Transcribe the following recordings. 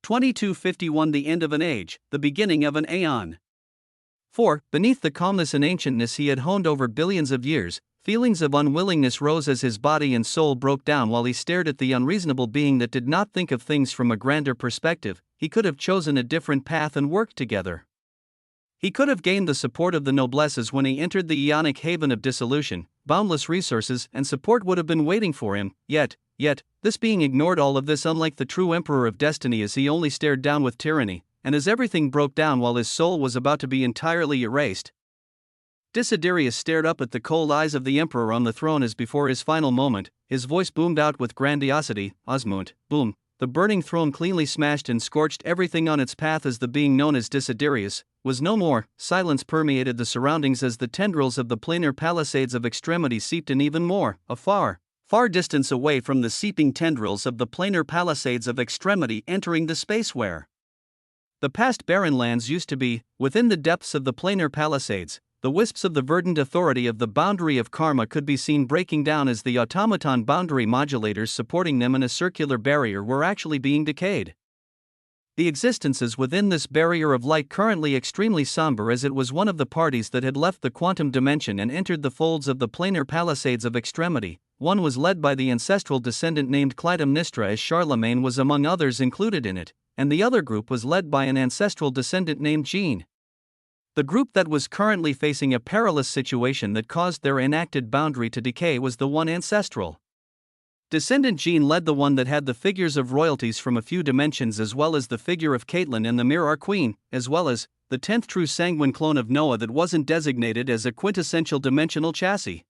2251 The end of an age, the beginning of an aeon. For, beneath the calmness and ancientness he had honed over billions of years, feelings of unwillingness rose as his body and soul broke down while he stared at the unreasonable being that did not think of things from a grander perspective. He could have chosen a different path and worked together. He could have gained the support of the noblesses when he entered the Aeonic haven of dissolution. Boundless resources and support would have been waiting for him, yet, this being ignored all of this, unlike the true emperor of destiny, as he only stared down with tyranny, and as everything broke down while his soul was about to be entirely erased. Desiderius stared up at the cold eyes of the emperor on the throne as before his final moment, his voice boomed out with grandiosity, Osmund, boom. The burning throne cleanly smashed and scorched everything on its path as the being known as Desiderius was no more. Silence permeated the surroundings as the tendrils of the planar palisades of extremity seeped in even more, a far distance away from the seeping tendrils of the planar palisades of extremity entering the space where the past barren lands used to be. Within the depths of the planar palisades, the wisps of the verdant authority of the boundary of karma could be seen breaking down as the automaton boundary modulators supporting them in a circular barrier were actually being decayed. The existences within this barrier of light currently extremely somber, as it was one of the parties that had left the quantum dimension and entered the folds of the planar palisades of extremity. One was led by the ancestral descendant named Clytemnestra, as Charlemagne was among others included in it, and the other group was led by an ancestral descendant named Jean. The group that was currently facing a perilous situation that caused their enacted boundary to decay was the one ancestral descendant Jean led the one that had the figures of royalties from a few dimensions, as well as the figure of Caitlin and the Mirror Queen, as well as the 10th true sanguine clone of Noah that wasn't designated as a quintessential dimensional chassis.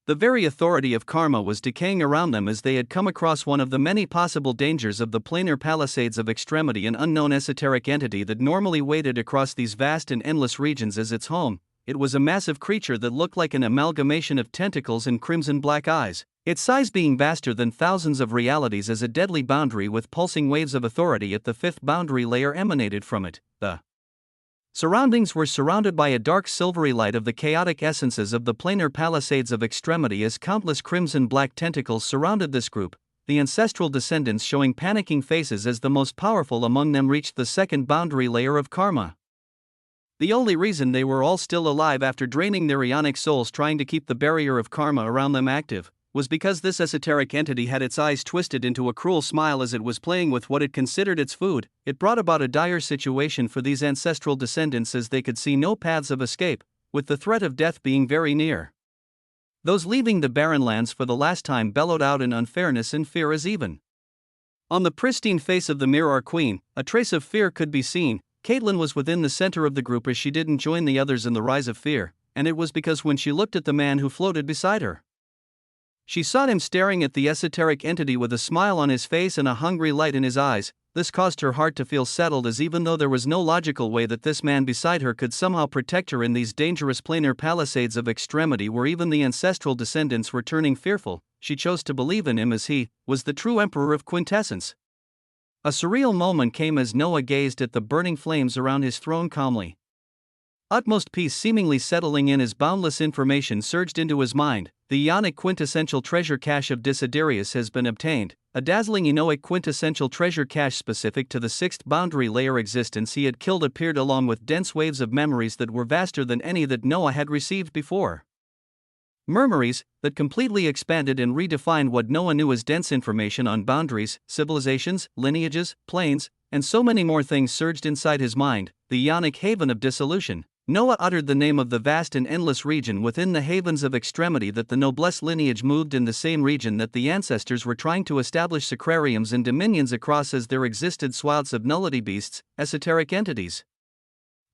The very authority of karma was decaying around them as they had come across one of the many possible dangers of the planar palisades of extremity, an unknown esoteric entity that normally waded across these vast and endless regions as its home. It was a massive creature that looked like an amalgamation of tentacles and crimson black eyes, its size being vaster than thousands of realities as a deadly boundary with pulsing waves of authority at the fifth boundary layer emanated from it. The surroundings were surrounded by a dark silvery light of the chaotic essences of the planar palisades of extremity as countless crimson-black tentacles surrounded this group, the ancestral descendants showing panicking faces as the most powerful among them reached the second boundary layer of karma. The only reason they were all still alive after draining their Aeonic souls trying to keep the barrier of karma around them active was because this esoteric entity had its eyes twisted into a cruel smile as it was playing with what it considered its food. It brought about a dire situation for these ancestral descendants as they could see no paths of escape, with the threat of death being very near. Those leaving the barren lands for the last time bellowed out in unfairness and fear as even on the pristine face of the Mirror Queen, a trace of fear could be seen. Caitlin was within the center of the group as she didn't join the others in the rise of fear, and it was because when she looked at the man who floated beside her, she saw him staring at the esoteric entity with a smile on his face and a hungry light in his eyes. This caused her heart to feel settled, as even though there was no logical way that this man beside her could somehow protect her in these dangerous planar palisades of extremity where even the ancestral descendants were turning fearful, she chose to believe in him as he was the true emperor of quintessence. A surreal moment came as Noah gazed at the burning flames around his throne calmly. Utmost peace seemingly settling in as boundless information surged into his mind. The Aeonic quintessential treasure cache of Desiderius has been obtained, a dazzling Aeonic quintessential treasure cache specific to the sixth boundary layer existence he had killed appeared along with dense waves of memories that were vaster than any that Noah had received before. Memories that completely expanded and redefined what Noah knew as dense information on boundaries, civilizations, lineages, planes, and so many more things surged inside his mind. The Aeonic haven of dissolution. Noah uttered the name of the vast and endless region within the havens of extremity that the noblesse lineage moved in the same region that the ancestors were trying to establish sacrariums and dominions across, as there existed swaths of nullity beasts, esoteric entities,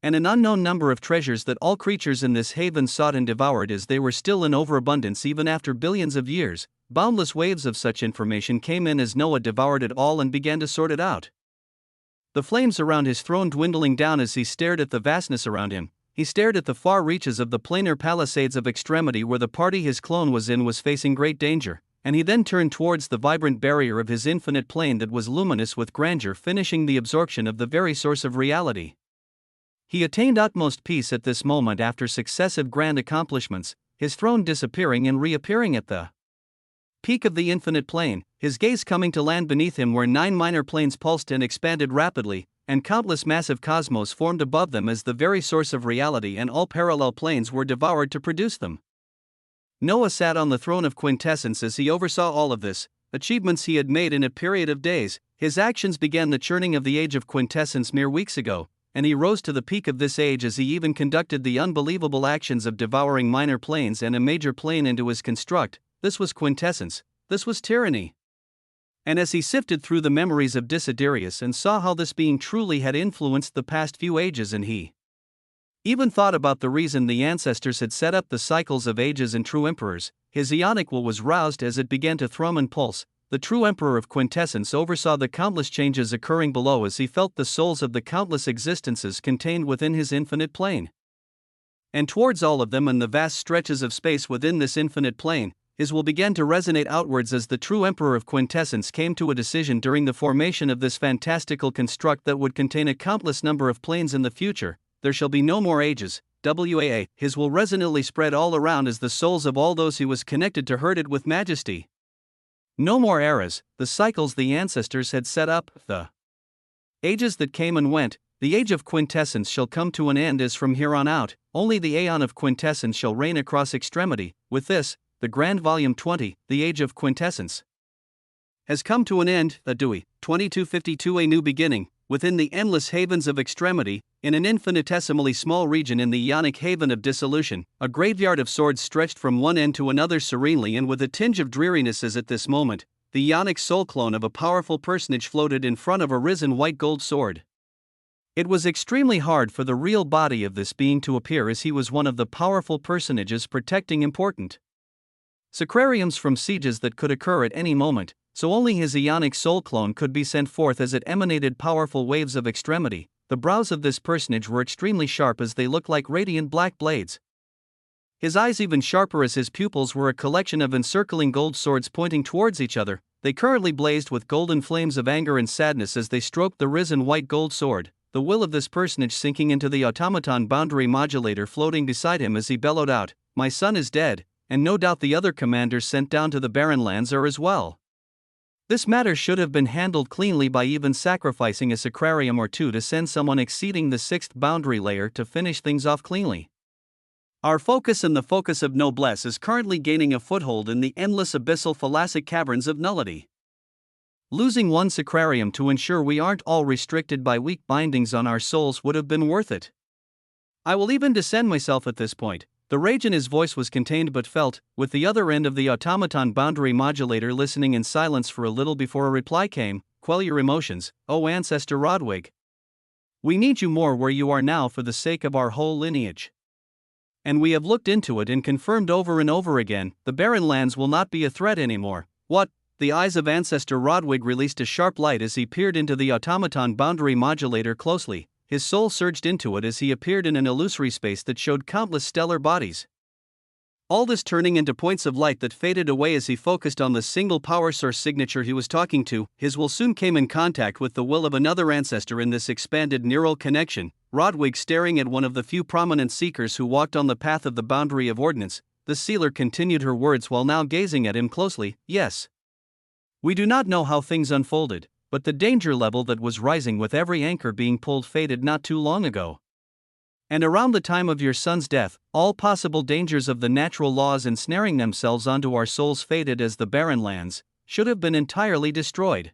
and an unknown number of treasures that all creatures in this haven sought and devoured as they were still in overabundance even after billions of years. Boundless waves of such information came in as Noah devoured it all and began to sort it out. The flames around his throne dwindling down as he stared at the vastness around him. He stared at the far reaches of the planar palisades of extremity where the party his clone was in was facing great danger, and he then turned towards the vibrant barrier of his infinite plane that was luminous with grandeur, finishing the absorption of the very source of reality. He attained utmost peace at this moment after successive grand accomplishments, his throne disappearing and reappearing at the peak of the infinite plane, his gaze coming to land beneath him where 9 minor planes pulsed and expanded rapidly, and countless massive cosmos formed above them as the very source of reality, and all parallel planes were devoured to produce them. Noah sat on the throne of quintessence as he oversaw all of this, achievements he had made in a period of days. His actions began the churning of the age of quintessence mere weeks ago, and he rose to the peak of this age as he even conducted the unbelievable actions of devouring minor planes and a major plane into his construct. This was quintessence, this was tyranny. And as he sifted through the memories of Desiderius and saw how this being truly had influenced the past few ages, and he even thought about the reason the ancestors had set up the cycles of ages and true emperors, his Ionic will was roused as it began to thrum and pulse. The true emperor of quintessence oversaw the countless changes occurring below as he felt the souls of the countless existences contained within his infinite plane. And towards all of them and the vast stretches of space within this infinite plane, his will began to resonate outwards as the true emperor of quintessence came to a decision during the formation of this fantastical construct that would contain a countless number of planes in the future. There shall be no more ages, WAA. His will resonantly spread all around as the souls of all those he was connected to heard it with majesty. No more eras, the cycles the ancestors had set up, the ages that came and went. The age of quintessence shall come to an end as from here on out, only the aeon of quintessence shall reign across extremity. With this, the Grand Volume 20, the age of quintessence, has come to an end. The Dewey, 2252, a new beginning, within the endless havens of extremity, in an infinitesimally small region in the Ionic haven of dissolution, a graveyard of swords stretched from one end to another serenely and with a tinge of dreariness as at this moment, the Ionic soul clone of a powerful personage floated in front of a risen white gold sword. It was extremely hard for the real body of this being to appear as he was one of the powerful personages protecting important sacrariums from sieges that could occur at any moment, so only his Ionic soul clone could be sent forth as it emanated powerful waves of extremity. The brows of this personage were extremely sharp as they looked like radiant black blades. His eyes even sharper as his pupils were a collection of encircling gold swords pointing towards each other. They currently blazed with golden flames of anger and sadness as they stroked the risen white gold sword, the will of this personage sinking into the automaton boundary modulator floating beside him as he bellowed out, "My son is dead, and no doubt the other commanders sent down to the barren lands are as well." This matter should have been handled cleanly by even sacrificing a sacrarium or two to send someone exceeding the 6th boundary layer to finish things off cleanly. Our focus and the focus of noblesse is currently gaining a foothold in the endless abyssal thalassic caverns of nullity. Losing one sacrarium to ensure we aren't all restricted by weak bindings on our souls would have been worth it. I will even descend myself at this point. The rage in his voice was contained but felt, with the other end of the automaton boundary modulator listening in silence for a little before a reply came. "Quell your emotions, O Ancestor Rodwig. We need you more where you are now for the sake of our whole lineage. And we have looked into it and confirmed over and over again, the barren lands will not be a threat anymore." What? The eyes of Ancestor Rodwig released a sharp light as he peered into the automaton boundary modulator closely. His soul surged into it as he appeared in an illusory space that showed countless stellar bodies. All this turning into points of light that faded away as he focused on the single power source signature he was talking to. His will soon came in contact with the will of another ancestor in this expanded neural connection. Rodwig staring at one of the few prominent seekers who walked on the path of the boundary of ordnance. The sealer continued her words while now gazing at him closely. "Yes. We do not know how things unfolded, but the danger level that was rising with every anchor being pulled faded not too long ago. And around the time of your son's death, all possible dangers of the natural laws ensnaring themselves onto our souls faded as the barren lands should have been entirely destroyed.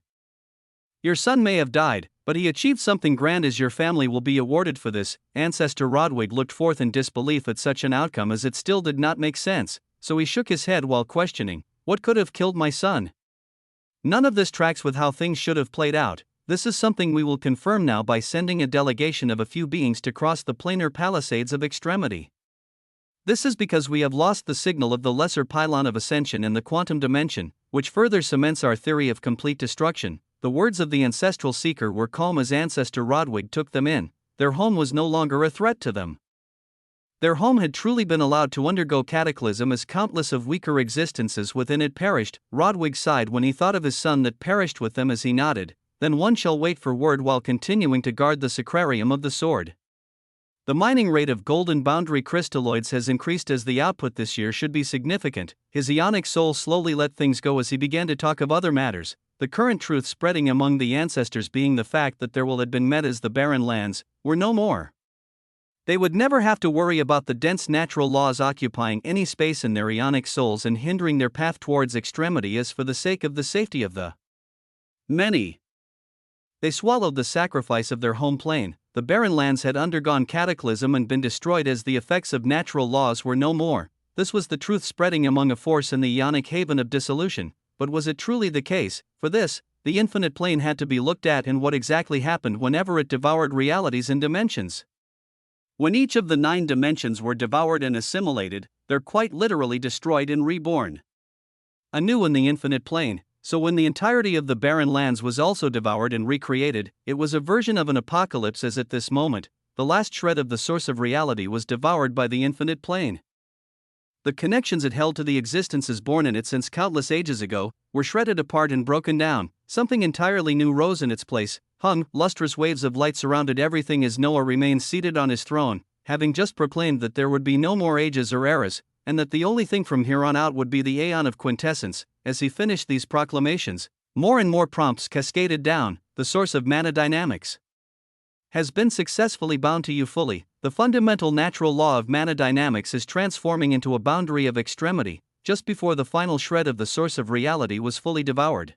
Your son may have died, but he achieved something grand as your family will be awarded for this." Ancestor Rodwig looked forth in disbelief at such an outcome as it still did not make sense, so he shook his head while questioning, "What could have killed my son? None of this tracks with how things should have played out. This is something we will confirm now by sending a delegation of a few beings to cross the planar palisades of extremity. This is because we have lost the signal of the lesser pylon of ascension in the quantum dimension, which further cements our theory of complete destruction." The words of the ancestral seeker were calm as Ancestor Rodwig took them in. Their home was no longer a threat to them. Their home had truly been allowed to undergo cataclysm as countless of weaker existences within it perished. Rodwig sighed when he thought of his son that perished with them as he nodded. "Then one shall wait for word while continuing to guard the sacrarium of the sword." The mining rate of golden boundary crystalloids has increased as the output this year should be significant. His ionic soul slowly let things go as he began to talk of other matters, the current truth spreading among the ancestors being the fact that there will had been metas, the barren lands, were no more. They would never have to worry about the dense natural laws occupying any space in their ionic souls and hindering their path towards extremity as for the sake of the safety of the many. They swallowed the sacrifice of their home plane. The barren lands had undergone cataclysm and been destroyed as the effects of natural laws were no more. This was the truth spreading among a force in the ionic haven of dissolution. But was it truly the case? For this, the infinite plane had to be looked at and what exactly happened whenever it devoured realities and dimensions. When each of the 9 dimensions were devoured and assimilated, they're quite literally destroyed and reborn anew in the infinite plane. So when the entirety of the barren lands was also devoured and recreated, it was a version of an apocalypse as at this moment, the last shred of the source of reality was devoured by the infinite plane. The connections it held to the existences born in it since countless ages ago, were shredded apart and broken down. Something entirely new rose in its place. Lustrous waves of light surrounded everything as Noah remained seated on his throne, having just proclaimed that there would be no more ages or eras, and that the only thing from here on out would be the aeon of quintessence. As he finished these proclamations, more and more prompts cascaded down. The source of mana dynamics has been successfully bound to you fully. The fundamental natural law of mana dynamics is transforming into a boundary of extremity, just before the final shred of the source of reality was fully devoured.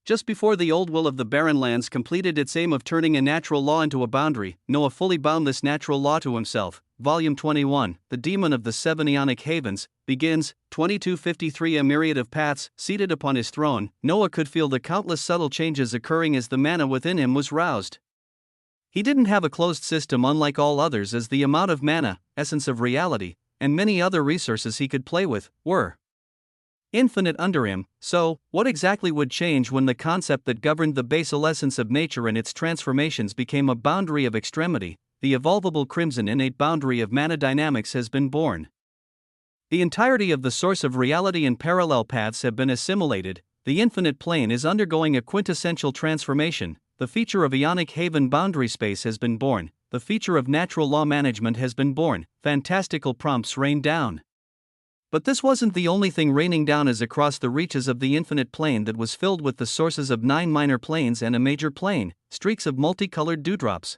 Just before the old will of the barren lands completed its aim of turning a natural law into a boundary, Noah fully bound this natural law to himself. Volume 21, The Demon of the 7 Ionic Havens, begins, 2253. A myriad of paths, seated upon his throne, Noah could feel the countless subtle changes occurring as the mana within him was roused. He didn't have a closed system unlike all others, as the amount of mana, essence of reality, and many other resources he could play with, were infinite under him. So, what exactly would change when the concept that governed the basal essence of nature and its transformations became a boundary of extremity? The evolvable crimson innate boundary of mana dynamics has been born. The entirety of the source of reality and parallel paths have been assimilated. The infinite plane is undergoing a quintessential transformation. The feature of ionic haven boundary space has been born. The feature of natural law management has been born. Fantastical prompts rain down. But this wasn't the only thing raining down, as across the reaches of the infinite plane that was filled with the sources of 9 minor planes and a major plane, streaks of multicolored dewdrops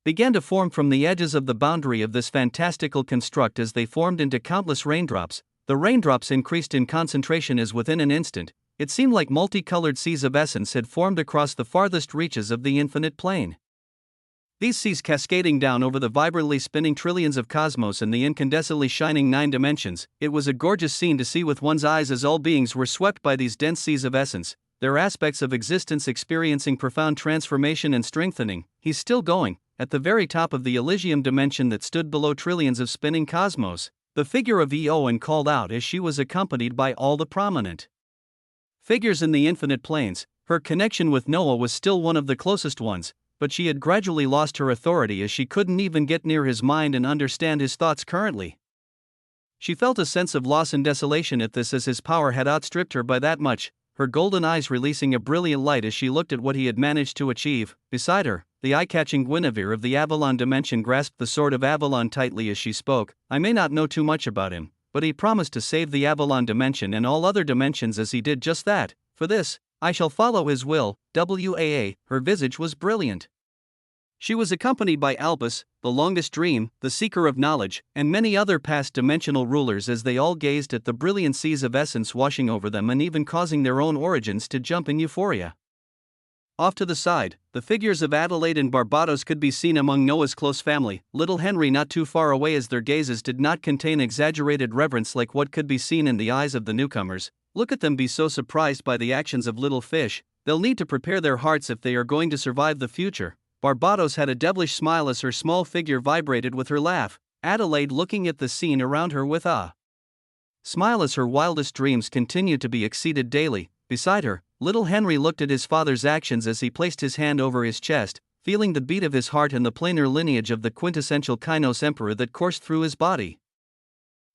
began to form from the edges of the boundary of this fantastical construct. As they formed into countless raindrops, the raindrops increased in concentration as within an instant, it seemed like multicolored seas of essence had formed across the farthest reaches of the infinite plane. These seas cascading down over the vibrantly spinning trillions of cosmos and the incandescently shining 9 dimensions, it was a gorgeous scene to see with one's eyes as all beings were swept by these dense seas of essence, their aspects of existence experiencing profound transformation and strengthening. He's still going, at the very top of the Elysium dimension that stood below trillions of spinning cosmos. The figure of Eoan called out as she was accompanied by all the prominent figures in the infinite planes. Her connection with Noah was still one of the closest ones, but she had gradually lost her authority as she couldn't even get near his mind and understand his thoughts currently. She felt a sense of loss and desolation at this, as his power had outstripped her by that much, her golden eyes releasing a brilliant light as she looked at what he had managed to achieve. Beside her, the eye-catching Guinevere of the Avalon dimension grasped the sword of Avalon tightly as she spoke. I may not know too much about him, but he promised to save the Avalon dimension and all other dimensions as he did just that. For this, I shall follow his will. WAA. Her visage was brilliant. She was accompanied by Albus, the longest dream, the seeker of knowledge, and many other past dimensional rulers as they all gazed at the brilliant seas of essence washing over them and even causing their own origins to jump in euphoria. Off to the side, the figures of Adelaide and Barbados could be seen among Noah's close family, little Henry not too far away, as their gazes did not contain exaggerated reverence like what could be seen in the eyes of the newcomers. Look at them be so surprised by the actions of little fish, they'll need to prepare their hearts if they are going to survive the future. Barbados had a devilish smile as her small figure vibrated with her laugh, Adelaide looking at the scene around her with a smile as her wildest dreams continued to be exceeded daily. Beside her, little Henry looked at his father's actions as he placed his hand over his chest, feeling the beat of his heart and the planar lineage of the quintessential Kainos Emperor that coursed through his body.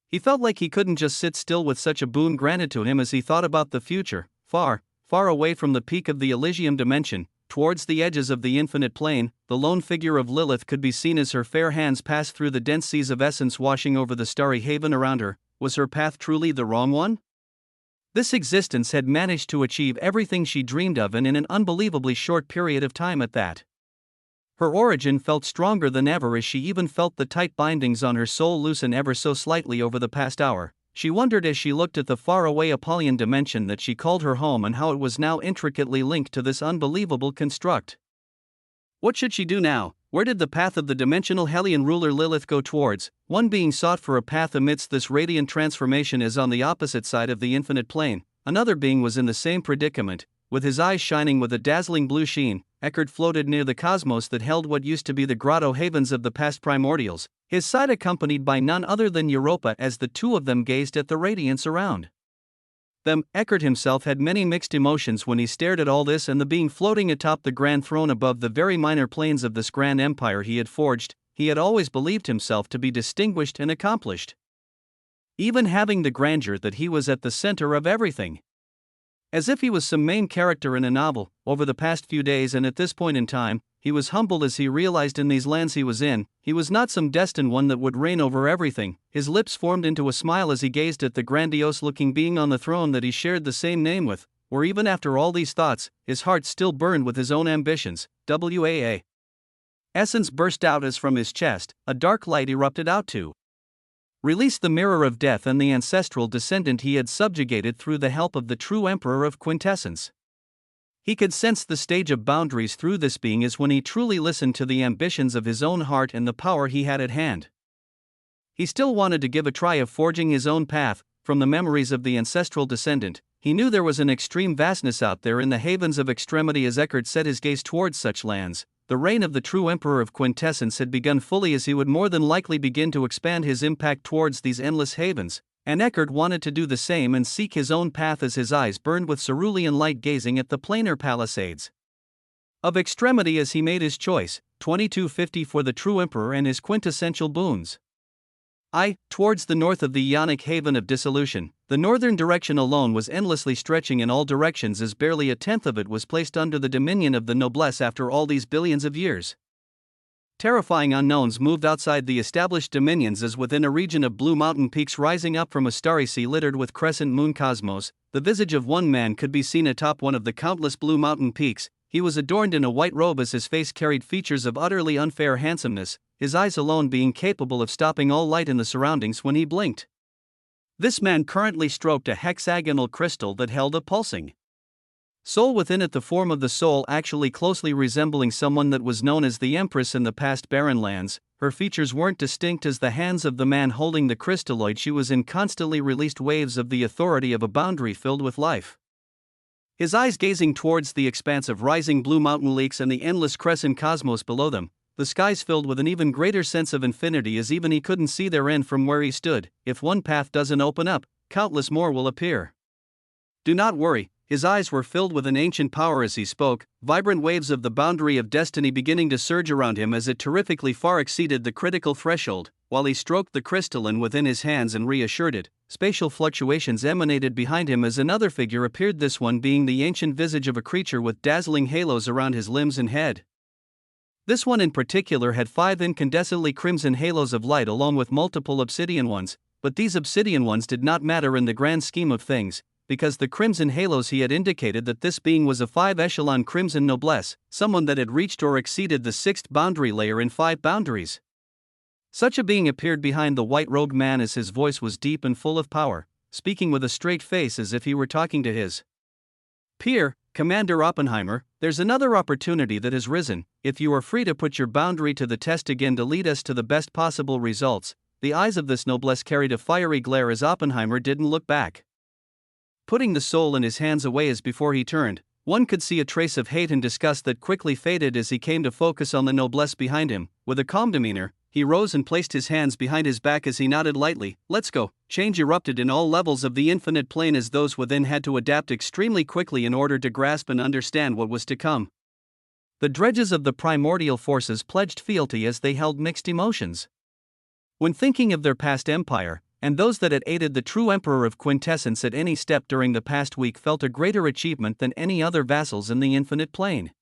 He felt like he couldn't just sit still with such a boon granted to him as he thought about the future. Far, far away from the peak of the Elysium dimension, towards the edges of the infinite plane, the lone figure of Lilith could be seen as her fair hands passed through the dense seas of essence washing over the starry haven around her. Was her path truly the wrong one? This existence had managed to achieve everything she dreamed of, and in an unbelievably short period of time at that. Her origin felt stronger than ever as she even felt the tight bindings on her soul loosen ever so slightly over the past hour. She wondered as she looked at the faraway Apollyon dimension that she called her home and how it was now intricately linked to this unbelievable construct. What should she do now? Where did the path of the dimensional Hellion ruler Lilith go towards? One being sought for a path amidst this radiant transformation as on the opposite side of the infinite plane. Another being was in the same predicament, with his eyes shining with a dazzling blue sheen. Eckhart floated near the cosmos that held what used to be the grotto havens of the past primordials, his side accompanied by none other than Europa as the two of them gazed at the radiance around them. Eckhart himself had many mixed emotions when he stared at all this and the being floating atop the grand throne above the very minor planes of this grand empire he had forged. He had always believed himself to be distinguished and accomplished, even having the grandeur that he was at the center of everything, as if he was some main character in a novel. Over the past few days and at this point in time, he was humbled as he realized in these lands he was in, he was not some destined one that would reign over everything. His lips formed into a smile as he gazed at the grandiose-looking being on the throne that he shared the same name with, or even after all these thoughts, his heart still burned with his own ambitions. WAA. Essence burst out as from his chest, a dark light erupted out to release the mirror of death and the ancestral descendant he had subjugated through the help of the true emperor of quintessence. He could sense the stage of boundaries through this being as when he truly listened to the ambitions of his own heart and the power he had at hand. He still wanted to give a try of forging his own path, from the memories of the ancestral descendant. He knew there was an extreme vastness out there in the havens of extremity as Eckhart set his gaze towards such lands. The reign of the true emperor of quintessence had begun fully as he would more than likely begin to expand his impact towards these endless havens, and Eckhart wanted to do the same and seek his own path as his eyes burned with cerulean light gazing at the planar palisades of extremity as he made his choice. 2250 for the true emperor and his quintessential boons. Towards the north of the Ionic haven of dissolution. The northern direction alone was endlessly stretching in all directions as barely a tenth of it was placed under the dominion of the noblesse after all these billions of years. Terrifying unknowns moved outside the established dominions as within a region of blue mountain peaks rising up from a starry sea littered with crescent moon cosmos, the visage of one man could be seen atop one of the countless blue mountain peaks. He was adorned in a white robe as his face carried features of utterly unfair handsomeness, his eyes alone being capable of stopping all light in the surroundings when he blinked. This man currently stroked a hexagonal crystal that held a pulsing soul within it, the form of the soul actually closely resembling someone that was known as the Empress in the past barren lands. Her features weren't distinct as the hands of the man holding the crystalloid she was in constantly released waves of the authority of a boundary filled with life. His eyes gazing towards the expanse of rising blue mountain lakes and the endless crescent cosmos below them, the skies filled with an even greater sense of infinity as even he couldn't see their end from where he stood. If one path doesn't open up, countless more will appear. Do not worry. His eyes were filled with an ancient power as he spoke, vibrant waves of the boundary of destiny beginning to surge around him as it terrifically far exceeded the critical threshold. While he stroked the crystalline within his hands and reassured it, spatial fluctuations emanated behind him as another figure appeared, this one being the ancient visage of a creature with dazzling halos around his limbs and head. This one in particular had 5 incandescently crimson halos of light along with multiple obsidian ones, but these obsidian ones did not matter in the grand scheme of things, because the crimson halos he had indicated that this being was a 5-echelon crimson noblesse, someone that had reached or exceeded the 6th boundary layer in 5 boundaries. Such a being appeared behind the white-robed man as his voice was deep and full of power, speaking with a straight face as if he were talking to his peer. Commander Oppenheimer, there's another opportunity that has risen. If you are free to put your boundary to the test again to lead us to the best possible results. The eyes of this noblesse carried a fiery glare as Oppenheimer didn't look back. Putting the soul in his hands away as before he turned, one could see a trace of hate and disgust that quickly faded as he came to focus on the noblesse behind him. With a calm demeanor, he rose and placed his hands behind his back as he nodded lightly. Let's go. Change erupted in all levels of the infinite plane as those within had to adapt extremely quickly in order to grasp and understand what was to come. The dredges of the primordial forces pledged fealty as they held mixed emotions. When thinking of their past empire, and those that had aided the true emperor of quintessence at any step during the past week felt a greater achievement than any other vassals in the infinite plane.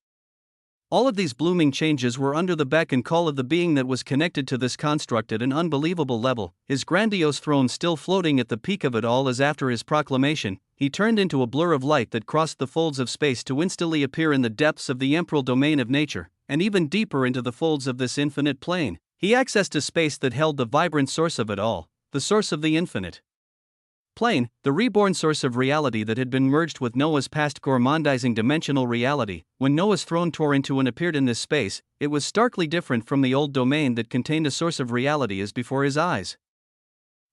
All of these blooming changes were under the beck and call of the being that was connected to this construct at an unbelievable level, his grandiose throne still floating at the peak of it all as after his proclamation, he turned into a blur of light that crossed the folds of space to instantly appear in the depths of the emperor domain of nature, and even deeper into the folds of this infinite plane. He accessed a space that held the vibrant source of it all, the source of the infinite plane, the reborn source of reality that had been merged with Noah's past gormandizing dimensional reality. When Noah's throne tore into and appeared in this space, it was starkly different from the old domain that contained a source of reality as before his eyes.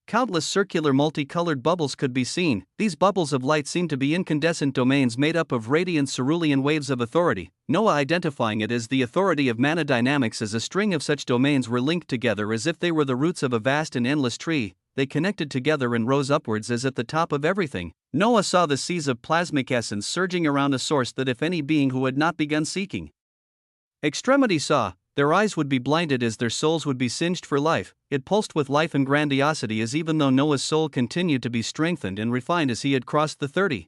Countless circular multicolored bubbles could be seen. These bubbles of light seemed to be incandescent domains made up of radiant cerulean waves of authority, Noah identifying it as the authority of mana dynamics as a string of such domains were linked together as if they were the roots of a vast and endless tree. They connected together and rose upwards as at the top of everything. Noah saw the seas of plasmic essence surging around a source that if any being who had not begun seeking extremity saw, their eyes would be blinded as their souls would be singed for life. It pulsed with life and grandiosity as even though Noah's soul continued to be strengthened and refined as he had crossed the 30,000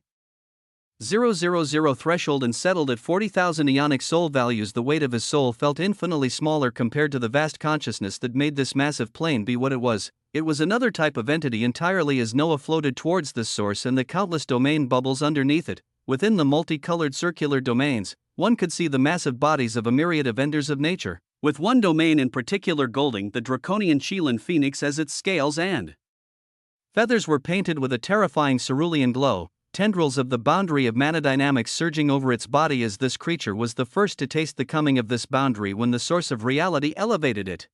threshold and settled at 40,000 ionic soul values. The weight of his soul felt infinitely smaller compared to the vast consciousness that made this massive plane be what it was. It was another type of entity entirely as Noah floated towards this source and the countless domain bubbles underneath it. Within the multicolored circular domains, one could see the massive bodies of a myriad of enders of nature, with one domain in particular golding the draconian Chilan phoenix as its scales and feathers were painted with a terrifying cerulean glow, tendrils of the boundary of mana dynamics surging over its body as this creature was the first to taste the coming of this boundary when the source of reality elevated it.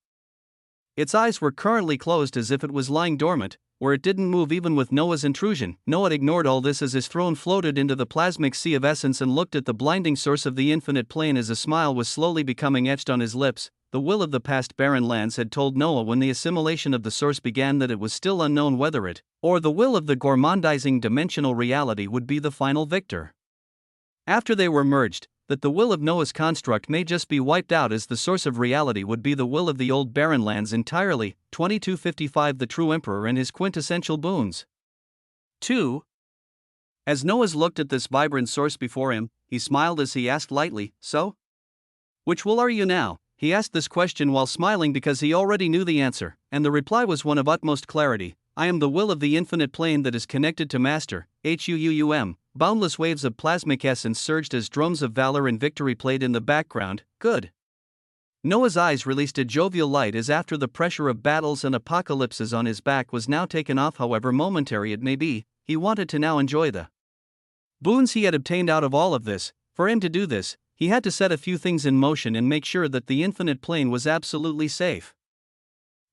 Its eyes were currently closed as if it was lying dormant, where it didn't move even with Noah's intrusion. Noah ignored all this as his throne floated into the plasmic sea of essence and looked at the blinding source of the infinite plane as a smile was slowly becoming etched on his lips. The will of the past barren lands had told Noah when the assimilation of the source began that it was still unknown whether it, or the will of the gormandizing dimensional reality would be the final victor. After they were merged, that the will of Noah's construct may just be wiped out as the source of reality would be the will of the old barren lands entirely. 2255 The true emperor and his quintessential boons. 2. As Noah looked at this vibrant source before him, he smiled as he asked lightly, "So? Which will are you now?" He asked this question while smiling because he already knew the answer, and the reply was one of utmost clarity. "I am the will of the infinite plane that is connected to Master, Huum. Boundless waves of plasmic essence surged as drums of valor and victory played in the background. Good. Noah's eyes released a jovial light as after the pressure of battles and apocalypses on his back was now taken off, however momentary it may be. He wanted to now enjoy the boons he had obtained out of all of this. For him to do this, he had to set a few things in motion and make sure that the infinite plane was absolutely safe,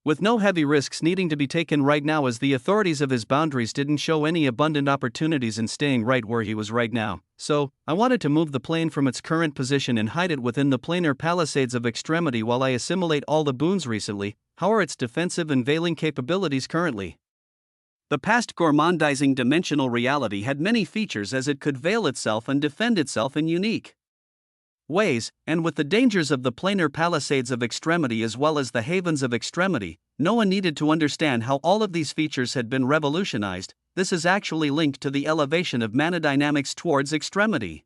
with no heavy risks needing to be taken right now, as the authorities of his boundaries didn't show any abundant opportunities in staying right where he was right now. So, I wanted to move the plane from its current position and hide it within the planar palisades of extremity while I assimilate all the boons recently. How are its defensive and veiling capabilities currently? The past gormandizing dimensional reality had many features as it could veil itself and defend itself in unique ways, and with the dangers of the planar palisades of extremity as well as the havens of extremity, Noah needed to understand how all of these features had been revolutionized. This is actually linked to the elevation of mana dynamics towards extremity.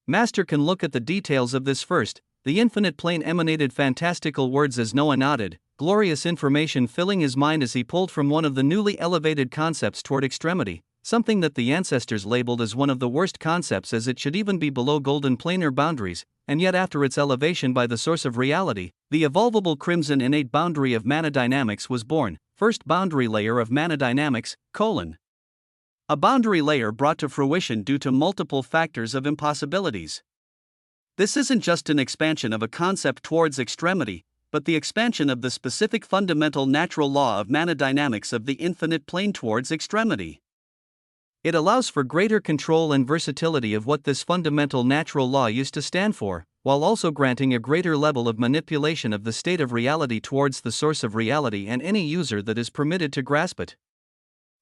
Master can look at the details of this first. The infinite plane emanated fantastical words as Noah nodded, glorious information filling his mind as he pulled from one of the newly elevated concepts toward extremity, something that the ancestors labeled as one of the worst concepts as it should even be below golden planar boundaries, and yet after its elevation by the source of reality, the evolvable crimson innate boundary of mana dynamics was born. First boundary layer of mana dynamics, a boundary layer brought to fruition due to multiple factors of impossibilities. This isn't just an expansion of a concept towards extremity, but the expansion of the specific fundamental natural law of mana dynamics of the infinite plane towards extremity. It allows for greater control and versatility of what this fundamental natural law used to stand for, while also granting a greater level of manipulation of the state of reality towards the source of reality and any user that is permitted to grasp it.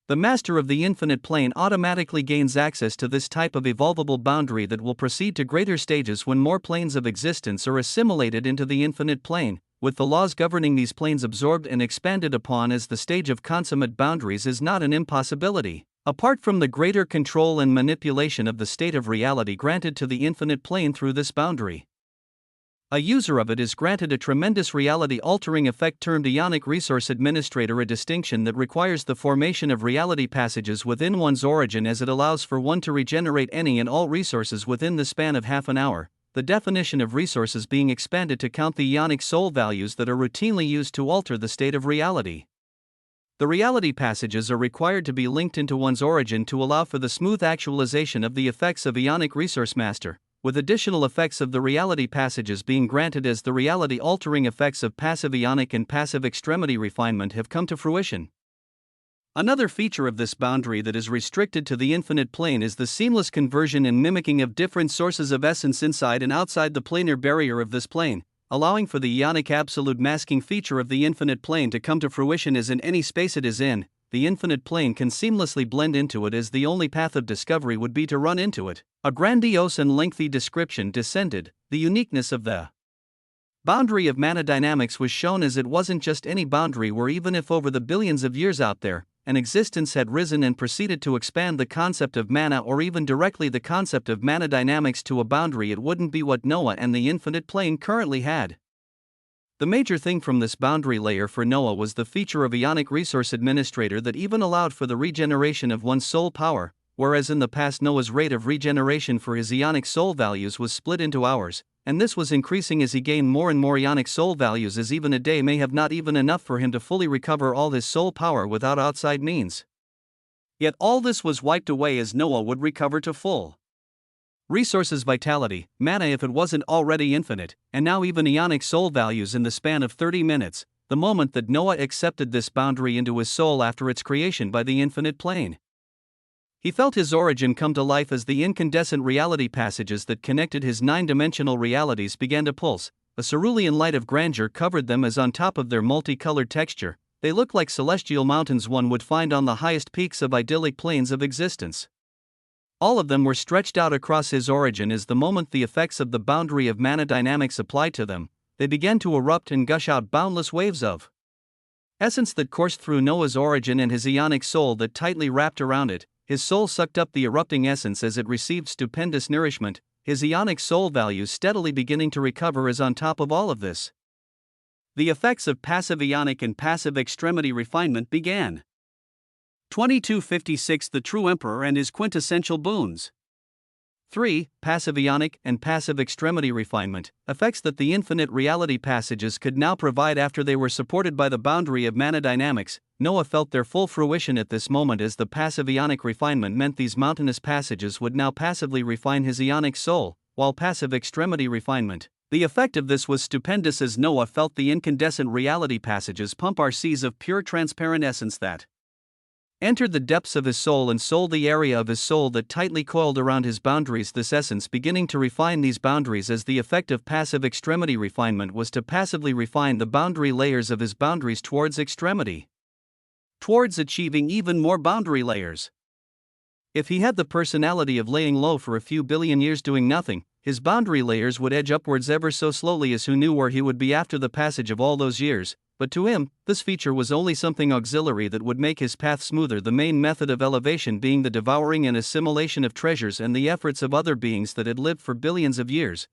The master of the infinite plane automatically gains access to this type of evolvable boundary that will proceed to greater stages when more planes of existence are assimilated into the infinite plane, with the laws governing these planes absorbed and expanded upon as the stage of consummate boundaries is not an impossibility. Apart from the greater control and manipulation of the state of reality granted to the infinite plane through this boundary, A user of it is granted a tremendous reality-altering effect termed Ionic Resource Administrator, a distinction that requires the formation of reality passages within one's origin, as it allows for one to regenerate any and all resources within the span of half an hour, the definition of resources being expanded to count the ionic soul values that are routinely used to alter the state of reality. The reality passages are required to be linked into one's origin to allow for the smooth actualization of the effects of Ionic Resource Master, with additional effects of the reality passages being granted as the reality-altering effects of passive ionic and passive extremity refinement have come to fruition. Another feature of this boundary that is restricted to the infinite plane is the seamless conversion and mimicking of different sources of essence inside and outside the planar barrier of this plane, allowing for the ionic absolute masking feature of the infinite plane to come to fruition as in any space it is in. The infinite plane can seamlessly blend into it, as the only path of discovery would be to run into it. A grandiose and lengthy description descended. The uniqueness of the boundary of mana dynamics was shown as it wasn't just any boundary, where even if over the billions of years out there, an existence had risen and proceeded to expand the concept of mana, or even directly the concept of mana dynamics to a boundary, it wouldn't be what Noah and the infinite plane currently had. The major thing from this boundary layer for Noah was the feature of Ionic Resource Administrator that even allowed for the regeneration of one's soul power, whereas in the past Noah's rate of regeneration for his Ionic soul values was split into hours, and this was increasing as he gained more and more Ionic soul values, as even a day may have not even enough for him to fully recover all his soul power without outside means. Yet all this was wiped away as Noah would recover to full resources vitality, mana if it wasn't already infinite, and now even Ionic soul values in the span of 30 minutes, the moment that Noah accepted this boundary into his soul after its creation by the infinite plane. He felt his origin come to life as the incandescent reality passages that connected his 9-dimensional realities began to pulse. A cerulean light of grandeur covered them, as on top of their multicolored texture, they looked like celestial mountains one would find on the highest peaks of idyllic planes of existence. All of them were stretched out across his origin as the moment the effects of the boundary of mana dynamics applied to them, they began to erupt and gush out boundless waves of essence that coursed through Noah's origin and his Ionic soul that tightly wrapped around it. His soul sucked up the erupting essence as it received stupendous nourishment, his Ionic soul values steadily beginning to recover as on top of all of this, the effects of passive Ionic and passive extremity refinement began. 2256 The True Emperor and His Quintessential Boons. 3. Passive Ionic and passive extremity refinement, effects that the infinite reality passages could now provide after they were supported by the boundary of mana dynamics. Noah felt their full fruition at this moment, as the passive Ionic refinement meant these mountainous passages would now passively refine his Ionic soul, while passive extremity refinement, the effect of this was stupendous, as Noah felt the incandescent reality passages pump our seas of pure transparent essence that entered the depths of his soul and sold the area of his soul that tightly coiled around his boundaries, this essence beginning to refine these boundaries, as the effect of passive extremity refinement was to passively refine the boundary layers of his boundaries towards extremity, towards achieving even more boundary layers. If he had the personality of laying low for a few billion years doing nothing, his boundary layers would edge upwards ever so slowly, as who knew where he would be after the passage of all those years. But to him, this feature was only something auxiliary that would make his path smoother, the main method of elevation being the devouring and assimilation of treasures and the efforts of other beings that had lived for billions of years.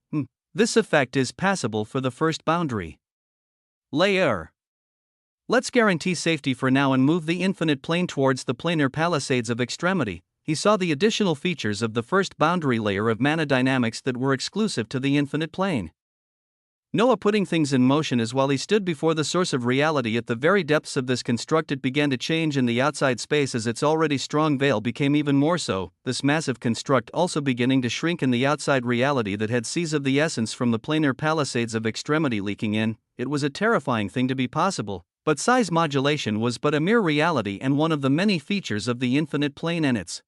This effect is passable for the first boundary layer. Let's guarantee safety for now and move the infinite plane towards the planar palisades of extremity. He saw the additional features of the first boundary layer of mana dynamics that were exclusive to the infinite plane. Noah putting things in motion as while he stood before the source of reality at the very depths of this construct, it began to change in the outside space as its already strong veil became even more so, this massive construct also beginning to shrink in the outside reality that had seas of the essence from the planar palisades of extremity leaking in. It was a terrifying thing to be possible, but size modulation was but a mere reality and one of the many features of the infinite plane, and its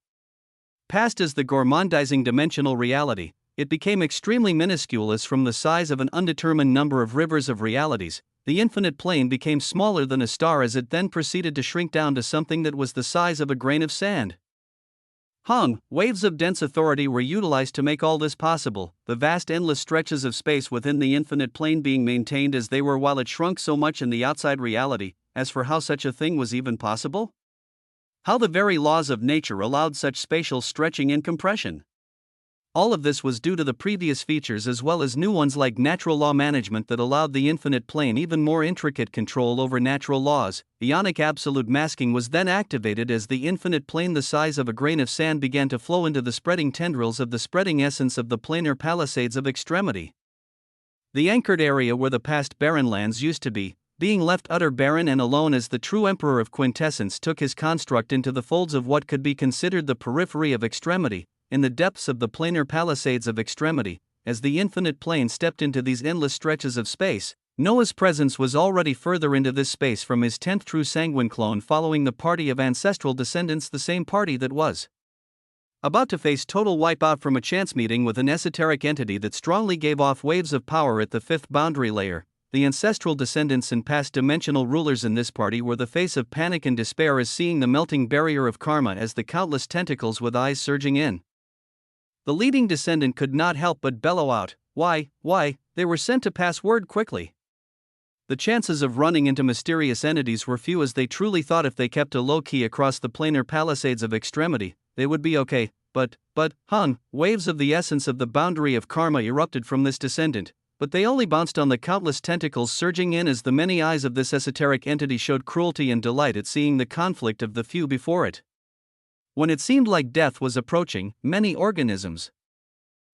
past as the gourmandizing dimensional reality. It became extremely minuscule, as from the size of an undetermined number of rivers of realities, the infinite plane became smaller than a star as it then proceeded to shrink down to something that was the size of a grain of sand. Waves of dense authority were utilized to make all this possible, the vast endless stretches of space within the infinite plane being maintained as they were while it shrunk so much in the outside reality. As for how such a thing was even possible? How the very laws of nature allowed such spatial stretching and compression? All of this was due to the previous features as well as new ones like natural law management that allowed the infinite plane even more intricate control over natural laws. Ionic absolute masking was then activated as the infinite plane the size of a grain of sand began to flow into the spreading tendrils of the spreading essence of the planar palisades of extremity. The anchored area where the past barren lands used to be, being left utter barren and alone as the true emperor of quintessence took his construct into the folds of what could be considered the periphery of extremity, in the depths of the planar palisades of extremity. As the infinite plane stepped into these endless stretches of space, Noah's presence was already further into this space from his 10th true sanguine clone following the party of ancestral descendants, the same party that was about to face total wipeout from a chance meeting with an esoteric entity that strongly gave off waves of power at the 5th boundary layer. The ancestral descendants and past dimensional rulers in this party were the face of panic and despair as seeing the melting barrier of karma as the countless tentacles with eyes surging in. The leading descendant could not help but bellow out, why, they were sent to pass word quickly. The chances of running into mysterious entities were few as they truly thought if they kept a low key across the planar palisades of extremity, they would be okay, but, waves of the essence of the boundary of karma erupted from this descendant, but they only bounced on the countless tentacles surging in as the many eyes of this esoteric entity showed cruelty and delight at seeing the conflict of the few before it. When it seemed like death was approaching, many organisms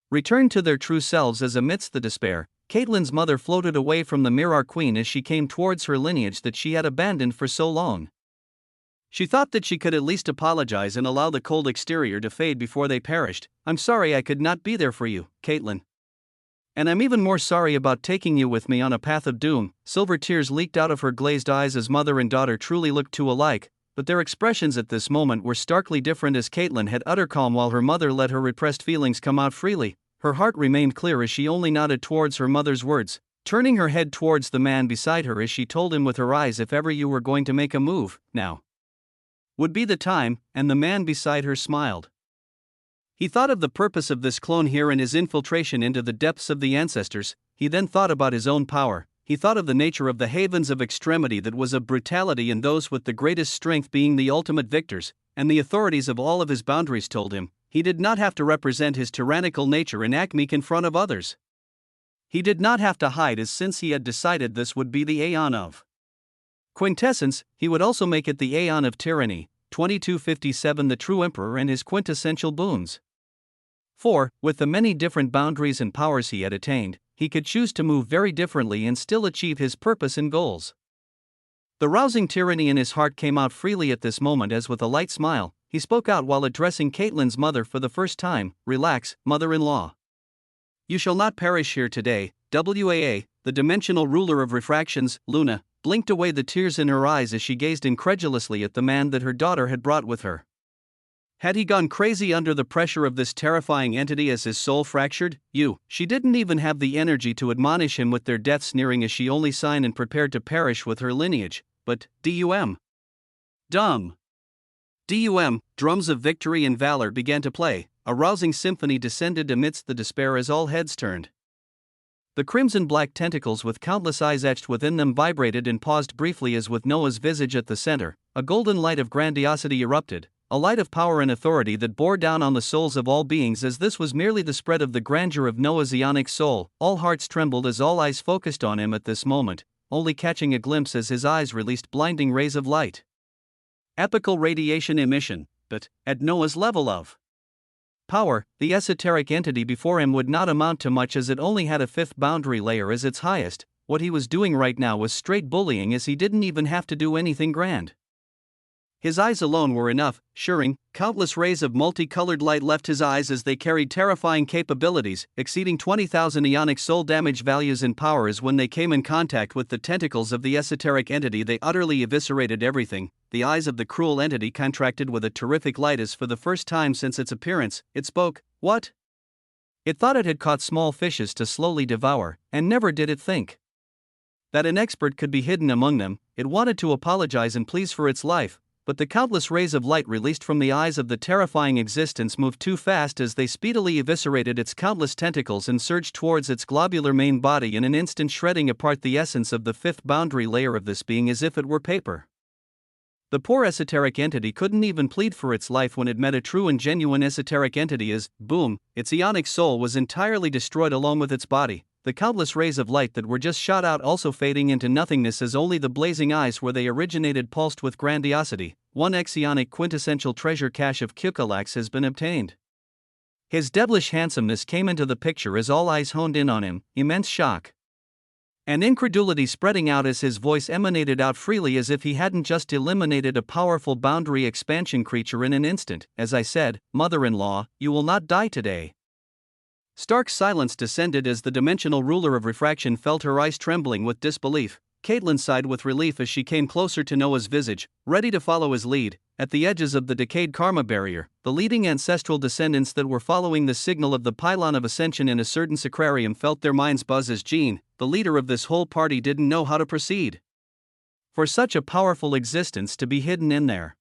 returned to their true selves as amidst the despair, Caitlyn's mother floated away from the Mirror Queen as she came towards her lineage that she had abandoned for so long. She thought that she could at least apologize and allow the cold exterior to fade before they perished. I'm sorry I could not be there for you, Caitlyn. And I'm even more sorry about taking you with me on a path of doom. Silver tears leaked out of her glazed eyes as mother and daughter truly looked too alike, but their expressions at this moment were starkly different as Caitlyn had utter calm while her mother let her repressed feelings come out freely. Her heart remained clear as she only nodded towards her mother's words, turning her head towards the man beside her as she told him with her eyes, if ever you were going to make a move, now would be the time, and the man beside her smiled. He thought of the purpose of this clone here and his infiltration into the depths of the ancestors. He then thought about his own power. He thought of the nature of the havens of extremity that was of brutality and those with the greatest strength being the ultimate victors, and the authorities of all of his boundaries told him he did not have to represent his tyrannical nature and act meek in front of others. He did not have to hide, as since he had decided this would be the aeon of quintessence, he would also make it the aeon of tyranny. 2257 The true emperor and his quintessential boons. 4. With the many different boundaries and powers he had attained, he could choose to move very differently and still achieve his purpose and goals. The rousing tyranny in his heart came out freely at this moment as with a light smile, he spoke out while addressing Caitlyn's mother for the first time. Relax, mother-in-law. You shall not perish here today. WAA, the dimensional ruler of refractions, Luna, blinked away the tears in her eyes as she gazed incredulously at the man that her daughter had brought with her. Had he gone crazy under the pressure of this terrifying entity as his soul fractured? She didn't even have the energy to admonish him with their deaths nearing as she only signed and prepared to perish with her lineage. But, dumb. Drums of victory and valor began to play. A rousing symphony descended amidst the despair as all heads turned. The crimson-black tentacles with countless eyes etched within them vibrated and paused briefly as with Noah's visage at the center, a golden light of grandiosity erupted, a light of power and authority that bore down on the souls of all beings as this was merely the spread of the grandeur of Noah's ionic soul. All hearts trembled as all eyes focused on him at this moment, only catching a glimpse as his eyes released blinding rays of light. Epical radiation emission, but, at Noah's level of power, the esoteric entity before him would not amount to much as it only had a 5th boundary layer as its highest. What he was doing right now was straight bullying as he didn't even have to do anything grand. His eyes alone were enough, shirring, countless rays of multicolored light left his eyes as they carried terrifying capabilities, exceeding 20,000 ionic soul damage values in power as when they came in contact with the tentacles of the esoteric entity they utterly eviscerated everything. The eyes of the cruel entity contracted with a terrific light as for the first time since its appearance, it spoke. What? It thought it had caught small fishes to slowly devour, and never did it think that an expert could be hidden among them. It wanted to apologize and please for its life, but the countless rays of light released from the eyes of the terrifying existence moved too fast as they speedily eviscerated its countless tentacles and surged towards its globular main body in an instant, shredding apart the essence of the 5th boundary layer of this being as if it were paper. The poor esoteric entity couldn't even plead for its life when it met a true and genuine esoteric entity as, boom, its ionic soul was entirely destroyed along with its body, the countless rays of light that were just shot out also fading into nothingness as only the blazing eyes where they originated pulsed with grandiosity. 1x ionic quintessential treasure cache of Kyukalax has been obtained. His devilish handsomeness came into the picture as all eyes honed in on him, immense shock and incredulity spreading out as his voice emanated out freely as if he hadn't just eliminated a powerful boundary expansion creature in an instant. As I said, mother-in-law, you will not die today. Stark silence descended as the dimensional ruler of refraction felt her eyes trembling with disbelief. Caitlin sighed with relief as she came closer to Noah's visage, ready to follow his lead. At the edges of the decayed karma barrier, the leading ancestral descendants that were following the signal of the pylon of ascension in a certain sacrarium felt their minds buzz as Jean, the leader of this whole party, didn't know how to proceed. For such a powerful existence to be hidden in their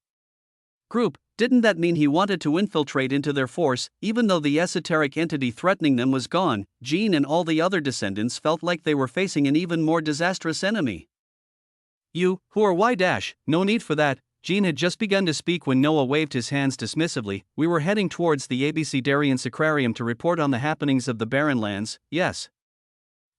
group, didn't that mean he wanted to infiltrate into their force? Even though the esoteric entity threatening them was gone, Jean and all the other descendants felt like they were facing an even more disastrous enemy. You, who are Y-? No need for that. Jean had just begun to speak when Noah waved his hands dismissively. We were heading towards the ABC Darien Sacrarium to report on the happenings of the Barren Lands, yes.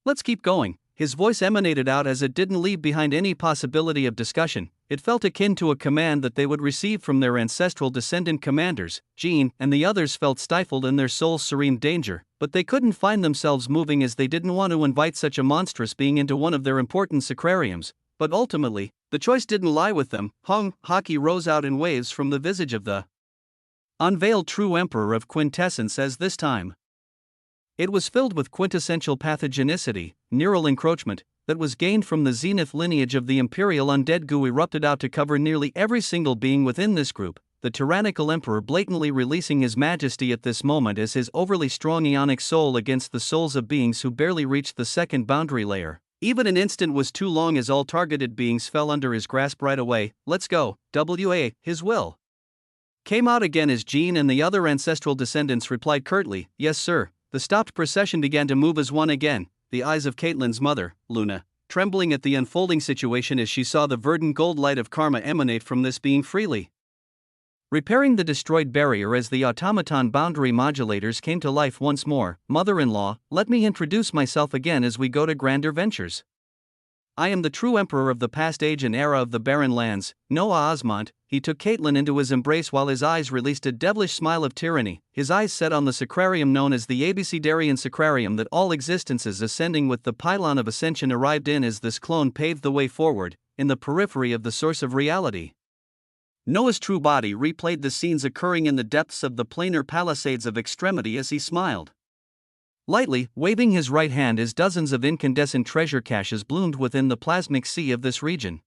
Let's keep going. His voice emanated out as it didn't leave behind any possibility of discussion. It felt akin to a command that they would receive from their ancestral descendant commanders. Jean and the others felt stifled in their soul's serene danger, but they couldn't find themselves moving as they didn't want to invite such a monstrous being into one of their important sacrariums. But ultimately, the choice didn't lie with them. Hockey rose out in waves from the visage of the unveiled true emperor of quintessence as this time it was filled with quintessential pathogenicity, neural encroachment, that was gained from the zenith lineage of the imperial undead goo erupted out to cover nearly every single being within this group, the tyrannical emperor blatantly releasing his majesty at this moment as his overly strong ionic soul against the souls of beings who barely reached the second boundary layer. Even an instant was too long as all targeted beings fell under his grasp right away. Let's go, his will came out again as Jean and the other ancestral descendants replied curtly, yes sir. The stopped procession began to move as one again, the eyes of Caitlin's mother, Luna, trembling at the unfolding situation as she saw the verdant gold light of karma emanate from this being freely repairing the destroyed barrier as the automaton boundary modulators came to life once more. Mother-in-law, let me introduce myself again as we go to grander ventures. I am the true emperor of the past age and era of the Barren Lands, Noah Osmont. He took Caitlin into his embrace while his eyes released a devilish smile of tyranny, his eyes set on the sacrarium known as the ABC Darien Sacrarium that all existences ascending with the pylon of ascension arrived in as this clone paved the way forward, in the periphery of the source of reality. Noah's true body replayed the scenes occurring in the depths of the planar palisades of extremity as he smiled. Lightly, waving his right hand as dozens of incandescent treasure caches bloomed within the plasmic sea of this region.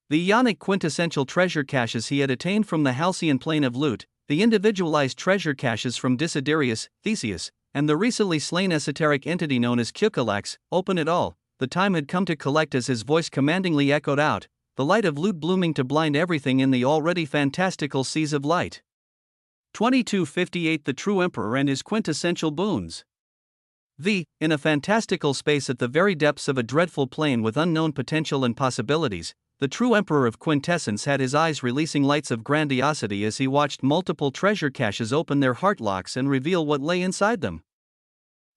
The ionic quintessential treasure caches he had attained from the halcyon plane of Lut, the individualized treasure caches from Desiderius, Theseus, and the recently slain esoteric entity known as Kyukalax, open it all. The time had come to collect as his voice commandingly echoed out, the light of Lut blooming to blind everything in the already fantastical seas of light. 2258 The True Emperor and His Quintessential Boons. In a fantastical space at the very depths of a dreadful plane with unknown potential and possibilities, the true emperor of quintessence had his eyes releasing lights of grandiosity as he watched multiple treasure caches open their heart locks and reveal what lay inside them.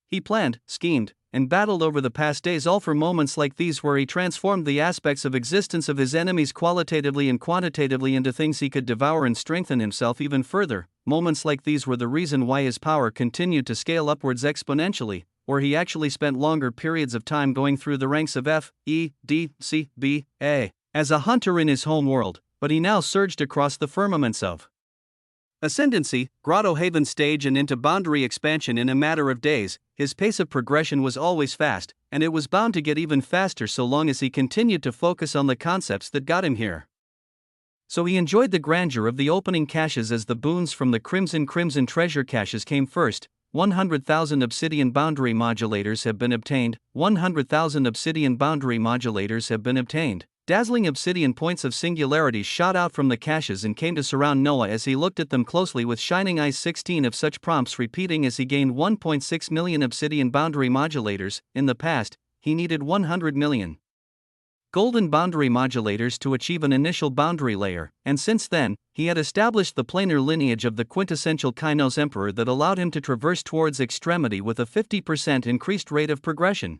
He planned, schemed, and battled over the past days, all for moments like these where he transformed the aspects of existence of his enemies qualitatively and quantitatively into things he could devour and strengthen himself even further. Moments like these were the reason why his power continued to scale upwards exponentially, where he actually spent longer periods of time going through the ranks of F, E, D, C, B, A, as a hunter in his home world, but he now surged across the firmaments of ascendancy, Grotto Haven stage and into boundary expansion in a matter of days. His pace of progression was always fast, and it was bound to get even faster so long as he continued to focus on the concepts that got him here. So he enjoyed the grandeur of the opening caches as the boons from the crimson treasure caches came first. 100,000 obsidian boundary modulators have been obtained. 100,000 obsidian boundary modulators have been obtained. Dazzling obsidian points of singularity shot out from the caches and came to surround Noah as he looked at them closely with shining eyes. 16 of such prompts repeating as he gained 1.6 million obsidian boundary modulators. In the past, he needed 100 million. golden boundary modulators to achieve an initial boundary layer, and since then, he had established the planar lineage of the quintessential Kainos emperor that allowed him to traverse towards extremity with a 50% increased rate of progression.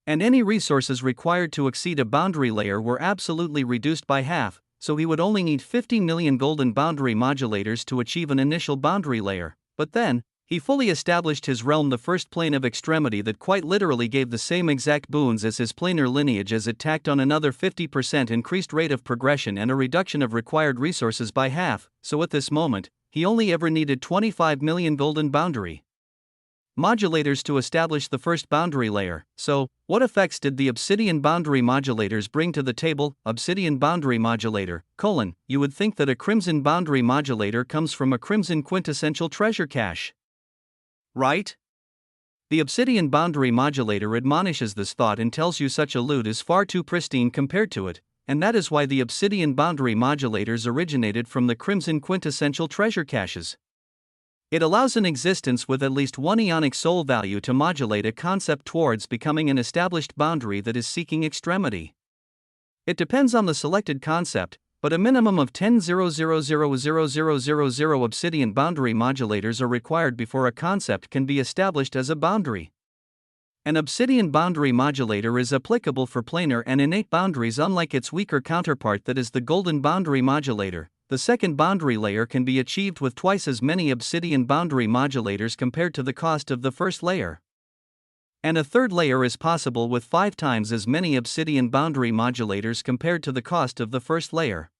And any resources required to exceed a boundary layer were absolutely reduced by half, so he would only need 50 million golden boundary modulators to achieve an initial boundary layer. But then, he fully established his realm, the first plane of extremity that quite literally gave the same exact boons as his planar lineage, as it tacked on another 50% increased rate of progression and a reduction of required resources by half, so at this moment, he only ever needed 25 million golden boundary modulators to establish the first boundary layer. So, what effects did the obsidian boundary modulators bring to the table? Obsidian boundary modulator, you would think that a crimson boundary modulator comes from a crimson quintessential treasure cache, right? The obsidian boundary modulator admonishes this thought and tells you such a loot is far too pristine compared to it, and that is why the obsidian boundary modulators originated from the crimson quintessential treasure caches. It allows an existence with at least one ionic soul value to modulate a concept towards becoming an established boundary that is seeking extremity. It depends on the selected concept, but a minimum of 10,000,000 obsidian boundary modulators are required before a concept can be established as a boundary. An obsidian boundary modulator is applicable for planar and innate boundaries, unlike its weaker counterpart that is the golden boundary modulator. The second boundary layer can be achieved with twice as many obsidian boundary modulators compared to the cost of the first layer. And a third layer is possible with 5 times as many obsidian boundary modulators compared to the cost of the first layer.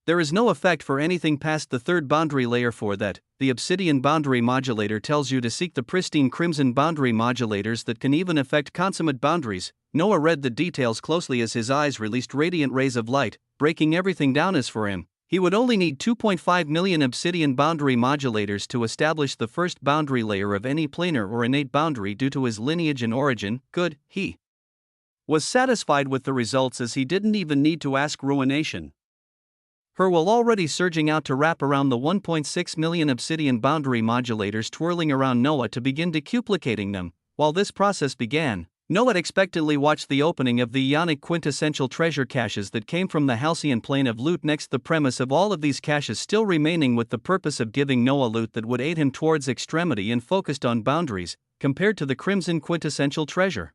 There is no effect for anything past the third boundary layer for that. The obsidian boundary modulator tells you to seek the pristine crimson boundary modulators that can even affect consummate boundaries. Noah read the details closely as his eyes released radiant rays of light, breaking everything down as for him. He would only need 2.5 million obsidian boundary modulators to establish the first boundary layer of any planar or innate boundary due to his lineage and origin. Good, he was satisfied with the results as he didn't even need to ask ruination. Whirl already surging out to wrap around the 1.6 million obsidian boundary modulators twirling around Noah to begin decuplicating them. While this process began, Noah expectantly watched the opening of the ionic quintessential treasure caches that came from the Halcyon plane of loot next. The premise of all of these caches still remaining with the purpose of giving Noah loot that would aid him towards extremity and focused on boundaries, compared to the crimson quintessential treasure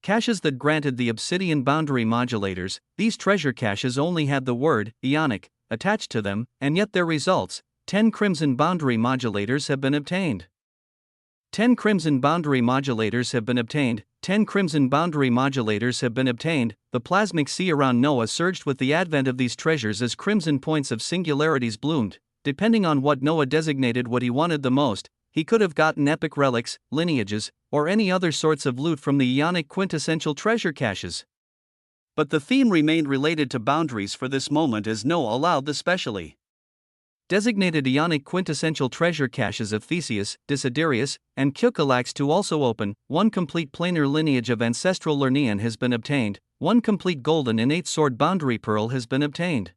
caches that granted the obsidian boundary modulators. These treasure caches only had the word ionic attached to them, and yet their results, 10 crimson boundary modulators have been obtained. 10 crimson boundary modulators have been obtained. 10 crimson boundary modulators have been obtained. The plasmic sea around Noah surged with the advent of these treasures as crimson points of singularities bloomed. Depending on what Noah designated what he wanted the most, he could have gotten epic relics, lineages, or any other sorts of loot from the ionic quintessential treasure caches. But the theme remained related to boundaries for this moment as Noah allowed the specially designated ionic quintessential treasure caches of Theseus, Desiderius, and Kyriakos to also open. 1 complete planar lineage of ancestral Lernaean has been obtained. 1 complete golden innate sword boundary pearl has been obtained.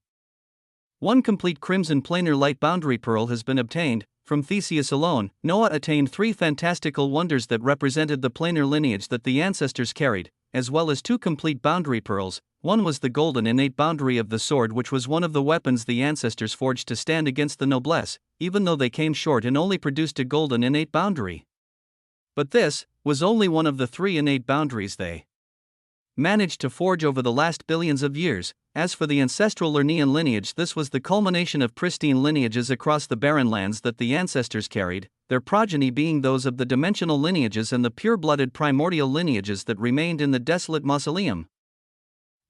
1 complete crimson planar light boundary pearl has been obtained. From Theseus alone, Noah attained 3 fantastical wonders that represented the planar lineage that the ancestors carried, as well as 2 complete boundary pearls. One was the golden innate boundary of the sword, which was one of the weapons the ancestors forged to stand against the noblesse, even though they came short and only produced a golden innate boundary. But this was only one of the 3 innate boundaries they managed to forge over the last billions of years. As for the ancestral Lernaean lineage, this was the culmination of pristine lineages across the barren lands that the ancestors carried, their progeny being those of the dimensional lineages and the pure-blooded primordial lineages that remained in the desolate mausoleum.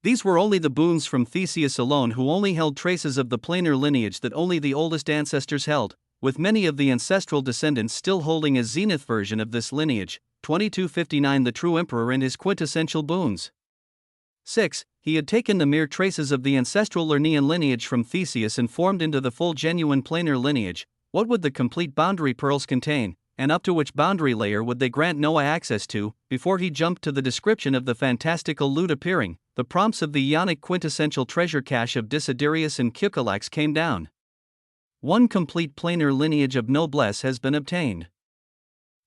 These were only the boons from Theseus alone, who only held traces of the planar lineage that only the oldest ancestors held, with many of the ancestral descendants still holding a zenith version of this lineage. 2259 The true emperor and his quintessential boons. 6. He had taken the mere traces of the ancestral Lernaean lineage from Theseus and formed into the full genuine planar lineage. What would the complete boundary pearls contain, and up to which boundary layer would they grant Noah access to? Before he jumped to the description of the fantastical loot appearing, the prompts of the ionic quintessential treasure cache of Desiderius and Kyriakos came down. 1 complete planar lineage of noblesse has been obtained.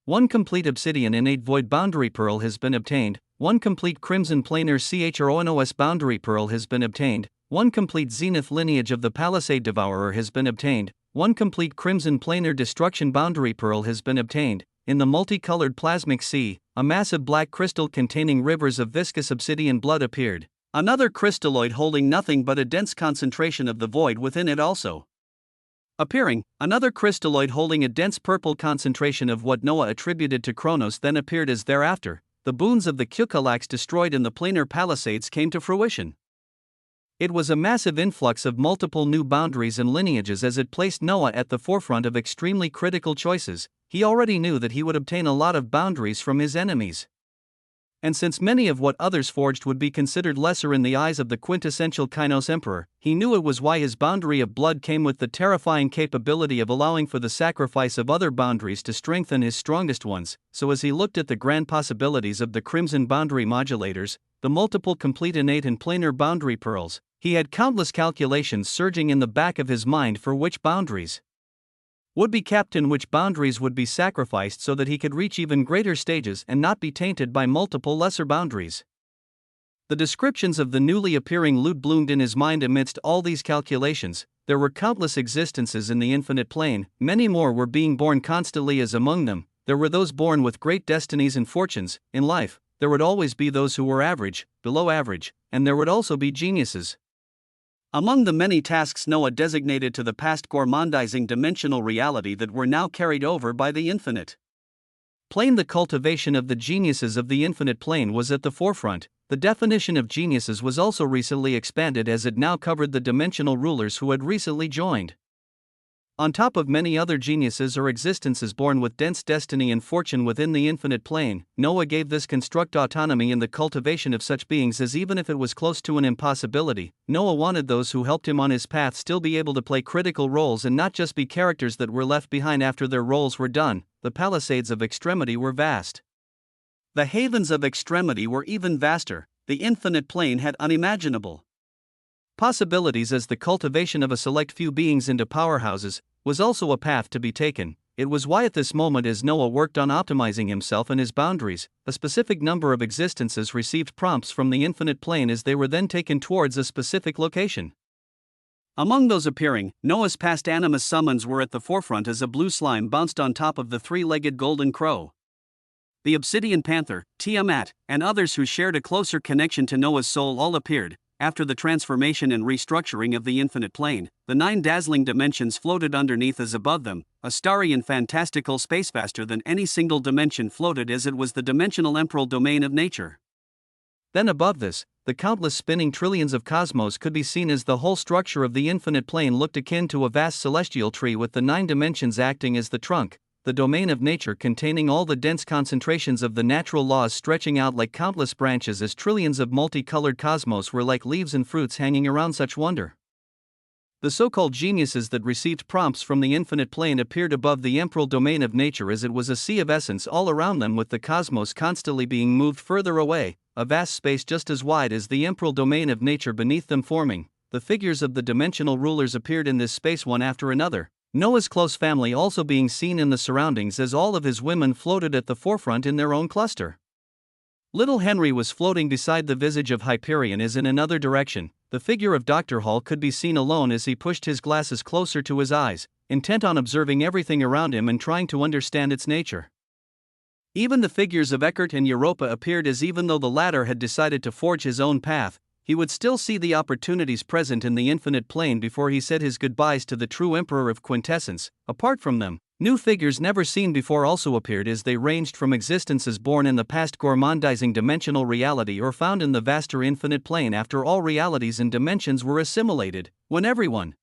1 complete obsidian innate void boundary pearl has been obtained. 1 complete crimson planar CHRONOS boundary pearl has been obtained, 1 complete zenith lineage of the Palisade Devourer has been obtained, 1 complete crimson planar destruction boundary pearl has been obtained. In the multicolored plasmic sea, a massive black crystal containing rivers of viscous obsidian blood appeared. Another crystalloid holding nothing but a dense concentration of the void within it also appearing. Another crystalloid holding a dense purple concentration of what Noah attributed to Kronos then appeared as thereafter. The boons of the Kyukalax destroyed in the planar palisades came to fruition. It was a massive influx of multiple new boundaries and lineages as it placed Noah at the forefront of extremely critical choices. He already knew that he would obtain a lot of boundaries from his enemies. And since many of what others forged would be considered lesser in the eyes of the quintessential Kainos Emperor, he knew it was why his boundary of blood came with the terrifying capability of allowing for the sacrifice of other boundaries to strengthen his strongest ones. So as he looked at the grand possibilities of the crimson boundary modulators, the multiple complete innate and planar boundary pearls, he had countless calculations surging in the back of his mind for which boundaries would be kept and which boundaries would be sacrificed so that he could reach even greater stages and not be tainted by multiple lesser boundaries. The descriptions of the newly appearing loot bloomed in his mind amidst all these calculations. There were countless existences in the infinite plane, many more were being born constantly as among them, there were those born with great destinies and fortunes. In life, there would always be those who were average, below average, and there would also be geniuses. Among the many tasks Noah designated to the past gormandizing dimensional reality that were now carried over by the infinite plane, the cultivation of the geniuses of the infinite plane was at the forefront. The definition of geniuses was also recently expanded as it now covered the dimensional rulers who had recently joined. On top of many other geniuses or existences born with dense destiny and fortune within the infinite plane, Noah gave this construct autonomy in the cultivation of such beings, as even if it was close to an impossibility, Noah wanted those who helped him on his path still be able to play critical roles and not just be characters that were left behind after their roles were done. The Palisades of Extremity were vast. The havens of extremity were even vaster. The infinite plane had unimaginable possibilities, as the cultivation of a select few beings into powerhouses was also a path to be taken. It was why at this moment, as Noah worked on optimizing himself and his boundaries, a specific number of existences received prompts from the infinite plane as they were then taken towards a specific location. Among those appearing, Noah's past animus summons were at the forefront as a blue slime bounced on top of the three-legged golden crow. The obsidian panther, Tiamat, and others who shared a closer connection to Noah's soul all appeared. After the transformation and restructuring of the infinite plane, the 9 dazzling dimensions floated underneath as above them, a starry and fantastical space vaster than any single dimension floated, as it was the dimensional emperor domain of nature. Then above this, the countless spinning trillions of cosmos could be seen as the whole structure of the infinite plane looked akin to a vast celestial tree with the 9 dimensions acting as the trunk, the domain of nature containing all the dense concentrations of the natural laws stretching out like countless branches, as trillions of multicolored cosmos were like leaves and fruits hanging around such wonder. The so-called geniuses that received prompts from the infinite plane appeared above the emperor domain of nature, as it was a sea of essence all around them, with the cosmos constantly being moved further away, a vast space just as wide as the emperor domain of nature beneath them forming. The figures of the dimensional rulers appeared in this space one after another. Noah's close family also being seen in the surroundings, as all of his women floated at the forefront in their own cluster. Little Henry was floating beside the visage of Hyperion, as in another direction. The figure of Dr. Hall could be seen alone as he pushed his glasses closer to his eyes, intent on observing everything around him and trying to understand its nature. Even the figures of Eckert and Europa appeared, as even though the latter had decided to forge his own path, he would still see the opportunities present in the infinite plane before he said his goodbyes to the true emperor of quintessence. Apart from them, new figures never seen before also appeared, as they ranged from existences born in the past gormandizing dimensional reality or found in the vaster infinite plane after all realities and dimensions were assimilated. When everyone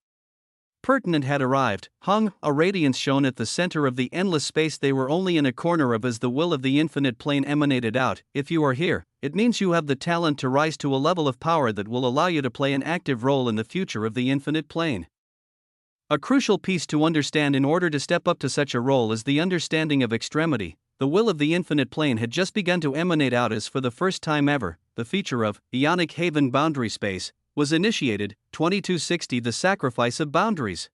pertinent had arrived, hung, a radiance shone at the center of the endless space they were only in a corner of, as the will of the infinite plane emanated out. If you are here, it means you have the talent to rise to a level of power that will allow you to play an active role in the future of the infinite plane. A crucial piece to understand in order to step up to such a role is the understanding of extremity. The will of the infinite plane had just begun to emanate out, as for the first time ever, the feature of Ionic Haven boundary space was initiated. 2260 The sacrifice of boundaries.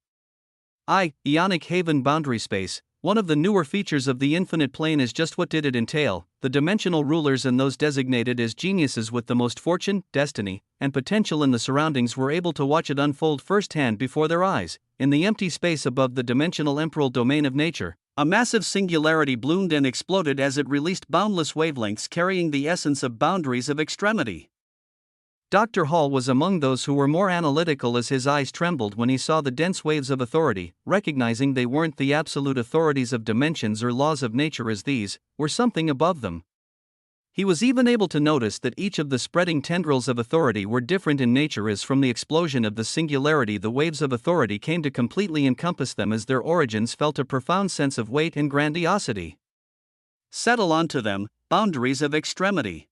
Ionic Haven boundary space One of the newer features of the infinite plane is just what did it entail. The dimensional rulers and those designated as geniuses with the most fortune, destiny, and potential in the surroundings were able to watch it unfold firsthand before their eyes. In the empty space above the dimensional temporal domain of nature, a massive singularity bloomed and exploded as it released boundless wavelengths carrying the essence of boundaries of extremity. Dr. Hall was among those who were more analytical as his eyes trembled when he saw the dense waves of authority, recognizing they weren't the absolute authorities of dimensions or laws of nature as these were something above them. He was even able to notice that each of the spreading tendrils of authority were different in nature as from the explosion of the singularity the waves of authority came to completely encompass them as their origins felt a profound sense of weight and grandiosity. Settle onto them, boundaries of extremity.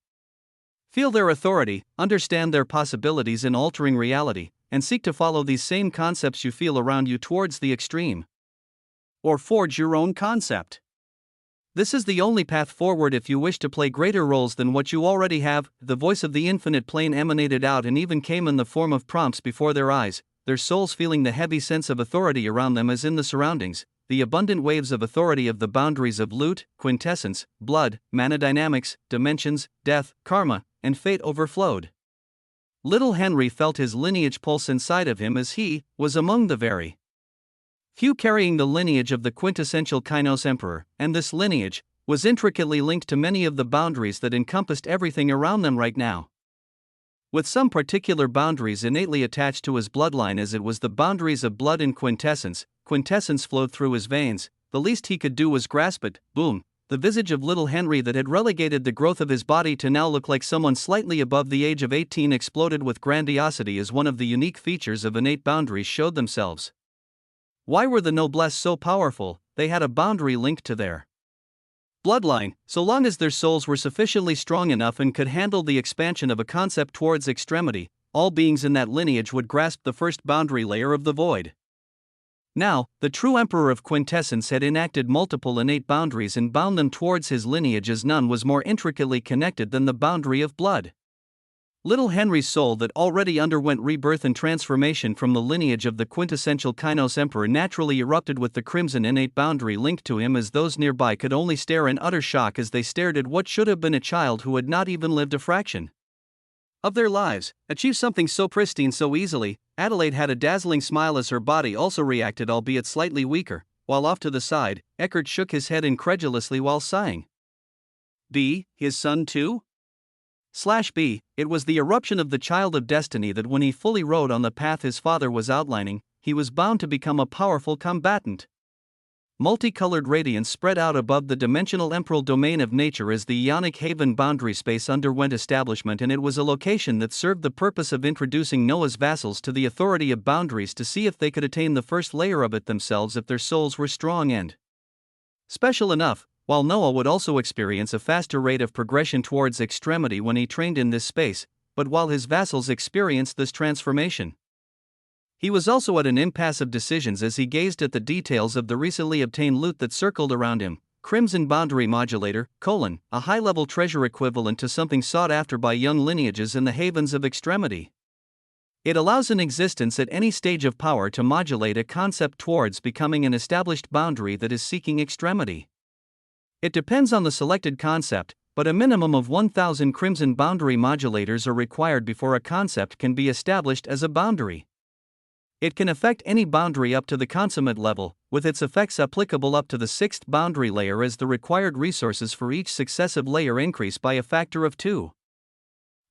Feel their authority, understand their possibilities in altering reality, and seek to follow these same concepts you feel around you towards the extreme. Or forge your own concept. This is the only path forward if you wish to play greater roles than what you already have. The voice of the infinite plane emanated out and even came in the form of prompts before their eyes, their souls feeling the heavy sense of authority around them as in the surroundings. The abundant waves of authority of the boundaries of loot, quintessence, blood, mana dynamics, dimensions, death, karma, and fate overflowed. Little Henry felt his lineage pulse inside of him as he was among the very few carrying the lineage of the quintessential Kainos Emperor, and this lineage was intricately linked to many of the boundaries that encompassed everything around them right now. With some particular boundaries innately attached to his bloodline as it was the boundaries of blood and quintessence flowed through his veins, the least he could do was grasp it. Boom. The visage of little Henry that had relegated the growth of his body to now look like someone slightly above the age of 18 exploded with grandiosity as one of the unique features of innate boundaries showed themselves. Why were the noblesse so powerful? They had a boundary linked to their bloodline, so long as their souls were sufficiently strong enough and could handle the expansion of a concept towards extremity, all beings in that lineage would grasp the first boundary layer of the void. Now, the true Emperor of Quintessence had enacted multiple innate boundaries and bound them towards his lineage as none was more intricately connected than the boundary of blood. Little Henry's soul that already underwent rebirth and transformation from the lineage of the quintessential Kainos Emperor naturally erupted with the crimson innate boundary linked to him as those nearby could only stare in utter shock as they stared at what should have been a child who had not even lived a fraction of their lives, achieve something so pristine so easily. Adelaide had a dazzling smile as her body also reacted, albeit slightly weaker, while off to the side, Eckert shook his head incredulously while sighing. B, his son too? B, it was the eruption of the child of destiny that when he fully rode on the path his father was outlining, he was bound to become a powerful combatant. Multicolored radiance spread out above the dimensional temporal domain of nature as the Ionic Haven boundary space underwent establishment, and it was a location that served the purpose of introducing Noah's vassals to the authority of boundaries to see if they could attain the first layer of it themselves if their souls were strong and special enough, while Noah would also experience a faster rate of progression towards extremity when he trained in this space, but while his vassals experienced this transformation, he was also at an impasse of decisions as he gazed at the details of the recently obtained loot that circled around him. Crimson Boundary Modulator, a high-level treasure equivalent to something sought after by young lineages in the havens of extremity. It allows an existence at any stage of power to modulate a concept towards becoming an established boundary that is seeking extremity. It depends on the selected concept, but a minimum of 1,000 Crimson Boundary Modulators are required before a concept can be established as a boundary. It can affect any boundary up to the consummate level, with its effects applicable up to the 6th boundary layer as the required resources for each successive layer increase by a factor of 2.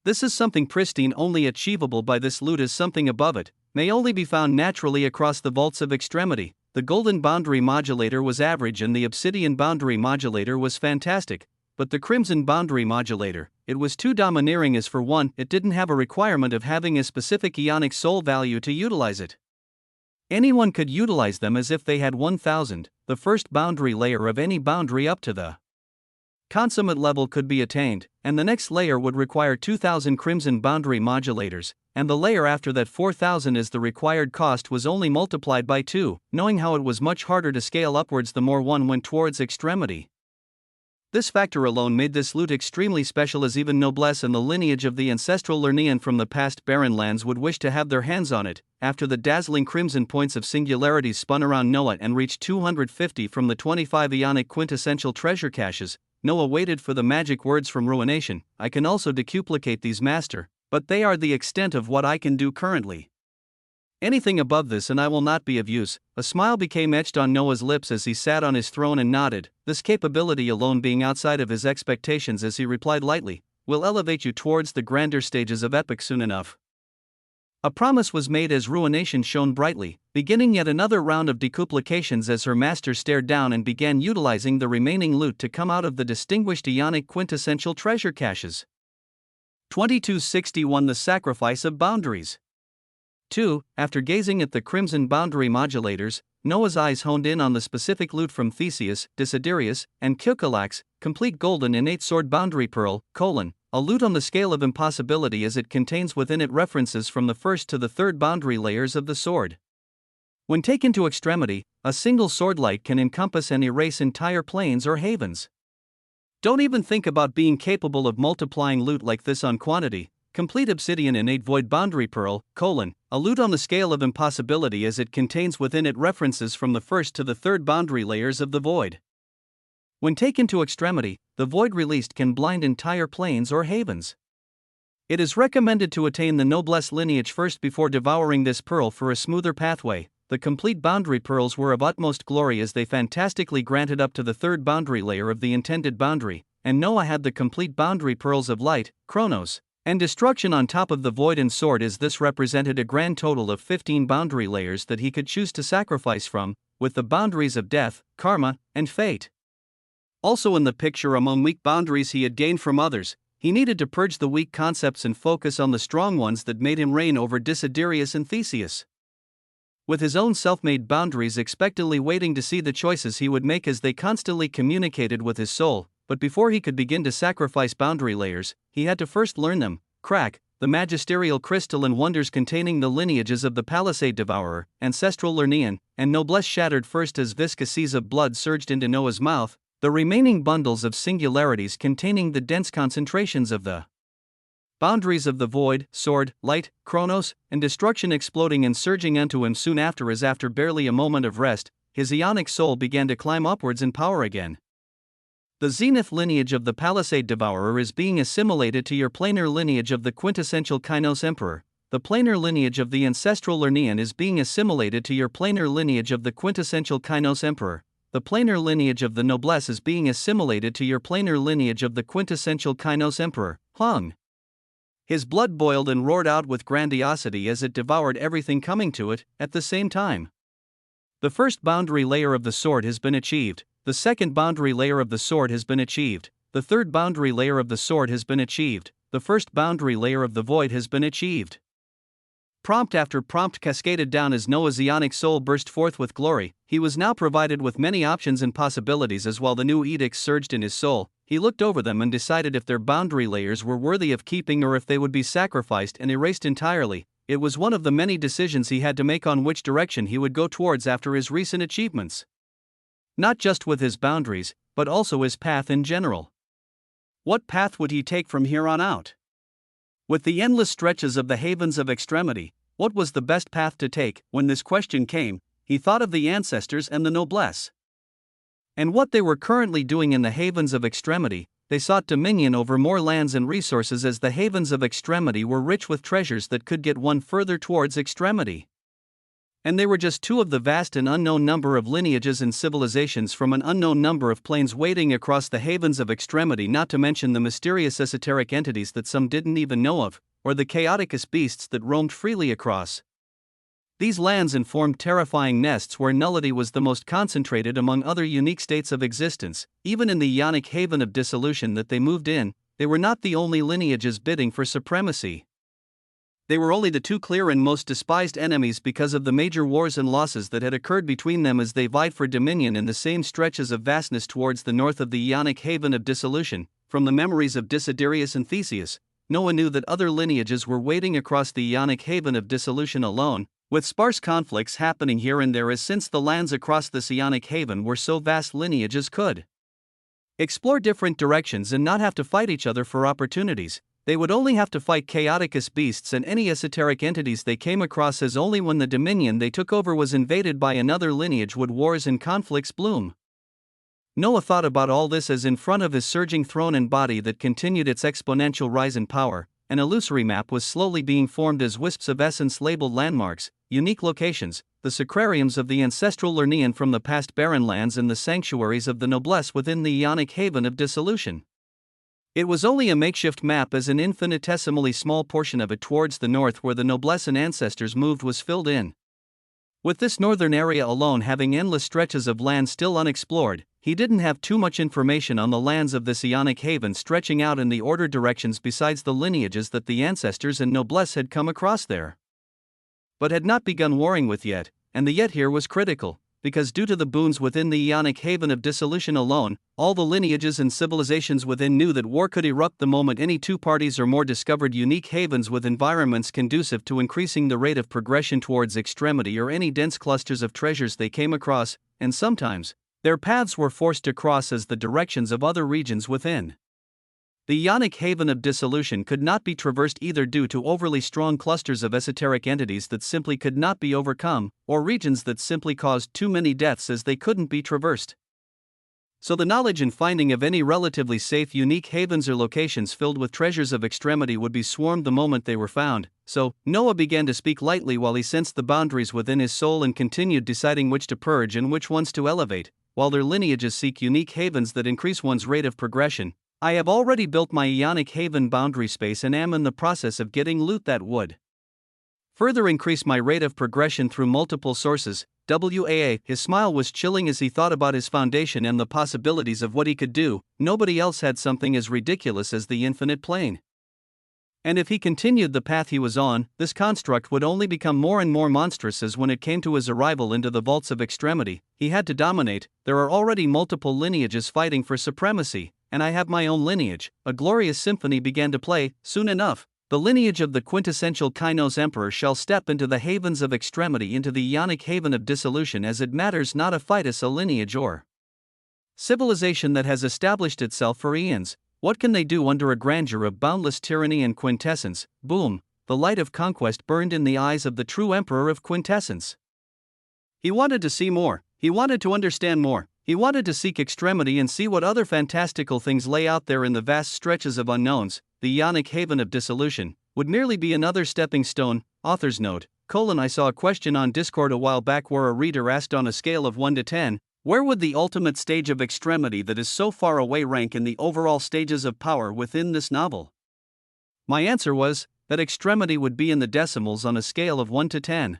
This is something pristine only achievable by this loot as something above it, may only be found naturally across the vaults of extremity. The Golden Boundary Modulator was average and the Obsidian Boundary Modulator was fantastic, but the Crimson Boundary Modulator, it was too domineering as for one, it didn't have a requirement of having a specific ionic soul value to utilize it. Anyone could utilize them as if they had 1,000, the first boundary layer of any boundary up to the consummate level could be attained, and the next layer would require 2,000 Crimson Boundary Modulators, and the layer after that 4,000 as the required cost was only multiplied by 2, knowing how it was much harder to scale upwards the more one went towards extremity. This factor alone made this loot extremely special, as even noblesse and the lineage of the ancestral Lernaean from the past barren lands would wish to have their hands on it. After the dazzling crimson points of singularities spun around Noah and reached 250 from the 25 Ionic quintessential treasure caches, Noah waited for the magic words from Ruination. I can also decuplicate these, master, but they are the extent of what I can do currently. Anything above this and I will not be of use. A smile became etched on Noah's lips as he sat on his throne and nodded, this capability alone being outside of his expectations, as he replied lightly, "Will elevate you towards the grander stages of epic soon enough." A promise was made as Ruination shone brightly, beginning yet another round of decuplications as her master stared down and began utilizing the remaining loot to come out of the distinguished Ionic quintessential treasure caches. 2261 The Sacrifice of Boundaries. 2. After gazing at the crimson boundary modulators, Noah's eyes honed in on the specific loot from Theseus, Desiderius, and Kyriakos, complete golden innate sword boundary pearl, a loot on the scale of impossibility, as it contains within it references from the first to the third boundary layers of the sword. When taken to extremity, a single sword light can encompass and erase entire planes or havens. Don't even think about being capable of multiplying loot like this on quantity. Complete obsidian innate void boundary pearl, a loot on the scale of impossibility, as it contains within it references from the first to the third boundary layers of the void. When taken to extremity, the void released can blind entire planes or havens. It is recommended to attain the noblesse lineage first before devouring this pearl for a smoother pathway. The complete boundary pearls were of utmost glory, as they fantastically granted up to the third boundary layer of the intended boundary, and Noah had the complete boundary pearls of light, Chronos, and destruction on top of the void and sword, as this represented a grand total of 15 boundary layers that he could choose to sacrifice from, with the boundaries of death, karma, and fate. Also in the picture, among weak boundaries he had gained from others, he needed to purge the weak concepts and focus on the strong ones that made him reign over Desiderius and Theseus. With his own self-made boundaries expectantly waiting to see the choices he would make, as they constantly communicated with his soul, but before he could begin to sacrifice boundary layers, he had to first learn them, crack the magisterial crystalline wonders containing the lineages of the Palisade Devourer, ancestral Lernaean, and noblesse shattered first as viscous seas of blood surged into Noah's mouth, the remaining bundles of singularities containing the dense concentrations of the boundaries of the void, sword, light, Chronos, and destruction exploding and surging unto him soon after, as after barely a moment of rest, his Ionic soul began to climb upwards in power again. The zenith lineage of the Palisade Devourer is being assimilated to your planar lineage of the quintessential Kainos Emperor. The planar lineage of the ancestral Lernaean is being assimilated to your planar lineage of the quintessential Kainos Emperor. The planar lineage of the noblesse is being assimilated to your planar lineage of the quintessential Kainos Emperor, Hung. His blood boiled and roared out with grandiosity as it devoured everything coming to it at the same time. The first boundary layer of the sword has been achieved. The second boundary layer of the sword has been achieved. The third boundary layer of the sword has been achieved. The first boundary layer of the void has been achieved. Prompt after prompt cascaded down as Noah's Ionic soul burst forth with glory. He was now provided with many options and possibilities, as while the new edicts surged in his soul, he looked over them and decided if their boundary layers were worthy of keeping or if they would be sacrificed and erased entirely. It was one of the many decisions he had to make on which direction he would go towards after his recent achievements. Not just with his boundaries, but also his path in general. What path would he take from here on out? With the endless stretches of the havens of extremity, what was the best path to take? When this question came, he thought of the ancestors and the noblesse, and what they were currently doing in the havens of extremity. They sought dominion over more lands and resources, as the havens of extremity were rich with treasures that could get one further towards extremity. And they were just two of the vast and unknown number of lineages and civilizations from an unknown number of planes waiting across the havens of extremity, not to mention the mysterious esoteric entities that some didn't even know of, or the chaoticous beasts that roamed freely across these lands and formed terrifying nests where nullity was the most concentrated among other unique states of existence. Even in the Ionic haven of dissolution that they moved in, they were not the only lineages bidding for supremacy. They were only the two clear and most despised enemies because of the major wars and losses that had occurred between them as they vied for dominion in the same stretches of vastness towards the north of the Ionic haven of dissolution. From the memories of Desiderius and Theseus, Noah knew that other lineages were waiting across the Ionic haven of dissolution alone, with sparse conflicts happening here and there, as since the lands across this Ionic haven were so vast, lineages could Explore different directions and not have to fight each other for opportunities. They would only have to fight chaoticus beasts and any esoteric entities they came across, as only when the dominion they took over was invaded by another lineage would wars and conflicts bloom. Noah thought about all this as in front of his surging throne and body that continued its exponential rise in power, an illusory map was slowly being formed as wisps of essence labeled landmarks, unique locations, the sacrariums of the ancestral Lernaean from the past barren lands and the sanctuaries of the noblesse within the Ionic haven of dissolution. It was only a makeshift map, as an infinitesimally small portion of it towards the north where the noblesse and ancestors moved was filled in. With this northern area alone having endless stretches of land still unexplored, he didn't have too much information on the lands of this Ionic haven stretching out in the ordered directions besides the lineages that the ancestors and noblesse had come across there, but had not begun warring with yet, and the yet here was critical, because due to the boons within the Ionic haven of dissolution alone, all the lineages and civilizations within knew that war could erupt the moment any two parties or more discovered unique havens with environments conducive to increasing the rate of progression towards extremity, or any dense clusters of treasures they came across, and sometimes, their paths were forced to cross as the directions of other regions within. The Ionic haven of dissolution could not be traversed either due to overly strong clusters of esoteric entities that simply could not be overcome, or regions that simply caused too many deaths as they couldn't be traversed. So the knowledge and finding of any relatively safe unique havens or locations filled with treasures of extremity would be swarmed the moment they were found. So Noah began to speak lightly while he sensed the boundaries within his soul and continued deciding which to purge and which ones to elevate, while their lineages seek unique havens that increase one's rate of progression. I have already built my Ionic haven boundary space and am in the process of getting loot that would further increase my rate of progression through multiple sources. His smile was chilling as he thought about his foundation and the possibilities of what he could do. Nobody else had something as ridiculous as the infinite plane. And if he continued the path he was on, this construct would only become more and more monstrous, as when it came to his arrival into the vaults of extremity, he had to dominate. There are already multiple lineages fighting for supremacy, and I have my own lineage. A glorious symphony began to play. Soon enough, the lineage of the quintessential Kainos Emperor shall step into the havens of extremity, into the Ionic haven of dissolution, as it matters not a fightus, a lineage or civilization that has established itself for eons. What can they do under a grandeur of boundless tyranny and quintessence? Boom! The light of conquest burned in the eyes of the true emperor of quintessence. He wanted to see more, he wanted to understand more, he wanted to seek extremity and see what other fantastical things lay out there in the vast stretches of unknowns. The Ionic haven of dissolution would merely be another stepping stone. Author's note: I saw a question on Discord a while back where a reader asked, on a scale of 1 to 10, where would the ultimate stage of extremity that is so far away rank in the overall stages of power within this novel? My answer was that extremity would be in the decimals on a scale of 1 to 10.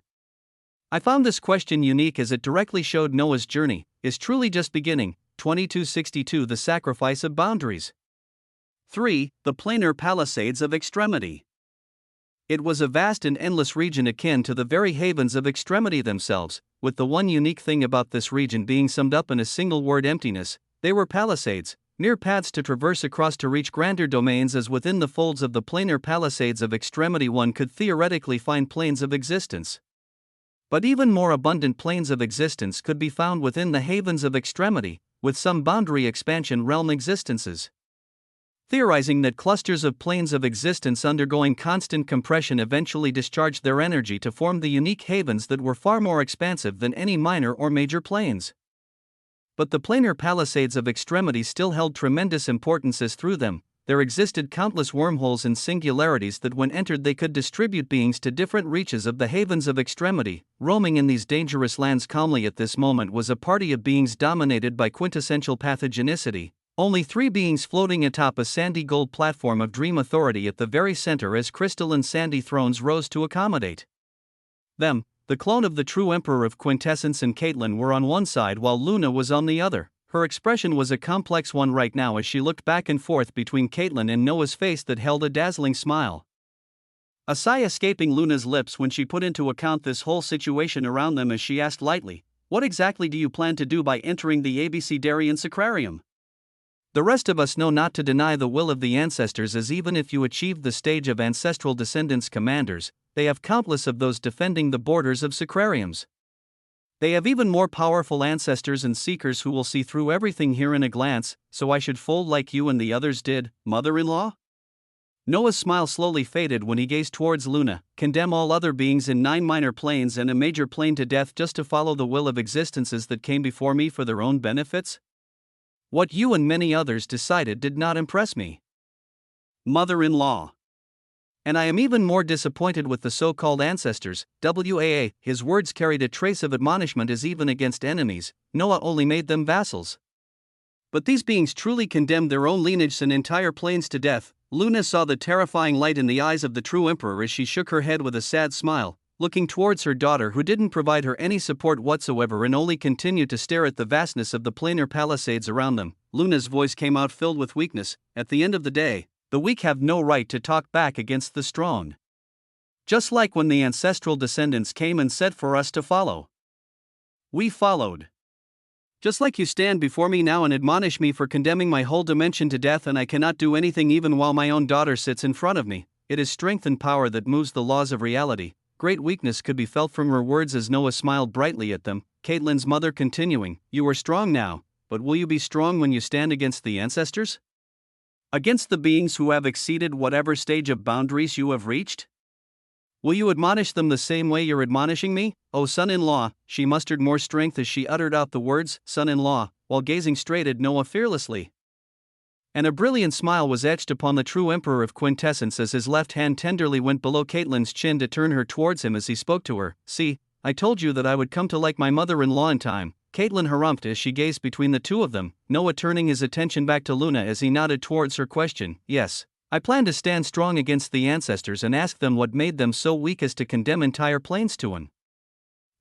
I found this question unique as it directly showed Noah's journey is truly just beginning. 2262 The Sacrifice of Boundaries. 3. The Planar Palisades of Extremity. It was a vast and endless region akin to the very havens of extremity themselves, with the one unique thing about this region being summed up in a single word: emptiness. They were palisades, mere paths to traverse across to reach grander domains, as within the folds of the planar palisades of extremity one could theoretically find planes of existence. But even more abundant planes of existence could be found within the havens of extremity, with some boundary expansion realm existences. Theorizing that clusters of planes of existence undergoing constant compression eventually discharged their energy to form the unique havens that were far more expansive than any minor or major planes. But the planar palisades of extremity still held tremendous importance, as through them there existed countless wormholes and singularities that when entered they could distribute beings to different reaches of the havens of extremity. Roaming in these dangerous lands calmly at this moment was a party of beings dominated by quintessential pathogenicity. Only 3 beings floating atop a sandy gold platform of dream authority at the very center, as crystalline sandy thrones rose to accommodate them. The clone of the true emperor of quintessence and Caitlin were on one side while Luna was on the other. Her expression was a complex one right now as she looked back and forth between Caitlin and Noah's face that held a dazzling smile. A sigh escaping Luna's lips when she put into account this whole situation around them as she asked lightly, "What exactly do you plan to do by entering the Abecedarian Sacrarium?" The rest of us know not to deny the will of the ancestors, as even if you achieve the stage of ancestral descendants commanders, they have countless of those defending the borders of sacrariums. They have even more powerful ancestors and seekers who will see through everything here in a glance, so I should fold like you and the others did, mother-in-law? Noah's smile slowly faded when he gazed towards Luna. Condemn all other beings in 9 minor planes and a major plane to death just to follow the will of existences that came before me for their own benefits? What you and many others decided did not impress me, mother-in-law. And I am even more disappointed with the so-called ancestors. WAA, his words carried a trace of admonishment as even against enemies, Noah only made them vassals. But these beings truly condemned their own lineage and entire planes to death. Luna saw the terrifying light in the eyes of the true emperor as she shook her head with a sad smile, looking towards her daughter who didn't provide her any support whatsoever and only continued to stare at the vastness of the planar palisades around them. Luna's voice came out filled with weakness. At the end of the day, the weak have no right to talk back against the strong. Just like when the ancestral descendants came and said for us to follow. We followed. Just like you stand before me now and admonish me for condemning my whole dimension to death and I cannot do anything even while my own daughter sits in front of me. It is strength and power that moves the laws of reality. Great weakness could be felt from her words as Noah smiled brightly at them. Caitlin's mother continuing, you are strong now, but will you be strong when you stand against the ancestors? Against the beings who have exceeded whatever stage of boundaries you have reached? Will you admonish them the same way you're admonishing me? Oh son-in-law, she mustered more strength as she uttered out the words, son-in-law, while gazing straight at Noah fearlessly. And a brilliant smile was etched upon the true emperor of quintessence as his left hand tenderly went below Caitlin's chin to turn her towards him as he spoke to her. See, I told you that I would come to like my mother-in-law in time. Caitlin harumphed as she gazed between the two of them, Noah turning his attention back to Luna as he nodded towards her question. Yes, I plan to stand strong against the ancestors and ask them what made them so weak as to condemn entire planes to an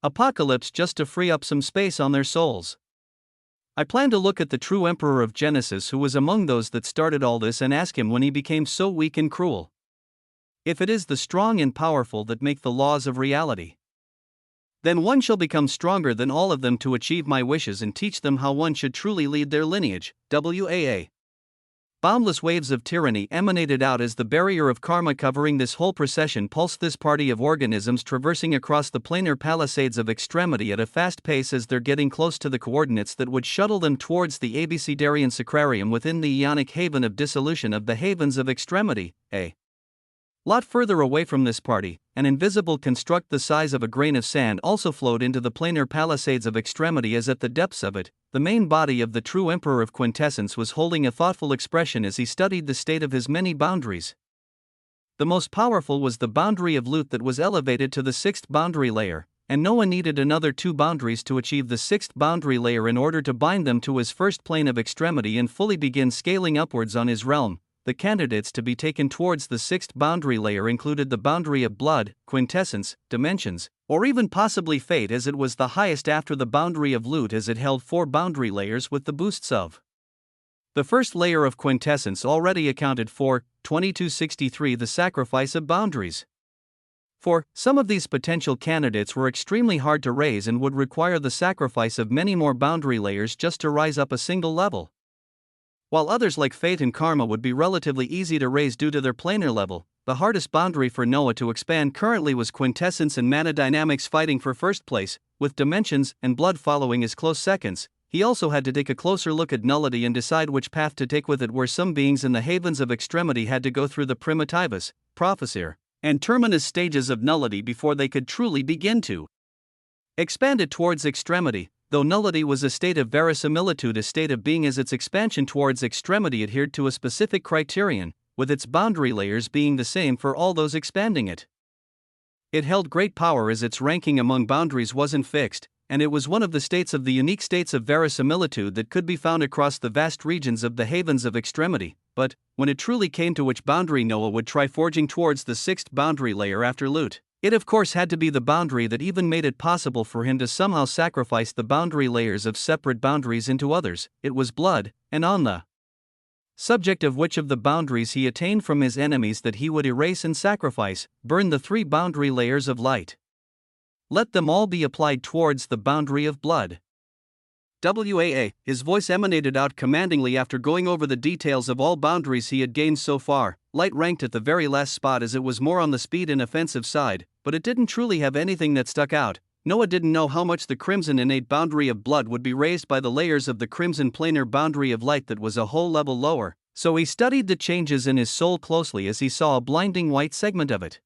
apocalypse just to free up some space on their souls. I plan to look at the true emperor of Genesis who was among those that started all this and ask him when he became so weak and cruel. If it is the strong and powerful that make the laws of reality, then one shall become stronger than all of them to achieve my wishes and teach them how one should truly lead their lineage. WAA. Boundless waves of tyranny emanated out as the barrier of karma covering this whole procession pulsed this party of organisms traversing across the planar palisades of extremity at a fast pace as they're getting close to the coordinates that would shuttle them towards the abecedarian sacrarium within the ionic haven of dissolution of the havens of extremity. A lot further away from this party, an invisible construct the size of a grain of sand also flowed into the planar palisades of extremity as at the depths of it, the main body of the true emperor of quintessence was holding a thoughtful expression as he studied the state of his many boundaries. The most powerful was the boundary of Lut that was elevated to the 6th boundary layer, and Noah needed another 2 boundaries to achieve the 6th boundary layer in order to bind them to his first plane of extremity and fully begin scaling upwards on his realm. The candidates to be taken towards the 6th boundary layer included the boundary of blood, quintessence, dimensions, or even possibly fate as it was the highest after the boundary of Lut as it held 4 boundary layers with the boosts of the first layer of quintessence already accounted for, 2263 the sacrifice of boundaries. For, some of these potential candidates were extremely hard to raise and would require the sacrifice of many more boundary layers just to rise up a single level. While others like fate and karma would be relatively easy to raise due to their planar level, the hardest boundary for Noah to expand currently was quintessence and mana dynamics fighting for first place, with dimensions and blood following as close seconds. He also had to take a closer look at nullity and decide which path to take with it, where some beings in the havens of extremity had to go through the primitivus, prophesir, and terminus stages of nullity before they could truly begin to expand it towards extremity. Though nullity was a state of verisimilitude, a state of being as its expansion towards extremity adhered to a specific criterion, with its boundary layers being the same for all those expanding it. It held great power as its ranking among boundaries wasn't fixed, and it was one of the states of the unique states of verisimilitude that could be found across the vast regions of the havens of extremity. But, when it truly came to which boundary Noah would try forging towards the 6th boundary layer after Lut, it of course had to be the boundary that even made it possible for him to somehow sacrifice the boundary layers of separate boundaries into others. It was blood, and on the subject of which of the boundaries he attained from his enemies that he would erase and sacrifice, burn the 3 boundary layers of light. Let them all be applied towards the boundary of blood. WAA, his voice emanated out commandingly after going over the details of all boundaries he had gained so far. Light ranked at the very last spot as it was more on the speed and offensive side, but it didn't truly have anything that stuck out. Noah didn't know how much the crimson innate boundary of blood would be raised by the layers of the crimson planar boundary of light that was a whole level lower, so he studied the changes in his soul closely as he saw a blinding white segment of it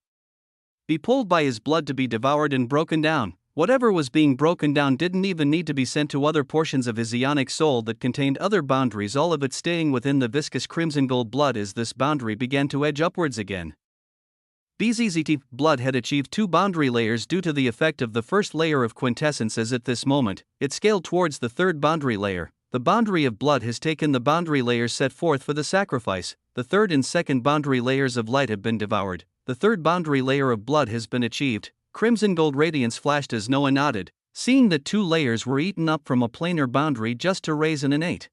be pulled by his blood to be devoured and broken down. Whatever was being broken down didn't even need to be sent to other portions of his ionic soul that contained other boundaries, all of it staying within the viscous crimson gold blood as this boundary began to edge upwards again. BZZT blood had achieved two boundary layers due to the effect of the first layer of quintessence, as at this moment, it scaled towards the third boundary layer. The boundary of blood has taken the boundary layers set forth for the sacrifice. The third and second boundary layers of light have been devoured. The third boundary layer of blood has been achieved. Crimson gold radiance flashed as Noah nodded, seeing that two layers were eaten up from a planar boundary just to raise an innate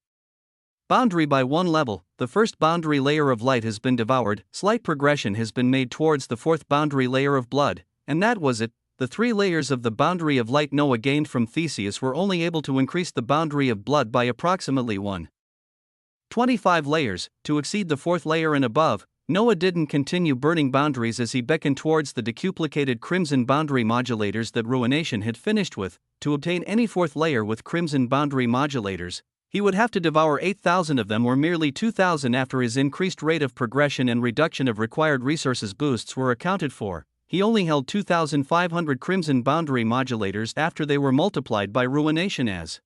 boundary by one level. The first boundary layer of light has been devoured. Slight progression has been made towards the fourth boundary layer of blood, and that was it. The three layers of the boundary of light Noah gained from Theseus were only able to increase the boundary of blood by approximately 1/25 layers. To exceed the fourth layer and above, Noah didn't continue burning boundaries as he beckoned towards the decuplicated crimson boundary modulators that Ruination had finished with. To obtain any fourth layer with crimson boundary modulators, he would have to devour 8,000 of them, or merely 2,000 after his increased rate of progression and reduction of required resources boosts were accounted for. He only held 2,500 crimson boundary modulators after they were multiplied by Ruination as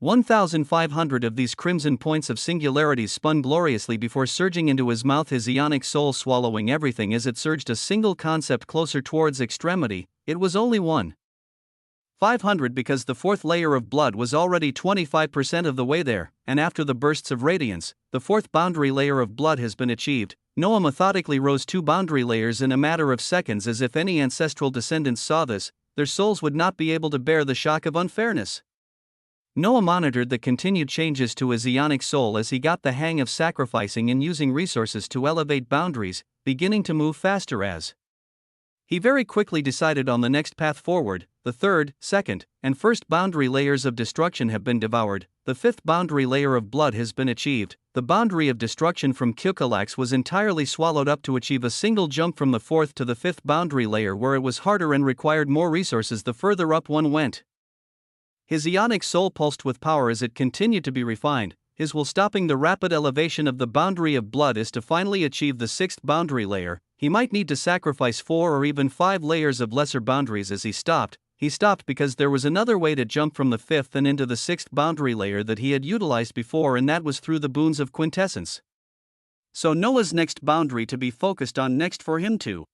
1,500 of these crimson points of singularities spun gloriously before surging into his mouth, his ionic soul swallowing everything as it surged a single concept closer towards extremity. It was only 1,500 because the fourth layer of blood was already 25% of the way there, and after the bursts of radiance, the fourth boundary layer of blood has been achieved. Noah methodically rose two boundary layers in a matter of seconds. As if any ancestral descendants saw this, their souls would not be able to bear the shock of unfairness. Noah monitored the continued changes to his ionic soul as he got the hang of sacrificing and using resources to elevate boundaries, beginning to move faster as he very quickly decided on the next path forward. The third, second, and first boundary layers of destruction have been devoured. The fifth boundary layer of blood has been achieved. The boundary of destruction from Kyukalax was entirely swallowed up to achieve a single jump from the fourth to the fifth boundary layer, where it was harder and required more resources the further up one went. His ionic soul pulsed with power as it continued to be refined. His will stopping the rapid elevation of the boundary of blood is to finally achieve the sixth boundary layer. He might need to sacrifice 4 or even 5 layers of lesser boundaries as he stopped. He stopped because there was another way to jump from the fifth and into the sixth boundary layer that he had utilized before, and that was through the boons of quintessence. So Noah's next boundary to be focused on next for him to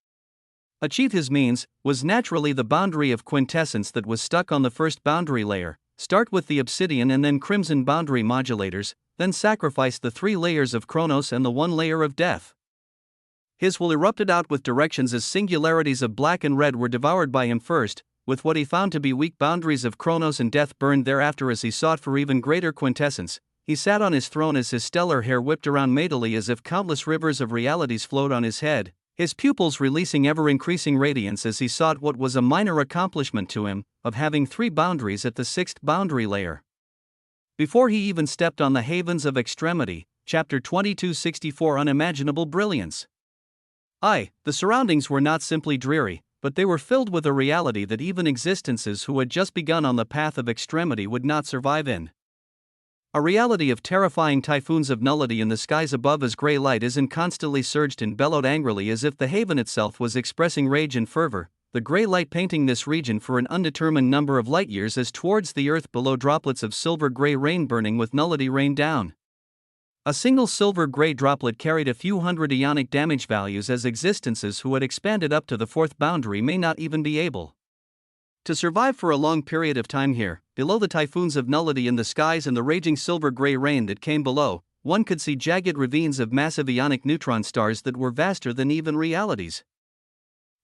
achieve his means was naturally the boundary of quintessence that was stuck on the first boundary layer. Start with the obsidian and then crimson boundary modulators, then sacrifice the 3 layers of Chronos and the 1 layer of death. His will erupted out with directions as singularities of black and red were devoured by him first, with what he found to be weak boundaries of Chronos and death burned thereafter as he sought for even greater quintessence. He sat on his throne as his stellar hair whipped around matily as if countless rivers of realities flowed on his head, his pupils releasing ever-increasing radiance as he sought what was a minor accomplishment to him, of having 3 boundaries at the 6th boundary layer. Before he even stepped on the havens of extremity, chapter 2264 Unimaginable Brilliance. The surroundings were not simply dreary, but they were filled with a reality that even existences who had just begun on the path of extremity would not survive in. A reality of terrifying typhoons of nullity in the skies above as gray light isn't constantly surged and bellowed angrily as if the haven itself was expressing rage and fervor, the gray light painting this region for an undetermined number of light years as towards the earth below droplets of silver-gray rain burning with nullity rained down. A single silver-gray droplet carried a few hundred ionic damage values as existences who had expanded up to the 4th boundary may not even be able to survive for a long period of time here. Below the typhoons of nullity in the skies and the raging silver-gray rain that came below, one could see jagged ravines of massive ionic neutron stars that were vaster than even realities.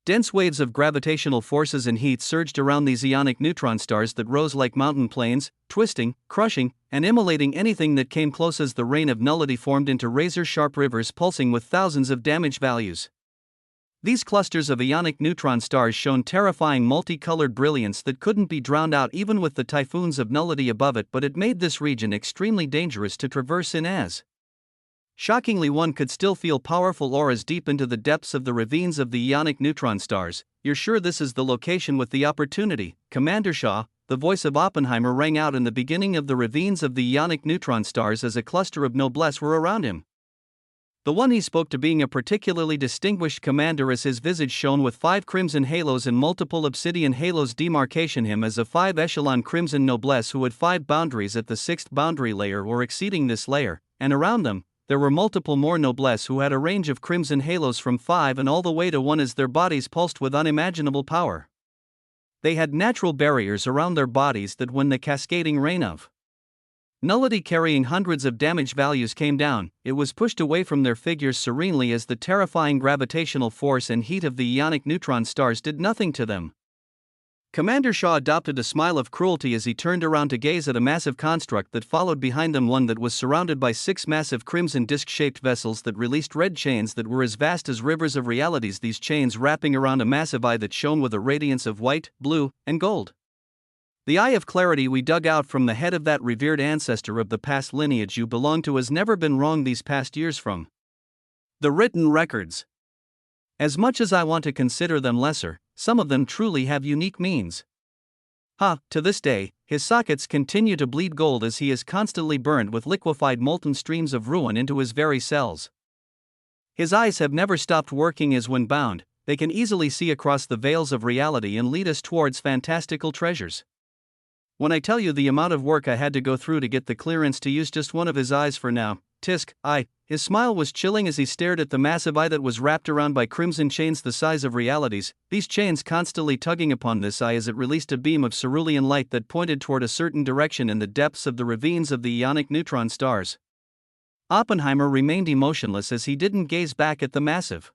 Dense waves of gravitational forces and heat surged around these ionic neutron stars that rose like mountain plains, twisting, crushing, and immolating anything that came close as the rain of nullity formed into razor-sharp rivers pulsing with thousands of damage values. These clusters of ionic neutron stars shone terrifying multicolored brilliance that couldn't be drowned out even with the typhoons of nullity above it, but it made this region extremely dangerous to traverse in as Shockingly, one could still feel powerful auras deep into the depths of the ravines of the ionic neutron stars. You're sure this is the location with the opportunity, Commander Shaw? The voice of Oppenheimer rang out in the beginning of the ravines of the ionic neutron stars as a cluster of noblesse were around him. The one he spoke to being a particularly distinguished commander, as his visage shone with 5 crimson halos and multiple obsidian halos, demarcation him as a 5-echelon crimson noblesse who had 5 boundaries at the 6th boundary layer or exceeding this layer, and around them, there were multiple more noblesse who had a range of crimson halos from 5 and all the way to 1 as their bodies pulsed with unimaginable power. They had natural barriers around their bodies that when the cascading rain of nullity carrying hundreds of damage values came down, it was pushed away from their figures serenely as the terrifying gravitational force and heat of the ionic neutron stars did nothing to them. Commander Shaw adopted a smile of cruelty as he turned around to gaze at a massive construct that followed behind them, one that was surrounded by 6 massive crimson disc-shaped vessels that released red chains that were as vast as rivers of realities, these chains wrapping around a massive eye that shone with a radiance of white, blue, and gold. The eye of clarity we dug out from the head of that revered ancestor of the past lineage you belong to has never been wrong these past years from the written records. As much as I want to consider them lesser, some of them truly have unique means. To this day, his sockets continue to bleed gold as he is constantly burned with liquefied molten streams of ruin into his very cells. His eyes have never stopped working as when bound, they can easily see across the veils of reality and lead us towards fantastical treasures. When I tell you the amount of work I had to go through to get the clearance to use just one of his eyes for now, his smile was chilling as he stared at the massive eye that was wrapped around by crimson chains the size of realities, these chains constantly tugging upon this eye as it released a beam of cerulean light that pointed toward a certain direction in the depths of the ravines of the ionic neutron stars. Oppenheimer remained emotionless as he didn't gaze back at the massive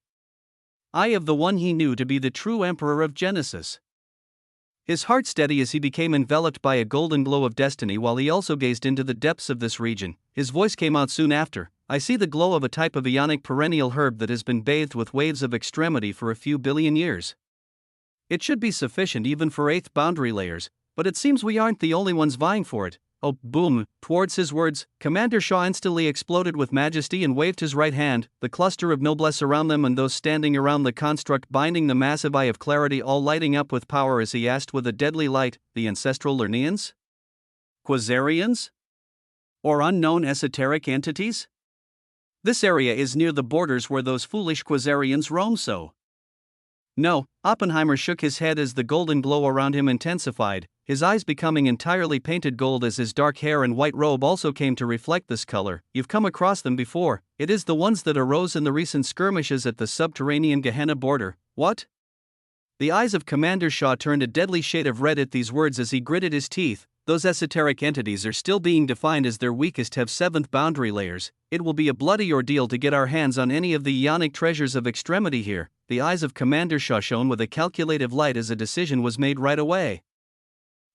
eye of the one he knew to be the true Emperor of Genesis. His heart steady as he became enveloped by a golden glow of destiny while he also gazed into the depths of this region. His voice came out soon after. I see the glow of a type of ionic perennial herb that has been bathed with waves of extremity for a few billion years. It should be sufficient even for 8th boundary layers, but it seems we aren't the only ones vying for it. Oh, boom! Towards his words, Commander Shaw instantly exploded with majesty and waved his right hand, the cluster of noblesse around them and those standing around the construct binding the massive eye of clarity all lighting up with power as he asked with a deadly light, the ancestral Lernians? Quasarians? Or unknown esoteric entities? This area is near the borders where those foolish Quasarians roam so. No, Oppenheimer shook his head as the golden glow around him intensified, his eyes becoming entirely painted gold as his dark hair and white robe also came to reflect this color. You've come across them before, it is the ones that arose in the recent skirmishes at the subterranean Gehenna border. What? The eyes of Commander Shaw turned a deadly shade of red at these words as he gritted his teeth. Those esoteric entities are still being defined as their weakest have 7th boundary layers. It will be a bloody ordeal to get our hands on any of the ionic treasures of extremity here. The eyes of Commander Shaw shone with a calculative light as a decision was made right away.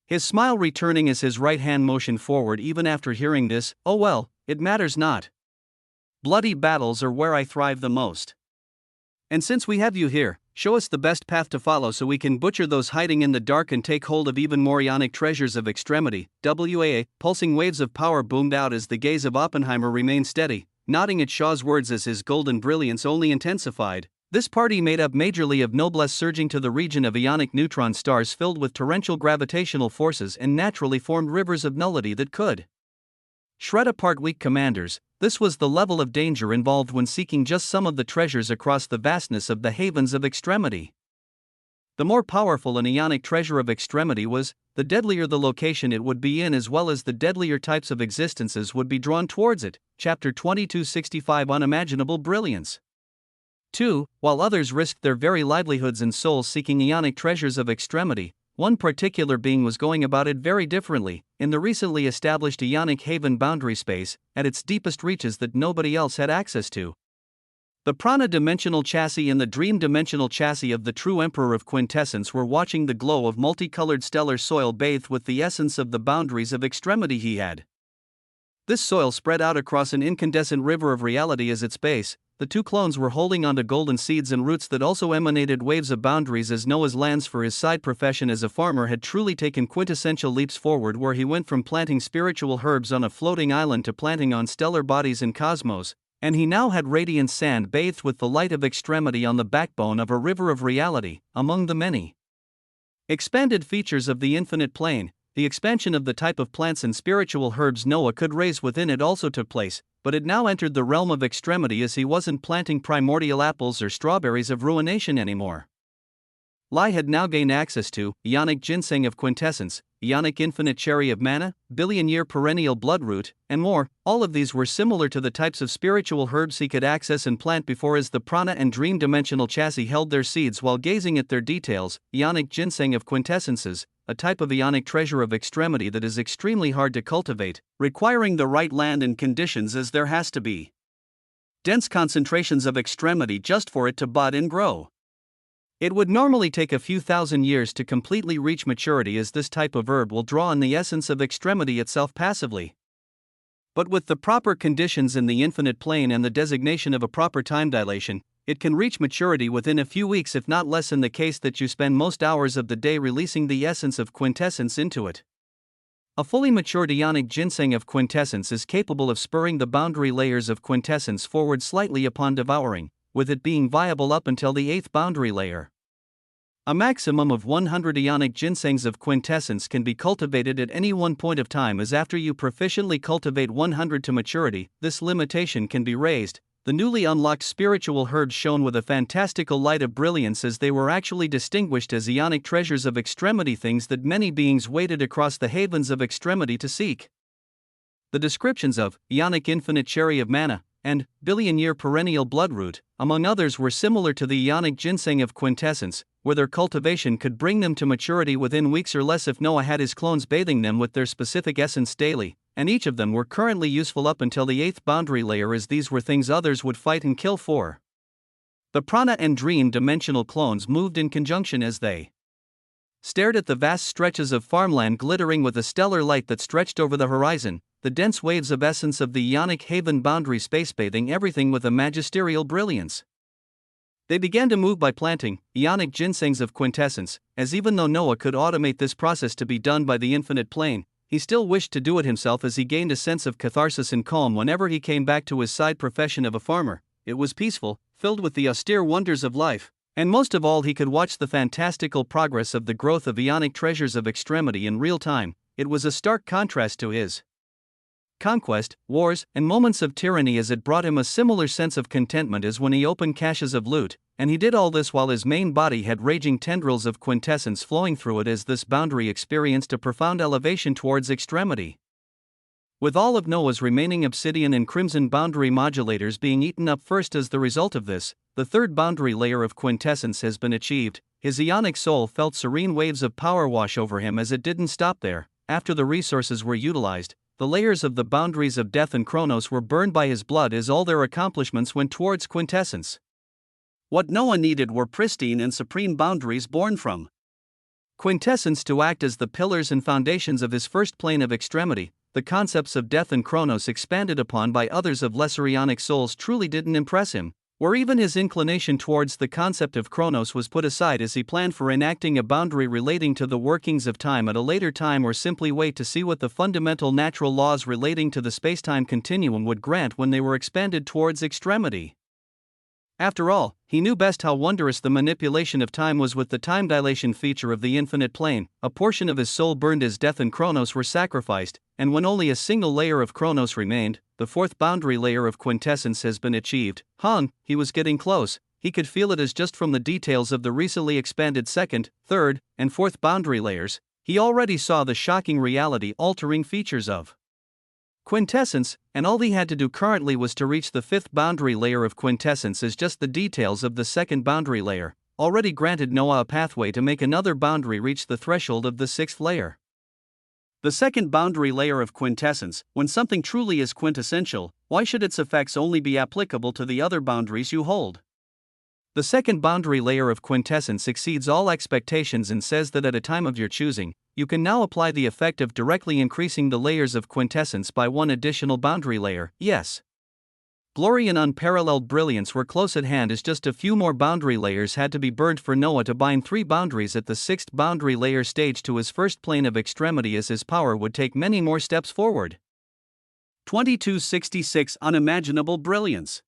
His smile returning as his right hand motioned forward even after hearing this. Oh well, it matters not. Bloody battles are where I thrive the most. And since we have you here, show us the best path to follow so we can butcher those hiding in the dark and take hold of even more ionic treasures of extremity. Pulsing waves of power boomed out as the gaze of Oppenheimer remained steady, nodding at Shaw's words as his golden brilliance only intensified. This party made up majorly of noblesse surging to the region of ionic neutron stars filled with torrential gravitational forces and naturally formed rivers of nullity that could shred apart weak commanders. This was the level of danger involved when seeking just some of the treasures across the vastness of the havens of extremity. The more powerful an ionic treasure of extremity was, the deadlier the location it would be in, as well as the deadlier types of existences would be drawn towards it. Chapter 2265 Unimaginable Brilliance. 2. While others risked their very livelihoods and souls seeking ionic treasures of extremity, one particular being was going about it very differently, in the recently established ionic haven boundary space, at its deepest reaches that nobody else had access to. The prana-dimensional chassis and the dream-dimensional chassis of the true Emperor of Quintessence were watching the glow of multicolored stellar soil bathed with the essence of the boundaries of extremity he had. This soil spread out across an incandescent river of reality as its base. The two clones were holding onto golden seeds and roots that also emanated waves of boundaries as Noah's lands for his side profession as a farmer had truly taken quintessential leaps forward, where he went from planting spiritual herbs on a floating island to planting on stellar bodies in cosmos. And he now had radiant sand bathed with the light of extremity on the backbone of a river of reality, among the many expanded features of the infinite plane. The expansion of the type of plants and spiritual herbs Noah could raise within it also took place, but it now entered the realm of extremity as he wasn't planting primordial apples or strawberries of ruination anymore. Lai had now gained access to ionic ginseng of quintessence, ionic infinite cherry of mana, billion-year perennial bloodroot, and more. All of these were similar to the types of spiritual herbs he could access and plant before as the prana and dream dimensional chassis held their seeds while gazing at their details. Ionic ginseng of quintessences, a type of ionic treasure of extremity that is extremely hard to cultivate, requiring the right land and conditions as there has to be dense concentrations of extremity just for it to bud and grow. It would normally take a few thousand years to completely reach maturity, as this type of herb will draw on the essence of extremity itself passively. But with the proper conditions in the infinite plane and the designation of a proper time dilation, it can reach maturity within a few weeks, if not less, in the case that you spend most hours of the day releasing the essence of quintessence into it. A fully matured ionic ginseng of quintessence is capable of spurring the boundary layers of quintessence forward slightly upon devouring, with it being viable up until the 8th boundary layer. A maximum of 100 ionic ginsengs of quintessence can be cultivated at any one point of time, as after you proficiently cultivate 100 to maturity, this limitation can be raised. The newly unlocked spiritual herbs shone with a fantastical light of brilliance as they were actually distinguished as ionic treasures of extremity, things that many beings waited across the havens of extremity to seek. The descriptions of ionic infinite cherry of mana and billion-year perennial bloodroot, among others, were similar to the ionic ginseng of quintessence, where their cultivation could bring them to maturity within weeks or less if Noah had his clones bathing them with their specific essence daily, and each of them were currently useful up until the 8th boundary layer, as these were things others would fight and kill for. The prana and dream dimensional clones moved in conjunction as they stared at the vast stretches of farmland glittering with a stellar light that stretched over the horizon, the dense waves of essence of the ionic haven boundary space bathing everything with a magisterial brilliance. They began to move by planting ionic ginsengs of quintessence, as even though Noah could automate this process to be done by the infinite plane, he still wished to do it himself, as he gained a sense of catharsis and calm whenever he came back to his side profession of a farmer. It was peaceful, filled with the austere wonders of life, and most of all he could watch the fantastical progress of the growth of ionic treasures of extremity in real time. It was a stark contrast to his conquest, wars, and moments of tyranny, as it brought him a similar sense of contentment as when he opened caches of loot, and he did all this while his main body had raging tendrils of quintessence flowing through it, as this boundary experienced a profound elevation towards extremity. With all of Noah's remaining obsidian and crimson boundary modulators being eaten up first as the result of this, the 3rd boundary layer of quintessence has been achieved. His ionic soul felt serene waves of power wash over him, as it didn't stop there. After the resources were utilized, the layers of the boundaries of death and Chronos were burned by his blood as all their accomplishments went towards quintessence. What Noah needed were pristine and supreme boundaries born from quintessence to act as the pillars and foundations of his first plane of extremity. The concepts of death and Chronos expanded upon by others of lesser ionic souls truly didn't impress him, or even his inclination towards the concept of Chronos was put aside as he planned for enacting a boundary relating to the workings of time at a later time, or simply wait to see what the fundamental natural laws relating to the spacetime continuum would grant when they were expanded towards extremity. After all, he knew best how wondrous the manipulation of time was with the time dilation feature of the infinite plane. A portion of his soul burned as death and Chronos were sacrificed, and when only a single layer of Chronos remained, the 4th boundary layer of quintessence has been achieved. He was getting close. He could feel it as just from the details of the recently expanded 2nd, 3rd, and 4th boundary layers, he already saw the shocking reality-altering features of quintessence, and all he had to do currently was to reach the 5th boundary layer of quintessence, as just the details of the 2nd boundary layer already granted Noah a pathway to make another boundary reach the threshold of the 6th layer. The 2nd boundary layer of quintessence, when something truly is quintessential, why should its effects only be applicable to the other boundaries you hold? The 2nd boundary layer of quintessence exceeds all expectations and says that at a time of your choosing, you can now apply the effect of directly increasing the layers of quintessence by one additional boundary layer. Yes, glory and unparalleled brilliance were close at hand, as just a few more boundary layers had to be burnt for Noah to bind 3 boundaries at the 6th boundary layer stage to his first plane of extremity, as his power would take many more steps forward 2266 Unimaginable brilliance.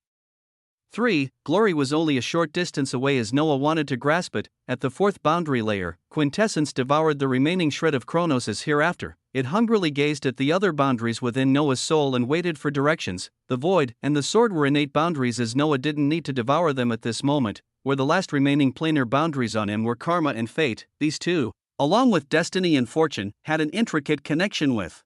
3. Glory was only a short distance away as Noah wanted to grasp it. At the fourth boundary layer, quintessence devoured the remaining shred of Chronos' hereafter. It hungrily gazed at the other boundaries within Noah's soul and waited for directions. The void and the sword were innate boundaries as Noah didn't need to devour them at this moment, where the last remaining planar boundaries on him were karma and fate. These two, along with destiny and fortune, had an intricate connection with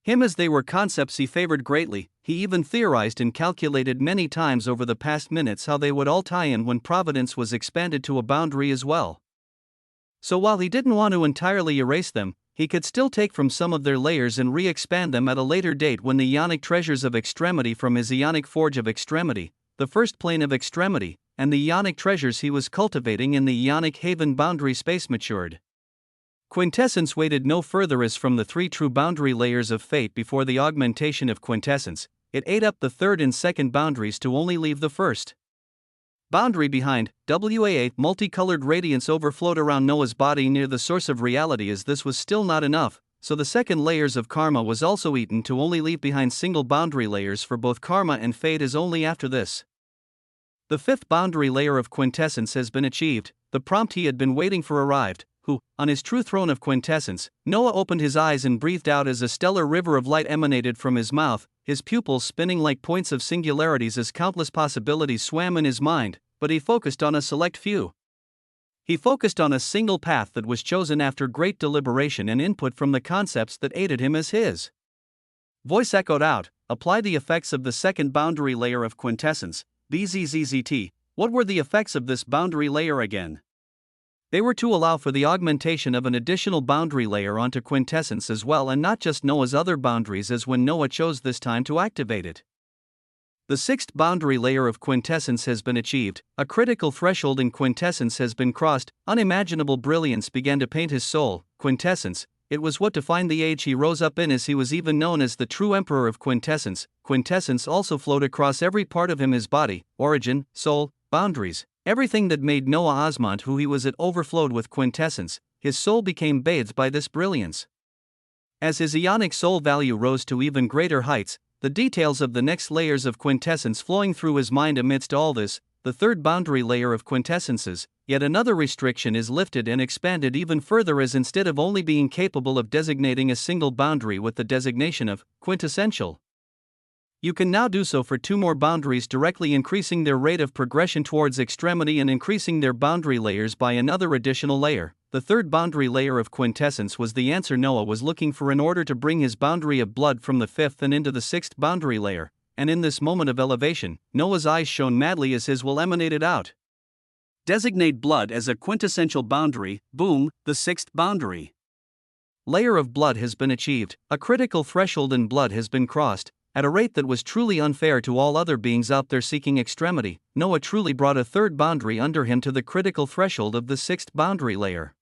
him as they were concepts he favored greatly. He even theorized and calculated many times over the past minutes how they would all tie in when providence was expanded to a boundary as well. So while he didn't want to entirely erase them, he could still take from some of their layers and re-expand them at a later date when the ionic treasures of extremity from his ionic forge of extremity, the first plane of extremity, and the ionic treasures he was cultivating in the ionic haven boundary space matured. Quintessence waited no further as from the three true boundary layers of fate before the augmentation of quintessence, it ate up the third and second boundaries to only leave the first boundary behind. WAA multicolored radiance overflowed around Noah's body near the source of reality as this was still not enough, so the second layers of karma was also eaten to only leave behind single boundary layers for both karma and fate as only after this. The fifth boundary layer of quintessence has been achieved, the prompt he had been waiting for arrived. Who, on his true throne of quintessence, Noah opened his eyes and breathed out as a stellar river of light emanated from his mouth, his pupils spinning like points of singularities as countless possibilities swam in his mind, but he focused on a select few. He focused on a single path that was chosen after great deliberation and input from the concepts that aided him as his voice echoed out. Apply the effects of the second boundary layer of quintessence, BZZZT. What were the effects of this boundary layer again? They were to allow for the augmentation of an additional boundary layer onto quintessence as well, and not just Noah's other boundaries as when Noah chose this time to activate it. The sixth boundary layer of quintessence has been achieved, a critical threshold in quintessence has been crossed, unimaginable brilliance began to paint his soul. Quintessence, it was what defined the age he rose up in as he was even known as the true emperor of quintessence. Quintessence also flowed across every part of him, his body, origin, soul, boundaries. Everything that made Noah Osmond who he was, it overflowed with quintessence. His soul became bathed by this brilliance. As his ionic soul value rose to even greater heights, the details of the next layers of quintessence flowing through his mind amidst all this, the third boundary layer of quintessences, yet another restriction is lifted and expanded even further as instead of only being capable of designating a single boundary with the designation of quintessential, you can now do so for two more boundaries, directly increasing their rate of progression towards extremity and increasing their boundary layers by another additional layer. The third boundary layer of quintessence was the answer Noah was looking for in order to bring his boundary of blood from the fifth and into the sixth boundary layer, and in this moment of elevation, Noah's eyes shone madly as his will emanated out. Designate blood as a quintessential boundary. Boom, the sixth boundary layer of blood has been achieved, a critical threshold in blood has been crossed. At a rate that was truly unfair to all other beings out there seeking extremity, Noah truly brought a third boundary under him to the critical threshold of the sixth boundary layer.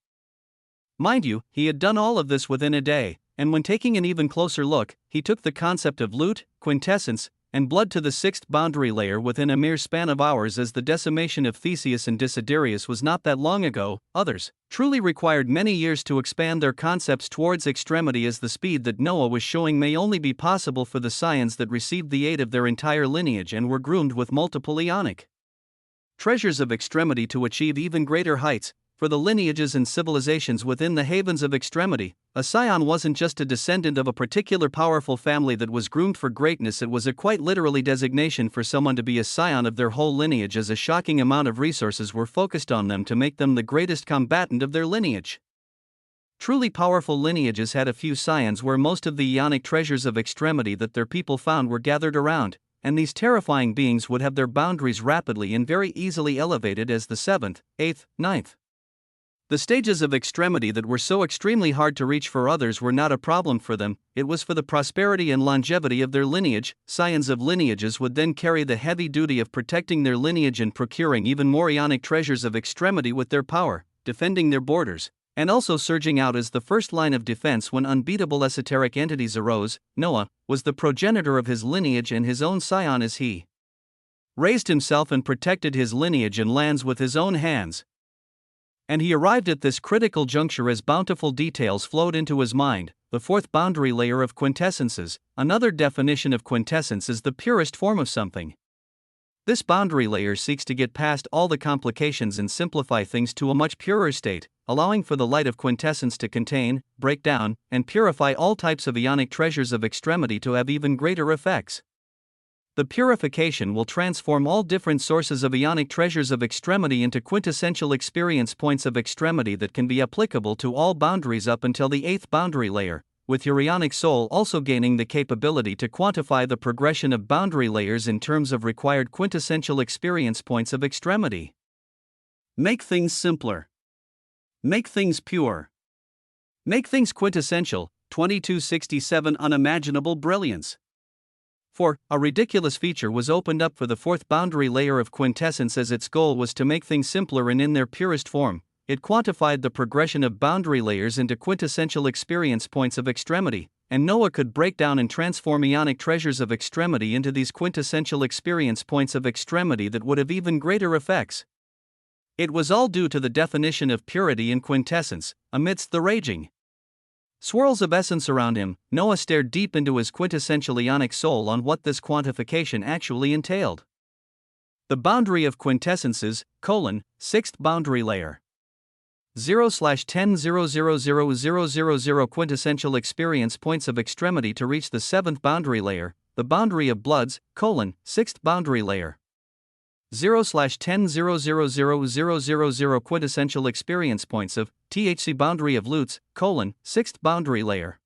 Mind you, he had done all of this within a day, and when taking an even closer look, he took the concept of loot, quintessence, and blood to the sixth boundary layer within a mere span of hours, as the decimation of Theseus and Desiderius was not that long ago. Others truly required many years to expand their concepts towards extremity, as the speed that Noah was showing may only be possible for the scions that received the aid of their entire lineage and were groomed with multiple ionic treasures of extremity to achieve even greater heights. For the lineages and civilizations within the havens of extremity, a scion wasn't just a descendant of a particular powerful family that was groomed for greatness, it was a quite literally designation for someone to be a scion of their whole lineage, as a shocking amount of resources were focused on them to make them the greatest combatant of their lineage. Truly powerful lineages had a few scions where most of the ionic treasures of extremity that their people found were gathered around, and these terrifying beings would have their boundaries rapidly and very easily elevated as the 7th, 8th, 9th. The stages of extremity that were so extremely hard to reach for others were not a problem for them, it was for the prosperity and longevity of their lineage. Scions of lineages would then carry the heavy duty of protecting their lineage and procuring even more ionic treasures of extremity with their power, defending their borders, and also surging out as the first line of defense when unbeatable esoteric entities arose. Noah was the progenitor of his lineage and his own scion as he raised himself and protected his lineage and lands with his own hands. And he arrived at this critical juncture as bountiful details flowed into his mind, the fourth boundary layer of quintessences. Another definition of quintessence is the purest form of something. This boundary layer seeks to get past all the complications and simplify things to a much purer state, allowing for the light of quintessence to contain, break down, and purify all types of ionic treasures of extremity to have even greater effects. The purification will transform all different sources of ionic treasures of extremity into quintessential experience points of extremity that can be applicable to all boundaries up until the eighth boundary layer, with your ionic soul also gaining the capability to quantify the progression of boundary layers in terms of required quintessential experience points of extremity. Make things simpler. Make things pure. Make things quintessential. 2267 Unimaginable brilliance. For, a ridiculous feature was opened up for the fourth boundary layer of quintessence as its goal was to make things simpler and in their purest form. It quantified the progression of boundary layers into quintessential experience points of extremity, and Noah could break down and transform ionic treasures of extremity into these quintessential experience points of extremity that would have even greater effects. It was all due to the definition of purity and quintessence. Amidst the raging swirls of essence around him, Noah stared deep into his quintessential ionic soul on what this quantification actually entailed. The boundary of quintessences, sixth boundary layer. 0/10,000,000 quintessential experience points of extremity to reach the seventh boundary layer, the boundary of bloods, sixth boundary layer. 0/10,000,000 quintessential experience points of THC boundary of lutes, sixth boundary layer.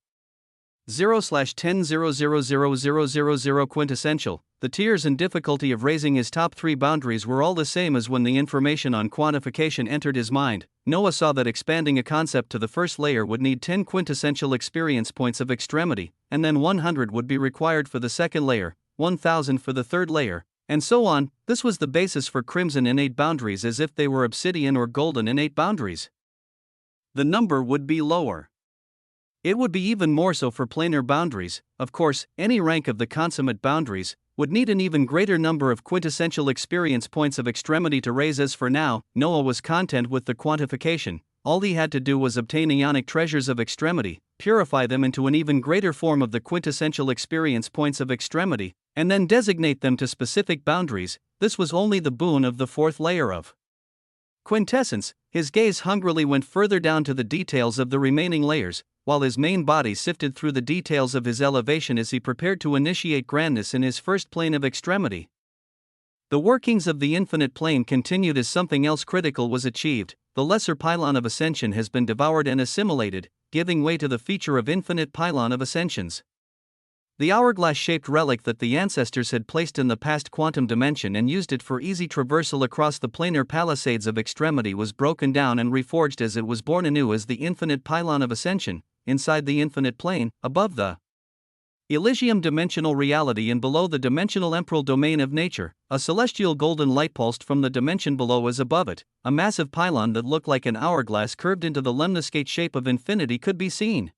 0/10,000,000 quintessential. The tears and difficulty of raising his top three boundaries were all the same as when the information on quantification entered his mind. Noah saw that expanding a concept to the first layer would need 10 quintessential experience points of extremity, and then 100 would be required for the second layer, 1000 for the third layer, and so on. This was the basis for crimson innate boundaries as if they were obsidian or golden innate boundaries. The number would be lower. It would be even more so for planar boundaries. Of course, any rank of the consummate boundaries would need an even greater number of quintessential experience points of extremity to raise. As for now, Noah was content with the quantification. All he had to do was obtain ionic treasures of extremity, purify them into an even greater form of the quintessential experience points of extremity, and then designate them to specific boundaries. This was only the boon of the fourth layer of quintessence. His gaze hungrily went further down to the details of the remaining layers, while his main body sifted through the details of his elevation as he prepared to initiate grandness in his first plane of extremity. The workings of the infinite plane continued as something else critical was achieved. The lesser pylon of ascension has been devoured and assimilated, giving way to the feature of infinite pylon of ascensions. The hourglass-shaped relic that the ancestors had placed in the past quantum dimension and used it for easy traversal across the planar palisades of extremity was broken down and reforged as it was born anew as the infinite pylon of ascension, inside the infinite plane, above the Elysium dimensional reality and below the dimensional emperal domain of nature. A celestial golden light pulsed from the dimension below as above it. A massive pylon that looked like an hourglass curved into the lemniscate shape of infinity could be seen.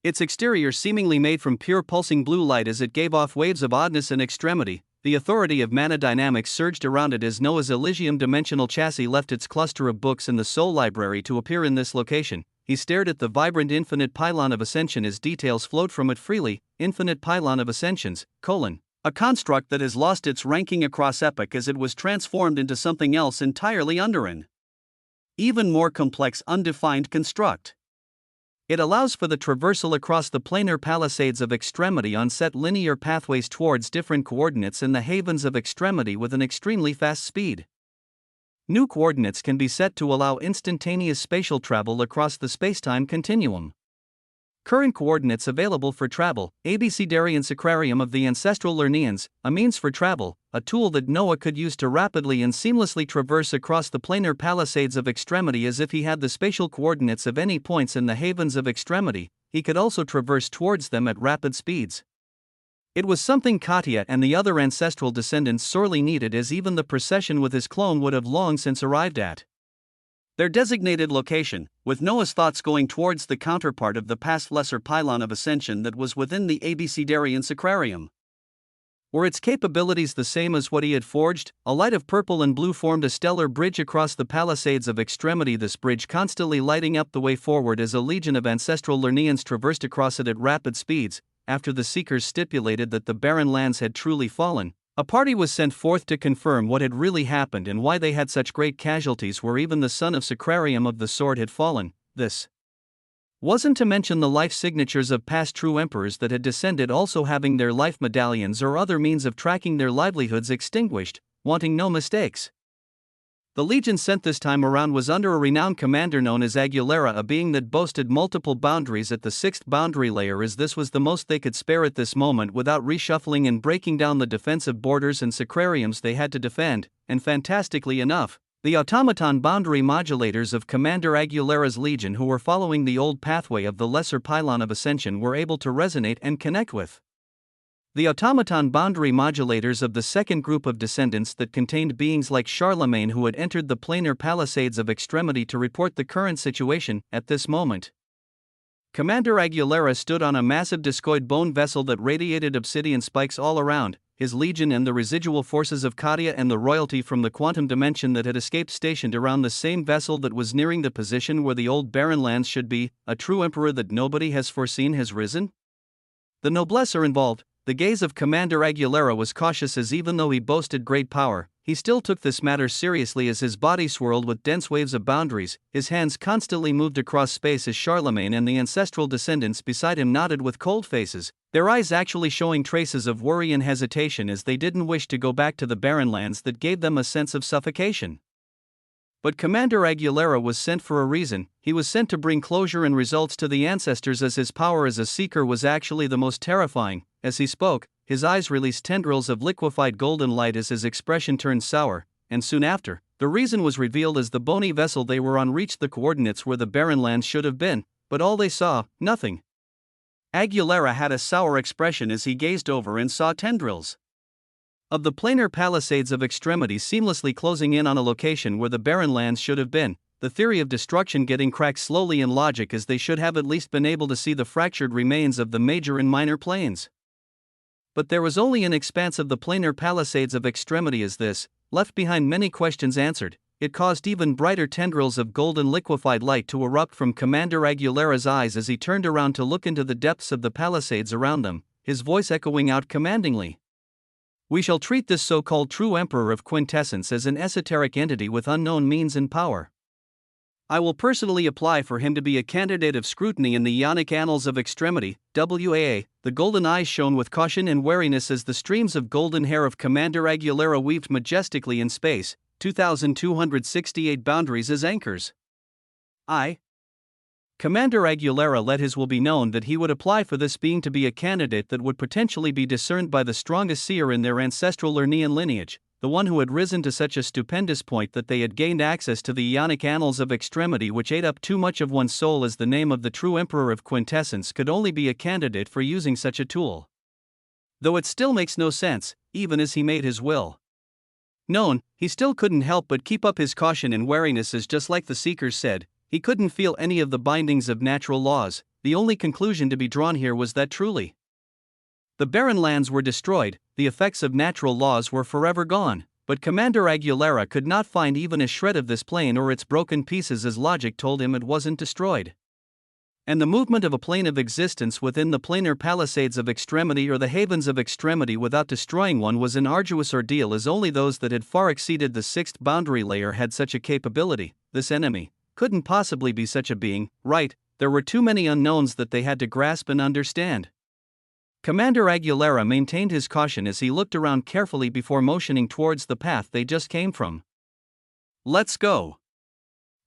Its exterior seemingly made from pure pulsing blue light as it gave off waves of oddness and extremity. The authority of mana dynamics surged around it as Noah's Elysium dimensional chassis left its cluster of books in the soul library to appear in this location. He stared at the vibrant infinite pylon of ascension as details flowed from it freely. Infinite pylon of ascensions, a construct that has lost its ranking across epoch as it was transformed into something else entirely under an even more complex undefined construct. It allows for the traversal across the planar palisades of extremity on set linear pathways towards different coordinates in the havens of extremity with an extremely fast speed. New coordinates can be set to allow instantaneous spatial travel across the spacetime continuum. Current coordinates available for travel, Abecedarian Sacrarium of the Ancestral Lerneans, a means for travel, a tool that Noah could use to rapidly and seamlessly traverse across the planar palisades of extremity as if he had the spatial coordinates of any points in the havens of extremity. He could also traverse towards them at rapid speeds. It was something Katya and the other ancestral descendants sorely needed, as even the procession with his clone would have long since arrived at their designated location, with Noah's thoughts going towards the counterpart of the past lesser pylon of ascension that was within the Abecedarian Sacrarium. Were its capabilities the same as what he had forged? A light of purple and blue formed a stellar bridge across the palisades of extremity, this bridge constantly lighting up the way forward as a legion of ancestral Lernians traversed across it at rapid speeds. After the Seekers stipulated that the barren lands had truly fallen, a party was sent forth to confirm what had really happened and why they had such great casualties where even the son of Sacrarium of the Sword had fallen. This wasn't to mention the life signatures of past true emperors that had descended, also having their life medallions or other means of tracking their livelihoods extinguished, wanting no mistakes. The legion sent this time around was under a renowned commander known as Aguilera, a being that boasted multiple boundaries at the 6th boundary layer, as this was the most they could spare at this moment without reshuffling and breaking down the defensive borders and sacrariums they had to defend, and fantastically enough, the automaton boundary modulators of Commander Aguilera's legion who were following the old pathway of the lesser pylon of ascension were able to resonate and connect with the automaton boundary modulators of the second group of descendants that contained beings like Charlemagne who had entered the planar palisades of extremity to report the current situation. At this moment, Commander Aguilera stood on a massive discoid bone vessel that radiated obsidian spikes all around. His legion and the residual forces of Katia and the royalty from the quantum dimension that had escaped stationed around the same vessel that was nearing the position where the old barren lands should be. A true emperor that nobody has foreseen has risen? The noblesse are involved. The gaze of Commander Aguilera was cautious, as even though he boasted great power, he still took this matter seriously as his body swirled with dense waves of boundaries. His hands constantly moved across space as Charlemagne and the ancestral descendants beside him nodded with cold faces, their eyes actually showing traces of worry and hesitation as they didn't wish to go back to the barren lands that gave them a sense of suffocation. But Commander Aguilera was sent for a reason. He was sent to bring closure and results to the ancestors, as his power as a seeker was actually the most terrifying. As he spoke, his eyes released tendrils of liquefied golden light as his expression turned sour, and soon after, the reason was revealed as the bony vessel they were on reached the coordinates where the barren lands should have been, but all they saw, nothing. Aguilera had a sour expression as he gazed over and saw tendrils of the planar palisades of extremity seamlessly closing in on a location where the barren lands should have been, the theory of destruction getting cracked slowly in logic as they should have at least been able to see the fractured remains of the major and minor planes. But there was only an expanse of the planar palisades of extremity as this, left behind many questions answered. It caused even brighter tendrils of golden liquefied light to erupt from Commander Aguilera's eyes as he turned around to look into the depths of the palisades around them, his voice echoing out commandingly. We shall treat this so-called true emperor of quintessence as an esoteric entity with unknown means and power. I will personally apply for him to be a candidate of scrutiny in the Ionic Annals of Extremity, WAA. The golden eyes shone with caution and wariness as the streams of golden hair of Commander Aguilera weaved majestically in space, 2,268 boundaries as anchors. Commander Aguilera let his will be known that he would apply for this being to be a candidate that would potentially be discerned by the strongest seer in their ancestral Lernian lineage, the one who had risen to such a stupendous point that they had gained access to the Ionic Annals of Extremity, which ate up too much of one's soul, as the name of the true emperor of quintessence could only be a candidate for using such a tool. Though it still makes no sense, even as he made his will known, he still couldn't help but keep up his caution and wariness, as just like the Seekers said, he couldn't feel any of the bindings of natural laws. The only conclusion to be drawn here was that truly the barren lands were destroyed, the effects of natural laws were forever gone, but Commander Aguilera could not find even a shred of this plane or its broken pieces, as logic told him it wasn't destroyed. And the movement of a plane of existence within the planar palisades of extremity or the havens of extremity without destroying one was an arduous ordeal, as only those that had far exceeded the 6th boundary layer had such a capability. This enemy couldn't possibly be such a being, right? There were too many unknowns that they had to grasp and understand. Commander Aguilera maintained his caution as he looked around carefully before motioning towards the path they just came from. Let's go.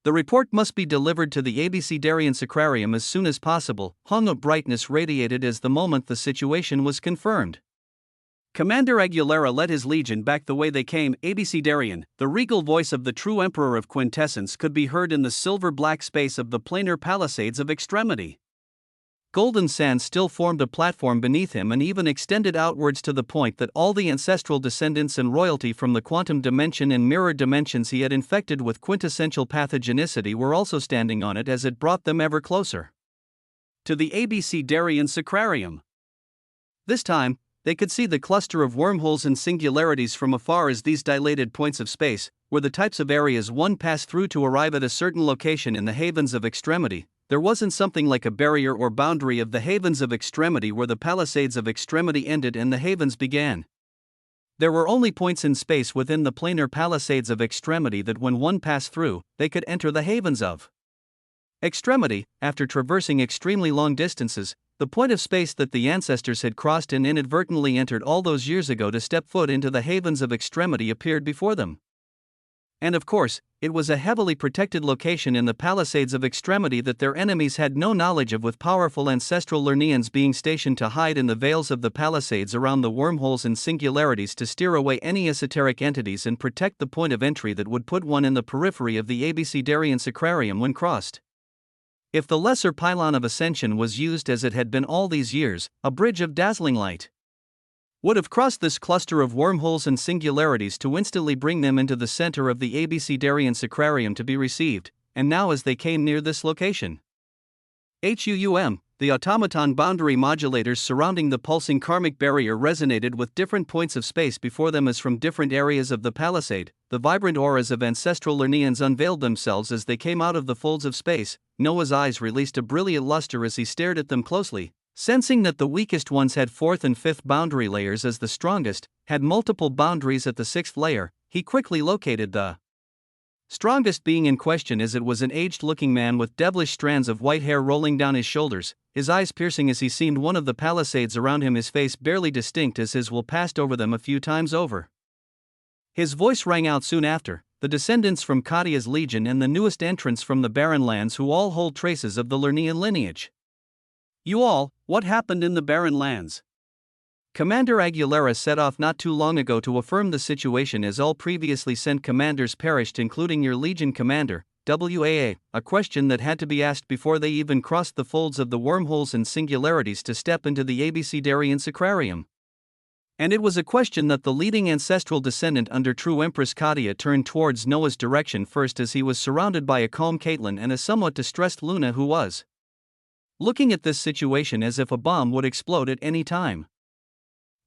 The report must be delivered to the Abecedarian Sacrarium as soon as possible. Hung of brightness radiated as the moment the situation was confirmed. Commander Aguilera led his legion back the way they came. Abecedarian, the regal voice of the true emperor of quintessence, could be heard in the silver-black space of the planar palisades of extremity. Golden sand still formed a platform beneath him and even extended outwards to the point that all the ancestral descendants and royalty from the quantum dimension and mirror dimensions he had infected with quintessential pathogenicity were also standing on it as it brought them ever closer to the Abecedarian Sacrarium. This time, They could see the cluster of wormholes and singularities from afar as these dilated points of space were the types of areas one passed through to arrive at a certain location in the havens of extremity. There wasn't something like a barrier or boundary of the havens of extremity where the palisades of extremity ended and the havens began. There were only points in space within the planar palisades of extremity that when one passed through, they could enter the havens of extremity. After traversing extremely long distances, the point of space that the ancestors had crossed and inadvertently entered all those years ago to step foot into the havens of extremity appeared before them. And of course, it was a heavily protected location in the palisades of extremity that their enemies had no knowledge of, with powerful ancestral Lerneans being stationed to hide in the veils of the palisades around the wormholes and singularities to steer away any esoteric entities and protect the point of entry that would put one in the periphery of the Abecedarian sacrarium when crossed. If the lesser pylon of ascension was used as it had been all these years, a bridge of dazzling light would have crossed this cluster of wormholes and singularities to instantly bring them into the center of the Abecedarian sacrarium to be received, and now as they came near this location, the automaton boundary modulators surrounding the pulsing karmic barrier resonated with different points of space before them as from different areas of the palisade. The vibrant auras of ancestral Lerneans unveiled themselves as they came out of the folds of space. Noah's eyes released a brilliant luster as he stared at them closely. Sensing that the weakest ones had fourth and fifth boundary layers as the strongest had multiple boundaries at the sixth layer, he quickly located the strongest being in question as it was an aged-looking man with devilish strands of white hair rolling down his shoulders, his eyes piercing as he seemed one of the palisades around him, his face barely distinct as his will passed over them a few times over. His voice rang out soon after, the descendants from Kadia's legion and the newest entrants from the Barren Lands who all hold traces of the Lernean lineage. You all, what happened in the Barren Lands? Commander Aguilera set off not too long ago to affirm the situation as all previously sent commanders perished, including your Legion commander, WAA, a question that had to be asked before they even crossed the folds of the wormholes and singularities to step into the Abecedarian sacrarium. And it was a question that the leading ancestral descendant under true Empress Kadia turned towards Noah's direction first, as he was surrounded by a calm Caitlin and a somewhat distressed Luna who was looking at this situation as if a bomb would explode at any time.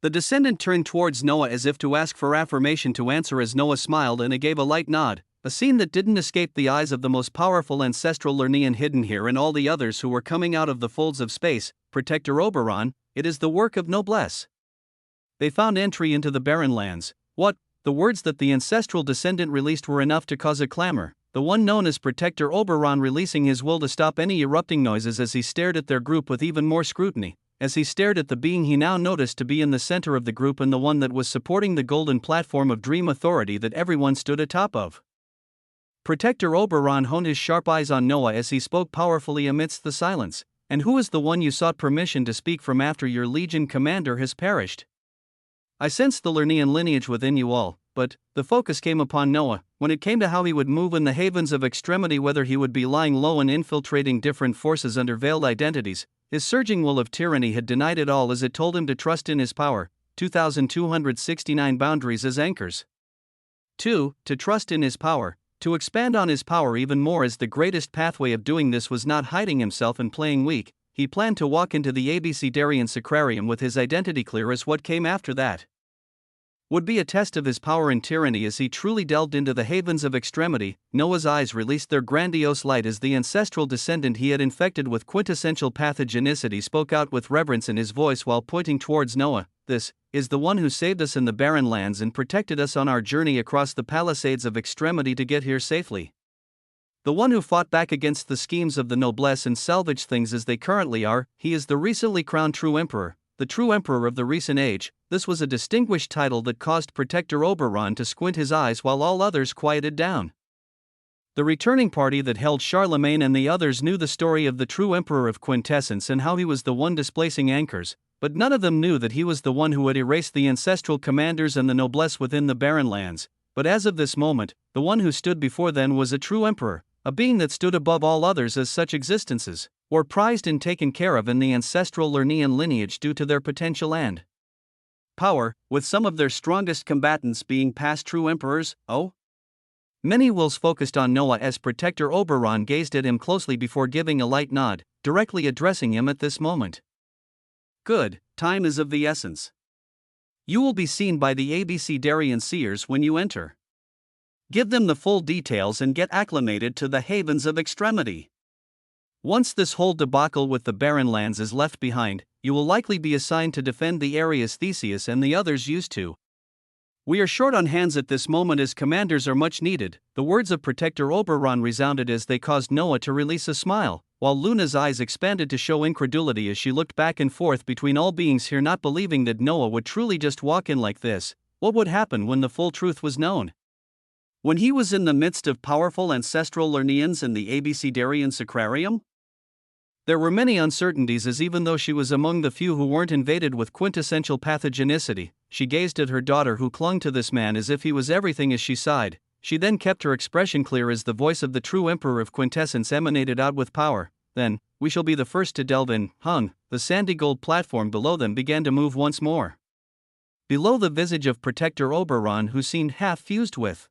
The descendant turned towards Noah as if to ask for affirmation to answer as Noah smiled and gave a light nod, a scene that didn't escape the eyes of the most powerful ancestral Lernean hidden here and all the others who were coming out of the folds of space. Protector Oberon, it is the work of noblesse. They found entry into the Barren Lands. What? The words that the ancestral descendant released were enough to cause a clamor, the one known as Protector Oberon releasing his will to stop any erupting noises as he stared at their group with even more scrutiny. As he stared at the being he now noticed to be in the center of the group and the one that was supporting the golden platform of dream authority that everyone stood atop of. Protector Oberon honed his sharp eyes on Noah as he spoke powerfully amidst the silence. And who is the one you sought permission to speak from after your Legion commander has perished? I sensed the Lernean lineage within you all, but the focus came upon Noah, when it came to how he would move in the havens of extremity, whether he would be lying low and infiltrating different forces under veiled identities. His surging will of tyranny had denied it all as it told him to trust in his power, 2,269 boundaries as anchors. 2. To trust in his power, to expand on his power even more, as the greatest pathway of doing this was not hiding himself and playing weak. He planned to walk into the Abecedarian sacrarium with his identity clear, as what came after that would be a test of his power and tyranny as he truly delved into the havens of extremity. Noah's eyes released their grandiose light as the ancestral descendant he had infected with quintessential pathogenicity spoke out with reverence in his voice while pointing towards Noah. This is the one who saved us in the Barren Lands and protected us on our journey across the palisades of extremity to get here safely. The one who fought back against the schemes of the noblesse and salvaged things as they currently are. He is the recently crowned true emperor, the true emperor of the recent age. This was a distinguished title that caused Protector Oberon to squint his eyes while all others quieted down. The returning party that held Charlemagne and the others knew the story of the true emperor of Quintessence and how he was the one displacing anchors, but none of them knew that he was the one who had erased the ancestral commanders and the noblesse within the Barren Lands. But as of this moment, the one who stood before them was a true emperor, a being that stood above all others as such existences, were prized and taken care of in the ancestral Lernean lineage due to their potential and power, with some of their strongest combatants being past true emperors. Many wills focused on Noah as Protector Oberon gazed at him closely before giving a light nod, directly addressing him at this moment. Good, time is of the essence. You will be seen by the Abecedarian seers when you enter. Give them the full details and get acclimated to the havens of extremity. Once this whole debacle with the barren lands is left behind, you will likely be assigned to defend the areas Theseus and the others used to. We are short on hands at this moment as commanders are much needed. The words of Protector Oberon resounded as they caused Noah to release a smile, while Luna's eyes expanded to show incredulity as she looked back and forth between all beings here, not believing that Noah would truly just walk in like this. What would happen when the full truth was known? When he was in the midst of powerful ancestral Lernaeans in the Abecedarian sacrarium? There were many uncertainties, as even though she was among the few who weren't invaded with quintessential pathogenicity, she gazed at her daughter who clung to this man as if he was everything as she sighed. She then kept her expression clear as the voice of the true emperor of quintessence emanated out with power. Then, we shall be the first to delve in. The sandy gold platform below them began to move once more. Below the visage of Protector Oberon, who seemed half fused with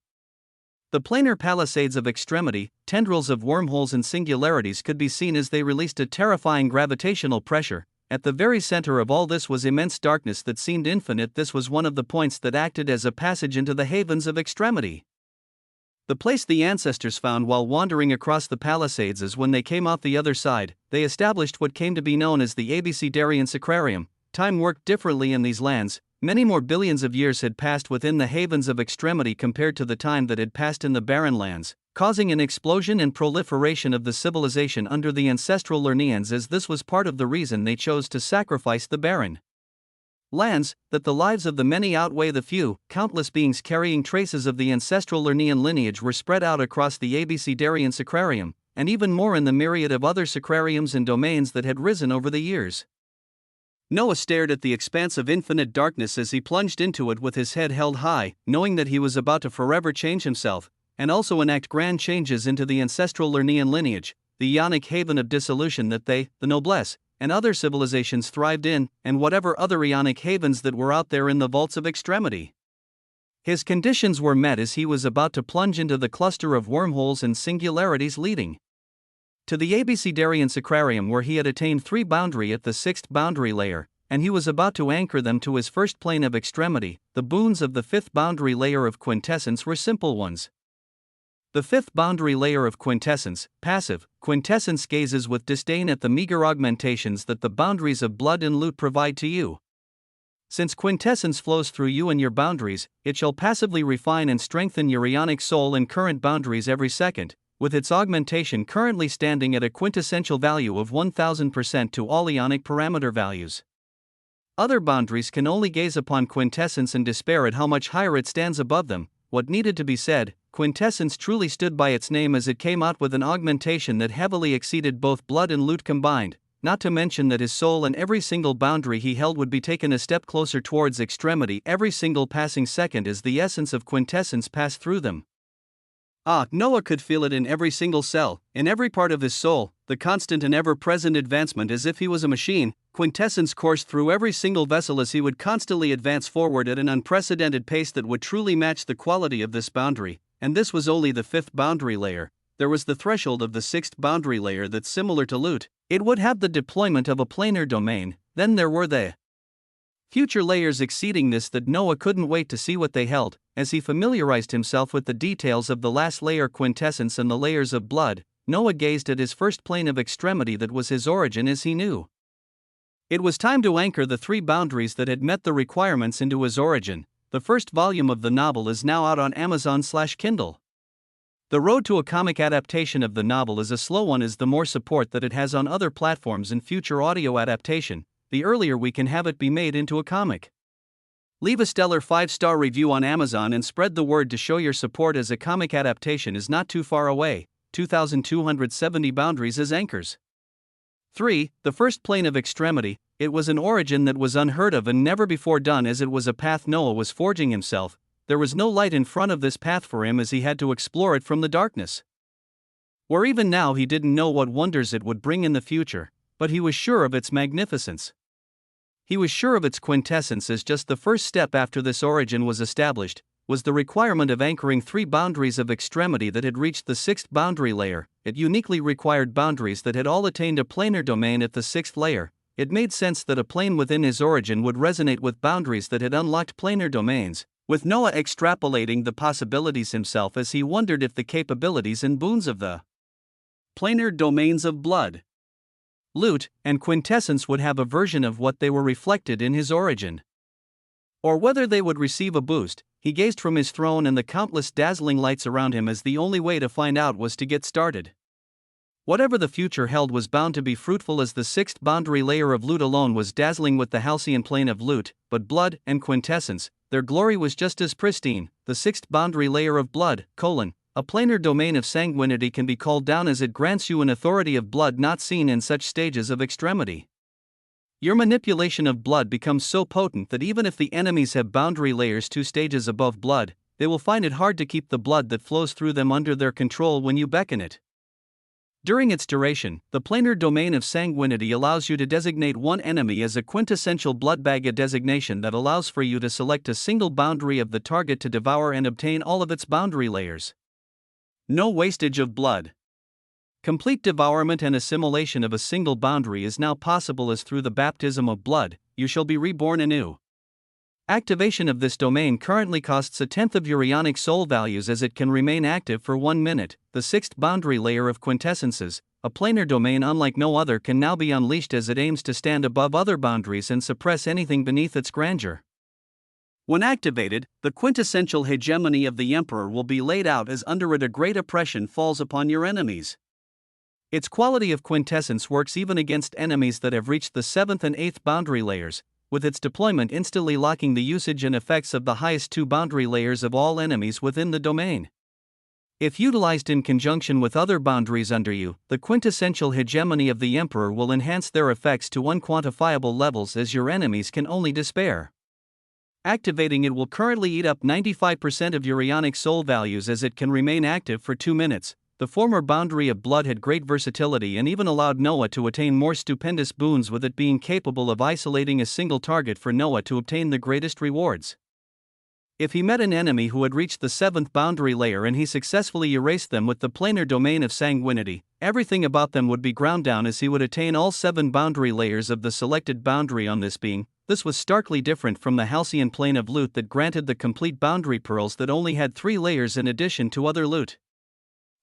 the planar palisades of extremity, tendrils of wormholes and singularities could be seen as they released a terrifying gravitational pressure. At the very center of all this was immense darkness that seemed infinite. This was one of the points that acted as a passage into the havens of extremity. The place the ancestors found while wandering across the palisades is when they came off the other side, they established what came to be known as the Abecedarian Sacrarium. Time worked differently in these lands. Many more billions of years had passed within the havens of extremity compared to the time that had passed in the barren lands, causing an explosion and proliferation of the civilization under the ancestral Lernaeans, as this was part of the reason they chose to sacrifice the barren lands, that the lives of the many outweigh the few. Countless beings carrying traces of the ancestral Lernaean lineage were spread out across the Abecedarian Sacrarium, and even more in the myriad of other sacrariums and domains that had risen over the years. Noah stared at the expanse of infinite darkness as he plunged into it with his head held high, knowing that he was about to forever change himself, and also enact grand changes into the ancestral Lernaean lineage, the Ionic haven of dissolution that they, the noblesse, and other civilizations thrived in, and whatever other Ionic havens that were out there in the vaults of extremity. His conditions were met as he was about to plunge into the cluster of wormholes and singularities leading to the Abecedarian Sacrarium, where he had attained 3 boundary at the 6th boundary layer, and he was about to anchor them to his first plane of extremity. The boons of the 5th boundary layer of quintessence were simple ones. The 5th boundary layer of quintessence, passive, quintessence gazes with disdain at the meager augmentations that the boundaries of blood and loot provide to you. Since quintessence flows through you and your boundaries, it shall passively refine and strengthen your Ionic soul and current boundaries every second, with its augmentation currently standing at a quintessential value of 1000% to all Ionic parameter values. Other boundaries can only gaze upon quintessence and despair at how much higher it stands above them. What needed to be said, quintessence truly stood by its name as it came out with an augmentation that heavily exceeded both blood and loot combined, not to mention that his soul and every single boundary he held would be taken a step closer towards extremity every single passing second as the essence of quintessence passed through them. Noah could feel it in every single cell, in every part of his soul, the constant and ever-present advancement as if he was a machine. Quintessence coursed through every single vessel as he would constantly advance forward at an unprecedented pace that would truly match the quality of this boundary, and this was only the 5th boundary layer. There was the threshold of the 6th boundary layer that's similar to loot. It would have the deployment of a planar domain. Then there were the future layers exceeding this that Noah couldn't wait to see what they held. As he familiarized himself with the details of the last layer quintessence and the layers of blood, Noah gazed at his first plane of extremity that was his origin as he knew. It was time to anchor the 3 boundaries that had met the requirements into his origin. The first volume of the novel is now out on Amazon/Kindle. The road to a comic adaptation of the novel is a slow one as the more support that it has on other platforms and future audio adaptation, the earlier we can have it be made into a comic. Leave a stellar 5-star review on Amazon and spread the word to show your support as a comic adaptation is not too far away. 2,270 boundaries as anchors. 3. The first plane of extremity. It was an origin that was unheard of and never before done, as it was a path Noah was forging himself. There was no light in front of this path for him as he had to explore it from the darkness, where even now he didn't know what wonders it would bring in the future, but he was sure of its magnificence. He was sure of its quintessence as just the first step after this origin was established, was the requirement of anchoring 3 boundaries of extremity that had reached the 6th boundary layer. It uniquely required boundaries that had all attained a planar domain at the 6th layer. it made sense that a plane within his origin would resonate with boundaries that had unlocked planar domains, with Noah extrapolating the possibilities himself as he wondered if the capabilities and boons of the planar domains of blood, loot, and quintessence would have a version of what they were reflected in his origin. Or whether they would receive a boost. He gazed from his throne and the countless dazzling lights around him as the only way to find out was to get started. Whatever the future held was bound to be fruitful, as the sixth boundary layer of loot alone was dazzling with the halcyon plane of loot, but blood and quintessence, their glory was just as pristine. The sixth boundary layer of blood, a planar domain of sanguinity, can be called down as it grants you an authority of blood not seen in such stages of extremity. Your manipulation of blood becomes so potent that even if the enemies have boundary layers 2 stages above blood, they will find it hard to keep the blood that flows through them under their control when you beckon it. During its duration, the planar domain of sanguinity allows you to designate one enemy as a quintessential blood bag, a designation that allows for you to select a single boundary of the target to devour and obtain all of its boundary layers. No wastage of blood. Complete devourment and assimilation of a single boundary is now possible, as through the baptism of blood, you shall be reborn anew. Activation of this domain currently costs 1/10 of your ionic soul values, as it can remain active for 1 minute. The sixth boundary layer of quintessences, a planar domain unlike no other, can now be unleashed as it aims to stand above other boundaries and suppress anything beneath its grandeur. When activated, the quintessential hegemony of the Emperor will be laid out, as under it a great oppression falls upon your enemies. Its quality of quintessence works even against enemies that have reached the 7th and 8th boundary layers, with its deployment instantly locking the usage and effects of the highest 2 boundary layers of all enemies within the domain. If utilized in conjunction with other boundaries under you, the quintessential hegemony of the Emperor will enhance their effects to unquantifiable levels, as your enemies can only despair. Activating it will currently eat up 95% of your ionic soul values, as it can remain active for 2 minutes. The former boundary of blood had great versatility and even allowed Noah to attain more stupendous boons, with it being capable of isolating a single target for Noah to obtain the greatest rewards. If he met an enemy who had reached the 7th boundary layer and he successfully erased them with the planar domain of sanguinity, everything about them would be ground down, as he would attain all 7 boundary layers of the selected boundary on this being. This was starkly different from the halcyon plane of loot that granted the complete boundary pearls that only had 3 layers in addition to other loot.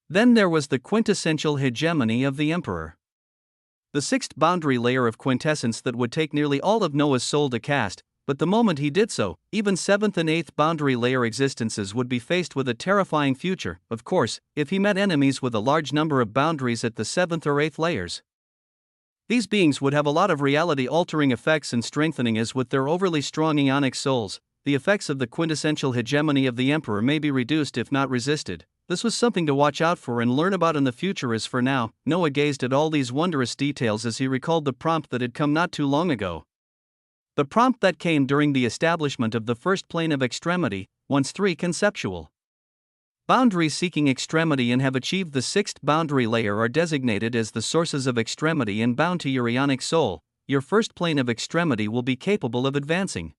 Then there was the quintessential hegemony of the Emperor. The 6th boundary layer of quintessence that would take nearly all of Noah's soul to cast, but the moment he did so, even 7th and 8th boundary layer existences would be faced with a terrifying future, of course, if he met enemies with a large number of boundaries at the 7th or 8th layers. These beings would have a lot of reality-altering effects and strengthening, as with their overly strong ionic souls, the effects of the quintessential hegemony of the Emperor may be reduced if not resisted. This was something to watch out for and learn about in the future, as for now, Noah gazed at all these wondrous details as he recalled the prompt that had come not too long ago. The prompt that came during the establishment of the first plane of extremity, once 3 conceptual boundaries seeking extremity and have achieved the 6th boundary layer are designated as the sources of extremity and bound to your ionic soul. Your first plane of extremity will be capable of advancing.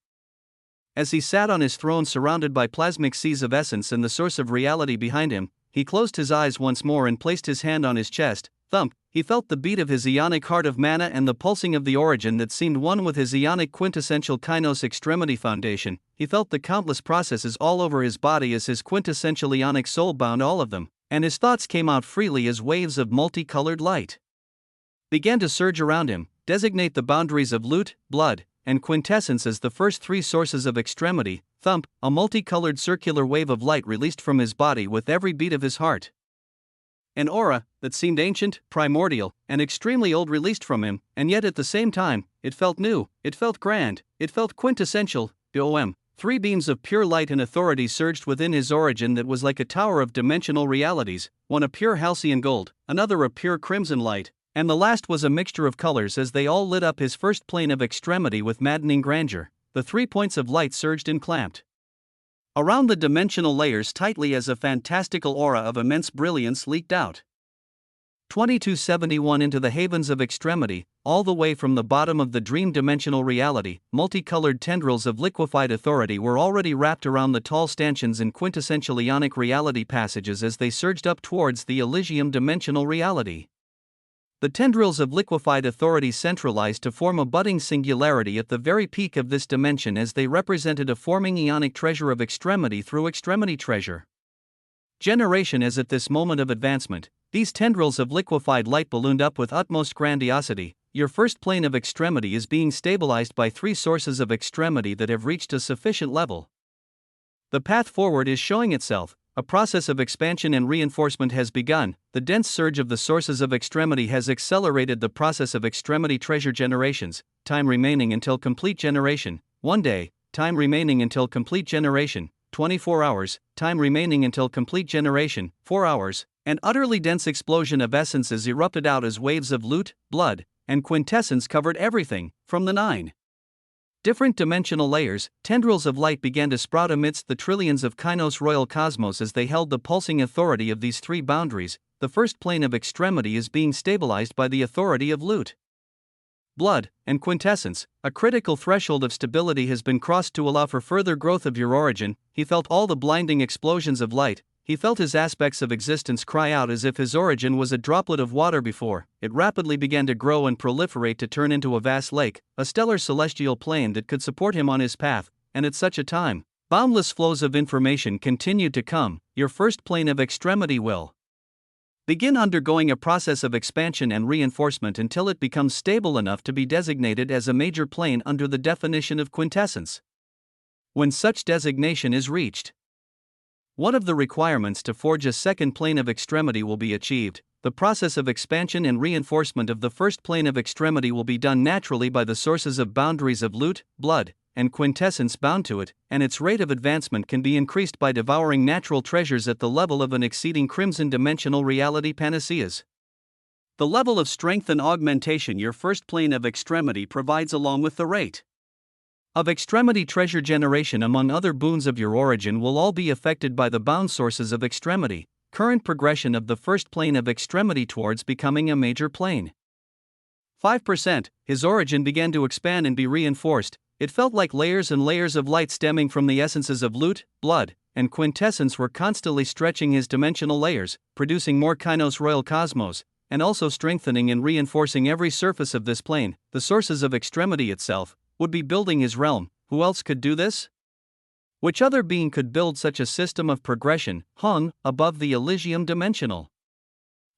As he sat on his throne surrounded by plasmic seas of essence and the source of reality behind him, he closed his eyes once more and placed his hand on his chest. Thump! He felt the beat of his ionic heart of mana and the pulsing of the origin that seemed one with his ionic quintessential kainos extremity foundation. He felt the countless processes all over his body as his quintessential ionic soul bound all of them, and his thoughts came out freely as waves of multicolored light began to surge around him. Designate the boundaries of loot, blood, and quintessence as the first 3 sources of extremity. Thump! A multicolored circular wave of light released from his body with every beat of his heart. An aura that seemed ancient, primordial, and extremely old released from him, and yet at the same time, it felt new, it felt grand, it felt quintessential. 3 beams of pure light and authority surged within his origin that was like a tower of dimensional realities, one a pure halcyon gold, another a pure crimson light, and the last was a mixture of colors as they all lit up his first plane of extremity with maddening grandeur. The 3 points of light surged and clamped around the dimensional layers tightly as a fantastical aura of immense brilliance leaked out. 2271 into the havens of extremity, all the way from the bottom of the dream dimensional reality, multicolored tendrils of liquefied authority were already wrapped around the tall stanchions in quintessential ionic reality passages as they surged up towards the Elysium dimensional reality. The tendrils of liquefied authority centralized to form a budding singularity at the very peak of this dimension, as they represented a forming ionic treasure of extremity through extremity treasure generation. As at this moment of advancement, these tendrils of liquefied light ballooned up with utmost grandiosity. Your first plane of extremity is being stabilized by three sources of extremity that have reached a sufficient level. The path forward is showing itself. A process of expansion and reinforcement has begun. The dense surge of the sources of extremity has accelerated the process of extremity treasure generations. Time remaining until complete generation: 1 day. Time remaining until complete generation: 24 hours. Time remaining until complete generation: 4 hours. An utterly dense explosion of essences erupted out as waves of loot, blood, and quintessence covered everything. From the 9 different dimensional layers, tendrils of light began to sprout amidst the trillions of Kainos royal cosmos as they held the pulsing authority of these three boundaries. The first plane of extremity is being stabilized by the authority of loot, blood, and quintessence. A critical threshold of stability has been crossed to allow for further growth of your origin. He felt all the blinding explosions of light. He felt his aspects of existence cry out as if his origin was a droplet of water before. It rapidly began to grow and proliferate to turn into a vast lake, a stellar celestial plane that could support him on his path. And at such a time, boundless flows of information continued to come. Your first plane of extremity will begin undergoing a process of expansion and reinforcement until it becomes stable enough to be designated as a major plane under the definition of quintessence. When such designation is reached, one of the requirements to forge a second plane of extremity will be achieved. The process of expansion and reinforcement of the first plane of extremity will be done naturally by the sources of boundaries of loot, blood, and quintessence bound to it, and its rate of advancement can be increased by devouring natural treasures at the level of an exceeding crimson dimensional reality panaceas. The level of strength and augmentation your first plane of extremity provides, along with the rate of extremity treasure generation among other boons of your origin, will all be affected by the bound sources of extremity. Current progression of the first plane of extremity towards becoming a major plane. 5%. His origin began to expand and be reinforced. It felt like layers and layers of light stemming from the essences of loot, blood, and quintessence were constantly stretching his dimensional layers, producing more Kainos royal cosmos, and also strengthening and reinforcing every surface of this plane. The sources of extremity itself would be building his realm. Who else could do this? Which other being could build such a system of progression, hung above the Elysium dimensional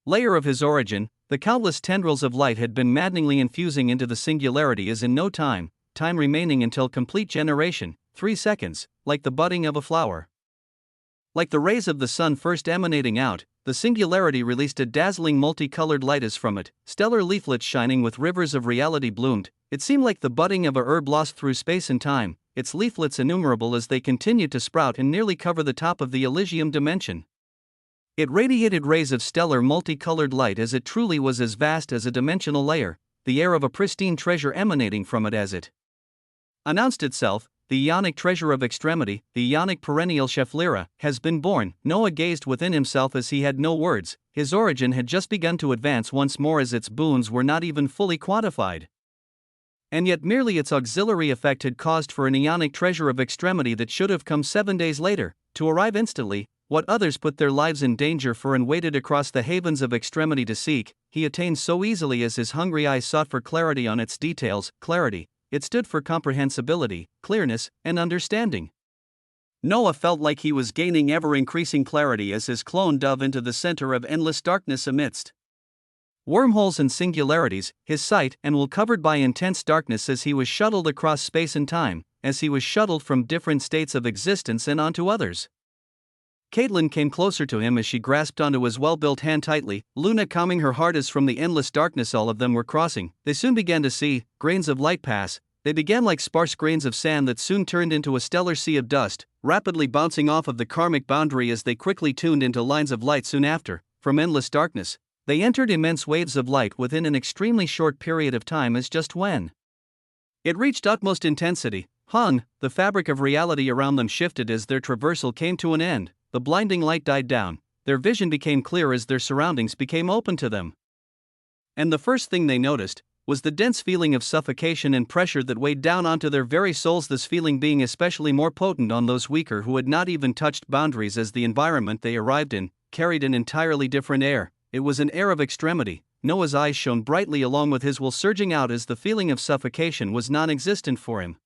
layer of his origin? The countless tendrils of light had been maddeningly infusing into the singularity as in no time. Time remaining until complete generation: 3 seconds, like the budding of a flower. Like the rays of the sun first emanating out, the singularity released a dazzling multicolored light as from it. Stellar leaflets shining with rivers of reality bloomed. It seemed like the budding of a herb lost through space and time, its leaflets innumerable as they continued to sprout and nearly cover the top of the Elysium dimension. It radiated rays of stellar multicolored light as it truly was, as vast as a dimensional layer, the air of a pristine treasure emanating from it as it announced itself. The Ionic treasure of extremity, the Ionic perennial Sheflira, has been born. Noah gazed within himself as he had no words. His origin had just begun to advance once more, as its boons were not even fully quantified. And yet merely its auxiliary effect had caused for an Ionic treasure of extremity that should have come 7 days later, to arrive instantly. What others put their lives in danger for and waded across the havens of extremity to seek, he attained so easily as his hungry eyes sought for clarity on its details. Clarity. It stood for comprehensibility, clearness, and understanding. Noah felt like he was gaining ever-increasing clarity as his clone dove into the center of endless darkness amidst wormholes and singularities. His sight and will covered by intense darkness as he was shuttled across space and time, as he was shuttled from different states of existence and onto others. Caitlin came closer to him as she grasped onto his well-built hand tightly, Luna calming her heart as from the endless darkness all of them were crossing. They soon began to see grains of light pass. They began like sparse grains of sand that soon turned into a stellar sea of dust, rapidly bouncing off of the karmic boundary as they quickly tuned into lines of light soon after. From endless darkness, they entered immense waves of light within an extremely short period of time, as just when it reached utmost intensity, the fabric of reality around them shifted as their traversal came to an end. The blinding light died down, their vision became clear as their surroundings became open to them. And the first thing they noticed was the dense feeling of suffocation and pressure that weighed down onto their very souls, this feeling being especially more potent on those weaker who had not even touched boundaries, as the environment they arrived in carried an entirely different air. It was an air of extremity, Noah's eyes shone brightly along with his will surging out as the feeling of suffocation was non-existent for him.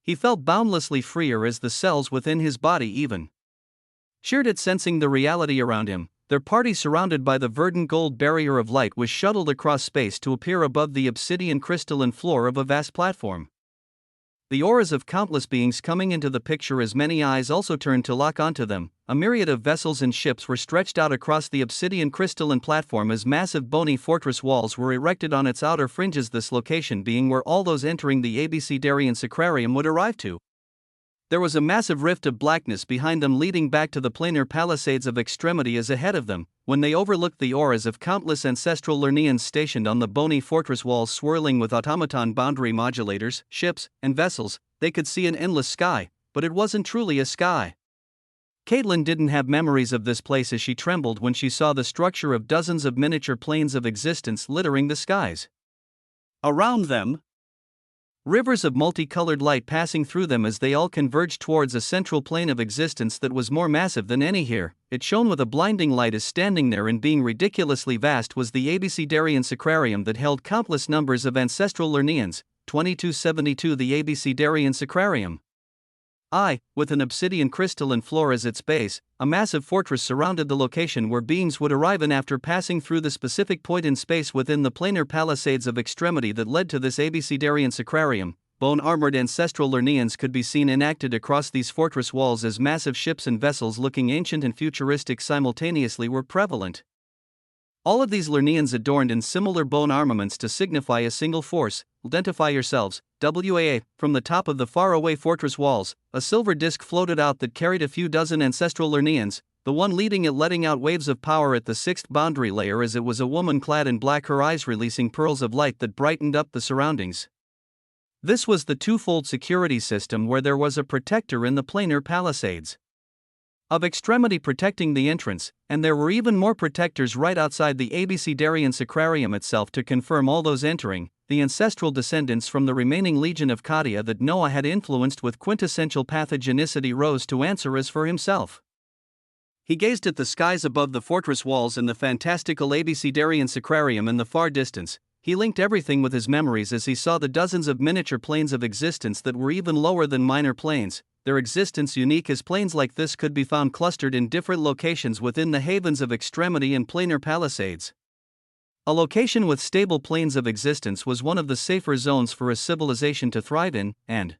He felt boundlessly freer as the cells within his body even cheered at sensing the reality around him. Their party, surrounded by the verdant gold barrier of light, was shuttled across space to appear above the obsidian crystalline floor of a vast platform. The auras of countless beings coming into the picture as many eyes also turned to lock onto them. A myriad of vessels and ships were stretched out across the obsidian crystalline platform as massive bony fortress walls were erected on its outer fringes, this location being where all those entering the Abecedarian Sacrarium would arrive to. There was a massive rift of blackness behind them leading back to the planar palisades of extremity as ahead of them, when they overlooked the auras of countless ancestral Lerneans stationed on the bony fortress walls swirling with automaton boundary modulators, ships, and vessels. They could see an endless sky, but it wasn't truly a sky. Caitlin didn't have memories of this place as she trembled when she saw the structure of dozens of miniature planes of existence littering the skies. Around them, rivers of multicolored light passing through them as they all converged towards a central plane of existence that was more massive than any here. It shone with a blinding light as standing there and being ridiculously vast was the Abecedarian Sacrarium that held countless numbers of ancestral Lerneans. 2272 The Abecedarian Sacrarium. With an obsidian crystalline floor as its base, a massive fortress surrounded the location where beings would arrive in after passing through the specific point in space within the planar palisades of extremity that led to this Abecedarian Sacrarium. Bone-armored ancestral Lerneans could be seen enacted across these fortress walls as massive ships and vessels looking ancient and futuristic simultaneously were prevalent. All of these Lerneans adorned in similar bone armaments to signify a single force. Identify yourselves, WAA. From the top of the faraway fortress walls, a silver disc floated out that carried a few dozen ancestral Lerneans, the one leading it letting out waves of power at the sixth boundary layer as it was a woman clad in black, her eyes releasing pearls of light that brightened up the surroundings. This was the twofold security system where there was a protector in the planar palisades of extremity protecting the entrance, and there were even more protectors right outside the Abecedarian Sacrarium itself to confirm all those entering, the ancestral descendants from the remaining legion of Katia that Noah had influenced with quintessential pathogenicity rose to answer as for himself. He gazed at the skies above the fortress walls and the fantastical Abecedarian Sacrarium in the far distance. He linked everything with his memories as he saw the dozens of miniature planes of existence that were even lower than minor planes, their existence unique as planes like this could be found clustered in different locations within the havens of extremity and planar palisades. A location with stable planes of existence was one of the safer zones for a civilization to thrive in, and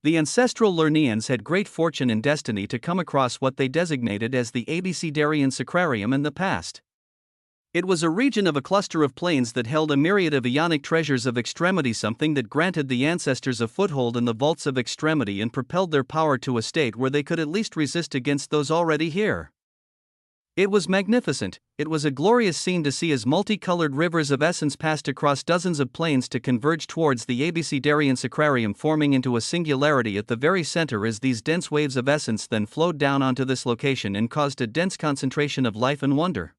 the ancestral Lerneans had great fortune and destiny to come across what they designated as the Abecedarian Sacrarium in the past. It was a region of a cluster of plains that held a myriad of ionic treasures of extremity, something that granted the ancestors a foothold in the vaults of extremity and propelled their power to a state where they could at least resist against those already here. It was magnificent. It was a glorious scene to see as multicolored rivers of essence passed across dozens of plains to converge towards the Abecedarian Sacrarium, forming into a singularity at the very center as these dense waves of essence then flowed down onto this location and caused a dense concentration of life and wonder.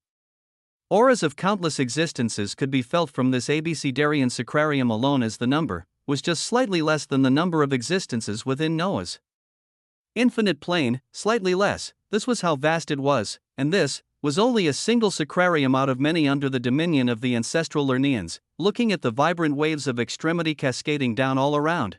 Auras of countless existences could be felt from this Abecedarian Sacrarium alone, as the number was just slightly less than the number of existences within Noah's infinite plane, slightly less. This was how vast it was, and this was only a single sacrarium out of many under the dominion of the ancestral Lerneans, looking at the vibrant waves of extremity cascading down all around.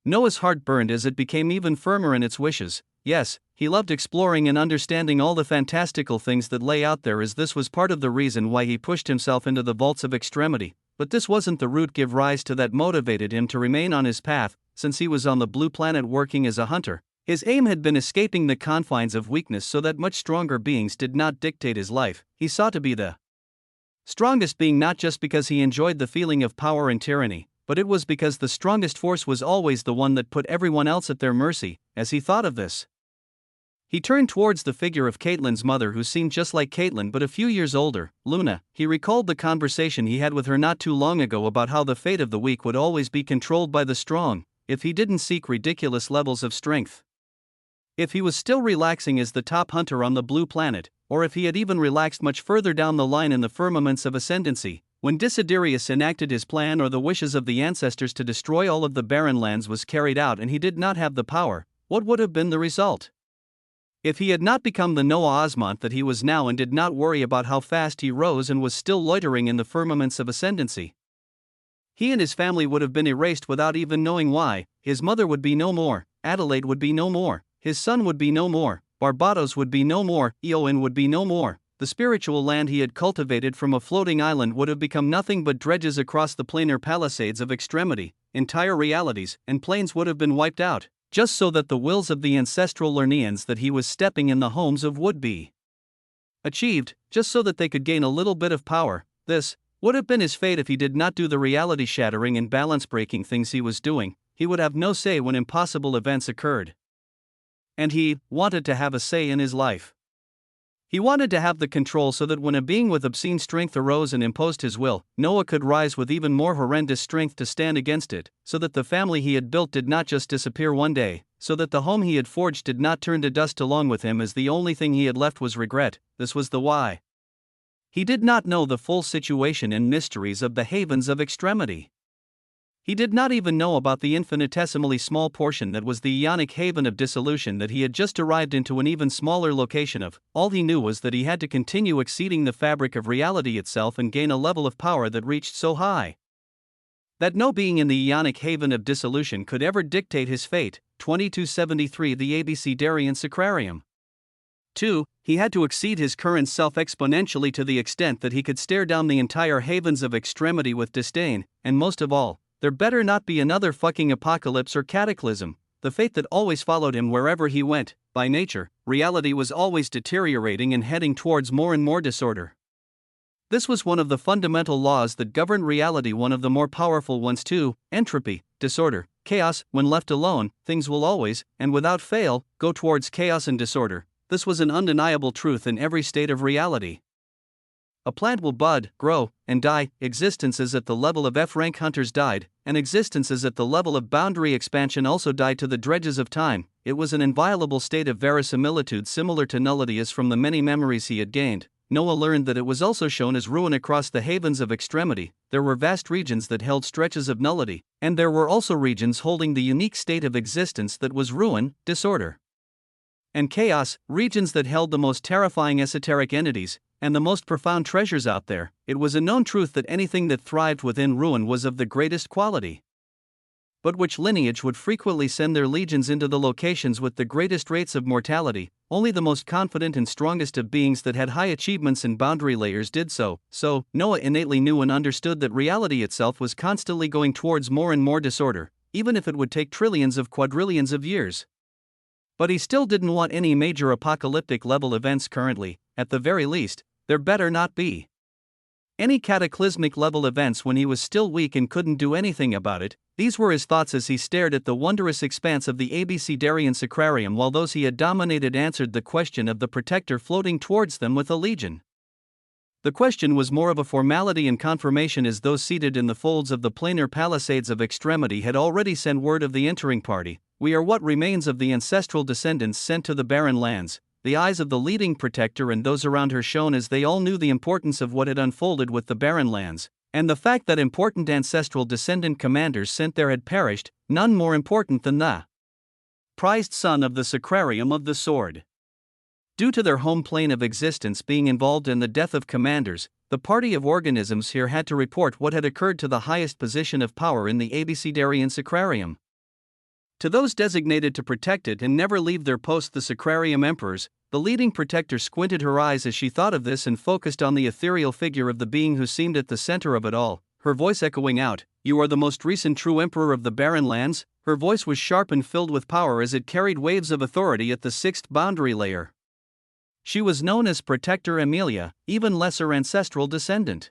Noah's heart burned as it became even firmer in its wishes. Yes, he loved exploring and understanding all the fantastical things that lay out there, as this was part of the reason why he pushed himself into the vaults of extremity, but this wasn't the root give rise to that motivated him to remain on his path. Since he was on the blue planet working as a hunter, his aim had been escaping the confines of weakness so that much stronger beings did not dictate his life. He sought to be the strongest being, not just because he enjoyed the feeling of power and tyranny, but it was because the strongest force was always the one that put everyone else at their mercy. As he thought of this, he turned towards the figure of Caitlin's mother, who seemed just like Caitlin but a few years older, Luna. He recalled the conversation he had with her not too long ago about how the fate of the weak would always be controlled by the strong, if he didn't seek ridiculous levels of strength. If he was still relaxing as the top hunter on the blue planet, or if he had even relaxed much further down the line in the firmaments of ascendancy, when Desiderius enacted his plan or the wishes of the ancestors to destroy all of the barren lands was carried out and he did not have the power, what would have been the result? If he had not become the Noah Osmont that he was now and did not worry about how fast he rose and was still loitering in the firmaments of ascendancy, he and his family would have been erased without even knowing why. His mother would be no more, Adelaide would be no more, his son would be no more, Barbados would be no more, Eowyn would be no more. The spiritual land he had cultivated from a floating island would have become nothing but dredges across the planar palisades of extremity. Entire realities and planes would have been wiped out, just so that the wills of the ancestral Lerneans that he was stepping in the homes of would be achieved, just so that they could gain a little bit of power. This would have been his fate if he did not do the reality-shattering and balance-breaking things he was doing. He would have no say when impossible events occurred. And he wanted to have a say in his life. He wanted to have the control so that when a being with obscene strength arose and imposed his will, Noah could rise with even more horrendous strength to stand against it, so that the family he had built did not just disappear one day, so that the home he had forged did not turn to dust along with him as the only thing he had left was regret. This was the why. He did not know the full situation and mysteries of the havens of extremity. He did not even know about the infinitesimally small portion that was the ionic haven of dissolution that he had just arrived into, an even smaller location of. All he knew was that he had to continue exceeding the fabric of reality itself and gain a level of power that reached so high that no being in the ionic haven of dissolution could ever dictate his fate. 2273 The ABC Darien Sacrarium. 2. He had to exceed his current self exponentially to the extent that he could stare down the entire havens of extremity with disdain, and most of all, there better not be another fucking apocalypse or cataclysm. The fate that always followed him wherever he went. By nature, reality was always deteriorating and heading towards more and more disorder. This was one of the fundamental laws that governed reality, one of the more powerful ones too. Entropy, disorder, chaos. When left alone, things will always, and without fail, go towards chaos and disorder. This was an undeniable truth in every state of reality. A plant will bud, grow, and die. Existences at the level of F-rank hunters died, and existences at the level of boundary expansion also died to the dredges of time. It was an inviolable state of verisimilitude similar to nullity, as from the many memories he had gained. Noah learned that it was also shown as ruin across the havens of extremity. There were vast regions that held stretches of nullity, and there were also regions holding the unique state of existence that was ruin, disorder, and chaos, regions that held the most terrifying esoteric entities and the most profound treasures out there. It was a known truth that anything that thrived within ruin was of the greatest quality, but which lineage would frequently send their legions into the locations with the greatest rates of mortality. Only the most confident and strongest of beings that had high achievements in boundary layers did so. So, Noah innately knew and understood that reality itself was constantly going towards more and more disorder, even if it would take trillions of quadrillions of years. But he still didn't want any major apocalyptic level events currently. At the very least, there better not be any cataclysmic level events when he was still weak and couldn't do anything about it. These were his thoughts as he stared at the wondrous expanse of the ABC Darien Sacrarium, while those he had dominated answered the question of the protector floating towards them with a legion. The question was more of a formality and confirmation, as those seated in the folds of the planar palisades of extremity had already sent word of the entering party. We are what remains of the ancestral descendants sent to the barren lands. The eyes of the leading protector and those around her shone as they all knew the importance of what had unfolded with the barren lands, and the fact that important ancestral descendant commanders sent there had perished, none more important than the prized son of the Sacrarium of the Sword. Due to their home plane of existence being involved in the death of commanders, the party of organisms here had to report what had occurred to the highest position of power in the ABC Darien Sacrarium. To those designated to protect it and never leave their post, the Sacrarium emperors, the leading protector squinted her eyes as she thought of this and focused on the ethereal figure of the being who seemed at the center of it all, her voice echoing out, "You are the most recent true emperor of the barren lands." Her voice was sharp and filled with power as it carried waves of authority at the sixth boundary layer. She was known as Protector Amelia, even lesser ancestral descendant.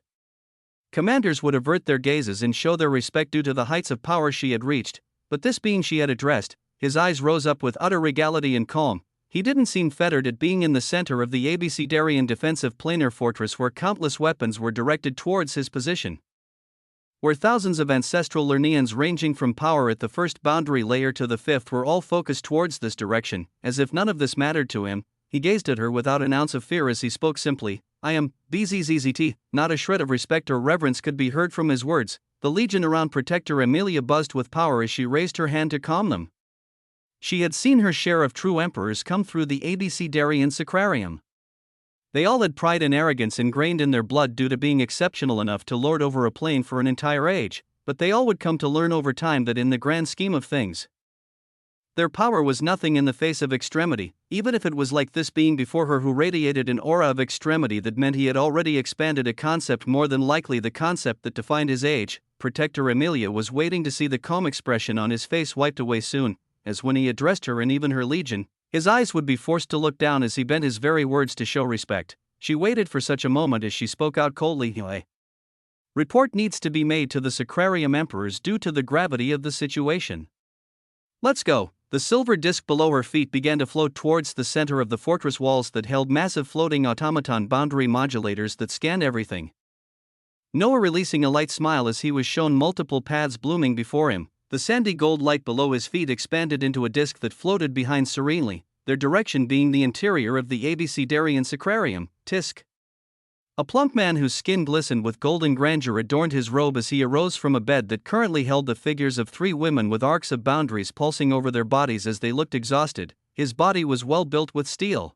Commanders would avert their gazes and show their respect due to the heights of power she had reached, but this being she had addressed, his eyes rose up with utter regality and calm. He didn't seem fettered at being in the center of the ABC Darien defensive planar fortress where countless weapons were directed towards his position, where thousands of ancestral Lerneans ranging from power at the first boundary layer to the fifth were all focused towards this direction. As if none of this mattered to him, he gazed at her without an ounce of fear as he spoke simply, "I am BZZZT." Not a shred of respect or reverence could be heard from his words. The legion around Protector Amelia buzzed with power as she raised her hand to calm them. She had seen her share of true emperors come through the Abecedarian sacrarium. They all had pride and arrogance ingrained in their blood due to being exceptional enough to lord over a plane for an entire age, but they all would come to learn over time that in the grand scheme of things, their power was nothing in the face of extremity, even if it was like this being before her who radiated an aura of extremity that meant he had already expanded a concept, more than likely the concept that defined his age. Protector Amelia was waiting to see the calm expression on his face wiped away soon, as when he addressed her and even her legion, his eyes would be forced to look down as he bent his very words to show respect. She waited for such a moment as she spoke out coldly. Report needs to be made to the Sacrarium Emperors due to the gravity of the situation. Let's go. The silver disc below her feet began to float towards the center of the fortress walls that held massive floating automaton boundary modulators that scanned everything. Noah releasing a light smile as he was shown multiple paths blooming before him. The sandy gold light below his feet expanded into a disc that floated behind serenely, their direction being the interior of the Abecedarian Sacrarium, Tisk. A plump man whose skin glistened with golden grandeur adorned his robe as he arose from a bed that currently held the figures of 3 women with arcs of boundaries pulsing over their bodies as they looked exhausted. His body was well built with steel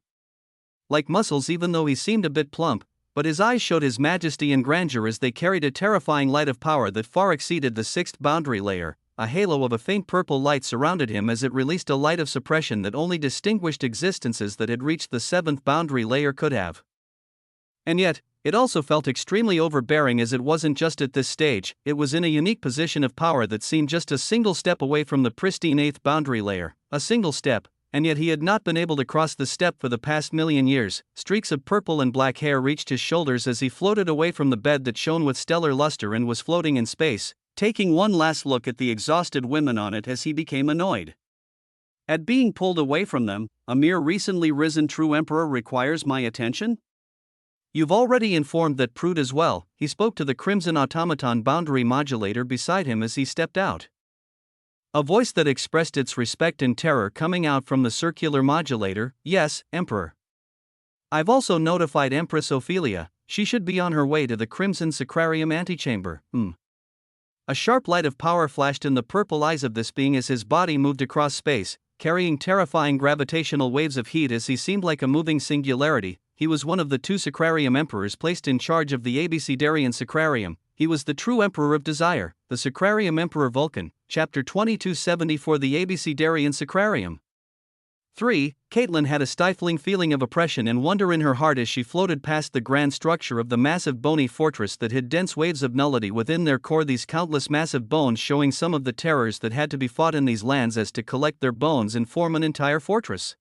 like muscles, even though he seemed a bit plump, but his eyes showed his majesty and grandeur as they carried a terrifying light of power that far exceeded the 6th boundary layer. A halo of a faint purple light surrounded him as it released a light of suppression that only distinguished existences that had reached the 7th boundary layer could have. And yet, it also felt extremely overbearing, as it wasn't just at this stage, it was in a unique position of power that seemed just a single step away from the pristine 8th boundary layer, a single step, and yet he had not been able to cross the step for the past million years. Streaks of purple and black hair reached his shoulders as he floated away from the bed that shone with stellar luster and was floating in space, taking one last look at the exhausted women on it as he became annoyed at being pulled away from them. A mere recently risen true emperor requires my attention? You've already informed that prude as well, he spoke to the crimson automaton boundary modulator beside him as he stepped out. A voice that expressed its respect and terror coming out from the circular modulator. Yes, Emperor. I've also notified Empress Ophelia, she should be on her way to the Crimson Sacrarium antechamber. A sharp light of power flashed in the purple eyes of this being as his body moved across space, carrying terrifying gravitational waves of heat as he seemed like a moving singularity. He was one of the 2 Sacrarium Emperors placed in charge of the Abecedarian Sacrarium. He was the true Emperor of Desire, the Sacrarium Emperor Vulcan. Chapter 2274, the Abecedarian Sacrarium. 3. Caitlin had a stifling feeling of oppression and wonder in her heart as she floated past the grand structure of the massive bony fortress that hid dense waves of nullity within their core, these countless massive bones showing some of the terrors that had to be fought in these lands as to collect their bones and form an entire fortress.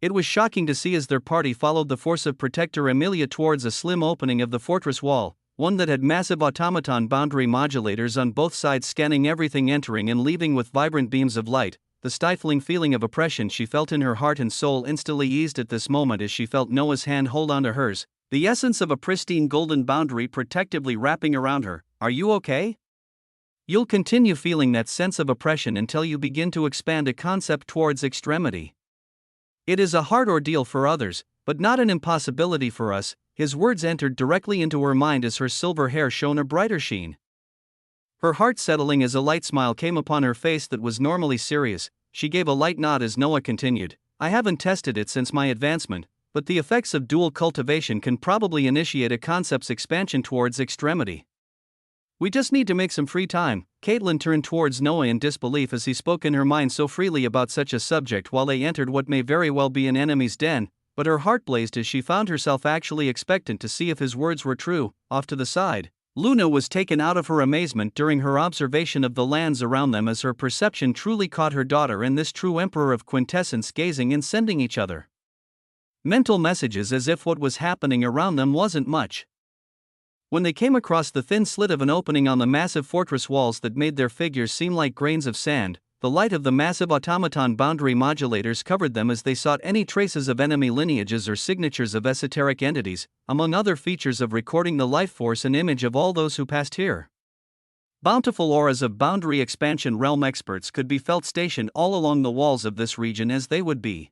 It was shocking to see as their party followed the force of Protector Amelia towards a slim opening of the fortress wall, one that had massive automaton boundary modulators on both sides scanning everything entering and leaving with vibrant beams of light. The stifling feeling of oppression she felt in her heart and soul instantly eased at this moment as she felt Noah's hand hold onto hers, the essence of a pristine golden boundary protectively wrapping around her. Are you okay? You'll continue feeling that sense of oppression until you begin to expand a concept towards extremity. It is a hard ordeal for others, but not an impossibility for us. His words entered directly into her mind as her silver hair shone a brighter sheen. Her heart settling as a light smile came upon her face that was normally serious. She gave a light nod as Noah continued. I haven't tested it since my advancement, but the effects of dual cultivation can probably initiate a concept's expansion towards extremity. We just need to make some free time. Caitlin turned towards Noah in disbelief as he spoke in her mind so freely about such a subject while they entered what may very well be an enemy's den, but her heart blazed as she found herself actually expectant to see if his words were true. Off to the side, Luna was taken out of her amazement during her observation of the lands around them as her perception truly caught her daughter and this true emperor of quintessence gazing and sending each other mental messages as if what was happening around them wasn't much. When they came across the thin slit of an opening on the massive fortress walls that made their figures seem like grains of sand, the light of the massive automaton boundary modulators covered them as they sought any traces of enemy lineages or signatures of esoteric entities, among other features of recording the life force and image of all those who passed here. Bountiful auras of boundary expansion realm experts could be felt stationed all along the walls of this region as they would be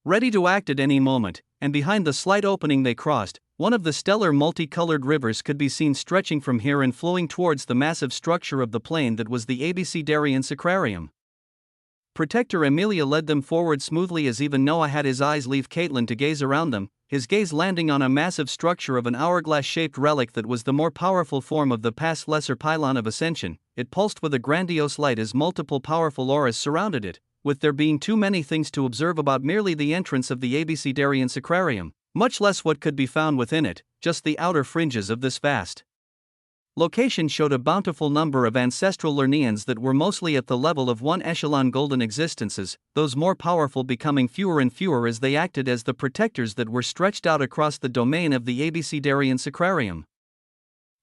ready to act at any moment, and behind the slight opening they crossed, one of the stellar multicolored rivers could be seen stretching from here and flowing towards the massive structure of the plain that was the Abecedarian Sacrarium. Protector Amelia led them forward smoothly as even Noah had his eyes leave Caitlin to gaze around them, his gaze landing on a massive structure of an hourglass-shaped relic that was the more powerful form of the past lesser pylon of ascension. It pulsed with a grandiose light as multiple powerful auras surrounded it, with there being too many things to observe about merely the entrance of the Abecedarian Sacrarium, much less what could be found within it, just the outer fringes of this vast location showed a bountiful number of ancestral Lerneans that were mostly at the level of one echelon golden existences, those more powerful becoming fewer and fewer as they acted as the protectors that were stretched out across the domain of the Abecedarian Sacrarium.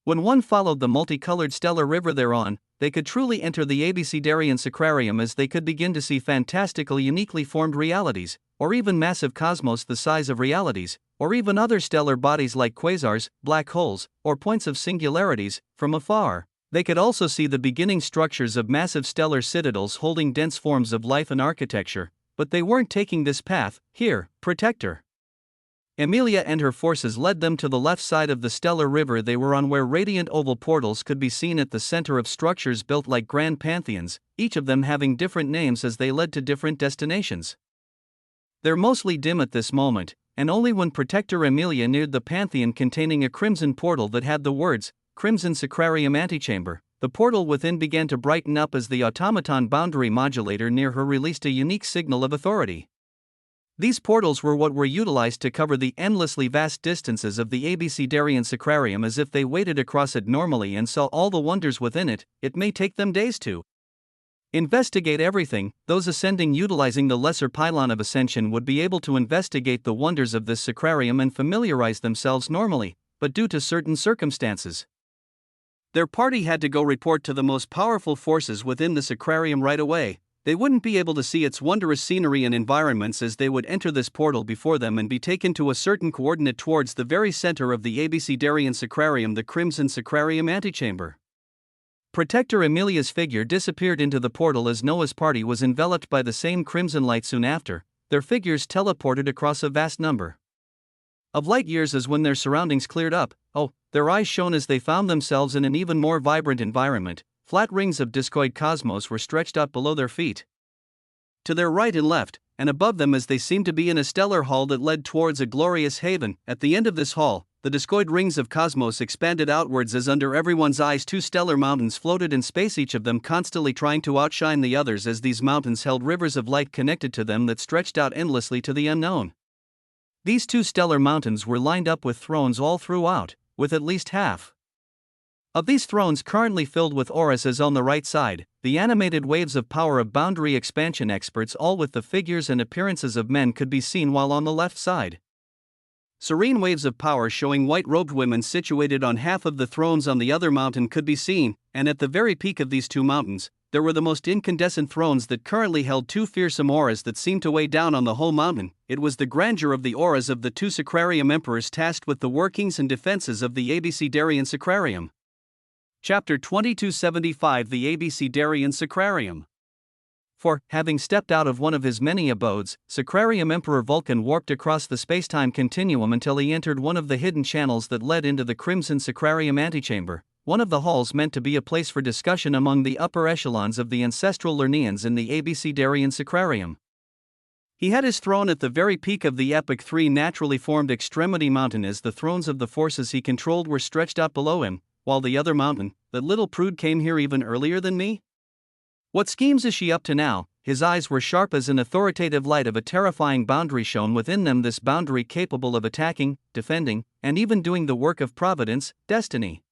When one followed the multicolored stellar river thereon, they could truly enter the Abecedarian Sacrarium as they could begin to see fantastical uniquely formed realities, or even massive cosmos the size of realities, or even other stellar bodies like quasars, black holes, or points of singularities, from afar. They could also see the beginning structures of massive stellar citadels holding dense forms of life and architecture, but they weren't taking this path. Here, Protector Amelia and her forces led them to the left side of the stellar river they were on, where radiant oval portals could be seen at the center of structures built like grand pantheons, each of them having different names as they led to different destinations. They're mostly dim at this moment, and only when Protector Amelia neared the pantheon containing a crimson portal that had the words, Crimson Sacrarium Antechamber, the portal within began to brighten up as the automaton boundary modulator near her released a unique signal of authority. These portals were what were utilized to cover the endlessly vast distances of the Abecedarian Sacrarium as if they waded across it normally and saw all the wonders within it. It may take them days to investigate everything. Those ascending utilizing the lesser pylon of ascension would be able to investigate the wonders of this sacrarium and familiarize themselves normally, but due to certain circumstances, their party had to go report to the most powerful forces within the sacrarium right away. They wouldn't be able to see its wondrous scenery and environments as they would enter this portal before them and be taken to a certain coordinate towards the very center of the Abecedarian Sacrarium, the Crimson Sacrarium Antechamber. Protector Amelia's figure disappeared into the portal as Noah's party was enveloped by the same crimson light soon after. Their figures teleported across a vast number of light years as when their surroundings cleared up. Their eyes shone as they found themselves in an even more vibrant environment. Flat rings of discoid cosmos were stretched out below their feet, to their right and left, and above them as they seemed to be in a stellar hall that led towards a glorious haven. At the end of this hall, the discoid rings of cosmos expanded outwards as under everyone's eyes two stellar mountains floated in space, each of them constantly trying to outshine the others as these mountains held rivers of light connected to them that stretched out endlessly to the unknown. These two stellar mountains were lined up with thrones all throughout, with at least half of these thrones currently filled with auras as on the right side, the animated waves of power of boundary expansion experts, all with the figures and appearances of men, could be seen, while on the left side, serene waves of power showing white-robed women situated on half of the thrones on the other mountain could be seen, and at the very peak of these two mountains, there were the most incandescent thrones that currently held two fearsome auras that seemed to weigh down on the whole mountain. It was the grandeur of the auras of the two Sacrarium emperors tasked with the workings and defenses of the Abecedarian Sacrarium. Chapter 2275, the Abecedarian Sacrarium. For, having stepped out of one of his many abodes, Sacrarium Emperor Vulcan warped across the spacetime continuum until he entered one of the hidden channels that led into the Crimson Sacrarium Antechamber, one of the halls meant to be a place for discussion among the upper echelons of the ancestral Lerneans in the Abecedarian Sacrarium. He had his throne at the very peak of the epic three naturally formed extremity mountain as the thrones of the forces he controlled were stretched out below him, while the other mountain, that little prude came here even earlier than me? What schemes is she up to now? His eyes were sharp as an authoritative light of a terrifying boundary shone within them, this boundary capable of attacking, defending, and even doing the work of providence, destiny,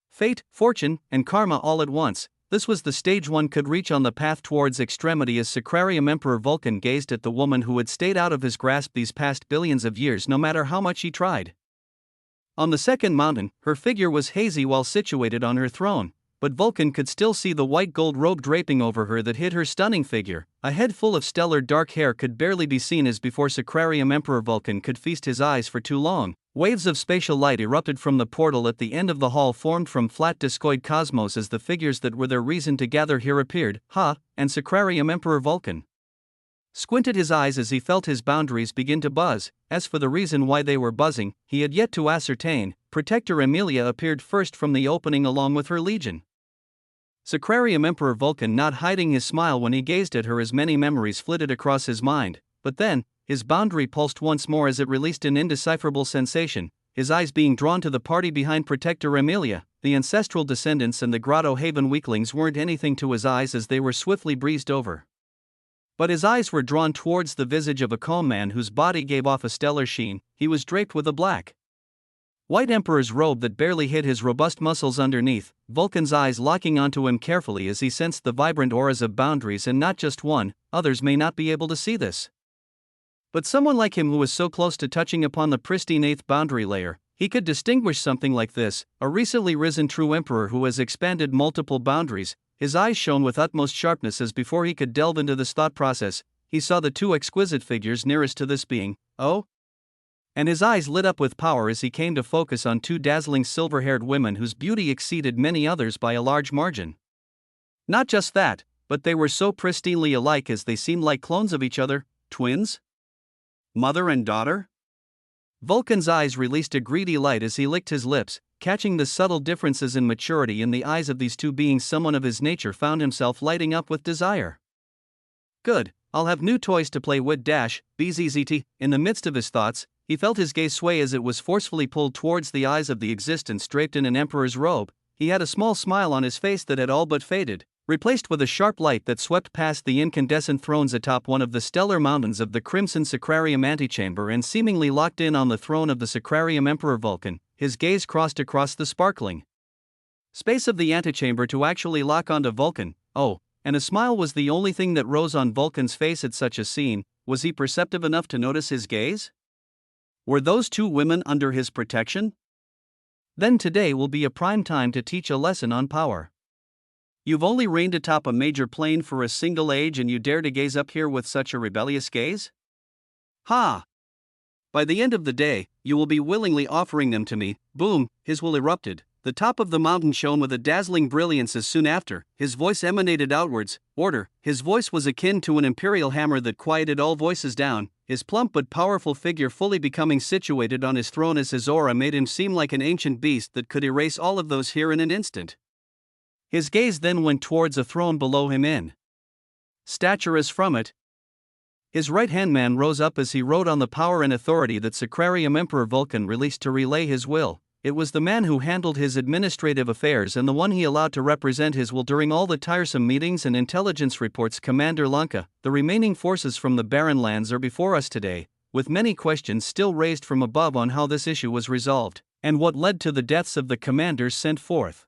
fate, fortune, and karma all at once. This was the stage one could reach on the path towards extremity as Sacrarium Emperor Vulcan gazed at the woman who had stayed out of his grasp these past billions of years no matter how much he tried. On the second mountain, her figure was hazy while situated on her throne, but Vulcan could still see the white gold robe draping over her that hid her stunning figure. A head full of stellar dark hair could barely be seen as before Sacrarium Emperor Vulcan could feast his eyes for too long. Waves of spatial light erupted from the portal at the end of the hall, formed from flat discoid cosmos as the figures that were their reason to gather here appeared. And Sacrarium Emperor Vulcan squinted his eyes as he felt his boundaries begin to buzz. As for the reason why they were buzzing, he had yet to ascertain. Protector Amelia appeared first from the opening along with her legion Sacrarium Emperor Vulcan not hiding his smile when he gazed at her as many memories flitted across his mind, but then, his boundary pulsed once more as it released an indecipherable sensation, his eyes being drawn to the party behind Protector Amelia. The ancestral descendants and the Grotto Haven weaklings weren't anything to his eyes as they were swiftly breezed over. But his eyes were drawn towards the visage of a calm man whose body gave off a stellar sheen. He was draped with a black white emperor's robe that barely hid his robust muscles underneath, Vulcan's eyes locking onto him carefully as he sensed the vibrant auras of boundaries, and not just one. Others may not be able to see this, but someone like him who was so close to touching upon the pristine 8th boundary layer, he could distinguish something like this, a recently risen true emperor who has expanded multiple boundaries. His eyes shone with utmost sharpness as before he could delve into this thought process, he saw the two exquisite figures nearest to this being, and his eyes lit up with power as he came to focus on two dazzling silver-haired women whose beauty exceeded many others by a large margin. Not just that, but they were so pristinely alike as they seemed like clones of each other, twins? Mother and daughter? Vulcan's eyes released a greedy light as he licked his lips, catching the subtle differences in maturity in the eyes of these two beings. Someone of his nature found himself lighting up with desire. Good, I'll have new toys to play with bzzt. In the midst of his thoughts, he felt his gaze sway as it was forcefully pulled towards the eyes of the existence draped in an emperor's robe. He had a small smile on his face that had all but faded, replaced with a sharp light that swept past the incandescent thrones atop one of the stellar mountains of the crimson Sacrarium antechamber and seemingly locked in on the throne of the Sacrarium Emperor Vulcan. His gaze crossed across the sparkling space of the antechamber to actually lock onto Vulcan. And a smile was the only thing that rose on Vulcan's face at such a scene. Was he perceptive enough to notice his gaze? Were those two women under his protection? Then today will be a prime time to teach a lesson on power. You've only reigned atop a major plane for a single age and you dare to gaze up here with such a rebellious gaze? Ha! By the end of the day, you will be willingly offering them to me. Boom, his will erupted. The top of the mountain shone with a dazzling brilliance as soon after, his voice emanated outwards, order. His voice was akin to an imperial hammer that quieted all voices down, his plump but powerful figure fully becoming situated on his throne as his aura made him seem like an ancient beast that could erase all of those here in an instant. His gaze then went towards a throne below him in stature as from it. His right-hand man rose up as he rode on the power and authority that Sacrarium Emperor Vulcan released to relay his will. It was the man who handled his administrative affairs and the one he allowed to represent his will during all the tiresome meetings and intelligence reports. Commander Lanka, the remaining forces from the Barren Lands are before us today, with many questions still raised from above on how this issue was resolved, and what led to the deaths of the commanders sent forth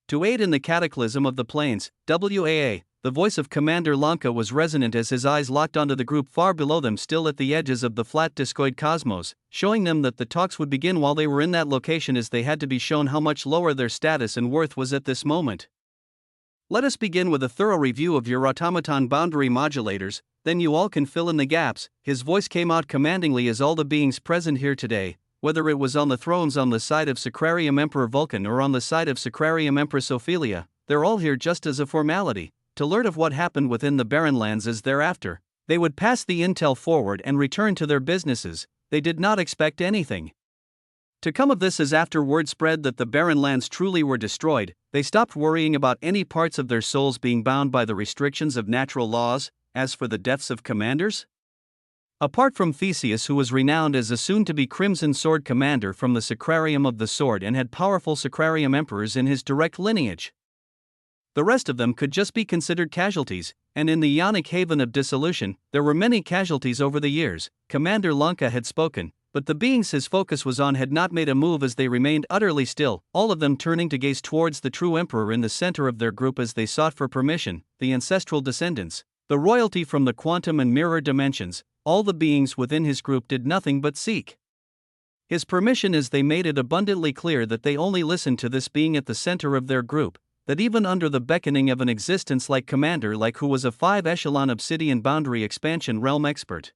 to aid in the cataclysm of the plains. WAA. The voice of Commander Lanka was resonant as his eyes locked onto the group far below them, still at the edges of the flat discoid cosmos, showing them that the talks would begin while they were in that location, as they had to be shown how much lower their status and worth was at this moment. Let us begin with a thorough review of your automaton boundary modulators, then you all can fill in the gaps. His voice came out commandingly as all the beings present here today, whether it was on the thrones on the side of Sacrarium Emperor Vulcan or on the side of Sacrarium Empress Ophelia, they're all here just as a formality, to learn of what happened within the Barren Lands, as thereafter they would pass the intel forward and return to their businesses. They did not expect anything to come of this, as after word spread that the Barren Lands truly were destroyed, they stopped worrying about any parts of their souls being bound by the restrictions of natural laws. As for the deaths of commanders, apart from Theseus, who was renowned as a soon-to-be Crimson Sword commander from the Sacrarium of the Sword and had powerful Sacrarium emperors in his direct lineage, the rest of them could just be considered casualties, and in the Ionic haven of dissolution, there were many casualties over the years. Commander Lanka had spoken, but the beings his focus was on had not made a move as they remained utterly still, all of them turning to gaze towards the true emperor in the center of their group as they sought for permission. The ancestral descendants, the royalty from the quantum and mirror dimensions, all the beings within his group did nothing but seek his permission, as they made it abundantly clear that they only listened to this being at the center of their group, that even under the beckoning of an existence like Commander like, who was a 5-echelon obsidian boundary expansion realm expert,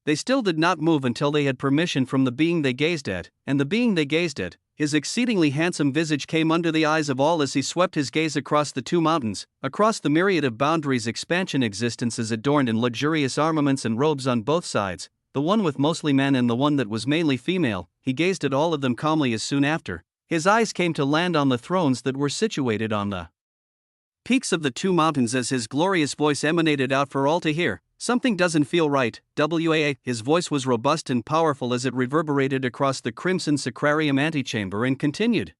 they still did not move until they had permission from the being they gazed at. And the being they gazed at, his exceedingly handsome visage came under the eyes of all as he swept his gaze across the two mountains, across the myriad of boundaries expansion existences adorned in luxurious armaments and robes on both sides, the one with mostly men and the one that was mainly female. He gazed at all of them calmly as soon after his eyes came to land on the thrones that were situated on the peaks of the two mountains as his glorious voice emanated out for all to hear. Something doesn't feel right, WAA. His voice was robust and powerful as it reverberated across the crimson sacrarium antechamber and continued.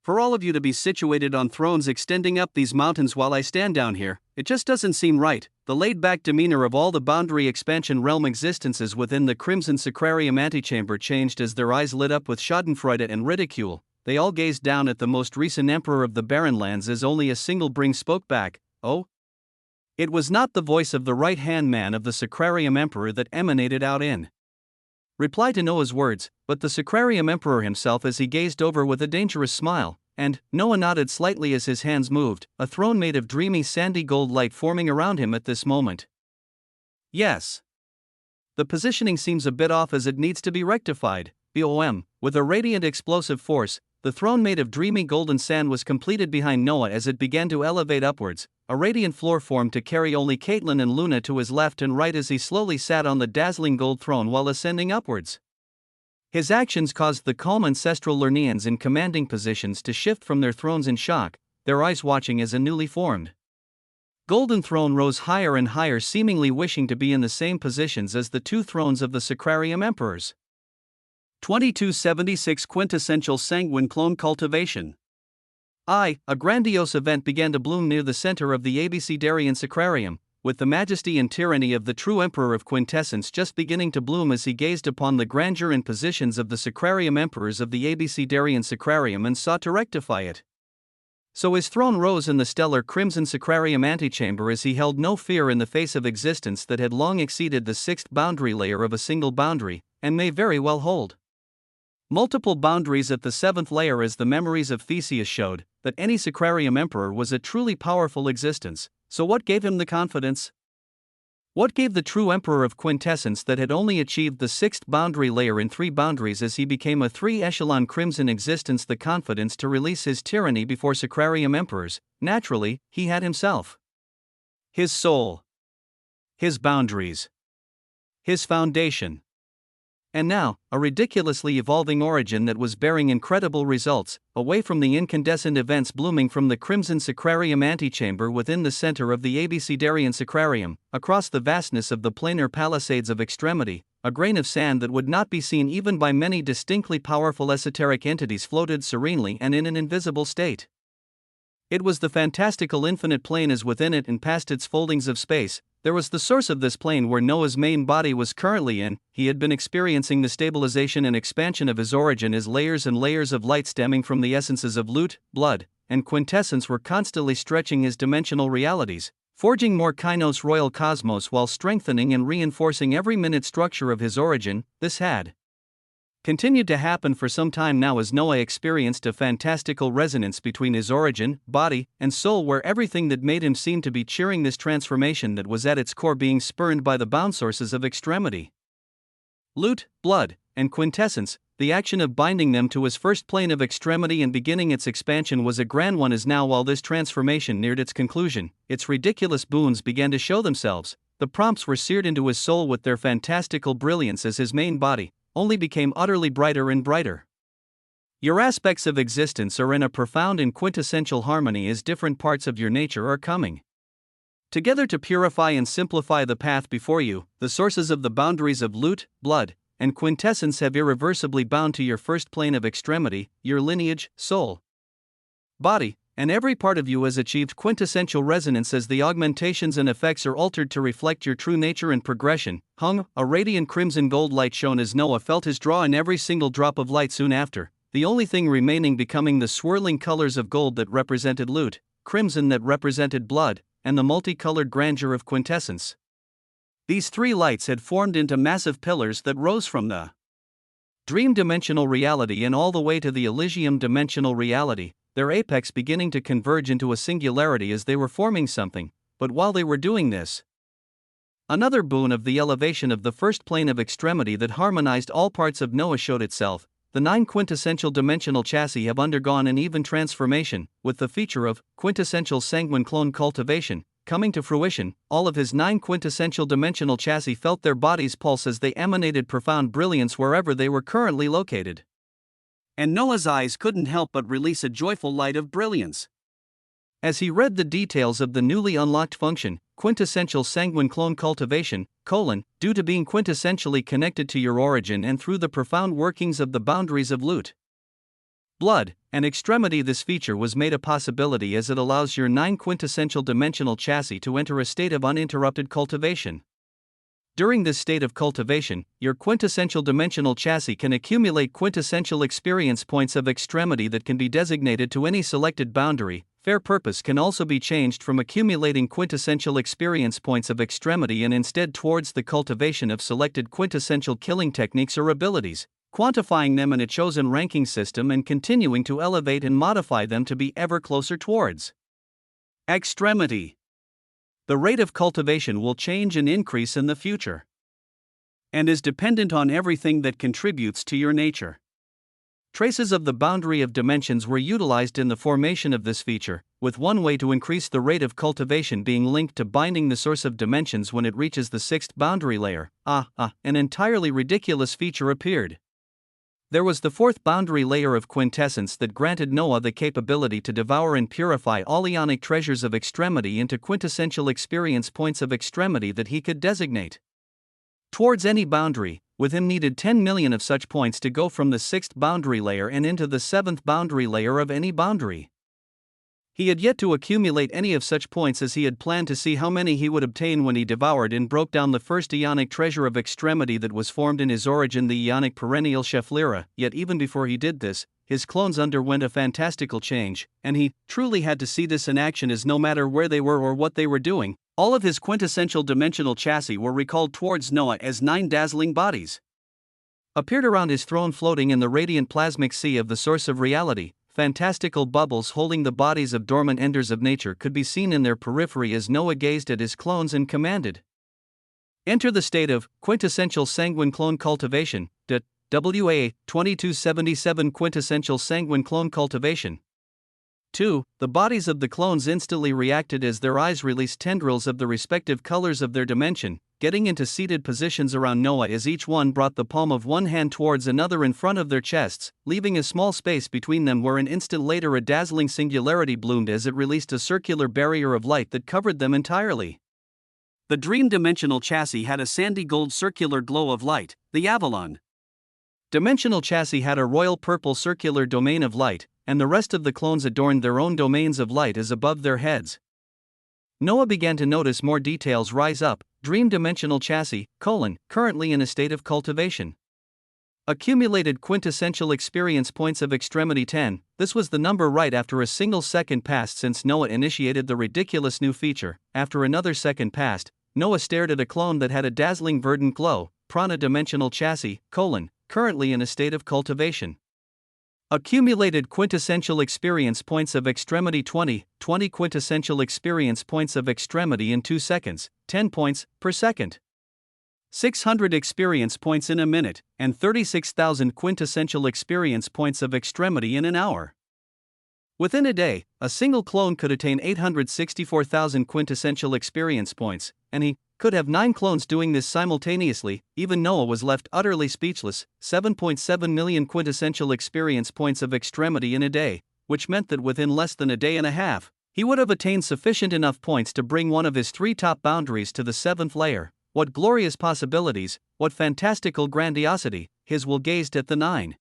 For all of you to be situated on thrones extending up these mountains while I stand down here, it just doesn't seem right. The laid-back demeanor of all the boundary expansion realm existences within the crimson sacrarium antechamber changed as their eyes lit up with schadenfreude and ridicule. They all gazed down at the most recent emperor of the barren lands as only a single bring spoke back. Oh? It was not the voice of the right-hand man of the sacrarium emperor that emanated out in reply to Noah's words, but the sacrarium emperor himself as he gazed over with a dangerous smile, and Noah nodded slightly as his hands moved, a throne made of dreamy sandy gold light forming around him at this moment. Yes. The positioning seems a bit off as it needs to be rectified. BOM, with a radiant explosive force, the throne made of dreamy golden sand was completed behind Noah as it began to elevate upwards. A radiant floor formed to carry only Caitlin and Luna to his left and right as he slowly sat on the dazzling gold throne while ascending upwards. His actions caused the calm ancestral Lernians in commanding positions to shift from their thrones in shock, their eyes watching as a newly formed golden throne rose higher and higher, seemingly wishing to be in the same positions as the two thrones of the sacrarium emperors. 2276 Quintessential Sanguine Clone Cultivation. A grandiose event began to bloom near the center of the Abecedarian sacrarium, with the majesty and tyranny of the true emperor of quintessence just beginning to bloom as he gazed upon the grandeur and positions of the sacrarium emperors of the Abecedarian sacrarium and sought to rectify it. So his throne rose in the stellar crimson sacrarium antechamber as he held no fear in the face of existence that had long exceeded the sixth boundary layer of a single boundary, and may very well hold multiple boundaries at the seventh layer, as the memories of Theseus showed that any sacrarium emperor was a truly powerful existence. So what gave him the confidence? What gave the true emperor of quintessence that had only achieved the sixth boundary layer in three boundaries as he became a three-echelon crimson existence the confidence to release his tyranny before sacrarium emperors? Naturally, he had himself. His soul. His boundaries. His foundation. And now, a ridiculously evolving origin that was bearing incredible results, away from the incandescent events blooming from the crimson sacrarium antechamber within the center of the Abecedarian sacrarium, across the vastness of the planar palisades of extremity, a grain of sand that would not be seen even by many distinctly powerful esoteric entities floated serenely and in an invisible state. It was the fantastical infinite plane as within it and past its foldings of space. There was the source of this plane where Noah's main body was currently in. He had been experiencing the stabilization and expansion of his origin as layers and layers of light stemming from the essences of Lut, blood, and quintessence were constantly stretching his dimensional realities, forging more kainos royal cosmos while strengthening and reinforcing every minute structure of his origin. This had continued to happen for some time now as Noah experienced a fantastical resonance between his origin, body, and soul, where everything that made him seem to be cheering this transformation that was at its core being spurned by the bound sources of extremity. Lut, blood, and quintessence, the action of binding them to his first plane of extremity and beginning its expansion was a grand one as now while this transformation neared its conclusion, its ridiculous boons began to show themselves. The prompts were seared into his soul with their fantastical brilliance as his main body only became utterly brighter and brighter. Your aspects of existence are in a profound and quintessential harmony as different parts of your nature are coming together to purify and simplify the path before you. The sources of the boundaries of Lut, blood, and quintessence have irreversibly bound to your first plane of extremity, your lineage, soul, body, and every part of you has achieved quintessential resonance as the augmentations and effects are altered to reflect your true nature and progression. A radiant crimson gold light shone as Noah felt his draw in every single drop of light soon after, the only thing remaining becoming the swirling colors of gold that represented Lut, crimson that represented blood, and the multicolored grandeur of quintessence. These three lights had formed into massive pillars that rose from the dream dimensional reality and all the way to the Elysium dimensional reality, their apex beginning to converge into a singularity as they were forming something. But while they were doing this, another boon of the elevation of the first plane of extremity that harmonized all parts of Noah showed itself. The 9 quintessential dimensional chassis have undergone an even transformation, with the feature of quintessential sanguine clone cultivation coming to fruition. All of his 9 quintessential dimensional chassis felt their bodies pulse as they emanated profound brilliance wherever they were currently located. And Noah's eyes couldn't help but release a joyful light of brilliance. As he read the details of the newly unlocked function, quintessential sanguine clone cultivation, due to being quintessentially connected to your origin and through the profound workings of the boundaries of loot, blood, and extremity, this feature was made a possibility as it allows your 9 quintessential dimensional chassis to enter a state of uninterrupted cultivation. During this state of cultivation, your quintessential dimensional chassis can accumulate quintessential experience points of extremity that can be designated to any selected boundary. Fair purpose can also be changed from accumulating quintessential experience points of extremity and instead towards the cultivation of selected quintessential killing techniques or abilities, quantifying them in a chosen ranking system and continuing to elevate and modify them to be ever closer towards extremity. The rate of cultivation will change and increase in the future, and is dependent on everything that contributes to your nature. Traces of the boundary of dimensions were utilized in the formation of this feature, with one way to increase the rate of cultivation being linked to binding the source of dimensions when it reaches the 6th boundary layer. An entirely ridiculous feature appeared. There was the 4th boundary layer of quintessence that granted Noah the capability to devour and purify all ionic treasures of extremity into quintessential experience points of extremity that he could designate towards any boundary. With him needed 10 million of such points to go from the 6th boundary layer and into the 7th boundary layer of any boundary. He had yet to accumulate any of such points, as he had planned to see how many he would obtain when he devoured and broke down the first ionic treasure of extremity that was formed in his origin, the ionic perennial Sheflira. Yet even before he did this, his clones underwent a fantastical change, and he truly had to see this in action, as no matter where they were or what they were doing, all of his quintessential dimensional chassis were recalled towards Noah as 9 dazzling bodies appeared around his throne, floating in the radiant plasmic sea of the source of reality. Fantastical bubbles holding the bodies of dormant enders of nature could be seen in their periphery as Noah gazed at his clones and commanded, "Enter the state of quintessential sanguine clone cultivation." WA 2277 Quintessential sanguine clone cultivation. 2. The bodies of the clones instantly reacted as their eyes released tendrils of the respective colors of their dimension, getting into seated positions around Noah as each one brought the palm of one hand towards another in front of their chests, leaving a small space between them where an instant later a dazzling singularity bloomed as it released a circular barrier of light that covered them entirely. The dream dimensional chassis had a sandy gold circular glow of light. The Avalon dimensional chassis had a royal purple circular domain of light, and the rest of the clones adorned their own domains of light as above their heads. Noah began to notice more details rise up. Dream dimensional chassis, currently in a state of cultivation. Accumulated quintessential experience points of extremity 10. This was the number right after a single second passed since Noah initiated the ridiculous new feature. After another second passed, Noah stared at a clone that had a dazzling verdant glow. Prana dimensional chassis, currently in a state of cultivation. Accumulated quintessential experience points of extremity 20 quintessential experience points of extremity in 2 seconds, 10 points per second. 600 experience points in a minute, and 36,000 quintessential experience points of extremity in an hour. Within a day, a single clone could attain 864,000 quintessential experience points, and he could have 9 clones doing this simultaneously. Even Noah was left utterly speechless. 7.7 million quintessential experience points of extremity in a day, which meant that within less than a day and a half, he would have attained sufficient enough points to bring one of his 3 top boundaries to the 7th layer. What glorious possibilities, what fantastical grandiosity! His will gazed at the 9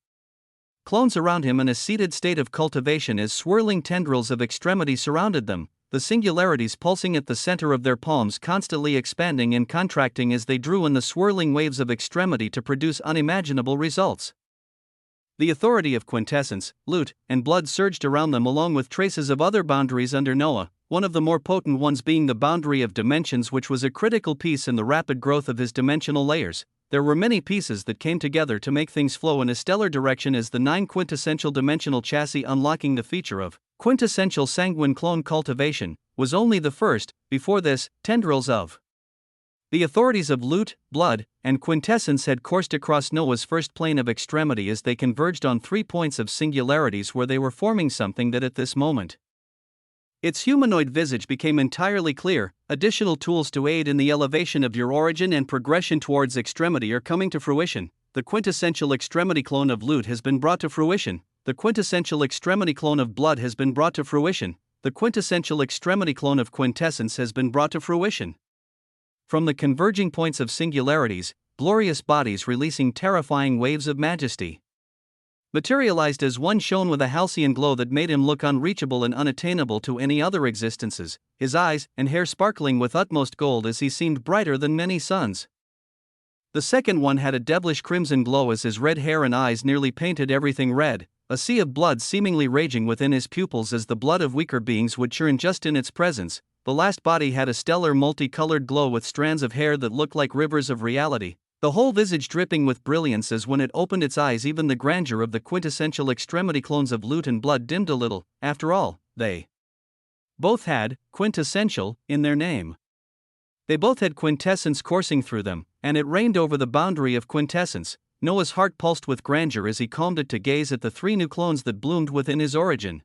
clones around him in a seated state of cultivation as swirling tendrils of extremity surrounded them, the singularities pulsing at the center of their palms constantly expanding and contracting as they drew in the swirling waves of extremity to produce unimaginable results. The authority of quintessence, loot, and blood surged around them along with traces of other boundaries under Noah, one of the more potent ones being the boundary of dimensions, which was a critical piece in the rapid growth of his dimensional layers. There were many pieces that came together to make things flow in a stellar direction as the 9 quintessential dimensional chassis unlocking the feature of quintessential sanguine clone cultivation was only the first. Before this, tendrils of the authorities of loot, blood, and quintessence had coursed across Noah's first plane of extremity as they converged on 3 points of singularities where they were forming something that at this moment its humanoid visage became entirely clear. Additional tools to aid in the elevation of your origin and progression towards extremity are coming to fruition. The quintessential extremity clone of loot has been brought to fruition. The quintessential extremity clone of blood has been brought to fruition. the quintessential extremity clone of quintessence has been brought to fruition. From the converging points of singularities, glorious bodies releasing terrifying waves of majesty materialized as one shone with a halcyon glow that made him look unreachable and unattainable to any other existences, his eyes and hair sparkling with utmost gold as he seemed brighter than many suns. The second one had a devilish crimson glow as his red hair and eyes nearly painted everything red, a sea of blood seemingly raging within his pupils as the blood of weaker beings would churn just in its presence. The last body had a stellar multicolored glow with strands of hair that looked like rivers of reality, the whole visage dripping with brilliance as when it opened its eyes even the grandeur of the quintessential extremity clones of loot and blood dimmed a little. After all, they both had quintessential in their name. They both had quintessence coursing through them, and it reigned over the boundary of quintessence. Noah's heart pulsed with grandeur as he calmed it to gaze at the three new clones that bloomed within his origin,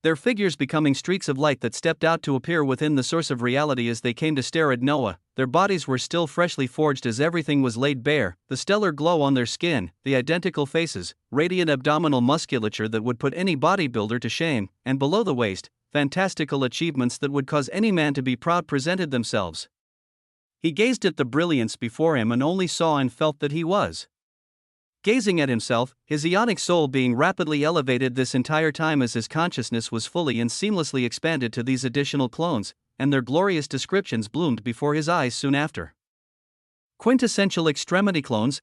their figures becoming streaks of light that stepped out to appear within the source of reality as they came to stare at Noah. Their bodies were still freshly forged as everything was laid bare, the stellar glow on their skin, the identical faces, radiant abdominal musculature that would put any bodybuilder to shame, and below the waist, fantastical achievements that would cause any man to be proud presented themselves. He gazed at the brilliance before him and only saw and felt that he was gazing at himself, his ionic soul being rapidly elevated this entire time as his consciousness was fully and seamlessly expanded to these additional clones, and their glorious descriptions bloomed before his eyes soon after. Quintessential extremity clones,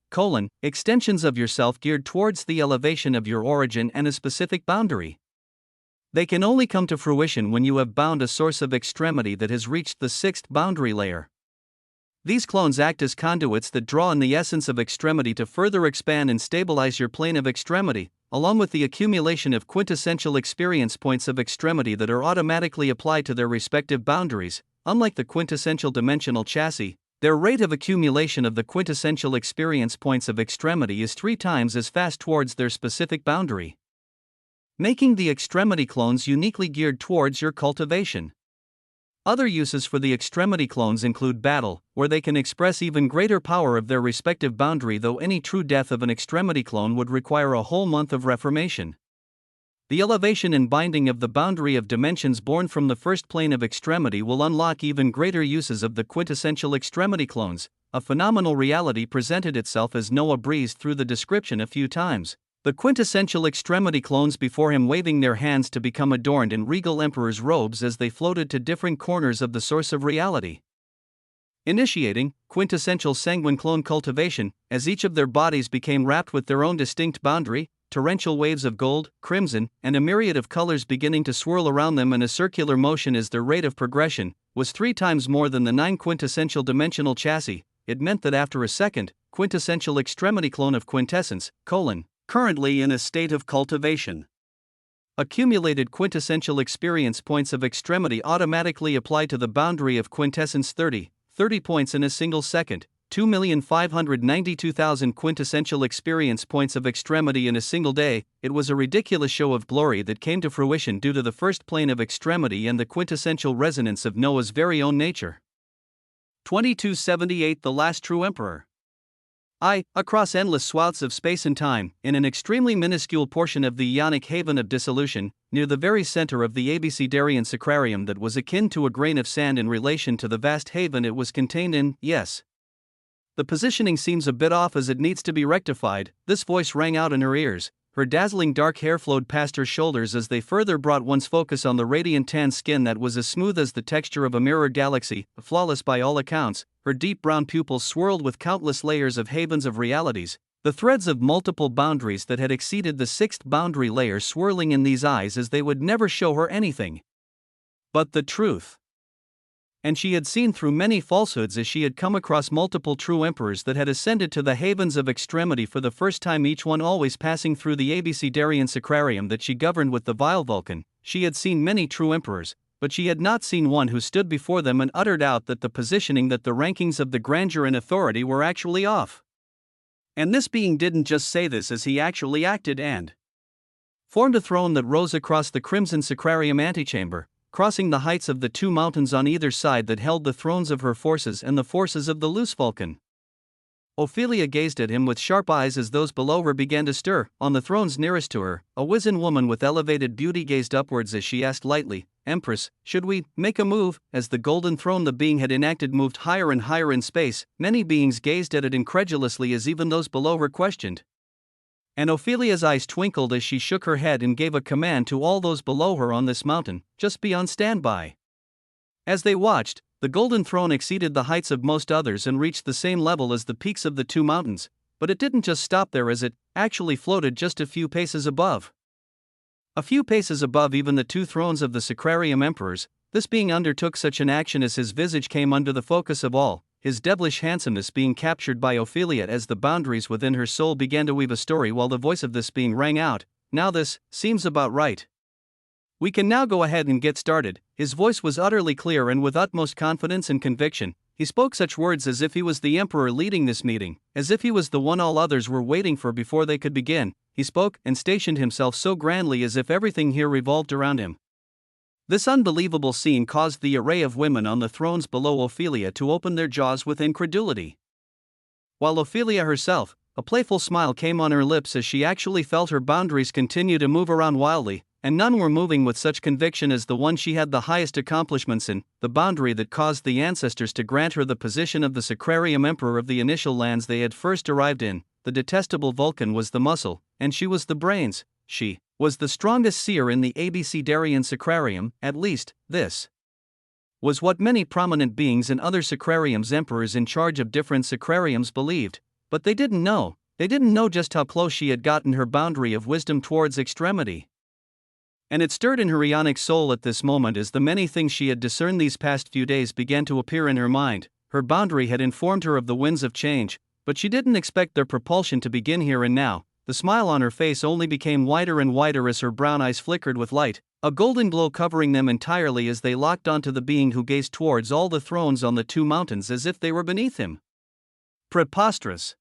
extensions of yourself geared towards the elevation of your origin and a specific boundary. They can only come to fruition when you have bound a source of extremity that has reached the sixth boundary layer. These clones act as conduits that draw in the essence of extremity to further expand and stabilize your plane of extremity, along with the accumulation of quintessential experience points of extremity that are automatically applied to their respective boundaries. Unlike the quintessential dimensional chassis, their rate of accumulation of the quintessential experience points of extremity is 3 times as fast towards their specific boundary, making the extremity clones uniquely geared towards your cultivation. Other uses for the extremity clones include battle, where they can express even greater power of their respective boundary, though any true death of an extremity clone would require a whole month of reformation. The elevation and binding of the boundary of dimensions born from the first plane of extremity will unlock even greater uses of the quintessential extremity clones. A phenomenal reality presented itself as Noah breezed through the description a few times. The quintessential extremity clones before him waving their hands to become adorned in regal emperor's robes as they floated to different corners of the source of reality. Initiating quintessential sanguine clone cultivation, as each of their bodies became wrapped with their own distinct boundary, torrential waves of gold, crimson, and a myriad of colors beginning to swirl around them in a circular motion as their rate of progression was 3 times more than the 9 quintessential dimensional chassis. It meant that after a second, quintessential extremity clone of quintessence, currently in a state of cultivation, accumulated quintessential experience points of extremity automatically apply to the boundary of quintessence 30 points in a single second, 2,592,000 quintessential experience points of extremity in a single day. It was a ridiculous show of glory that came to fruition due to the first plane of extremity and the quintessential resonance of Noah's very own nature. 2278 The last true emperor. Across endless swaths of space and time, in an extremely minuscule portion of the ionic haven of dissolution, near the very center of the abecedarian sacrarium that was akin to a grain of sand in relation to the vast haven it was contained in, yes. The positioning seems a bit off as it needs to be rectified, this voice rang out in her ears. Her dazzling dark hair flowed past her shoulders as they further brought one's focus on the radiant tan skin that was as smooth as the texture of a mirrored galaxy, flawless by all accounts. Her deep brown pupils swirled with countless layers of havens of realities, the threads of multiple boundaries that had exceeded the 6th boundary layer swirling in these eyes as they would never show her anything but the truth. And she had seen through many falsehoods as she had come across multiple true emperors that had ascended to the havens of extremity for the first time, each one always passing through the abecedarian sacrarium that she governed with the vile Vulcan. She had seen many true emperors, but she had not seen one who stood before them and uttered out that the positioning, that the rankings of the grandeur and authority were actually off. And this being didn't just say this, as he actually acted and formed a throne that rose across the crimson sacrarium antechamber, crossing the heights of the 2 mountains on either side that held the thrones of her forces and the forces of the loose Vulcan. Ophelia gazed at him with sharp eyes as those below her began to stir. On the thrones nearest to her, a wizened woman with elevated beauty gazed upwards as she asked lightly, "Empress, should we make a move?" As the golden throne the being had enacted moved higher and higher in space, many beings gazed at it incredulously as even those below her questioned. And Ophelia's eyes twinkled as she shook her head and gave a command to all those below her on this mountain: "Just be on standby." As they watched, the golden throne exceeded the heights of most others and reached the same level as the peaks of the two mountains, but it didn't just stop there, as it actually floated just a few paces above. A few paces above even the two thrones of the Sacrarium emperors, this being undertook such an action as his visage came under the focus of all, his devilish handsomeness being captured by Ophelia as the boundaries within her soul began to weave a story while the voice of this being rang out, "Now this seems about right. We can now go ahead and get started." His voice was utterly clear and with utmost confidence and conviction. He spoke such words as if he was the emperor leading this meeting, as if he was the one all others were waiting for before they could begin. He spoke and stationed himself so grandly as if everything here revolved around him. This unbelievable scene caused the array of women on the thrones below Ophelia to open their jaws with incredulity. While Ophelia herself, a playful smile came on her lips as she actually felt her boundaries continue to move around wildly, and none were moving with such conviction as the one she had the highest accomplishments in, the boundary that caused the ancestors to grant her the position of the Sacrarium emperor of the initial lands they had first arrived in. The detestable Vulcan was the muscle, and she was the brains. She was the strongest seer in the Abecedarian Sacrarium, at least. This was what many prominent beings in other Sacrariums emperors in charge of different Sacrariums believed, but they didn't know just how close she had gotten her boundary of wisdom towards extremity. And it stirred in her Ionic soul at this moment as the many things she had discerned these past few days began to appear in her mind. Her boundary had informed her of the winds of change, but she didn't expect their propulsion to begin here and now. The smile on her face only became wider and wider as her brown eyes flickered with light, a golden glow covering them entirely as they locked onto the being who gazed towards all the thrones on the two mountains as if they were beneath him. Preposterous!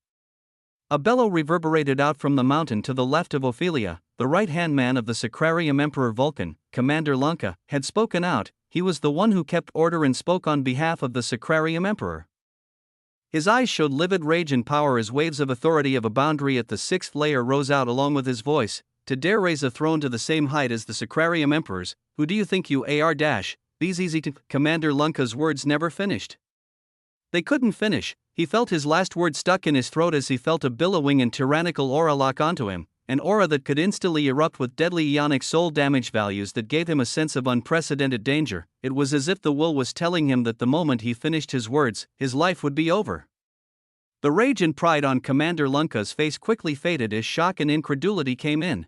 A bellow reverberated out from the mountain to the left of Ophelia. The right-hand man of the Sacrarium Emperor Vulcan, Commander Lunka, had spoken out. He was the one who kept order and spoke on behalf of the Sacrarium Emperor. His eyes showed livid rage and power as waves of authority of a boundary at the sixth layer rose out along with his voice. "To dare raise a throne to the same height as the Sacrarium Emperors, who do you think you are? These easy to..." Commander Lunka's words never finished. They couldn't finish. He felt his last word stuck in his throat as he felt a billowing and tyrannical aura lock onto him. An aura that could instantly erupt with deadly ionic soul damage values that gave him a sense of unprecedented danger. It was as if the will was telling him that the moment he finished his words, his life would be over. The rage and pride on Commander Lunka's face quickly faded as shock and incredulity came in.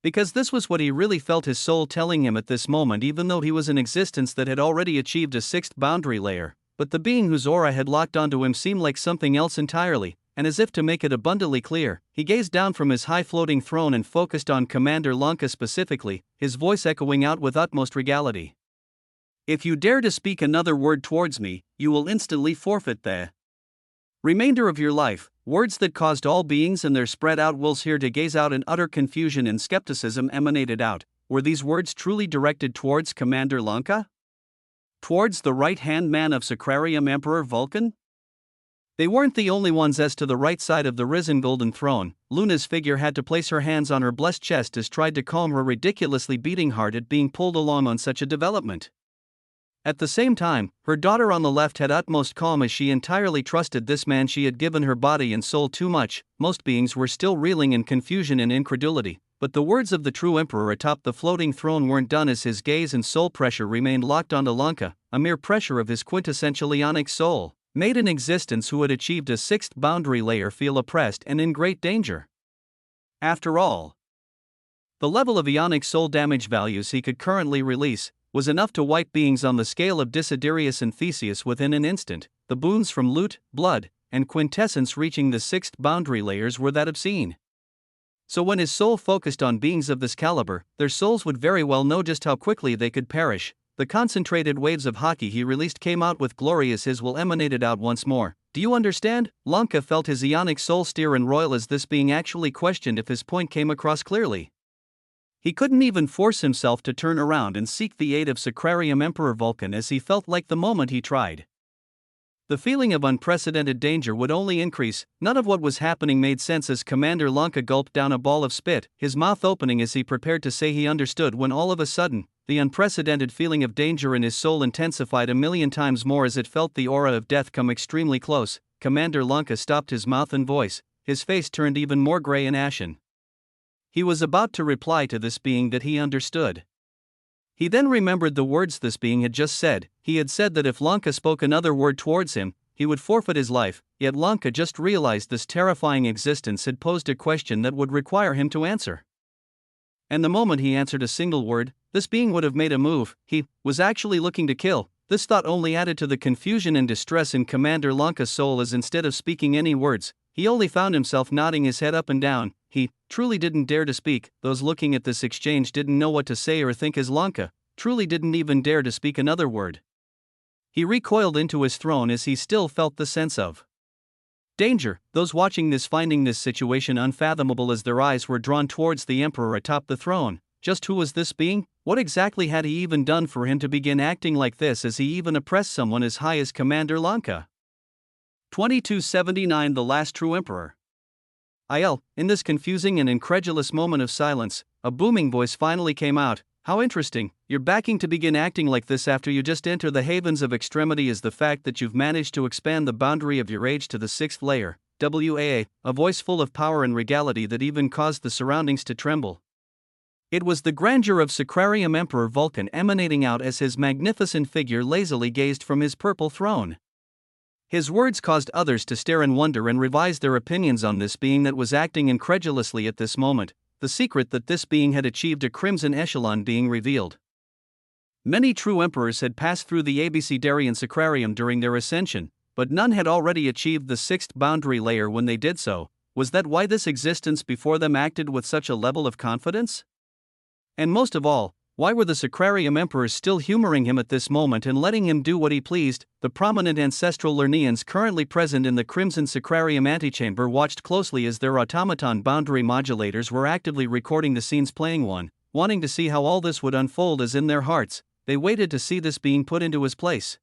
Because this was what he really felt his soul telling him at this moment, even though he was an existence that had already achieved a sixth boundary layer. But the being whose aura had locked onto him seemed like something else entirely. And as if to make it abundantly clear, he gazed down from his high-floating throne and focused on Commander Lunka specifically, his voice echoing out with utmost regality. "If you dare to speak another word towards me, you will instantly forfeit the remainder of your life." Words that caused all beings and their spread-out wills here to gaze out in utter confusion and skepticism emanated out. Were these words truly directed towards Commander Lunka? Towards the right-hand man of Sacrarium Emperor Vulcan? They weren't the only ones. As to the right side of the risen golden throne, Luna's figure had to place her hands on her blessed chest as tried to calm her ridiculously beating heart at being pulled along on such a development. At the same time, her daughter on the left had utmost calm as she entirely trusted this man she had given her body and soul too much. Most beings were still reeling in confusion and incredulity, but the words of the true emperor atop the floating throne weren't done as his gaze and soul pressure remained locked onto Lunka, a mere pressure of his quintessential ionic soul made an existence who had achieved a sixth boundary layer feel oppressed and in great danger. After all, the level of ionic soul damage values he could currently release was enough to wipe beings on the scale of Desiderius and Theseus within an instant. The boons from loot, blood, and quintessence reaching the sixth boundary layers were that obscene. So when his soul focused on beings of this caliber, their souls would very well know just how quickly they could perish. The concentrated waves of hockey he released came out with glory as his will emanated out once more. "Do you understand?" Lunka felt his ionic soul steer and roil as this being actually questioned if his point came across clearly. He couldn't even force himself to turn around and seek the aid of Sacrarium Emperor Vulcan as he felt like the moment he tried. The feeling of unprecedented danger would only increase. None of what was happening made sense as Commander Lanka gulped down a ball of spit, his mouth opening as he prepared to say he understood when all of a sudden, the unprecedented feeling of danger in his soul intensified a million times more as it felt the aura of death come extremely close. Commander Lanka stopped his mouth and voice, his face turned even more gray and ashen. He was about to reply to this being that he understood. He then remembered the words this being had just said. He had said that if Lanka spoke another word towards him, he would forfeit his life, yet Lanka just realized this terrifying existence had posed a question that would require him to answer. And the moment he answered a single word, this being would have made a move. He was actually looking to kill. This thought only added to the confusion and distress in Commander Lanka's soul as instead of speaking any words, he only found himself nodding his head up and down. He truly didn't dare to speak. Those looking at this exchange didn't know what to say or think as Lanka truly didn't even dare to speak another word. He recoiled into his throne as he still felt the sense of danger. Those watching this finding this situation unfathomable as their eyes were drawn towards the emperor atop the throne. Just who was this being? What exactly had he even done for him to begin acting like this as he even oppressed someone as high as Commander Lanka? 2279 The Last True Emperor. In this confusing and incredulous moment of silence, a booming voice finally came out. How interesting, you're backing to begin acting like this after you just enter the havens of extremity is the fact that you've managed to expand the boundary of your age to the 6th layer. A voice full of power and regality that even caused the surroundings to tremble. It was the grandeur of Sacrarium Emperor Vulcan emanating out as his magnificent figure lazily gazed from his purple throne. His words caused others to stare in wonder and revise their opinions on this being that was acting incredulously at this moment, the secret that this being had achieved a crimson echelon being revealed. Many true emperors had passed through the Abecedarian Sacrarium during their ascension, but none had already achieved the 6th boundary layer when they did so. Was that why this existence before them acted with such a level of confidence? And most of all, why were the Sacrarium emperors still humoring him at this moment and letting him do what he pleased? The prominent ancestral Lernians currently present in the Crimson Sacrarium antechamber watched closely as their automaton boundary modulators were actively recording the scenes playing wanting to see how all this would unfold as in their hearts, they waited to see this being put into his place.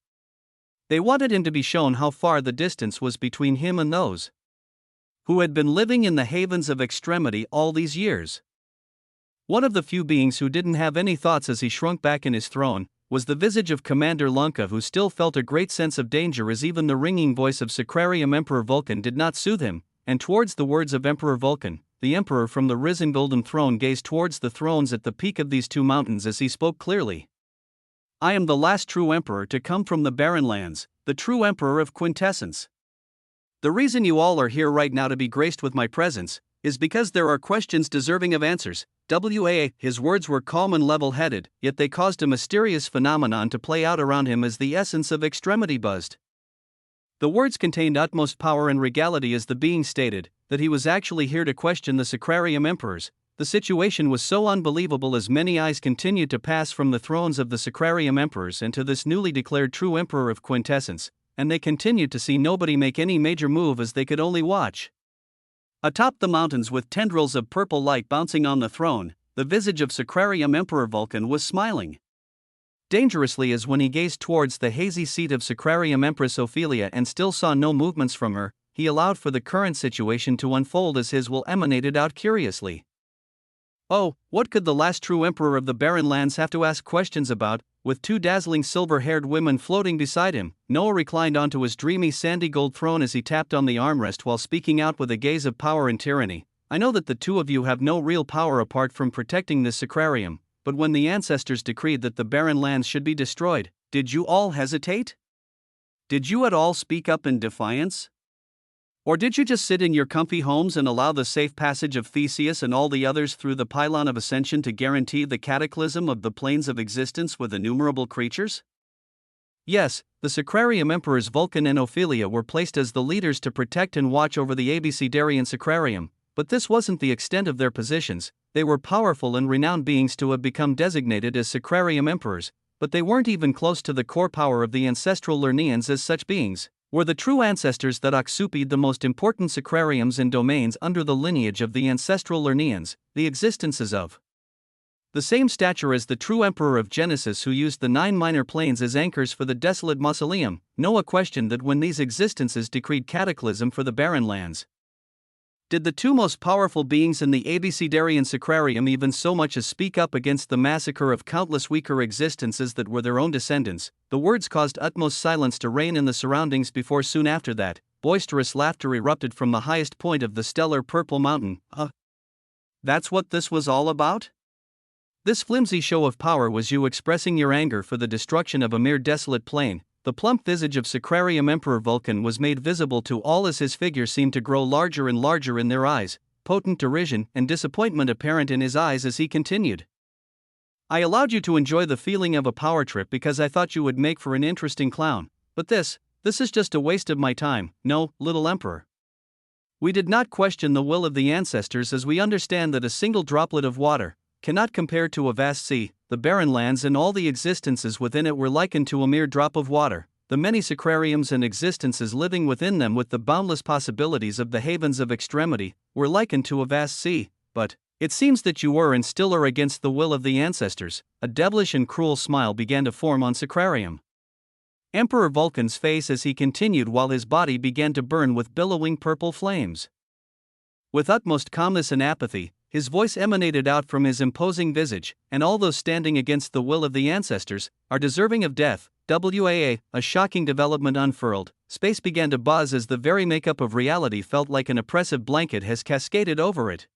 They wanted him to be shown how far the distance was between him and those who had been living in the havens of extremity all these years. One of the few beings who didn't have any thoughts as he shrunk back in his throne was the visage of Commander Lanka, who still felt a great sense of danger as even the ringing voice of Sacrarium Emperor Vulcan did not soothe him, and towards the words of Emperor Vulcan, the emperor from the risen golden throne gazed towards the thrones at the peak of these two mountains as he spoke clearly. I am the last true emperor to come from the barren lands, the true emperor of quintessence. The reason you all are here right now to be graced with my presence is because there are questions deserving of answers. His words were calm and level-headed, yet they caused a mysterious phenomenon to play out around him as the essence of extremity buzzed. The words contained utmost power and regality as the being stated that he was actually here to question the Sacrarium emperors. The situation was so unbelievable as many eyes continued to pass from the thrones of the Sacrarium emperors and to this newly declared true emperor of quintessence, and they continued to see nobody make any major move as they could only watch. Atop the mountains with tendrils of purple light bouncing on the throne, the visage of Sacrarium Emperor Vulcan was smiling dangerously as when he gazed towards the hazy seat of Sacrarium Empress Ophelia and still saw no movements from her, he allowed for the current situation to unfold as his will emanated out curiously. Oh, what could the last true emperor of the barren lands have to ask questions about, with two dazzling silver-haired women floating beside him? Noah reclined onto his dreamy sandy gold throne as he tapped on the armrest while speaking out with a gaze of power and tyranny. I know that the two of you have no real power apart from protecting this Sacrarium, but when the ancestors decreed that the barren lands should be destroyed, did you all hesitate? Did you at all speak up in defiance? Or did you just sit in your comfy homes and allow the safe passage of Theseus and all the others through the pylon of ascension to guarantee the cataclysm of the planes of existence with innumerable creatures? Yes, the Sacrarium emperors Vulcan and Ophelia were placed as the leaders to protect and watch over the Abecedarian Sacrarium, but this wasn't the extent of their positions. They were powerful and renowned beings to have become designated as Sacrarium emperors, but they weren't even close to the core power of the ancestral Lernians as such beings were the true ancestors that occupied the most important sacrariums and domains under the lineage of the ancestral Lernians, the existences of The same stature as the true emperor of Genesis who used the 9 minor planes as anchors for the desolate mausoleum. Noah questioned that when these existences decreed cataclysm for the barren lands. Did the two most powerful beings in the Abecedarian Sacrarium even so much as speak up against the massacre of countless weaker existences that were their own descendants? The words caused utmost silence to reign in the surroundings before soon after that, boisterous laughter erupted from the highest point of the stellar purple mountain. That's what this was all about? This flimsy show of power was you expressing your anger for the destruction of a mere desolate plain. The plump visage of Sacrarium Emperor Vulcan was made visible to all as his figure seemed to grow larger and larger in their eyes, potent derision and disappointment apparent in his eyes as he continued. I allowed you to enjoy the feeling of a power trip because I thought you would make for an interesting clown, but this is just a waste of my time, no, little emperor. We did not question the will of the ancestors as we understand that a single droplet of water cannot compare to a vast sea. The barren lands and all the existences within it were likened to a mere drop of water, the many sacrariums and existences living within them with the boundless possibilities of the havens of extremity, were likened to a vast sea. But it seems that you were and still are against the will of the ancestors. A devilish and cruel smile began to form on Sacrarium Emperor Vulcan's face as he continued while his body began to burn with billowing purple flames. With utmost calmness and apathy, his voice emanated out from his imposing visage, and all those standing against the will of the ancestors are deserving of death. A shocking development unfurled. Space began to buzz as the very makeup of reality felt like an oppressive blanket has cascaded over it.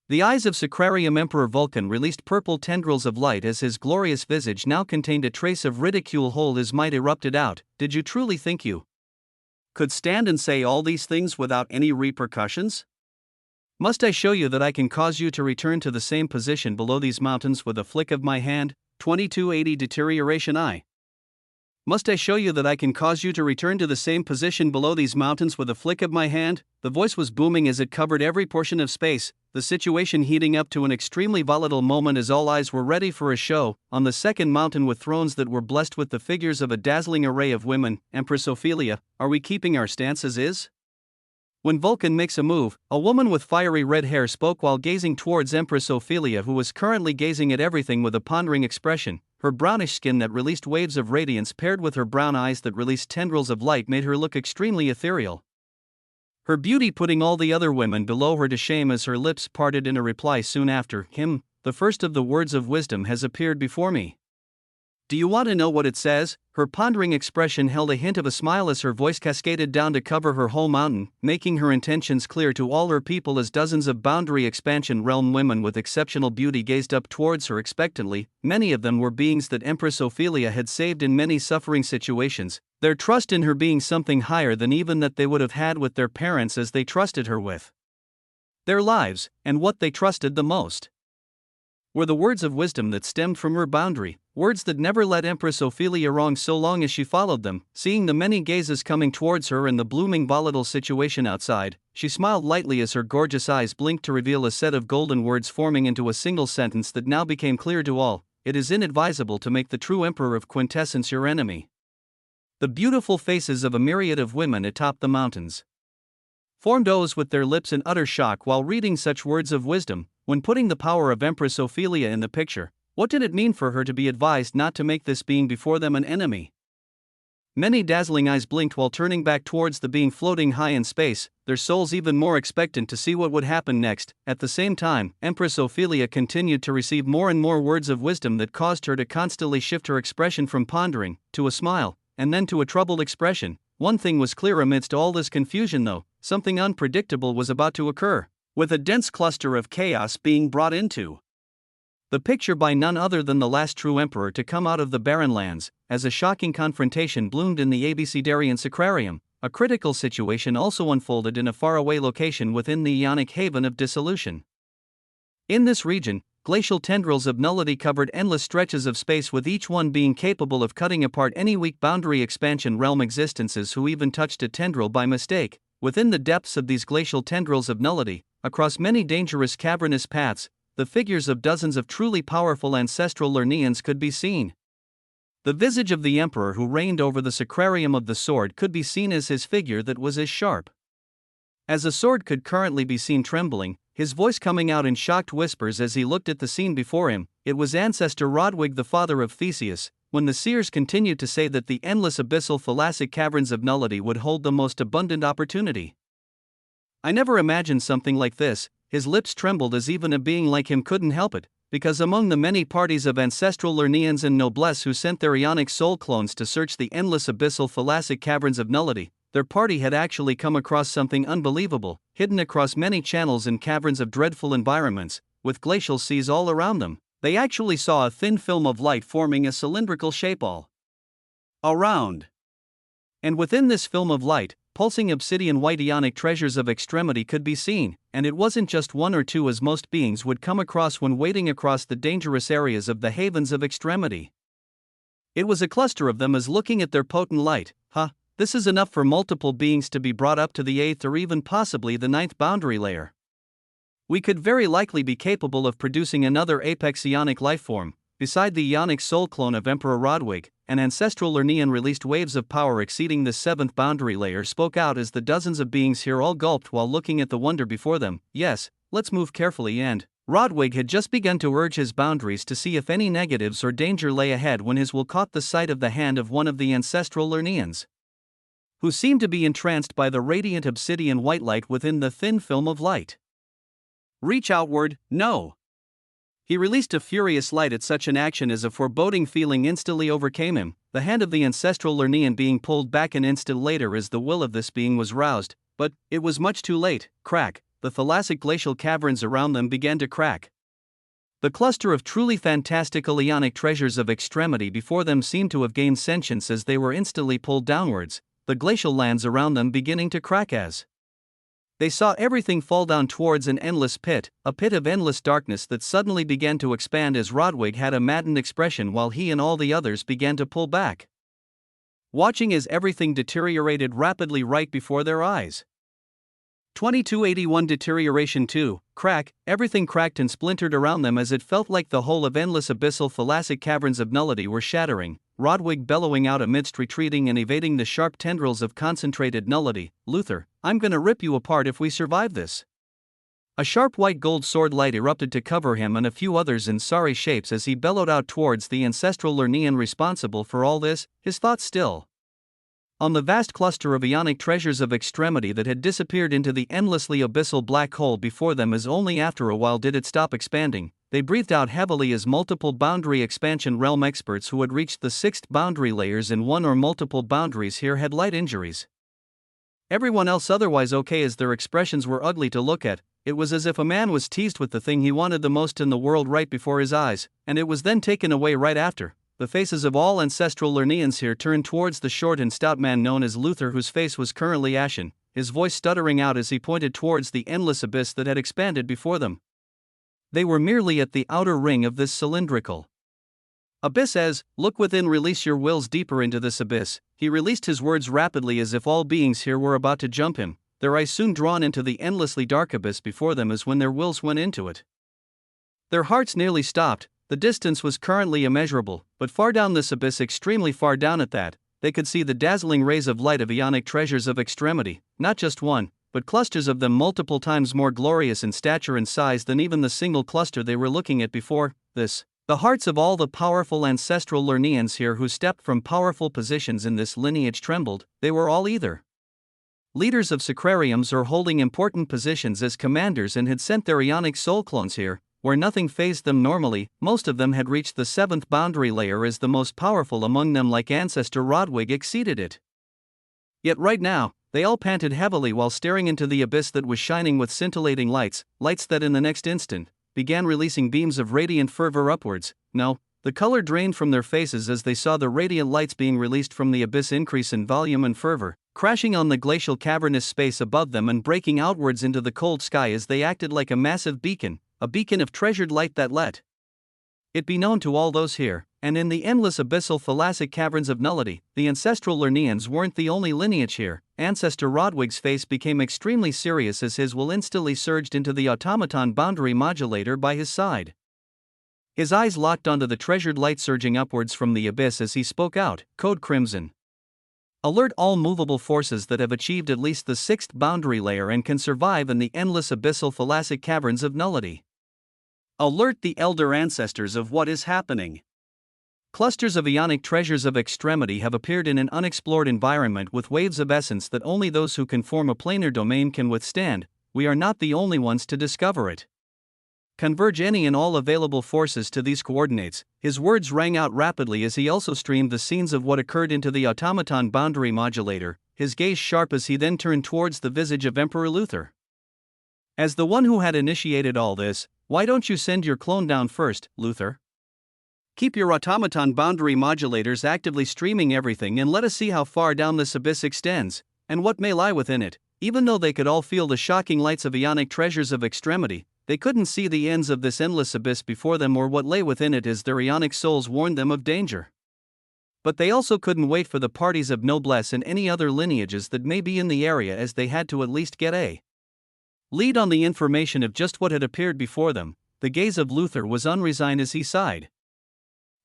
The eyes of Sacrarium Emperor Vulcan released purple tendrils of light as his glorious visage now contained a trace of ridicule. Whole his might erupted out. Did you truly think you could stand and say all these things without any repercussions? Must I show you that I can cause you to return to the same position below these mountains with a flick of my hand? 2280 Deterioration I. Must I show you that I can cause you to return to the same position below these mountains with a flick of my hand? The voice was booming as it covered every portion of space, the situation heating up to an extremely volatile moment as all eyes were ready for a show. On the second mountain with thrones that were blessed with the figures of a dazzling array of women, Empress Ophelia, are we keeping our stance as is? When Vulcan makes a move, a woman with fiery red hair spoke while gazing towards Empress Ophelia, who was currently gazing at everything with a pondering expression. Her brownish skin that released waves of radiance paired with her brown eyes that released tendrils of light made her look extremely ethereal. Her beauty putting all the other women below her to shame as her lips parted in a reply soon after. The first of the words of wisdom has appeared before me. Do you want to know what it says? Her pondering expression held a hint of a smile as her voice cascaded down to cover her whole mountain, making her intentions clear to all her people as dozens of boundary expansion realm women with exceptional beauty gazed up towards her expectantly. Many of them were beings that Empress Ophelia had saved in many suffering situations, their trust in her being something higher than even that they would have had with their parents as they trusted her with their lives, and what they trusted the most were the words of wisdom that stemmed from her boundary, words that never led Empress Ophelia wrong so long as she followed them. Seeing the many gazes coming towards her and the blooming volatile situation outside, she smiled lightly as her gorgeous eyes blinked to reveal a set of golden words forming into a single sentence that now became clear to all. It is inadvisable to make the true emperor of quintessence your enemy. The beautiful faces of a myriad of women atop the mountains formed O's with their lips in utter shock while reading such words of wisdom. When putting the power of Empress Ophelia in the picture, what did it mean for her to be advised not to make this being before them an enemy? Many dazzling eyes blinked while turning back towards the being floating high in space, their souls even more expectant to see what would happen next. At the same time, Empress Ophelia continued to receive more and more words of wisdom that caused her to constantly shift her expression from pondering to a smile, and then to a troubled expression. One thing was clear amidst all this confusion though, something unpredictable was about to occur, with a dense cluster of chaos being brought into the picture by none other than the last true emperor to come out of the barren lands. As a shocking confrontation bloomed in the Abecedarian Sacrarium, a critical situation also unfolded in a faraway location within the Ionic haven of dissolution. In this region, glacial tendrils of nullity covered endless stretches of space, with each one being capable of cutting apart any weak boundary expansion realm existences who even touched a tendril by mistake. Within the depths of these glacial tendrils of nullity, across many dangerous cavernous paths, the figures of dozens of truly powerful ancestral Lernaeans could be seen. The visage of the emperor who reigned over the Sacrarium of the Sword could be seen as his figure that was as sharp as a sword could currently be seen trembling, his voice coming out in shocked whispers as he looked at the scene before him. It was ancestor Rodwig, the father of Theseus, when the seers continued to say that the endless abyssal thalassic caverns of nullity would hold the most abundant opportunity. I never imagined something like this. His lips trembled as even a being like him couldn't help it, because among the many parties of ancestral Lernians and noblesse who sent their ionic soul clones to search the endless abyssal thalassic caverns of nullity, their party had actually come across something unbelievable, hidden across many channels and caverns of dreadful environments, with glacial seas all around them. They actually saw a thin film of light forming a cylindrical shape all around. And within this film of light, pulsing obsidian white ionic treasures of extremity could be seen, and it wasn't just one or two as most beings would come across when wading across the dangerous areas of the havens of extremity. It was a cluster of them as looking at their potent light. This is enough for multiple beings to be brought up to the 8th or even possibly the 9th boundary layer. We could very likely be capable of producing another apex ionic lifeform. Beside the ionic soul clone of Emperor Rodwig, an ancestral Lernian released waves of power exceeding the 7th boundary layer spoke out as the dozens of beings here all gulped while looking at the wonder before them. Yes, let's move carefully. And Rodwig had just begun to urge his boundaries to see if any negatives or danger lay ahead when his will caught the sight of the hand of one of the ancestral Lernians, who seemed to be entranced by the radiant obsidian white light within the thin film of light. Reach outward, no. He released a furious light at such an action as a foreboding feeling instantly overcame him, the hand of the ancestral Lernian being pulled back an instant later as the will of this being was roused, but it was much too late. Crack, the thalassic glacial caverns around them began to crack. The cluster of truly fantastical ionic treasures of extremity before them seemed to have gained sentience as they were instantly pulled downwards, the glacial lands around them beginning to crack as they saw everything fall down towards an endless pit, a pit of endless darkness that suddenly began to expand as Rodwig had a maddened expression while he and all the others began to pull back, watching as everything deteriorated rapidly right before their eyes. 2281 Deterioration 2, crack, everything cracked and splintered around them as it felt like the whole of endless abyssal thalassic caverns of nullity were shattering, Rodwig bellowing out amidst retreating and evading the sharp tendrils of concentrated nullity. Luther, I'm gonna rip you apart if we survive this. A sharp white gold sword light erupted to cover him and a few others in sorry shapes as he bellowed out towards the ancestral Lernian responsible for all this, his thoughts still on the vast cluster of ionic treasures of extremity that had disappeared into the endlessly abyssal black hole before them, as only after a while did it stop expanding. They breathed out heavily as multiple boundary expansion realm experts who had reached the 6th boundary layers in one or multiple boundaries here had light injuries. Everyone else otherwise okay as their expressions were ugly to look at. It was as if a man was teased with the thing he wanted the most in the world right before his eyes, and it was then taken away right after. The faces of all ancestral Lernians here turned towards the short and stout man known as Luther, whose face was currently ashen, his voice stuttering out as he pointed towards the endless abyss that had expanded before them. They were merely at the outer ring of this cylindrical abyss as, look within, release your wills deeper into this abyss. He released his words rapidly as if all beings here were about to jump him, their eyes soon drawn into the endlessly dark abyss before them as when their wills went into it. Their hearts nearly stopped. The distance was currently immeasurable, but far down this abyss, extremely far down at that, they could see the dazzling rays of light of ionic treasures of extremity, not just one, but clusters of them multiple times more glorious in stature and size than even the single cluster they were looking at before this. The hearts of all the powerful ancestral Lernians here who stepped from powerful positions in this lineage trembled. They were all either leaders of sacrariums or holding important positions as commanders and had sent their ionic soul clones here, where nothing fazed them normally. Most of them had reached the 7th boundary layer as the most powerful among them, like ancestor Rodwig, exceeded it. Yet right now, they all panted heavily while staring into the abyss that was shining with scintillating lights that in the next instant began releasing beams of radiant fervor upwards. No, the color drained from their faces as they saw the radiant lights being released from the abyss increase in volume and fervor, crashing on the glacial cavernous space above them and breaking outwards into the cold sky as they acted like a massive beacon, a beacon of treasured light that let it be known to all those here, and in the endless abyssal thalassic caverns of nullity, the ancestral Lernians weren't the only lineage here. Ancestor Rodwig's face became extremely serious as his will instantly surged into the automaton boundary modulator by his side. His eyes locked onto the treasured light surging upwards from the abyss as he spoke out, Code Crimson. Alert all movable forces that have achieved at least the sixth boundary layer and can survive in the endless abyssal thalassic caverns of nullity. Alert the elder ancestors of what is happening. Clusters of ionic treasures of extremity have appeared in an unexplored environment with waves of essence that only those who can form a planar domain can withstand. We are not the only ones to discover it. Converge any and all available forces to these coordinates. His words rang out rapidly as he also streamed the scenes of what occurred into the automaton boundary modulator, his gaze sharp as he then turned towards the visage of Emperor Luther. As the one who had initiated all this, why don't you send your clone down first, Luther? Keep your automaton boundary modulators actively streaming everything and let us see how far down this abyss extends, and what may lie within it. Even though they could all feel the shocking lights of ionic treasures of extremity, they couldn't see the ends of this endless abyss before them or what lay within it as their ionic souls warned them of danger. But they also couldn't wait for the parties of noblesse and any other lineages that may be in the area, as they had to at least get a lead on the information of just what had appeared before them. The gaze of Luther was unresigned as he sighed.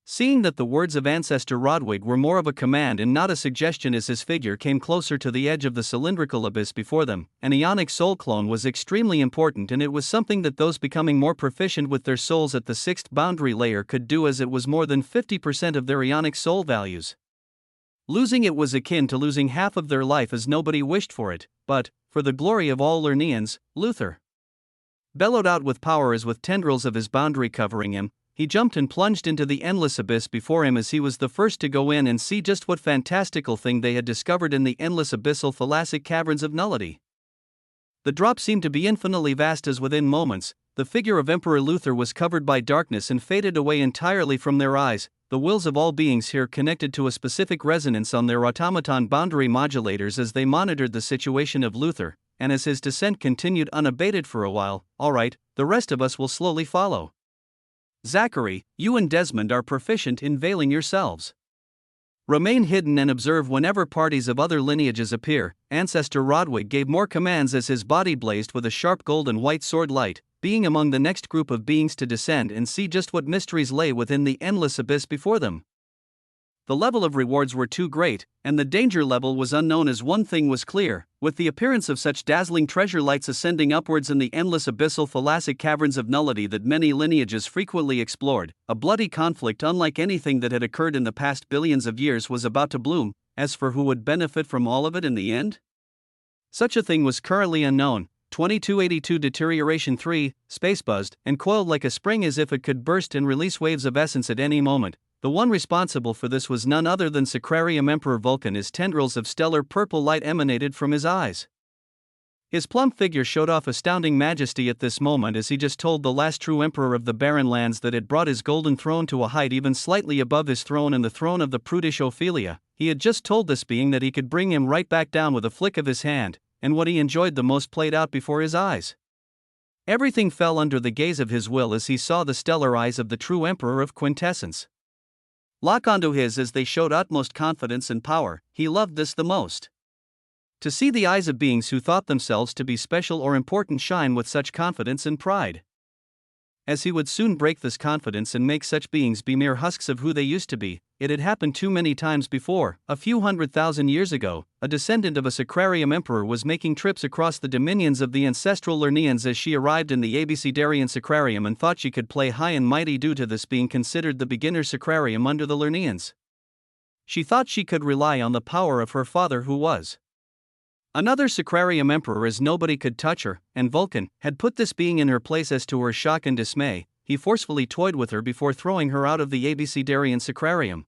Seeing that the words of Ancestor Rodwig were more of a command and not a suggestion as his figure came closer to the edge of the cylindrical abyss before them, an ionic soul clone was extremely important, and it was something that those becoming more proficient with their souls at the sixth boundary layer could do, as it was more than 50% of their ionic soul values. Losing it was akin to losing half of their life, as nobody wished for it, but, for the glory of all Lernians, Luther bellowed out with power as with tendrils of his boundary covering him, he jumped and plunged into the endless abyss before him, as he was the first to go in and see just what fantastical thing they had discovered in the endless abyssal thalassic caverns of nullity. The drop seemed to be infinitely vast, as within moments, the figure of Emperor Luther was covered by darkness and faded away entirely from their eyes. The wills of all beings here connected to a specific resonance on their automaton boundary modulators as they monitored the situation of Luther, and as his descent continued unabated for a while. All right, the rest of us will slowly follow. Zachary, you and Desmond are proficient in veiling yourselves. Remain hidden and observe whenever parties of other lineages appear. Ancestor Rodwig gave more commands as his body blazed with a sharp gold and white sword light, being among the next group of beings to descend and see just what mysteries lay within the endless abyss before them. The level of rewards were too great, and the danger level was unknown, as one thing was clear: with the appearance of such dazzling treasure lights ascending upwards in the endless abyssal thalassic caverns of nullity that many lineages frequently explored, a bloody conflict unlike anything that had occurred in the past billions of years was about to bloom. As for who would benefit from all of it in the end, such a thing was currently unknown. 2282 Deterioration 3, space buzzed, and coiled like a spring as if it could burst and release waves of essence at any moment. The one responsible for this was none other than Sacrarium Emperor Vulcan, as tendrils of stellar purple light emanated from his eyes. His plump figure showed off astounding majesty at this moment, as he just told the last true emperor of the barren lands that had brought his golden throne to a height even slightly above his throne and the throne of the prudish Ophelia. He had just told this being that he could bring him right back down with a flick of his hand, and what he enjoyed the most played out before his eyes. Everything fell under the gaze of his will as he saw the stellar eyes of the true emperor of Quintessence lock onto his as they showed utmost confidence and power. He loved this the most. To see the eyes of beings who thought themselves to be special or important shine with such confidence and pride. As he would soon break this confidence and make such beings be mere husks of who they used to be. It had happened too many times before. A few 100,000 years ago, a descendant of a Sacrarium emperor was making trips across the dominions of the ancestral Lernians as she arrived in the Abecedarian Sacrarium and thought she could play high and mighty due to this being considered the beginner Sacrarium under the Lernians. She thought she could rely on the power of her father, who was another Sacrarium emperor, as nobody could touch her, and Vulcan had put this being in her place. As to her shock and dismay, he forcefully toyed with her before throwing her out of the Abecedarian Sacrarium.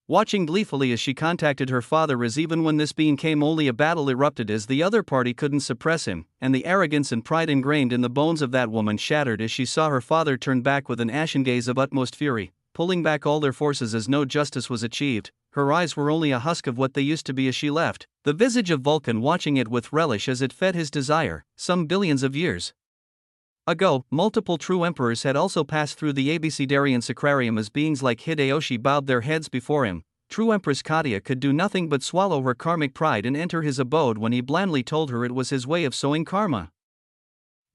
Watching gleefully as she contacted her father, as even when this being came, only a battle erupted as the other party couldn't suppress him, and the arrogance and pride ingrained in the bones of that woman shattered as she saw her father turn back with an ashen gaze of utmost fury, pulling back all their forces as no justice was achieved. Her eyes were only a husk of what they used to be as she left, the visage of Vulcan watching it with relish as it fed his desire. Some billions of years ago, multiple true emperors had also passed through the Abecedarian Sacrarium as beings like Hideyoshi bowed their heads before him. True Empress Katia could do nothing but swallow her karmic pride and enter his abode when he blandly told her it was his way of sowing karma.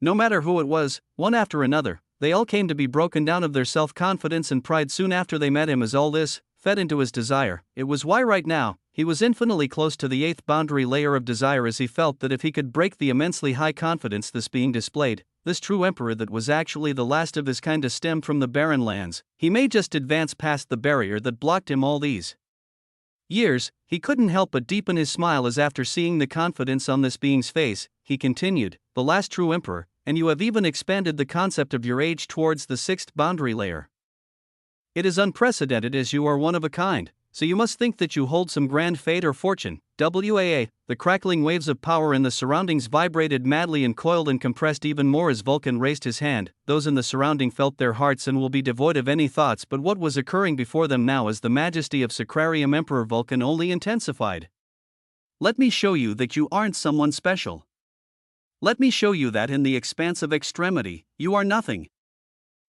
No matter who it was, one after another, they all came to be broken down of their self-confidence and pride soon after they met him, as all this fed into his desire. It was why right now, he was infinitely close to the 8th boundary layer of desire, as he felt that if he could break the immensely high confidence this being displayed, this true emperor that was actually the last of his kind to stem from the barren lands, he may just advance past the barrier that blocked him all these years. He couldn't help but deepen his smile as, after seeing the confidence on this being's face, he continued, "The last true emperor, and you have even expanded the concept of your age towards the 6th boundary layer. It is unprecedented, as you are one of a kind, so you must think that you hold some grand fate or fortune." WAA, the crackling waves of power in the surroundings vibrated madly and coiled and compressed even more as Vulcan raised his hand. Those in the surrounding felt their hearts and will be devoid of any thoughts but what was occurring before them now, as the majesty of Sacrarium Emperor Vulcan only intensified. "Let me show you that you aren't someone special. Let me show you that in the expanse of extremity, you are nothing.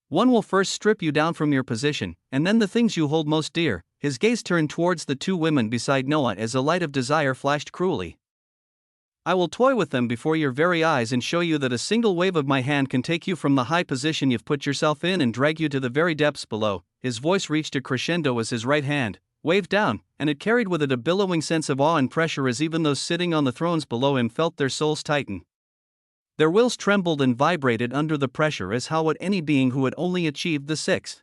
One will first strip you down from your position, and then the things you hold most dear." His gaze turned towards the two women beside Noah as a light of desire flashed cruelly. "I will toy with them before your very eyes and show you that a single wave of my hand can take you from the high position you've put yourself in and drag you to the very depths below." His voice reached a crescendo as his right hand waved down, and it carried with it a billowing sense of awe and pressure, as even those sitting on the thrones below him felt their souls tighten. Their wills trembled and vibrated under the pressure, as how would any being who had only achieved the 6th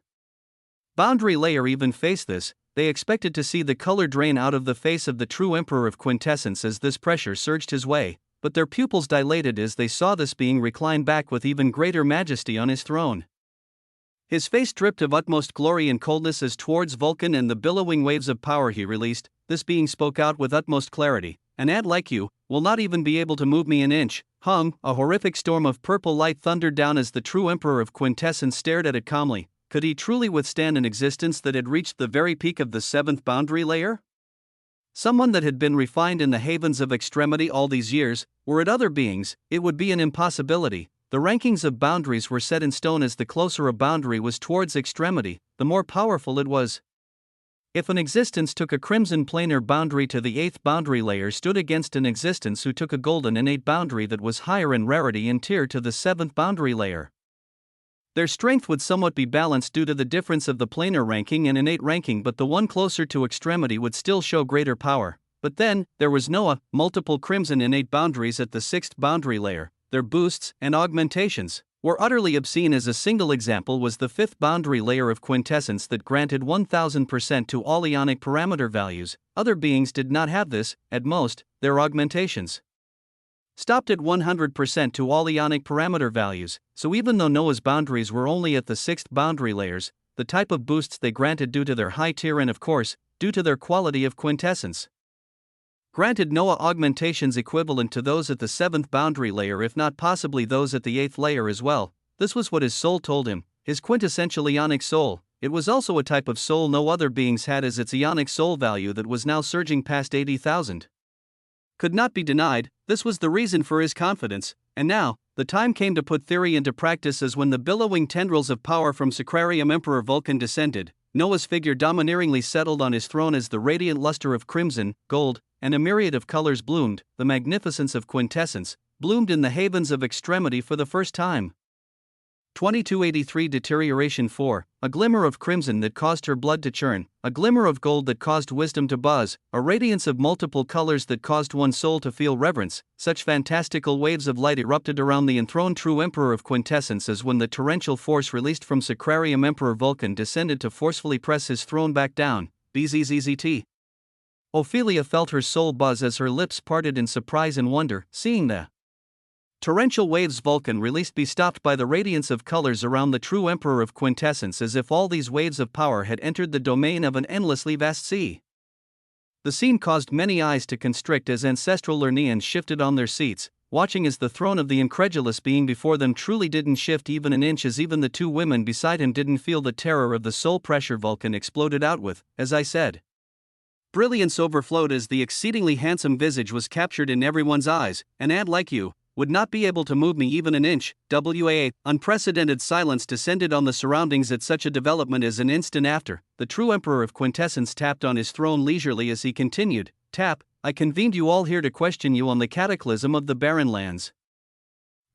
boundary layer even face this? They expected to see the color drain out of the face of the true emperor of quintessence as this pressure surged his way, but their pupils dilated as they saw this being recline back with even greater majesty on his throne. His face dripped of utmost glory and coldness as towards Vulcan and the billowing waves of power he released, this being spoke out with utmost clarity, "An ad like you will not even be able to move me an inch." A horrific storm of purple light thundered down as the true emperor of quintessence stared at it calmly. Could he truly withstand an existence that had reached the very peak of the 7th boundary layer? Someone that had been refined in the havens of extremity all these years? Were it other beings, it would be an impossibility. The rankings of boundaries were set in stone, as the closer a boundary was towards extremity, the more powerful it was. If an existence took a crimson planar boundary to the 8th boundary layer stood against an existence who took a golden innate boundary that was higher in rarity and tier to the 7th boundary layer, their strength would somewhat be balanced due to the difference of the planar ranking and innate ranking, but the one closer to extremity would still show greater power. But then, there was Noah, multiple crimson innate boundaries at the 6th boundary layer. Their boosts and augmentations were utterly obscene, as a single example was the 5th boundary layer of quintessence that granted 1000% to all ionic parameter values. Other beings did not have this. At most, their augmentations stopped at 100% to all ionic parameter values, so even though Noah's boundaries were only at the 6th boundary layers, the type of boosts they granted due to their high tier and, of course, due to their quality of quintessence, granted Noah augmentations equivalent to those at the 7th boundary layer, if not possibly those at the 8th layer as well. This was what his soul told him, his quintessential ionic soul. It was also a type of soul no other beings had, as its ionic soul value that was now surging past 80,000. Could not be denied. This was the reason for his confidence, and now, the time came to put theory into practice, as when the billowing tendrils of power from Sacrarium Emperor Vulcan descended, Noah's figure domineeringly settled on his throne as the radiant luster of crimson, gold, and a myriad of colors bloomed. The magnificence of quintessence bloomed in the havens of extremity for the first time. 2283 Deterioration 4, a glimmer of crimson that caused her blood to churn, a glimmer of gold that caused wisdom to buzz, a radiance of multiple colors that caused one's soul to feel reverence. Such fantastical waves of light erupted around the enthroned true emperor of quintessence as when the torrential force released from Sacrarium Emperor Vulcan descended to forcefully press his throne back down. BZZZT. Ophelia felt her soul buzz as her lips parted in surprise and wonder, seeing the torrential waves Vulcan released be stopped by the radiance of colors around the true emperor of quintessence, as if all these waves of power had entered the domain of an endlessly vast sea. The scene caused many eyes to constrict as ancestral Lerneans shifted on their seats, watching as the throne of the incredulous being before them truly didn't shift even an inch, as even the two women beside him didn't feel the terror of the soul pressure Vulcan exploded out with. As I said, brilliance overflowed as the exceedingly handsome visage was captured in everyone's eyes. "An ad like you would not be able to move me even an inch." WAA. Unprecedented silence descended on the surroundings at such a development. As an instant after, the true emperor of quintessence tapped on his throne leisurely as he continued, "Tap, I convened you all here to question you on the cataclysm of the barren lands.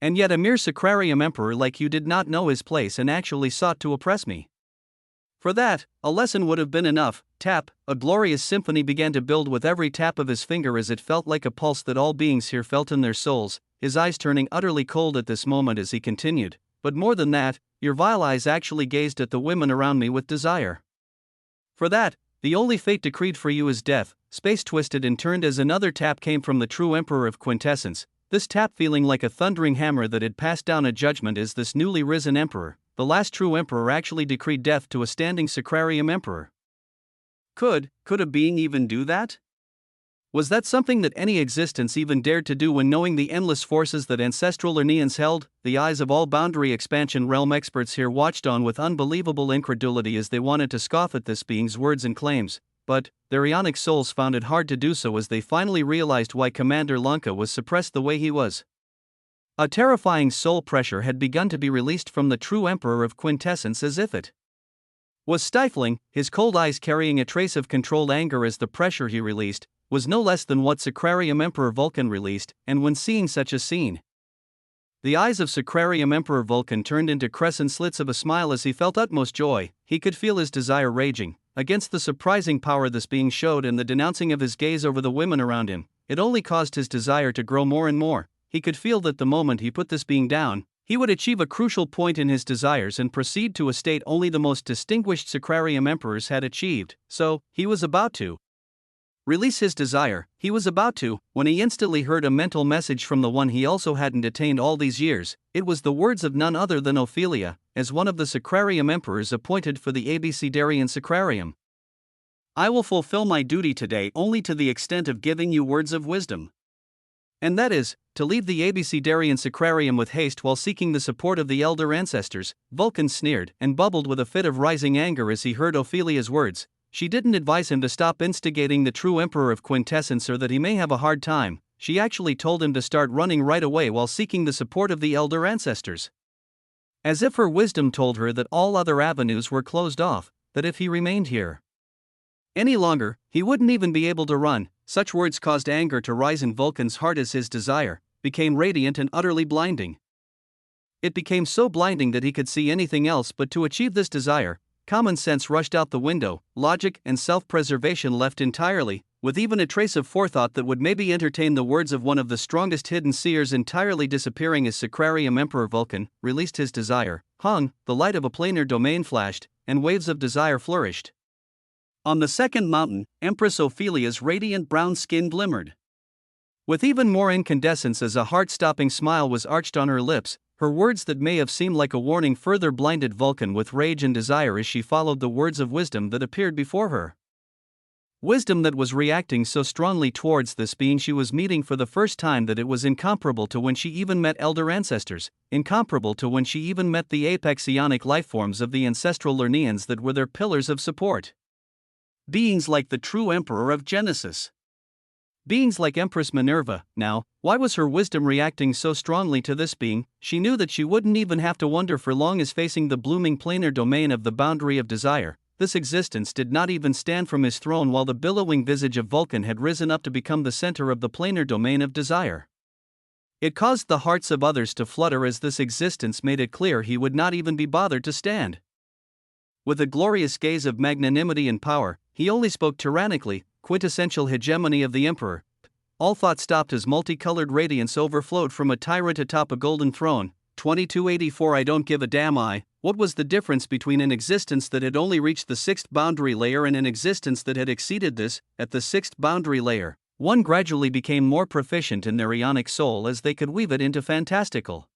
And yet a mere Sacrarium emperor like you did not know his place and actually sought to oppress me. For that, a lesson would have been enough. Tap, a glorious symphony began to build with every tap of his finger as it felt like a pulse that all beings here felt in their souls, his eyes turning utterly cold at this moment as he continued. But more than that, your vile eyes actually gazed at the women around me with desire. For that, the only fate decreed for you is death. Space twisted and turned as another tap came from the true Emperor of Quintessence, this tap feeling like a thundering hammer that had passed down a judgment as this newly risen Emperor, the last true Emperor, actually decreed death to a standing Sacrarium Emperor. Could a being even do that? Was that something that any existence even dared to do when knowing the endless forces that ancestral Lerneans held? The eyes of all boundary expansion realm experts here watched on with unbelievable incredulity as they wanted to scoff at this being's words and claims, but their ionic souls found it hard to do so as they finally realized why Commander Lanka was suppressed the way he was. A terrifying soul pressure had begun to be released from the true Emperor of Quintessence, as if it was stifling, his cold eyes carrying a trace of controlled anger as the pressure he released was no less than what Sacrarium Emperor Vulcan released, and when seeing such a scene, the eyes of Sacrarium Emperor Vulcan turned into crescent slits of a smile as he felt utmost joy. He could feel his desire raging against the surprising power this being showed, and the denouncing of his gaze over the women around him, it only caused his desire to grow more and more. He could feel that the moment he put this being down, he would achieve a crucial point in his desires and proceed to a state only the most distinguished Sacrarium Emperors had achieved. So, he was about to release his desire. He was about to, when he instantly heard a mental message from the one he also hadn't attained all these years. It was the words of none other than Ophelia, as one of the Sacrarium Emperors appointed for the Abecedarian Sacrarium. I will fulfill my duty today only to the extent of giving you words of wisdom. And that is, to leave the Abecedarian Sacrarium with haste while seeking the support of the elder ancestors. Vulcan sneered and bubbled with a fit of rising anger as he heard Ophelia's words. She didn't advise him to stop instigating the true Emperor of Quintessence or that he may have a hard time. She actually told him to start running right away while seeking the support of the elder ancestors. As if her wisdom told her that all other avenues were closed off, that if he remained here any longer, he wouldn't even be able to run. Such words caused anger to rise in Vulcan's heart as his desire became radiant and utterly blinding. It became so blinding that he could see anything else, but to achieve this desire, common sense rushed out the window, logic and self-preservation left entirely, with even a trace of forethought that would maybe entertain the words of one of the strongest hidden seers entirely disappearing as Sacrarium Emperor Vulcan released his desire, hung, the light of a planar domain flashed, and waves of desire flourished. On the second mountain, Empress Ophelia's radiant brown skin glimmered with even more incandescence as a heart-stopping smile was arched on her lips. Her words that may have seemed like a warning further blinded Vulcan with rage and desire as she followed the words of wisdom that appeared before her. Wisdom that was reacting so strongly towards this being she was meeting for the first time that it was incomparable to when she even met elder ancestors, incomparable to when she even met the apex ionic lifeforms of the ancestral Lerneans that were their pillars of support. Beings like the true Emperor of Genesis. Beings like Empress Minerva. Now, why was her wisdom reacting so strongly to this being? She knew that she wouldn't even have to wonder for long as facing the blooming planar domain of the boundary of desire, this existence did not even stand from his throne while the billowing visage of Vulcan had risen up to become the center of the planar domain of desire. It caused the hearts of others to flutter as this existence made it clear he would not even be bothered to stand. With a glorious gaze of magnanimity and power, he only spoke tyrannically, quintessential hegemony of the Emperor. All thought stopped as multicolored radiance overflowed from a tyrant atop a golden throne. 2284 I don't give a damn. What was the difference between an existence that had only reached the sixth boundary layer and an existence that had exceeded this, at the sixth boundary layer? One gradually became more proficient in their ionic soul as they could weave it into fantastical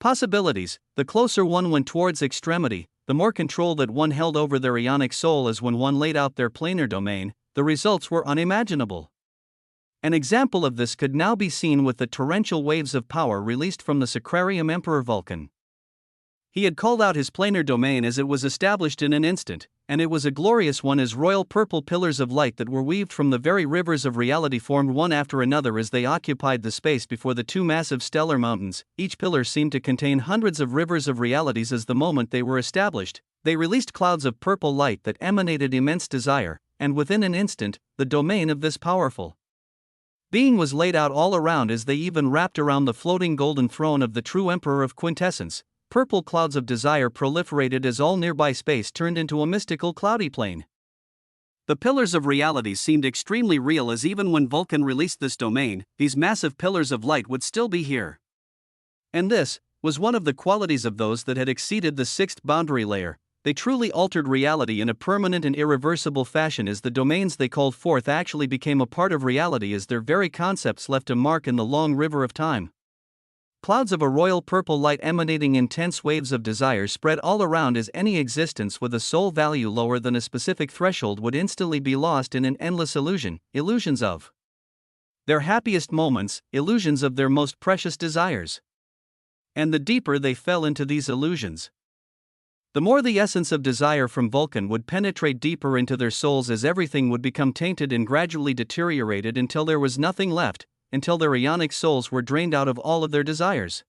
possibilities. The closer one went towards extremity, the more control that one held over their ionic soul as when one laid out their planar domain, the results were unimaginable. An example of this could now be seen with the torrential waves of power released from the Sacrarium Emperor Vulcan. He had called out his planar domain as it was established in an instant, and it was a glorious one as royal purple pillars of light that were weaved from the very rivers of reality formed one after another as they occupied the space before the two massive stellar mountains. Each pillar seemed to contain hundreds of rivers of realities as the moment they were established, they released clouds of purple light that emanated immense desire, and within an instant, the domain of this powerful being was laid out all around as they even wrapped around the floating golden throne of the true Emperor of Quintessence. purple clouds of desire proliferated as all nearby space turned into a mystical cloudy plain. The pillars of reality seemed extremely real, as even when Vulcan released this domain, these massive pillars of light would still be here. And this was one of the qualities of those that had exceeded the sixth boundary layer. They truly altered reality in a permanent and irreversible fashion, as the domains they called forth actually became a part of reality, as their very concepts left a mark in the long river of time. Clouds of a royal purple light emanating intense waves of desire spread all around, as any existence with a soul value lower than a specific threshold would instantly be lost in an endless illusion, illusions of their happiest moments, illusions of their most precious desires. And the deeper they fell into these illusions, the more the essence of desire from Vulcan would penetrate deeper into their souls, as everything would become tainted and gradually deteriorated until there was nothing left, until their ionic souls were drained out of all of their desires.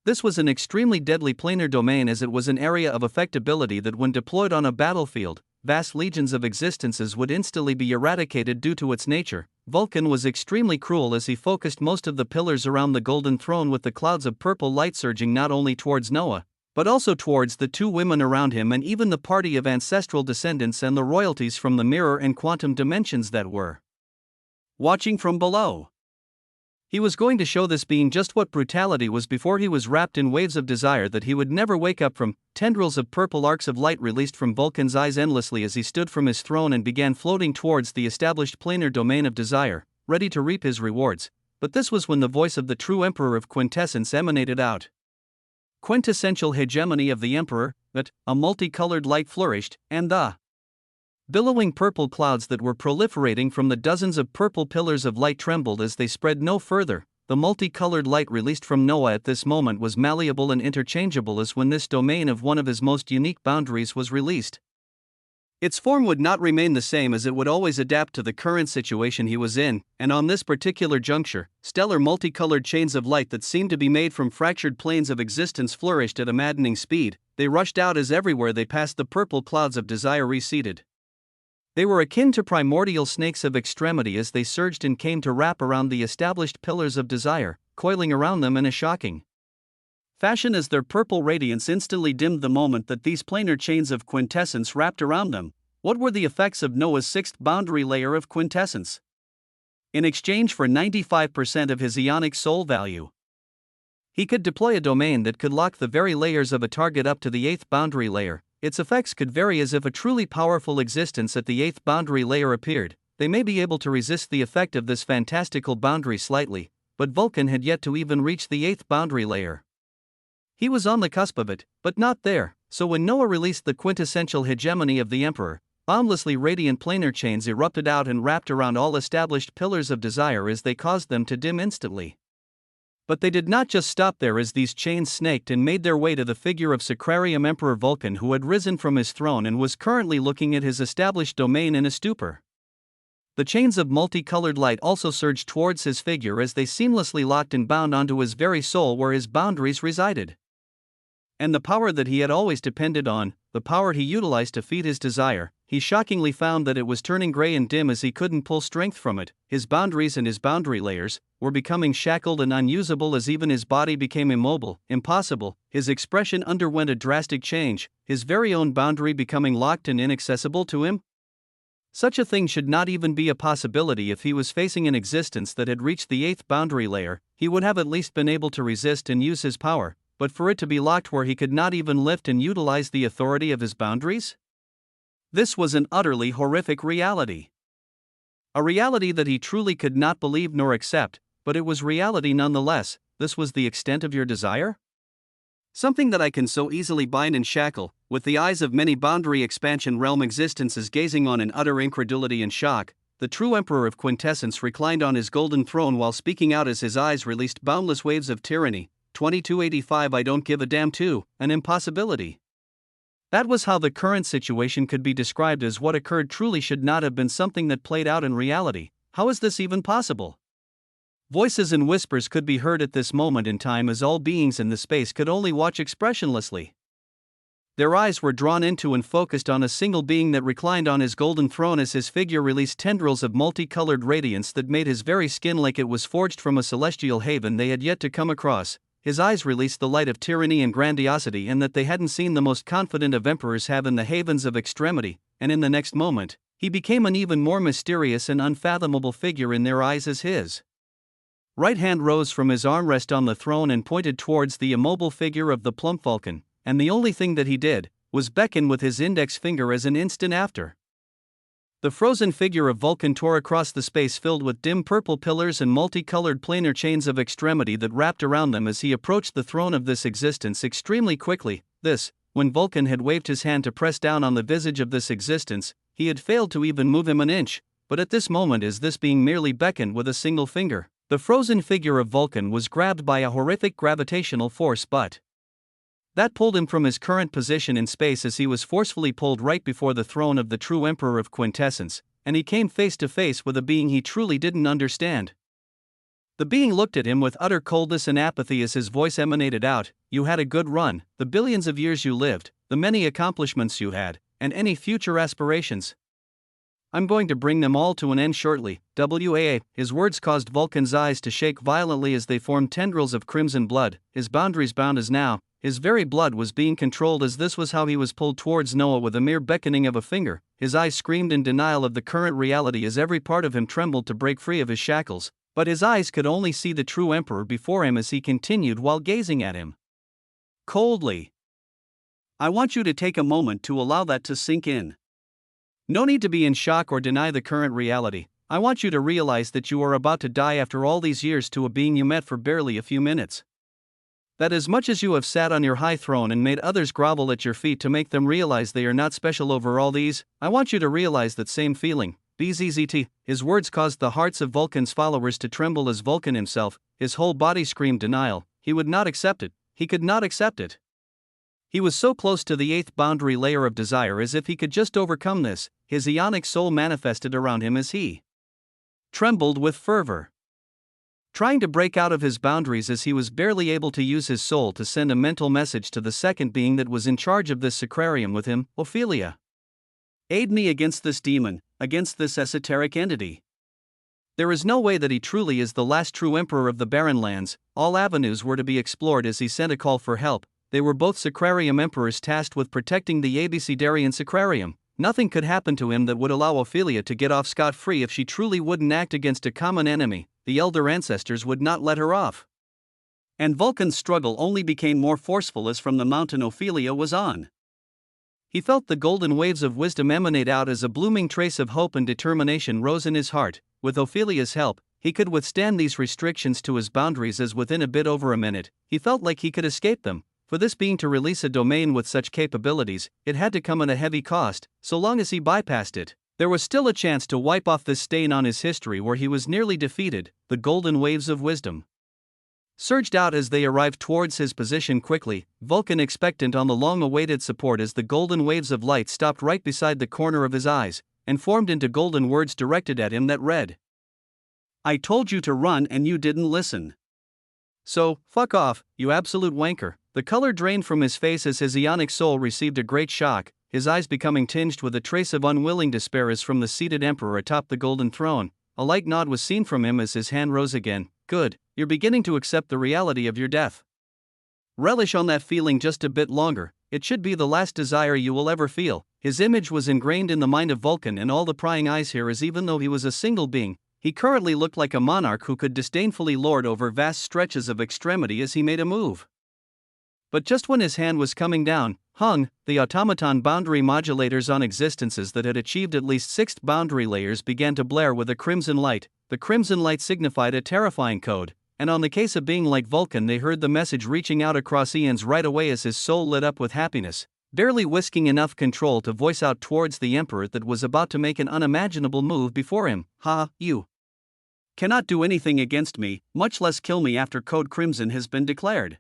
This was an extremely deadly planar domain, as it was an area of affectability that, when deployed on a battlefield, vast legions of existences would instantly be eradicated due to its nature. Vulcan was extremely cruel, as he focused most of the pillars around the golden throne, with the clouds of purple light surging not only towards Noah, but also towards the two women around him, and even the party of ancestral descendants and the royalties from the mirror and quantum dimensions that were watching from below. He was going to show this being just what brutality was before he was wrapped in waves of desire that he would never wake up from. Tendrils of purple arcs of light released from Vulcan's eyes endlessly as he stood from his throne and began floating towards the established planar domain of desire, ready to reap his rewards. But this was when the voice of the true Emperor of Quintessence emanated out. Quintessential hegemony of the Emperor, that a multicolored light flourished, and the billowing purple clouds that were proliferating from the dozens of purple pillars of light trembled as they spread no further. The multicolored light released from Noah at this moment was malleable and interchangeable, as when this domain of one of his most unique boundaries was released, its form would not remain the same, as it would always adapt to the current situation he was in, and on this particular juncture, stellar multicolored chains of light that seemed to be made from fractured planes of existence flourished at a maddening speed. They rushed out as everywhere they passed the purple clouds of desire receded. They were akin to primordial snakes of extremity as they surged and came to wrap around the established pillars of desire, coiling around them in a shocking fashion as their purple radiance instantly dimmed the moment that these planar chains of quintessence wrapped around them. What were the effects of Noah's sixth boundary layer of quintessence? In exchange for 95% of his ionic soul value, he could deploy a domain that could lock the very layers of a target up to the eighth boundary layer. Its effects could vary, as if a truly powerful existence at the eighth boundary layer appeared, they may be able to resist the effect of this fantastical boundary slightly, but Vulcan had yet to even reach the eighth boundary layer. He was on the cusp of it, but not there. So when Noah released the quintessential hegemony of the Emperor, boundlessly radiant planar chains erupted out and wrapped around all established pillars of desire as they caused them to dim instantly. But they did not just stop there, as these chains snaked and made their way to the figure of Sacrarium Emperor Vulcan, who had risen from his throne and was currently looking at his established domain in a stupor. The chains of multicolored light also surged towards his figure as they seamlessly locked and bound onto his very soul, where his boundaries resided. And the power that he had always depended on, the power he utilized to feed his desire, he shockingly found that it was turning gray and dim as he couldn't pull strength from it. His boundaries and his boundary layers were becoming shackled and unusable as even his body became immobile, impossible. His expression underwent a drastic change, his very own boundary becoming locked and inaccessible to him. Such a thing should not even be a possibility. If he was facing an existence that had reached the eighth boundary layer, he would have at least been able to resist and use his power. But for it to be locked where he could not even lift and utilize the authority of his boundaries? This was an utterly horrific reality. A reality that he truly could not believe nor accept, but it was reality nonetheless. This was the extent of your desire? Something that I can so easily bind and shackle, with the eyes of many boundary expansion realm existences gazing on in utter incredulity and shock. The true Emperor of Quintessence reclined on his golden throne while speaking out as his eyes released boundless waves of tyranny. 2285 I don't give a damn too, an impossibility. That was how the current situation could be described, as what occurred truly should not have been something that played out in reality. How is this even possible? Voices and whispers could be heard at this moment in time as all beings in the space could only watch expressionlessly. Their eyes were drawn into and focused on a single being that reclined on his golden throne as his figure released tendrils of multicolored radiance that made his very skin like it was forged from a celestial haven they had yet to come across. his eyes released the light of tyranny and grandiosity and that they hadn't seen the most confident of emperors have in the havens of extremity, and in the next moment, he became an even more mysterious and unfathomable figure in their eyes as his right hand rose from his armrest on the throne and pointed towards the immobile figure of the plump Vulcan, and the only thing that he did was beckon with his index finger as an instant after. The frozen figure of Vulcan tore across the space filled with dim purple pillars and multicolored planar chains of extremity that wrapped around them as he approached the throne of this existence extremely quickly. When Vulcan had waved his hand to press down on the visage of this existence, he had failed to even move him an inch, but at this moment as this being merely beckoned with a single finger, the frozen figure of Vulcan was grabbed by a horrific gravitational force that pulled him from his current position in space as he was forcefully pulled right before the throne of the true Emperor of Quintessence, and he came face to face with a being he truly didn't understand. The being looked at him with utter coldness and apathy as his voice emanated out, "You had a good run, the billions of years you lived, the many accomplishments you had, and any future aspirations. I'm going to bring them all to an end shortly." His words caused Vulcan's eyes to shake violently as they formed tendrils of crimson blood, his boundaries bound as now. His very blood was being controlled as this was how he was pulled towards Noah with a mere beckoning of a finger. His eyes screamed in denial of the current reality as every part of him trembled to break free of his shackles, but his eyes could only see the true Emperor before him as he continued while gazing at him coldly. "I want you to take a moment to allow that to sink in. No need to be in shock or deny the current reality. I want you to realize that you are about to die after all these years to a being you met for barely a few minutes. That as much as you have sat on your high throne and made others grovel at your feet to make them realize they are not special over all these, I want you to realize that same feeling. Bzzzt." His words caused the hearts of Vulcan's followers to tremble as Vulcan himself, his whole body screamed denial. He would not accept it. He could not accept it. He was so close to the eighth boundary layer of desire as if he could just overcome this. His ionic soul manifested around him as he trembled with fervor, trying to break out of his boundaries as he was barely able to use his soul to send a mental message to the second being that was in charge of this sacrarium with him, Ophelia. "Aid me against this demon, against this esoteric entity. There is no way that he truly is the last true emperor of the barren lands." All avenues were to be explored as he sent a call for help. They were both sacrarium emperors tasked with protecting the Abecedarian sacrarium. Nothing could happen to him that would allow Ophelia to get off scot-free if she truly wouldn't act against a common enemy. The elder ancestors would not let her off. And Vulcan's struggle only became more forceful as from the mountain Ophelia was on. He felt the golden waves of wisdom emanate out as a blooming trace of hope and determination rose in his heart. With Ophelia's help, he could withstand these restrictions to his boundaries as within a bit over a minute, he felt like he could escape them. For this being to release a domain with such capabilities, it had to come at a heavy cost. So long as he bypassed it, there was still a chance to wipe off this stain on his history where he was nearly defeated. The golden waves of wisdom surged out as they arrived towards his position quickly, Vulcan expectant on the long-awaited support as the golden waves of light stopped right beside the corner of his eyes, and formed into golden words directed at him that read, "I told you to run and you didn't listen. So, fuck off, you absolute wanker." The color drained from his face as his ionic soul received a great shock, his eyes becoming tinged with a trace of unwilling despair as from the seated emperor atop the golden throne. A light nod was seen from him as his hand rose again. "Good, you're beginning to accept the reality of your death. Relish on that feeling just a bit longer, it should be the last desire you will ever feel." His image was ingrained in the mind of Vulcan and all the prying eyes here as even though he was a single being, he currently looked like a monarch who could disdainfully lord over vast stretches of extremity as he made a move. But just when his hand was coming down, the automaton boundary modulators on existences that had achieved at least 6 boundary layers began to blare with a crimson light. The crimson light signified a terrifying code, and on the case of being like Vulcan they heard the message reaching out across eons right away as his soul lit up with happiness, barely whisking enough control to voice out towards the emperor that was about to make an unimaginable move before him. You cannot do anything against me, much less kill me after Code Crimson has been declared.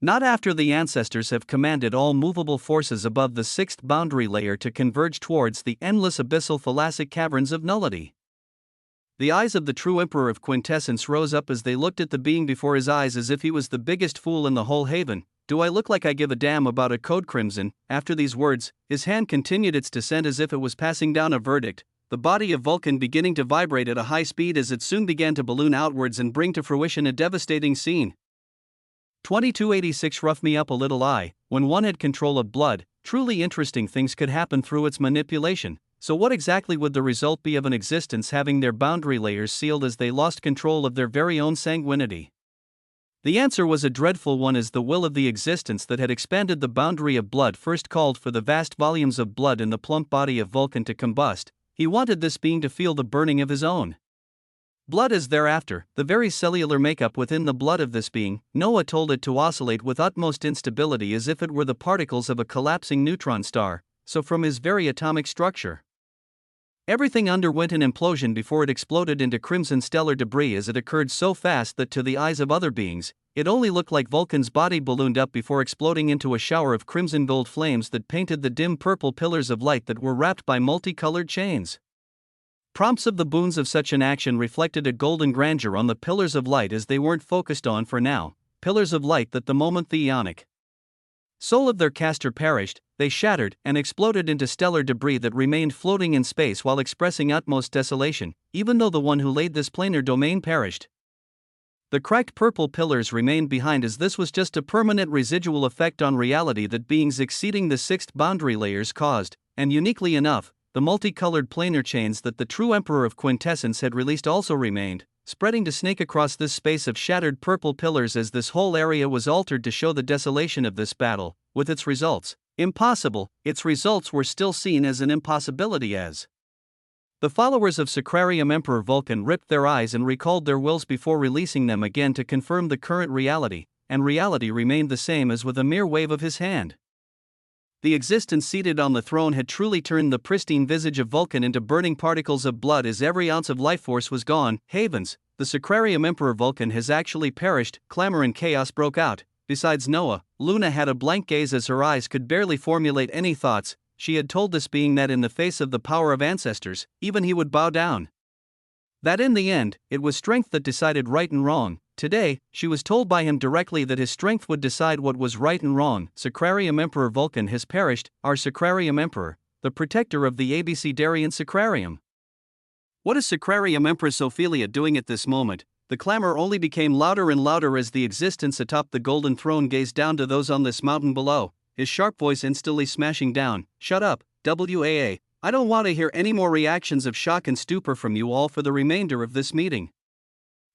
Not after the ancestors have commanded all movable forces above the 6th boundary layer to converge towards the endless abyssal thalassic caverns of nullity." The eyes of the true Emperor of Quintessence rose up as they looked at the being before his eyes as if he was the biggest fool in the whole haven. "Do I look like I give a damn about a Code Crimson?" After these words, his hand continued its descent as if it was passing down a verdict, the body of Vulcan beginning to vibrate at a high speed as it soon began to balloon outwards and bring to fruition a devastating scene. 2286 Rough me up a little. When one had control of blood, truly interesting things could happen through its manipulation. So what exactly would the result be of an existence having their boundary layers sealed as they lost control of their very own sanguinity? The answer was a dreadful one, as the will of the existence that had expanded the boundary of blood first called for the vast volumes of blood in the plump body of Vulcan to combust. He wanted this being to feel the burning of his own blood as thereafter, the very cellular makeup within the blood of this being, Noah told it to oscillate with utmost instability as if it were the particles of a collapsing neutron star, so from his very atomic structure. Everything underwent an implosion before it exploded into crimson stellar debris, as it occurred so fast that to the eyes of other beings, it only looked like Vulcan's body ballooned up before exploding into a shower of crimson gold flames that painted the dim purple pillars of light that were wrapped by multicolored chains. Prompts of the boons of such an action reflected a golden grandeur on the pillars of light as they weren't focused on for now, pillars of light that the moment the ionic soul of their caster perished, they shattered and exploded into stellar debris that remained floating in space while expressing utmost desolation, even though the one who laid this planar domain perished. The cracked purple pillars remained behind, as this was just a permanent residual effect on reality that beings exceeding the sixth boundary layers caused, and uniquely enough, the multicolored planar chains that the true Emperor of Quintessence had released also remained, spreading to snake across this space of shattered purple pillars as this whole area was altered to show the desolation of this battle, with its results impossible. Its results were still seen as an impossibility as the followers of Sacrarium Emperor Vulcan ripped their eyes and recalled their wills before releasing them again to confirm the current reality, and reality remained the same as with a mere wave of his hand. The existence seated on the throne had truly turned the pristine visage of Vulcan into burning particles of blood as every ounce of life force was gone. Havens, the Sacrarium Emperor Vulcan has actually perished. Clamor and chaos broke out. Besides Noah, Luna had a blank gaze as her eyes could barely formulate any thoughts. She had told this being that in the face of the power of ancestors, even he would bow down. That in the end, it was strength that decided right and wrong. Today, she was told by him directly that his strength would decide what was right and wrong. Sacrarium Emperor Vulcan has perished, our Sacrarium Emperor, the protector of the Abecedarian Sacrarium. What is Sacrarium Empress Ophelia doing at this moment? The clamor only became louder and louder as the existence atop the golden throne gazed down to those on this mountain below, his sharp voice instantly smashing down. Shut up, WAA. I don't want to hear any more reactions of shock and stupor from you all for the remainder of this meeting.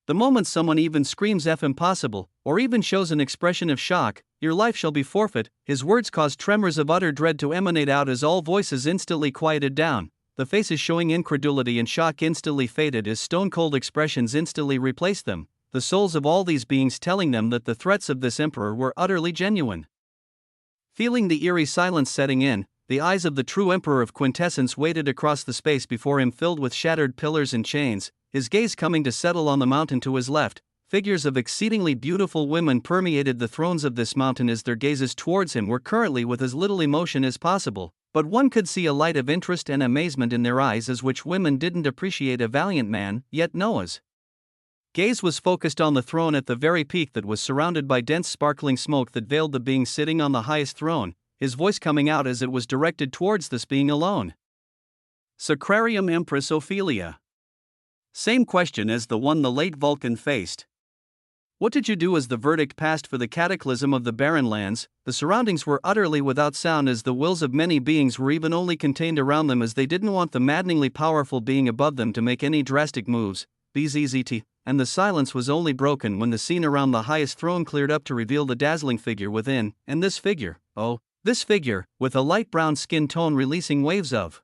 The moment someone even screams F impossible, or even shows an expression of shock, your life shall be forfeit. His words caused tremors of utter dread to emanate out as all voices instantly quieted down. The faces showing incredulity and shock instantly faded as stone-cold expressions instantly replaced them, the souls of all these beings telling them that the threats of this emperor were utterly genuine. Feeling the eerie silence setting in, the eyes of the true Emperor of Quintessence waited across the space before him filled with shattered pillars and chains, his gaze coming to settle on the mountain to his left. Figures of exceedingly beautiful women permeated the thrones of this mountain as their gazes towards him were currently with as little emotion as possible, but one could see a light of interest and amazement in their eyes as which women didn't appreciate a valiant man. Yet Noah's gaze was focused on the throne at the very peak that was surrounded by dense sparkling smoke that veiled the being sitting on the highest throne, his voice coming out as it was directed towards this being alone. Sacrarium Empress Ophelia. Same question as the one the late Vulcan faced. What did you do as the verdict passed for the cataclysm of the barren lands? The surroundings were utterly without sound as the wills of many beings were even only contained around them as they didn't want the maddeningly powerful being above them to make any drastic moves. BZZT, and the silence was only broken when the scene around the highest throne cleared up to reveal the dazzling figure within, and this figure, this figure, with a light brown skin tone releasing waves of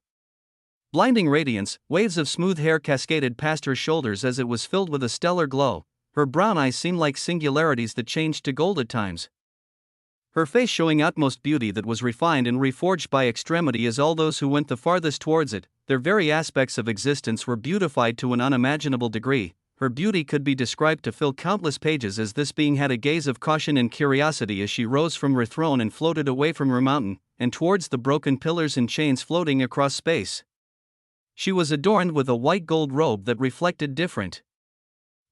blinding radiance, waves of smooth hair cascaded past her shoulders as it was filled with a stellar glow. Her brown eyes seemed like singularities that changed to gold at times. Her face showing utmost beauty that was refined and reforged by extremity as all those who went the farthest towards it, their very aspects of existence were beautified to an unimaginable degree. Her beauty could be described to fill countless pages as this being had a gaze of caution and curiosity as she rose from her throne and floated away from her mountain, and towards the broken pillars and chains floating across space. She was adorned with a white gold robe that reflected different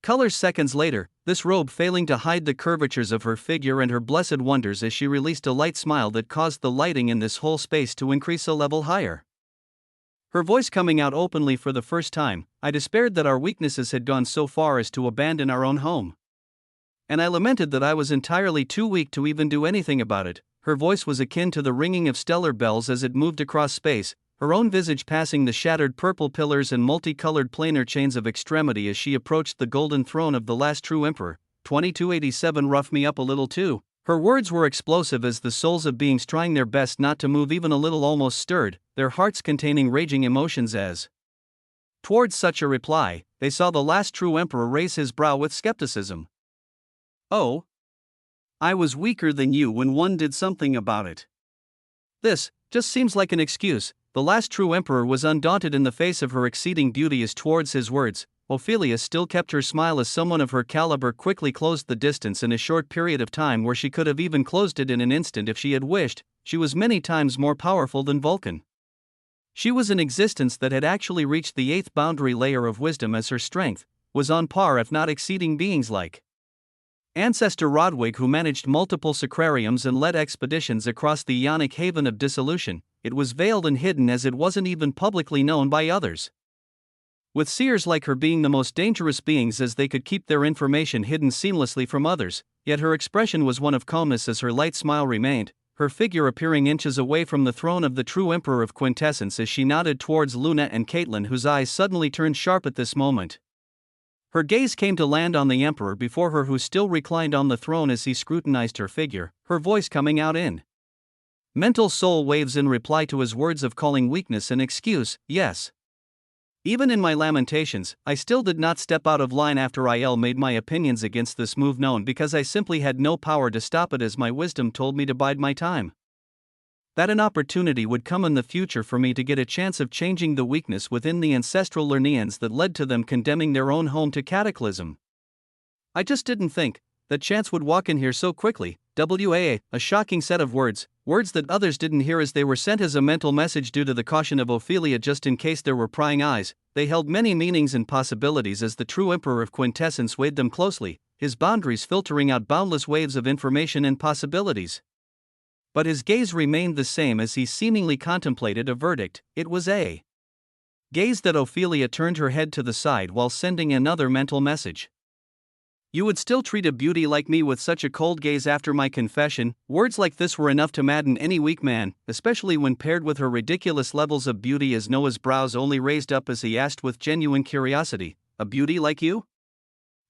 colors. Seconds later, this robe failing to hide the curvatures of her figure and her blessed wonders as she released a light smile that caused the lighting in this whole space to increase a level higher. Her voice coming out openly for the first time, I despaired that our weaknesses had gone so far as to abandon our own home. And I lamented that I was entirely too weak to even do anything about it. Her voice was akin to the ringing of stellar bells as it moved across space, her own visage passing the shattered purple pillars and multicolored planar chains of extremity as she approached the golden throne of the last true emperor. 2287 rough me up a little too. Her words were explosive as the souls of beings trying their best not to move even a little almost stirred, their hearts containing raging emotions as. Towards such a reply, they saw the last true emperor raise his brow with skepticism. Oh. I was weaker than you when one did something about it. This just seems like an excuse. The last true emperor was undaunted in the face of her exceeding beauty as towards his words. Ophelia still kept her smile as someone of her caliber quickly closed the distance in a short period of time where she could have even closed it in an instant if she had wished. She was many times more powerful than Vulcan. She was an existence that had actually reached the 8th boundary layer of wisdom as her strength was on par if not exceeding beings like Ancestor Rodwig, who managed multiple sacrariums and led expeditions across the Ionic haven of dissolution. It was veiled and hidden as it wasn't even publicly known by others. With seers like her being the most dangerous beings as they could keep their information hidden seamlessly from others, yet her expression was one of calmness as her light smile remained, her figure appearing inches away from the throne of the true Emperor of Quintessence as she nodded towards Luna and Caitlin, whose eyes suddenly turned sharp at this moment. Her gaze came to land on the Emperor before her, who still reclined on the throne as he scrutinized her figure, her voice coming out in mental soul waves in reply to his words of calling weakness an excuse. Yes. Even in my lamentations, I still did not step out of line after Il made my opinions against this move known because I simply had no power to stop it, as my wisdom told me to bide my time. That an opportunity would come in the future for me to get a chance of changing the weakness within the ancestral Lernians that led to them condemning their own home to cataclysm. I just didn't think that chance would walk in here so quickly. A shocking set of words that others didn't hear as they were sent as a mental message due to the caution of Ophelia just in case there were prying eyes. They held many meanings and possibilities as the true Emperor of Quintessence weighed them closely, his boundaries filtering out boundless waves of information and possibilities. But his gaze remained the same as he seemingly contemplated a verdict. It was a gaze that Ophelia turned her head to the side while sending another mental message. You would still treat a beauty like me with such a cold gaze after my confession? Words like this were enough to madden any weak man, especially when paired with her ridiculous levels of beauty, as Noah's brows only raised up as he asked with genuine curiosity, "A beauty like you?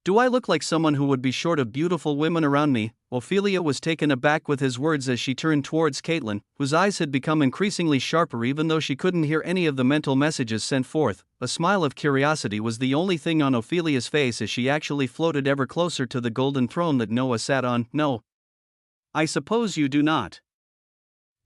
Do I look like someone who would be short of beautiful women around me?" Ophelia was taken aback with his words as she turned towards Caitlin, whose eyes had become increasingly sharper even though she couldn't hear any of the mental messages sent forth. A smile of curiosity was the only thing on Ophelia's face as she actually floated ever closer to the golden throne that Noah sat on. "No. I suppose you do not."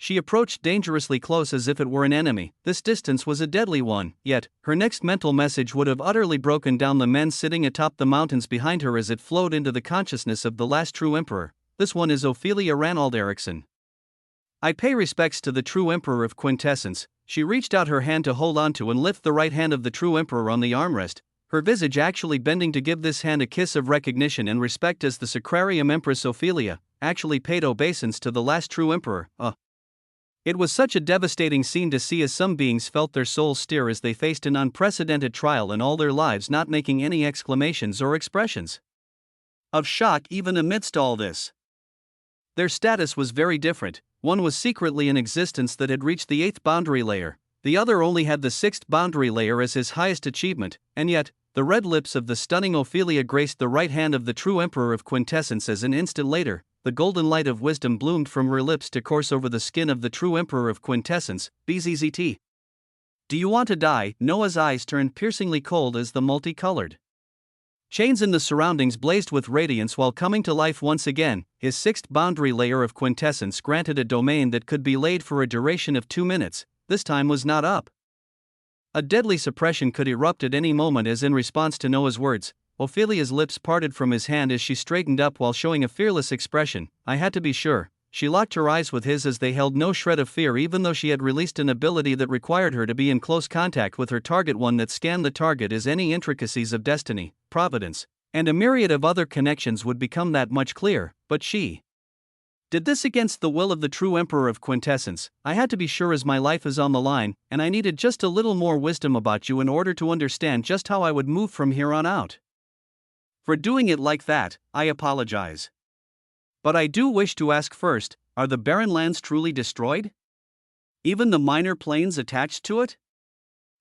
She approached dangerously close as if it were an enemy. This distance was a deadly one, yet her next mental message would have utterly broken down the men sitting atop the mountains behind her as it flowed into the consciousness of the last true emperor. This one is Ophelia Ranald Erickson. I pay respects to the true Emperor of Quintessence. She reached out her hand to hold onto and lift the right hand of the true Emperor on the armrest, her visage actually bending to give this hand a kiss of recognition and respect as the Sacrarium Empress Ophelia actually paid obeisance to the last true Emperor. It was such a devastating scene to see as some beings felt their souls stir as they faced an unprecedented trial in all their lives, not making any exclamations or expressions of shock even amidst all this. Their status was very different. One was secretly an existence that had reached the 8th boundary layer, the other only had the 6th boundary layer as his highest achievement, and yet, the red lips of the stunning Ophelia graced the right hand of the true Emperor of Quintessence as an instant later, the golden light of wisdom bloomed from her lips to course over the skin of the true Emperor of Quintessence. BZZT. Do you want to die? Noah's eyes turned piercingly cold as the multicolored chains in the surroundings blazed with radiance while coming to life once again. His 6th boundary layer of quintessence granted a domain that could be laid for a duration of 2 minutes. This time was not up. A deadly suppression could erupt at any moment as in response to Noah's words, Ophelia's lips parted from his hand as she straightened up while showing a fearless expression. I had to be sure. She locked her eyes with his as they held no shred of fear, even though she had released an ability that required her to be in close contact with her target, one that scanned the target as any intricacies of destiny, providence, and a myriad of other connections would become that much clearer. But she did this against the will of the true Emperor of Quintessence. I had to be sure as my life is on the line, and I needed just a little more wisdom about you in order to understand just how I would move from here on out. For doing it like that, I apologize. But I do wish to ask first, are the barren lands truly destroyed? Even the minor planes attached to it?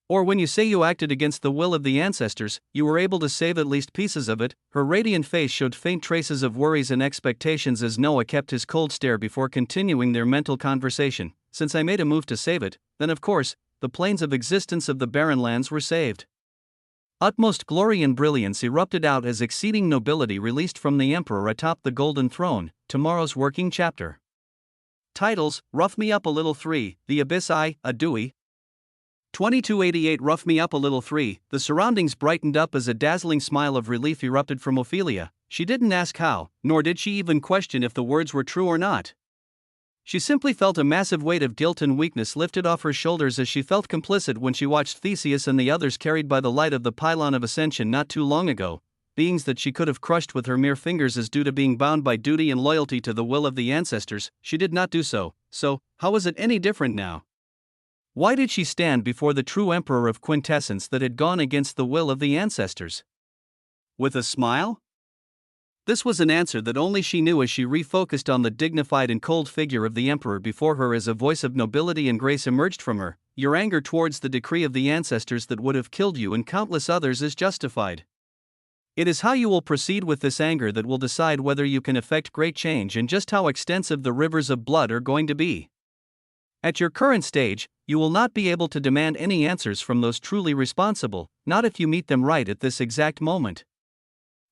Or when you say you acted against the will of the ancestors, you were able to save at least pieces of it? Her radiant face showed faint traces of worries and expectations as Noah kept his cold stare before continuing their mental conversation. Since I made a move to save it, then of course, the planes of existence of the barren lands were saved. Utmost glory and brilliance erupted out as exceeding nobility released from the emperor atop the golden throne. Tomorrow's working chapter. Titles: Rough Me Up a Little 3, The Abyss I, a Dewey. 2288 Rough Me Up a Little 3. The surroundings brightened up as a dazzling smile of relief erupted from Ophelia. She didn't ask how, nor did she even question if the words were true or not. She simply felt a massive weight of guilt and weakness lifted off her shoulders as she felt complicit when she watched Theseus and the others carried by the light of the pylon of ascension not too long ago, beings that she could have crushed with her mere fingers as due to being bound by duty and loyalty to the will of the ancestors. She did not do so, how is it any different now? Why did she stand before the true emperor of quintessence that had gone against the will of the ancestors? With a smile? This was an answer that only she knew as she refocused on the dignified and cold figure of the emperor before her as a voice of nobility and grace emerged from her. Your anger towards the decree of the ancestors that would have killed you and countless others is justified. It is how you will proceed with this anger that will decide whether you can effect great change and just how extensive the rivers of blood are going to be. At your current stage, you will not be able to demand any answers from those truly responsible, not if you meet them right at this exact moment.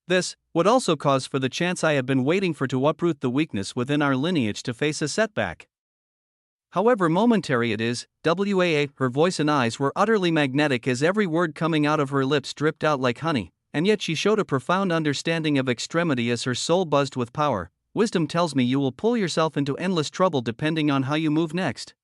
This would also cause for the chance I have been waiting for to uproot the weakness within our lineage to face a setback. However momentary it is, her voice and eyes were utterly magnetic as every word coming out of her lips dripped out like honey, and yet she showed a profound understanding of extremity as her soul buzzed with power. Wisdom tells me you will pull yourself into endless trouble depending on how you move next.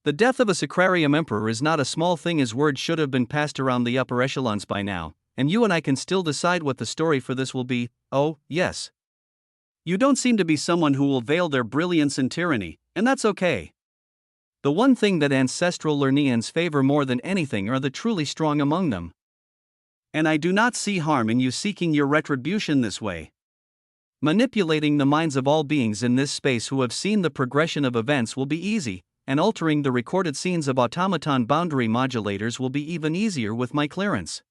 The death of a Sacrarium emperor is not a small thing as word should have been passed around the upper echelons by now, and you and I can still decide what the story for this will be. Oh, yes. You don't seem to be someone who will veil their brilliance in tyranny, and that's okay. The one thing that ancestral Lernians favor more than anything are the truly strong among them. And I do not see harm in you seeking your retribution this way. Manipulating the minds of all beings in this space who have seen the progression of events will be easy, and altering the recorded scenes of automaton boundary modulators will be even easier with my clearance.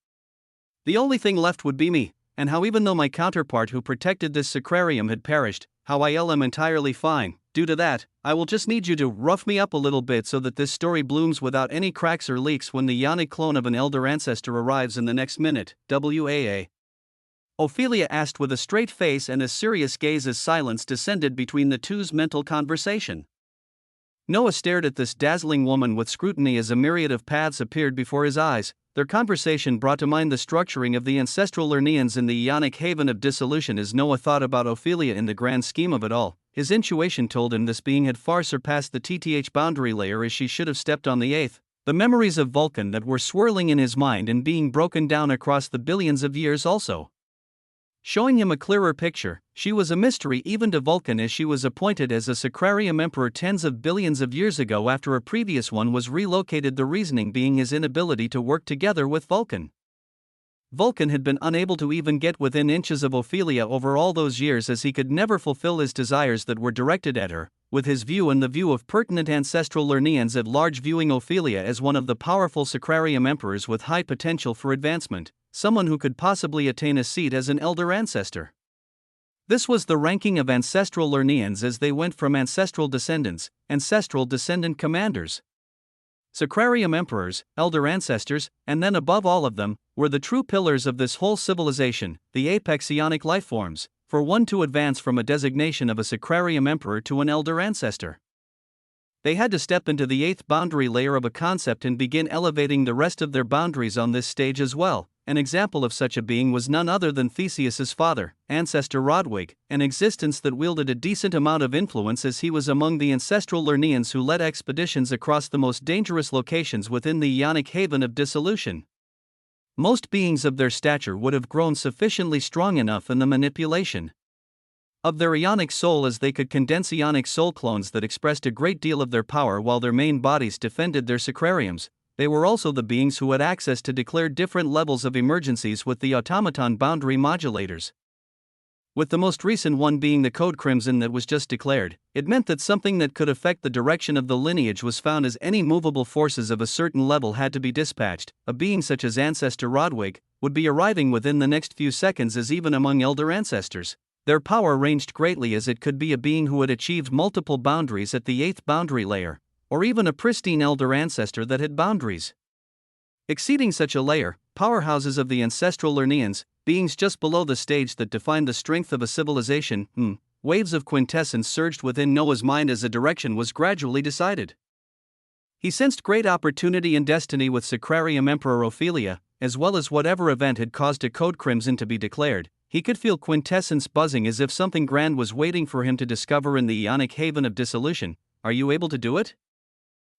The only thing left would be me, and how even though my counterpart who protected this sacrarium had perished, how I am entirely fine. Due to that, I will just need you to rough me up a little bit so that this story blooms without any cracks or leaks when the yonic clone of an elder ancestor arrives in the next minute. Ophelia asked with a straight face and a serious gaze as silence descended between the two's mental conversation. Noah stared at this dazzling woman with scrutiny as a myriad of paths appeared before his eyes. Their conversation brought to mind the structuring of the ancestral Lernians in the Ionic haven of dissolution as Noah thought about Ophelia in the grand scheme of it all. His intuition told him this being had far surpassed the TTH boundary layer as she should have stepped on the eighth. The memories of Vulcan that were swirling in his mind and being broken down across the billions of years also. Showing him a clearer picture, she was a mystery even to Vulcan as she was appointed as a Sacrarium emperor tens of billions of years ago after a previous one was relocated, the reasoning being his inability to work together with Vulcan. Vulcan had been unable to even get within inches of Ophelia over all those years as he could never fulfill his desires that were directed at her, with his view and the view of pertinent ancestral Lernians at large viewing Ophelia as one of the powerful Sacrarium emperors with high potential for advancement, someone who could possibly attain a seat as an elder ancestor. This was the ranking of ancestral Lernians as they went from ancestral descendants, ancestral descendant commanders, Sacrarium emperors, elder ancestors, and then above all of them, were the true pillars of this whole civilization, the apex Ionic lifeforms, for one to advance from a designation of a Sacrarium emperor to an elder ancestor. They had to step into the eighth boundary layer of a concept and begin elevating the rest of their boundaries on this stage as well. An example of such a being was none other than Theseus's father, ancestor Rodwig, an existence that wielded a decent amount of influence as he was among the ancestral Lernians who led expeditions across the most dangerous locations within the Ionic haven of dissolution. Most beings of their stature would have grown sufficiently strong enough in the manipulation of their Ionic soul as they could condense Ionic soul clones that expressed a great deal of their power while their main bodies defended their sacrariums. they were also the beings who had access to declare different levels of emergencies with the automaton boundary modulators. With the most recent one being the code Crimson that was just declared, it meant that something that could affect the direction of the lineage was found, as any movable forces of a certain level had to be dispatched. A being such as Ancestor Rodwig would be arriving within the next few seconds, as even among elder ancestors, their power ranged greatly, as it could be a being who had achieved multiple boundaries at the 8th boundary layer, or even a pristine elder ancestor that had boundaries exceeding such a layer. Powerhouses of the ancestral Lernians, beings just below the stage that defined the strength of a civilization. Waves of quintessence surged within Noah's mind as a direction was gradually decided. He sensed great opportunity and destiny with Sacrarium Emperor Ophelia, as well as whatever event had caused a code Crimson to be declared. He could feel quintessence buzzing, as if something grand was waiting for him to discover in the Ionic haven of dissolution. Are you able to do it?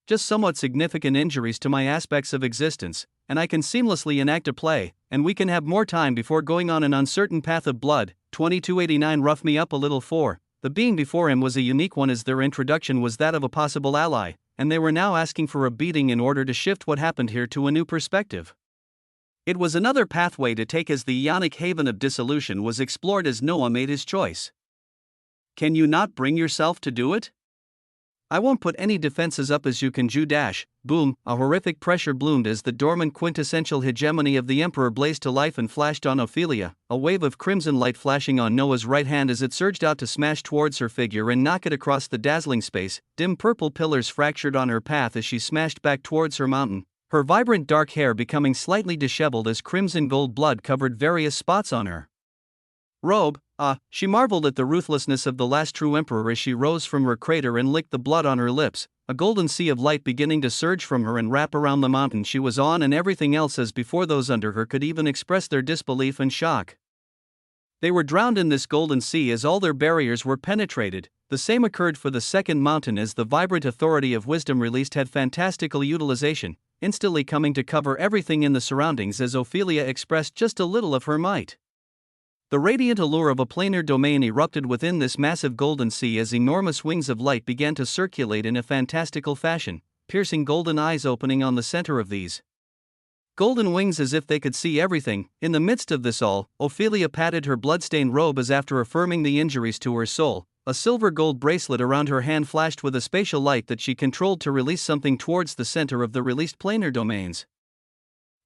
Just somewhat significant injuries to my aspects of existence, and I can seamlessly enact a play, and we can have more time before going on an uncertain path of blood. 2289 rough me up a little. For the being before him was a unique one, as their introduction was that of a possible ally, and they were now asking for a beating in order to shift what happened here to a new perspective. It was another pathway to take, as the Ionic haven of dissolution was explored as Noah made his choice. Can you not bring yourself to do it? I won't put any defenses up, as you can. Boom, a horrific pressure bloomed as the dormant quintessential hegemony of the Emperor blazed to life and flashed on Ophelia, a wave of crimson light flashing on Noah's right hand as it surged out to smash towards her figure and knock it across the dazzling space. Dim purple pillars fractured on her path as she smashed back towards her mountain, her vibrant dark hair becoming slightly disheveled as crimson gold blood covered various spots on her robe. She marveled at the ruthlessness of the last true emperor as she rose from her crater and licked the blood on her lips, a golden sea of light beginning to surge from her and wrap around the mountain she was on and everything else, as before those under her could even express their disbelief and shock. They were drowned in this golden sea as all their barriers were penetrated. The same occurred for the second mountain, as the vibrant authority of wisdom released had fantastical utilization, instantly coming to cover everything in the surroundings as Ophelia expressed just a little of her might. The radiant allure of a planar domain erupted within this massive golden sea as enormous wings of light began to circulate in a fantastical fashion, piercing golden eyes opening on the center of these golden wings as if they could see everything. In the midst of this all, Ophelia patted her bloodstained robe as, after affirming the injuries to her soul, a silver gold bracelet around her hand flashed with a spatial light that she controlled to release something towards the center of the released planar domains.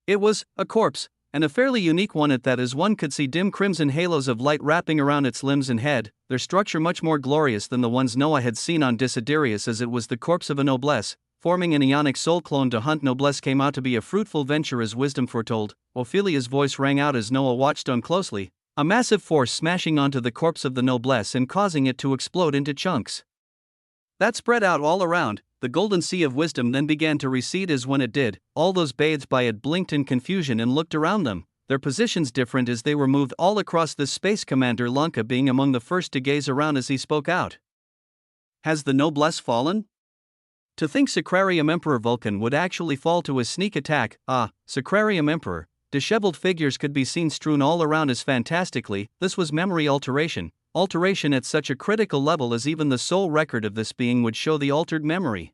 It was a corpse, and a fairly unique one at that, as one could see dim crimson halos of light wrapping around its limbs and head, their structure much more glorious than the ones Noah had seen on Desiderius, as it was the corpse of a noblesse. Forming an Ionic soul clone to hunt noblesse came out to be a fruitful venture, as wisdom foretold. Ophelia's voice rang out as Noah watched on closely, a massive force smashing onto the corpse of the noblesse and causing it to explode into chunks that spread out all around. The golden sea of wisdom then began to recede, as when it did, all those bathed by it blinked in confusion and looked around them, their positions different as they were moved all across this space. Commander Lanka being among the first to gaze around as he spoke out. Has the noblesse fallen? To think Sacrarium Emperor Vulcan would actually fall to his sneak attack. Sacrarium Emperor. Disheveled figures could be seen strewn all around as fantastically. This was memory alteration at such a critical level as even the soul record of this being would show the altered memory.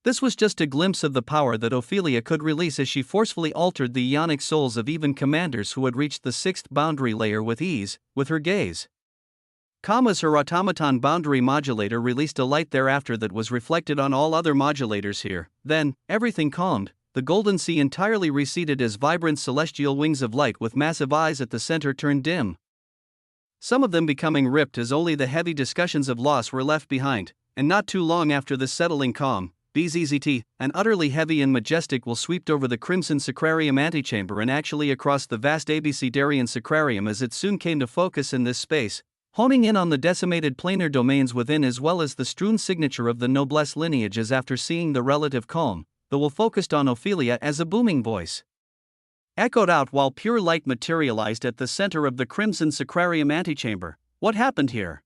This was just a glimpse of the power that Ophelia could release as she forcefully altered the Ionic souls of even commanders who had reached the 6th boundary layer with ease, with her gaze. As her automaton boundary modulator released a light thereafter that was reflected on all other modulators here. Then, everything calmed. The golden sea entirely receded as vibrant celestial wings of light with massive eyes at the center turned dim, some of them becoming ripped as only the heavy discussions of loss were left behind. And not too long after this settling calm, BZZT, an utterly heavy and majestic will swept over the crimson Sacrarium antechamber and actually across the vast Abecedarian Sacrarium as it soon came to focus in this space, honing in on the decimated planar domains within as well as the strewn signature of the noblesse lineage. As after seeing the relative calm, the will focused on Ophelia as a booming voice echoed out while pure light materialized at the center of the crimson Sacrarium antechamber. What happened here?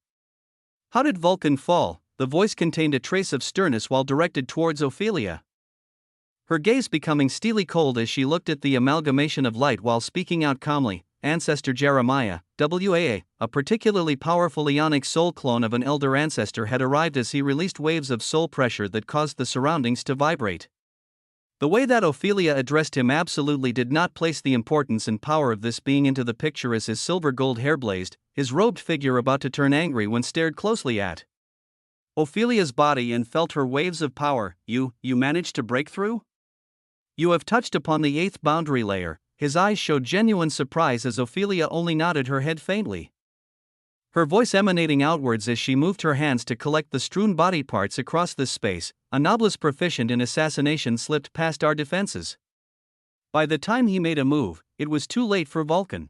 How did Vulcan fall? The voice contained a trace of sternness while directed towards Ophelia, her gaze becoming steely cold as she looked at the amalgamation of light while speaking out calmly. Ancestor Jeremiah, WAA, a particularly powerful Ionic soul clone of an elder ancestor, had arrived as he released waves of soul pressure that caused the surroundings to vibrate. The way that Ophelia addressed him absolutely did not place the importance and power of this being into the picture as his silver gold hair blazed, his robed figure about to turn angry when stared closely at Ophelia's body and felt her waves of power. You managed to break through? You have touched upon the 8th boundary layer. His eyes showed genuine surprise as Ophelia only nodded her head faintly, her voice emanating outwards as she moved her hands to collect the strewn body parts across this space. A noblice proficient in assassination slipped past our defenses. By the time he made a move, it was too late for Vulcan.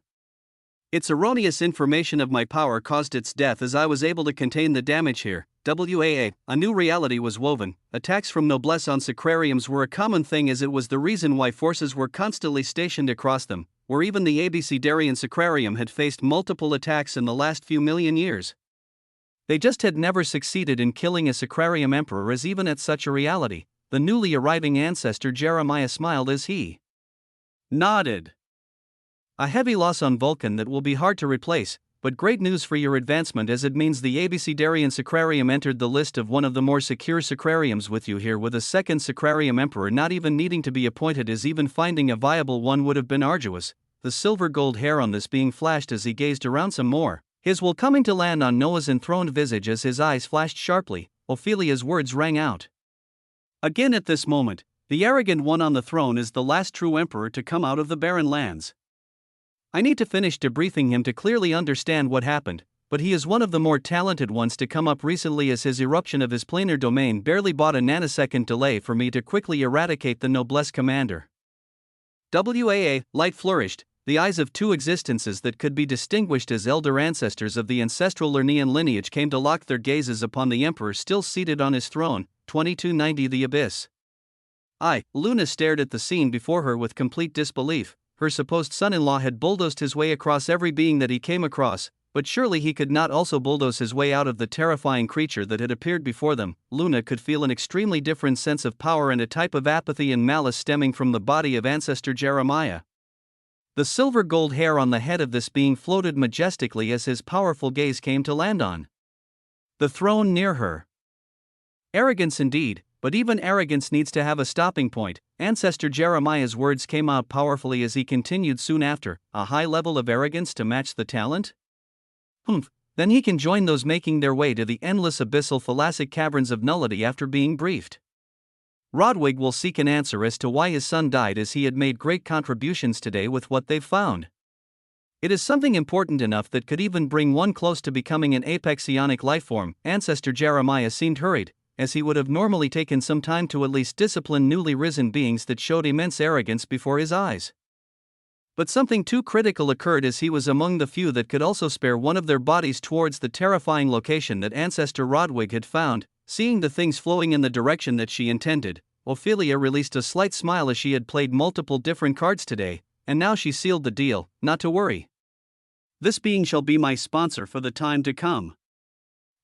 Its erroneous information of my power caused its death as I was able to contain the damage here. A new reality was woven. Attacks from noblesse on sacrariums were a common thing, as it was the reason why forces were constantly stationed across them, where even the Abecedarian sacrarium had faced multiple attacks in the last few million years. They just had never succeeded in killing a sacrarium emperor, as even at such a reality, the newly arriving ancestor Jeremiah smiled as he nodded. A heavy loss on Vulcan that will be hard to replace, but great news for your advancement, as it means the Abecedarian Sacrarium entered the list of one of the more secure sacrariums with you here, with a second sacrarium emperor not even needing to be appointed, as even finding a viable one would have been arduous. The silver gold hair on this being flashed as he gazed around some more, his will coming to land on Noah's enthroned visage as his eyes flashed sharply. Ophelia's words rang out again at this moment. The arrogant one on the throne is the last true emperor to come out of the barren lands. I need to finish debriefing him to clearly understand what happened, but he is one of the more talented ones to come up recently, as his eruption of his planar domain barely bought a nanosecond delay for me to quickly eradicate the noblesse commander. Light flourished, the eyes of two existences that could be distinguished as elder ancestors of the ancestral Lernaean lineage came to lock their gazes upon the emperor still seated on his throne. 2290 The Abyss. Luna stared at the scene before her with complete disbelief. Her supposed son-in-law had bulldozed his way across every being that he came across, but surely he could not also bulldoze his way out of the terrifying creature that had appeared before them. Luna could feel an extremely different sense of power and a type of apathy and malice stemming from the body of ancestor Jeremiah. The silver gold hair on the head of this being floated majestically as his powerful gaze came to land on the throne near her. Arrogance indeed, but even arrogance needs to have a stopping point. Ancestor Jeremiah's words came out powerfully as he continued soon after. A high level of arrogance to match the talent? Then he can join those making their way to the endless abyssal thalassic caverns of nullity after being briefed. Rodwig will seek an answer as to why his son died, as he had made great contributions today with what they've found. It is something important enough that could even bring one close to becoming an apex ionic lifeform. Ancestor Jeremiah seemed hurried, as he would have normally taken some time to at least discipline newly risen beings that showed immense arrogance before his eyes. But something too critical occurred, as he was among the few that could also spare one of their bodies towards the terrifying location that Ancestor Rodwig had found. Seeing the things flowing in the direction that she intended, Ophelia released a slight smile, as she had played multiple different cards today, and now she sealed the deal. Not to worry. This being shall be my sponsor for the time to come.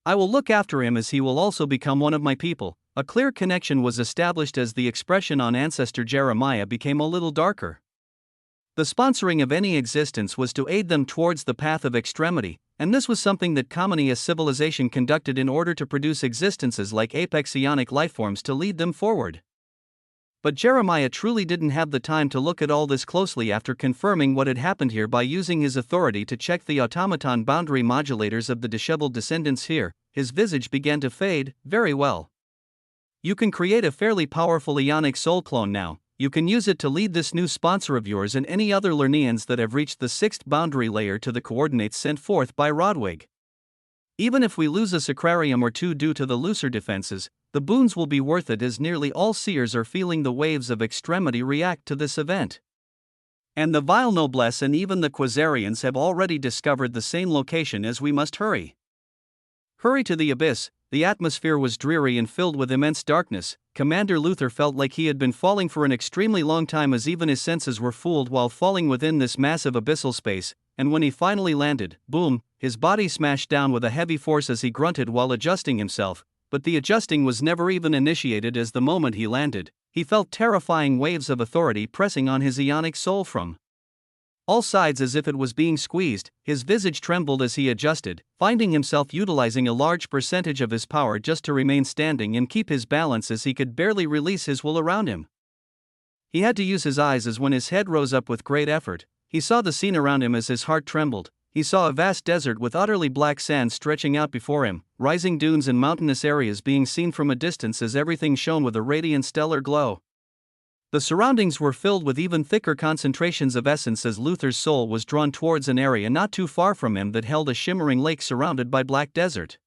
I will look after him, as he will also become one of my people. A clear connection was established as the expression on Ancestor Jeremiah became a little darker. The sponsoring of any existence was to aid them towards the path of extremity, and this was something that Commonia civilization conducted in order to produce existences like apex ionic lifeforms to lead them forward. But Jeremiah truly didn't have the time to look at all this closely after confirming what had happened here by using his authority to check the automaton boundary modulators of the disheveled descendants here. His visage began to fade. Very well. You can create a fairly powerful ionic soul clone now. You can use it to lead this new sponsor of yours and any other Lernaeans that have reached the 6th boundary layer to the coordinates sent forth by Rodwig. Even if we lose a sacrarium or two due to the looser defenses, the boons will be worth it, as nearly all seers are feeling the waves of extremity react to this event. And the vile noblesse and even the Quasarians have already discovered the same location, as we must hurry. Hurry to the abyss. The atmosphere was dreary and filled with immense darkness. Commander Luther felt like he had been falling for an extremely long time, as even his senses were fooled while falling within this massive abyssal space, and when he finally landed, boom, his body smashed down with a heavy force as he grunted while adjusting himself. But the adjusting was never even initiated, as the moment he landed, he felt terrifying waves of authority pressing on his ionic soul from all sides as if it was being squeezed. His visage trembled as he adjusted, finding himself utilizing a large percentage of his power just to remain standing and keep his balance, as he could barely release his will around him. He had to use his eyes as when his head rose up with great effort, he saw the scene around him as his heart trembled. He saw a vast desert with utterly black sand stretching out before him, rising dunes and mountainous areas being seen from a distance as everything shone with a radiant stellar glow. The surroundings were filled with even thicker concentrations of essence as Luther's soul was drawn towards an area not too far from him that held a shimmering lake surrounded by black desert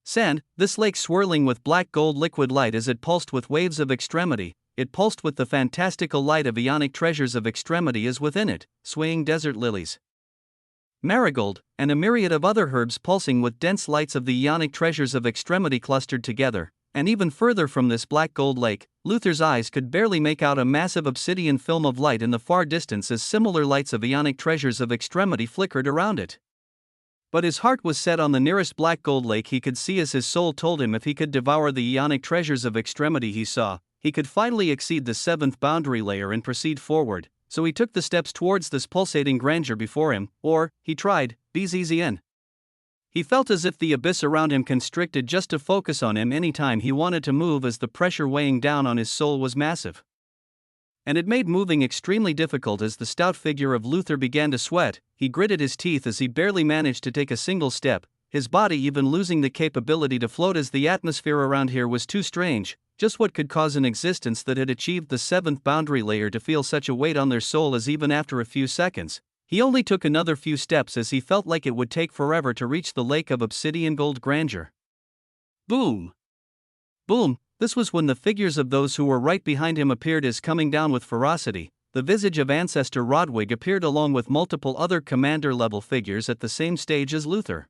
sand, this lake swirling with black gold liquid light as it pulsed with waves of extremity. It pulsed with the fantastical light of ionic treasures of extremity as within it, swaying desert lilies, marigold, and a myriad of other herbs pulsing with dense lights of the ionic treasures of extremity clustered together. And even further from this black gold lake, Luther's eyes could barely make out a massive obsidian film of light in the far distance as similar lights of ionic treasures of extremity flickered around it. But his heart was set on the nearest black gold lake he could see as his soul told him if he could devour the ionic treasures of extremity he saw, he could finally exceed the seventh boundary layer and proceed forward. So he took the steps towards this pulsating grandeur before him, or, he tried, BZZN. He felt as if the abyss around him constricted just to focus on him any time he wanted to move as the pressure weighing down on his soul was massive. And it made moving extremely difficult as the stout figure of Luther began to sweat. He gritted his teeth as he barely managed to take a single step, his body even losing the capability to float as the atmosphere around here was too strange. Just what could cause an existence that had achieved the seventh boundary layer to feel such a weight on their soul as even after a few seconds, he only took another few steps as he felt like it would take forever to reach the lake of obsidian gold grandeur. Boom! Boom! This was when the figures of those who were right behind him appeared as coming down with ferocity. The visage of Ancestor Rodwig appeared along with multiple other commander-level figures at the same stage as Luther.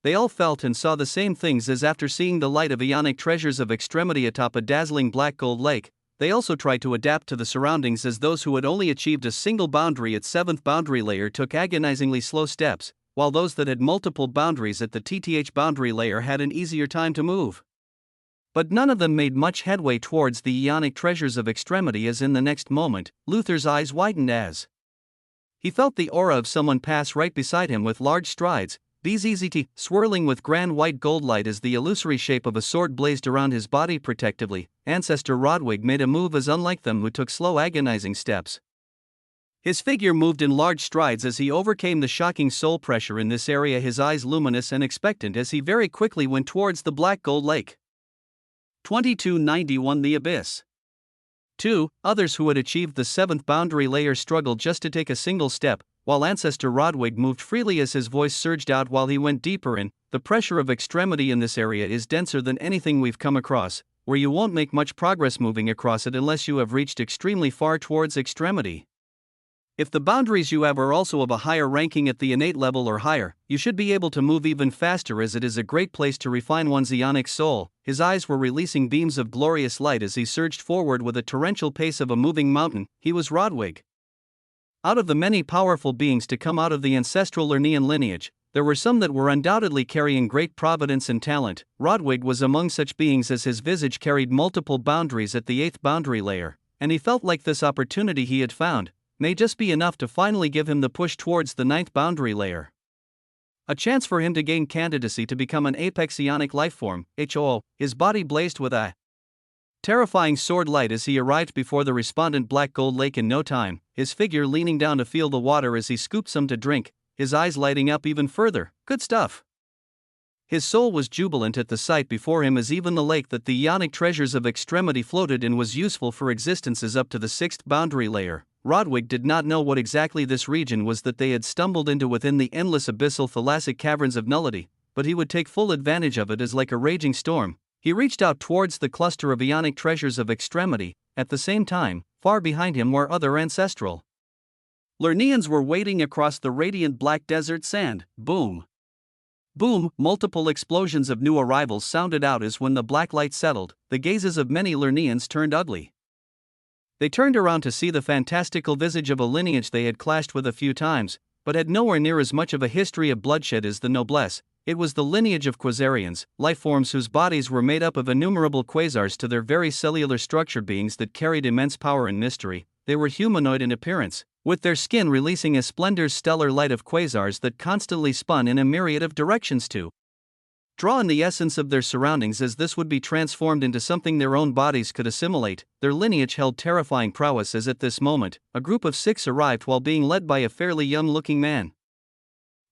They all felt and saw the same things as after seeing the light of ionic treasures of extremity atop a dazzling black gold lake. They also tried to adapt to the surroundings as those who had only achieved a single boundary at 7th boundary layer took agonizingly slow steps, while those that had multiple boundaries at the TTH boundary layer had an easier time to move. But none of them made much headway towards the ionic treasures of extremity as in the next moment, Luther's eyes widened as he felt the aura of someone pass right beside him with large strides, BZZT, swirling with grand white gold light as the illusory shape of a sword blazed around his body protectively. Ancestor Rodwig made a move as unlike them who took slow agonizing steps. His figure moved in large strides as he overcame the shocking soul pressure in this area, his eyes luminous and expectant as he very quickly went towards the black gold lake. 2291 The Abyss. 2. Others who had achieved the 7th boundary layer struggled just to take a single step, while Ancestor Rodwig moved freely as his voice surged out while he went deeper in. The pressure of extremity in this area is denser than anything we've come across, where you won't make much progress moving across it unless you have reached extremely far towards extremity. If the boundaries you have are also of a higher ranking at the innate level or higher, you should be able to move even faster as it is a great place to refine one's ionic soul. His eyes were releasing beams of glorious light as he surged forward with a torrential pace of a moving mountain. He was Rodwig. Out of the many powerful beings to come out of the ancestral Lernean lineage, there were some that were undoubtedly carrying great providence and talent. Rodwig was among such beings as his visage carried multiple boundaries at the 8th boundary layer, and he felt like this opportunity he had found may just be enough to finally give him the push towards the 9th boundary layer. A chance for him to gain candidacy to become an apex ionic lifeform, HOO. His body blazed with a terrifying sword light as he arrived before the respondent black gold lake in no time, his figure leaning down to feel the water as he scooped some to drink, his eyes lighting up even further. Good stuff. His soul was jubilant at the sight before him as even the lake that the ionic treasures of extremity floated in was useful for existences up to the 6th boundary layer. Rodwig did not know what exactly this region was that they had stumbled into within the endless abyssal thalassic caverns of nullity, but he would take full advantage of it as like a raging storm. He reached out towards the cluster of ionic treasures of extremity. At the same time, far behind him were other ancestral Lerneans were wading across the radiant black desert sand. Boom! Boom! Multiple explosions of new arrivals sounded out as when the black light settled, the gazes of many Lerneans turned ugly. They turned around to see the fantastical visage of a lineage they had clashed with a few times, but had nowhere near as much of a history of bloodshed as the noblesse. It was the lineage of quasarians, lifeforms whose bodies were made up of innumerable quasars to their very cellular structure, beings that carried immense power and mystery. They were humanoid in appearance, with their skin releasing a splendor's stellar light of quasars that constantly spun in a myriad of directions to draw in the essence of their surroundings as this would be transformed into something their own bodies could assimilate. Their lineage held terrifying prowess as at this moment, a group of 6 arrived while being led by a fairly young-looking man.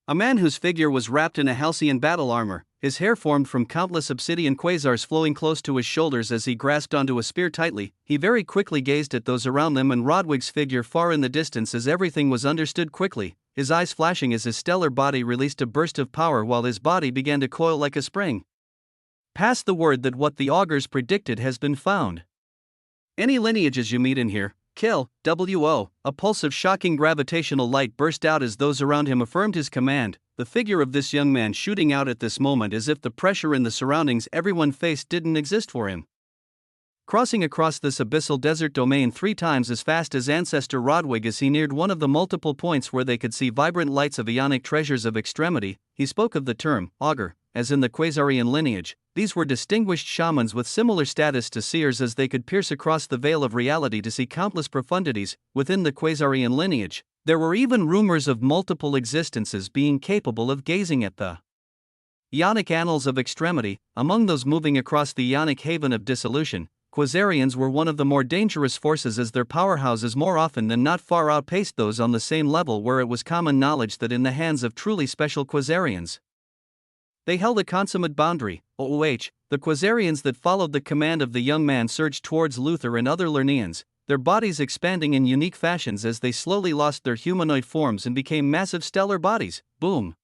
A man whose figure was wrapped in a halcyon battle armor, his hair formed from countless obsidian quasars flowing close to his shoulders as he grasped onto a spear tightly. He very quickly gazed at those around them and Rodwig's figure far in the distance as everything was understood quickly, his eyes flashing as his stellar body released a burst of power while his body began to coil like a spring. Pass the word that what the augurs predicted has been found. Any lineages you meet in here, kill. W.O. A pulse of shocking gravitational light burst out as those around him affirmed his command, the figure of this young man shooting out at this moment as if the pressure in the surroundings everyone faced didn't exist for him. Crossing across this abyssal desert domain 3 times as fast as ancestor Rodwig as he neared one of the multiple points where they could see vibrant lights of ionic treasures of extremity, he spoke of the term, augur, as in the Quasarian lineage. These were distinguished shamans with similar status to seers as they could pierce across the veil of reality to see countless profundities within the Quasarian lineage. There were even rumors of multiple existences being capable of gazing at the ionic annals of extremity. Among those moving across the ionic haven of dissolution, Quasarians were one of the more dangerous forces as their powerhouses more often than not far outpaced those on the same level, where it was common knowledge that in the hands of truly special Quasarians they held a consummate boundary. The Quasarians that followed the command of the young man surged towards Luther and other Lernians, their bodies expanding in unique fashions as they slowly lost their humanoid forms and became massive stellar bodies. Boom.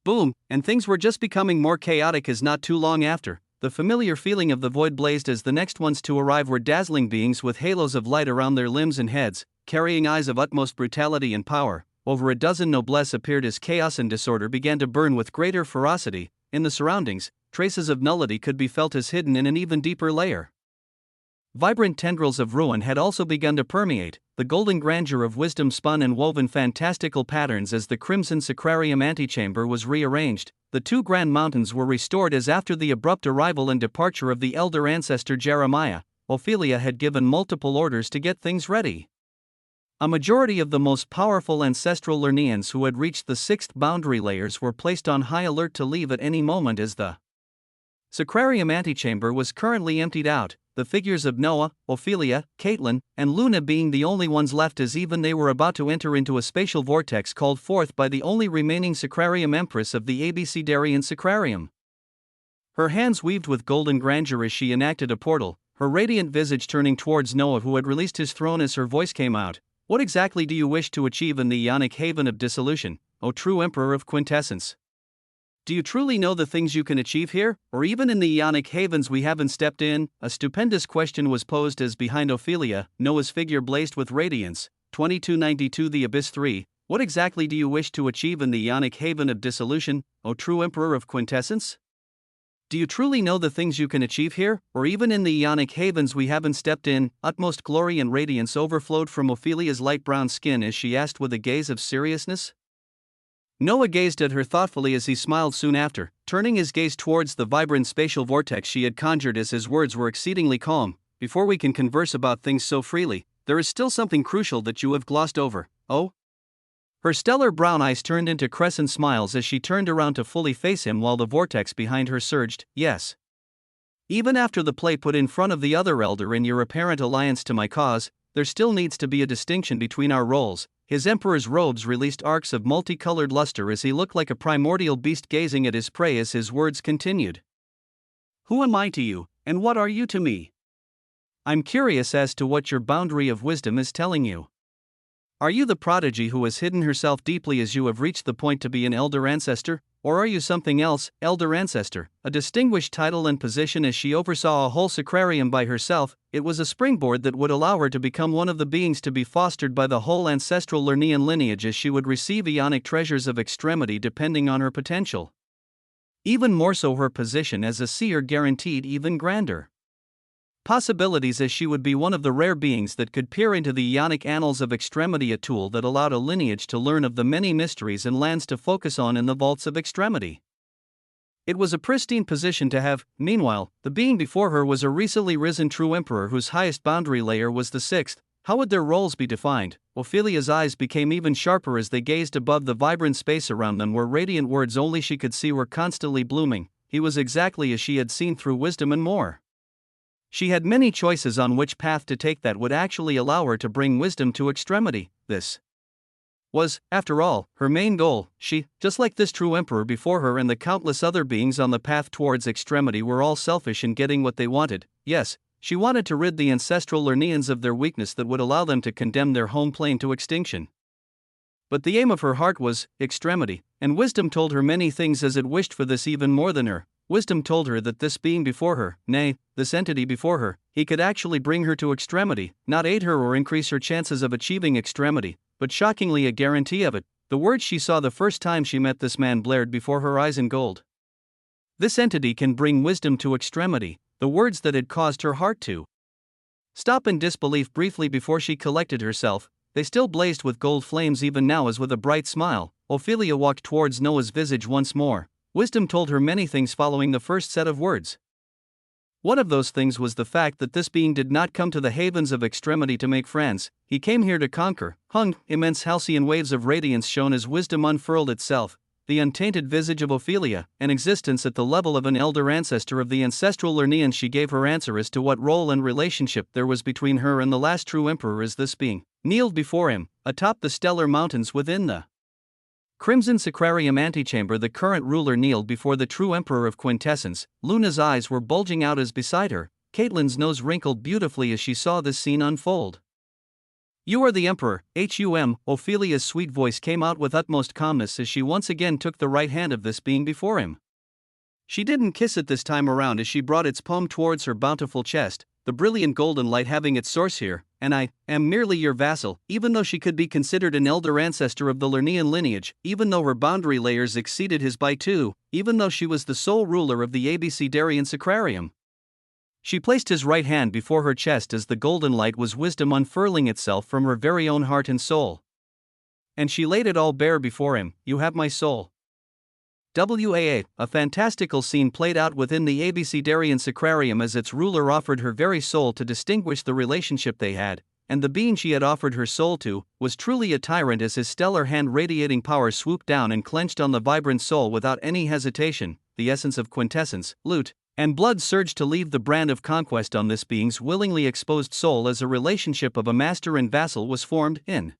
Boom, and things were just becoming more chaotic as not too long after, the familiar feeling of the void blazed as the next ones to arrive were dazzling beings with halos of light around their limbs and heads, carrying eyes of utmost brutality and power. Over a dozen noblesse appeared as chaos and disorder began to burn with greater ferocity. In the surroundings, traces of nullity could be felt as hidden in an even deeper layer. Vibrant tendrils of ruin had also begun to permeate, the golden grandeur of wisdom spun and woven fantastical patterns as the crimson sacrarium antechamber was rearranged. The 2 grand mountains were restored as after the abrupt arrival and departure of the elder ancestor Jeremiah, Ophelia had given multiple orders to get things ready. A majority of the most powerful ancestral Lernians who had reached the 6th boundary layers were placed on high alert to leave at any moment as the sacrarium antechamber was currently emptied out, the figures of Noah, Ophelia, Caitlin, and Luna being the only ones left as even they were about to enter into a spatial vortex called forth by the only remaining sacrarium empress of the Abecedarian sacrarium. Her hands weaved with golden grandeur as she enacted a portal, her radiant visage turning towards Noah who had released his throne as her voice came out. What exactly do you wish to achieve in the ionic haven of dissolution, O true emperor of quintessence? Do you truly know the things you can achieve here, or even in the ionic havens we haven't stepped in? A stupendous question was posed as behind Ophelia, Noah's figure blazed with radiance. 2292 The Abyss 3. What exactly do you wish to achieve in the ionic haven of dissolution, O true emperor of quintessence? Do you truly know the things you can achieve here, or even in the ionic havens we haven't stepped in? Utmost glory and radiance overflowed from Ophelia's light brown skin as she asked with a gaze of seriousness. Noah gazed at her thoughtfully as he smiled soon after, turning his gaze towards the vibrant spatial vortex she had conjured as his words were exceedingly calm. Before we can converse about things so freely, there is still something crucial that you have glossed over. Oh? Her stellar brown eyes turned into crescent smiles as she turned around to fully face him while the vortex behind her surged. Yes. Even after the play put in front of the other elder in your apparent alliance to my cause, there still needs to be a distinction between our roles. His emperor's robes released arcs of multicolored luster as he looked like a primordial beast gazing at his prey as his words continued. Who am I to you, and what are you to me? I'm curious as to what your boundary of wisdom is telling you. Are you the prodigy who has hidden herself deeply as you have reached the point to be an elder ancestor, or are you something else? Elder ancestor, a distinguished title and position as she oversaw a whole sacrarium by herself, it was a springboard that would allow her to become one of the beings to be fostered by the whole ancestral Lernian lineage as she would receive ionic treasures of extremity depending on her potential. Even more so her position as a seer guaranteed even grander possibilities as she would be one of the rare beings that could peer into the ionic annals of extremity, a tool that allowed a lineage to learn of the many mysteries and lands to focus on in the vaults of extremity. It was a pristine position to have. Meanwhile, the being before her was a recently risen true emperor whose highest boundary layer was the 6th. How would their roles be defined? Ophelia's eyes became even sharper as they gazed above the vibrant space around them where radiant words only she could see were constantly blooming. he was exactly as she had seen through wisdom and more. She had many choices on which path to take that would actually allow her to bring wisdom to extremity. This was, after all, her main goal. She, just like this true emperor before her and the countless other beings on the path towards extremity, were all selfish in getting what they wanted. Yes, she wanted to rid the ancestral Lernians of their weakness that would allow them to condemn their home plane to extinction. But the aim of her heart was extremity, and wisdom told her many things as it wished for this even more than her. Wisdom told her that this being before her, nay, this entity before her, he could actually bring her to extremity, not aid her or increase her chances of achieving extremity, but shockingly a guarantee of it. The words she saw the first time she met this man blared before her eyes in gold. This entity can bring wisdom to extremity, the words that had caused her heart to stop in disbelief briefly before she collected herself. They still blazed with gold flames even now as with a bright smile, Ophelia walked towards Noah's visage once more. Wisdom told her many things following the first set of words. One of those things was the fact that this being did not come to the havens of extremity to make friends, he came here to conquer. Immense halcyon waves of radiance shone as wisdom unfurled itself, the untainted visage of Ophelia, an existence at the level of an elder ancestor of the ancestral Lernians. She gave her answer as to what role and relationship there was between her and the last true emperor as this being kneeled before him, atop the stellar mountains within the Crimson Sacrarium antechamber. The current ruler kneeled before the true emperor of quintessence. Luna's eyes were bulging out as beside her, Caitlin's nose wrinkled beautifully as she saw this scene unfold. "You are the emperor, Ophelia's sweet voice came out with utmost calmness as she once again took the right hand of this being before him. She didn't kiss it this time around as she brought its palm towards her bountiful chest, the brilliant golden light having its source here. "And I am merely your vassal." Even though she could be considered an elder ancestor of the Lernian lineage, even though her boundary layers exceeded his by 2, even though she was the sole ruler of the Abecedarian Sacrarium. She placed his right hand before her chest as the golden light was wisdom unfurling itself from her very own heart and soul. And she laid it all bare before him. "You have my soul." A fantastical scene played out within the Abecedarian Sacrarium as its ruler offered her very soul to distinguish the relationship they had, and the being she had offered her soul to was truly a tyrant as his stellar hand radiating power swooped down and clenched on the vibrant soul without any hesitation. The essence of quintessence, loot, and blood surged to leave the brand of conquest on this being's willingly exposed soul as a relationship of a master and vassal was formed. In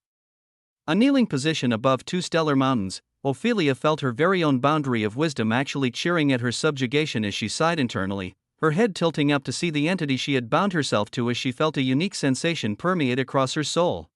a kneeling position above 2 stellar mountains, Ophelia felt her very own boundary of wisdom actually cheering at her subjugation as she sighed internally, her head tilting up to see the entity she had bound herself to as she felt a unique sensation permeate across her soul.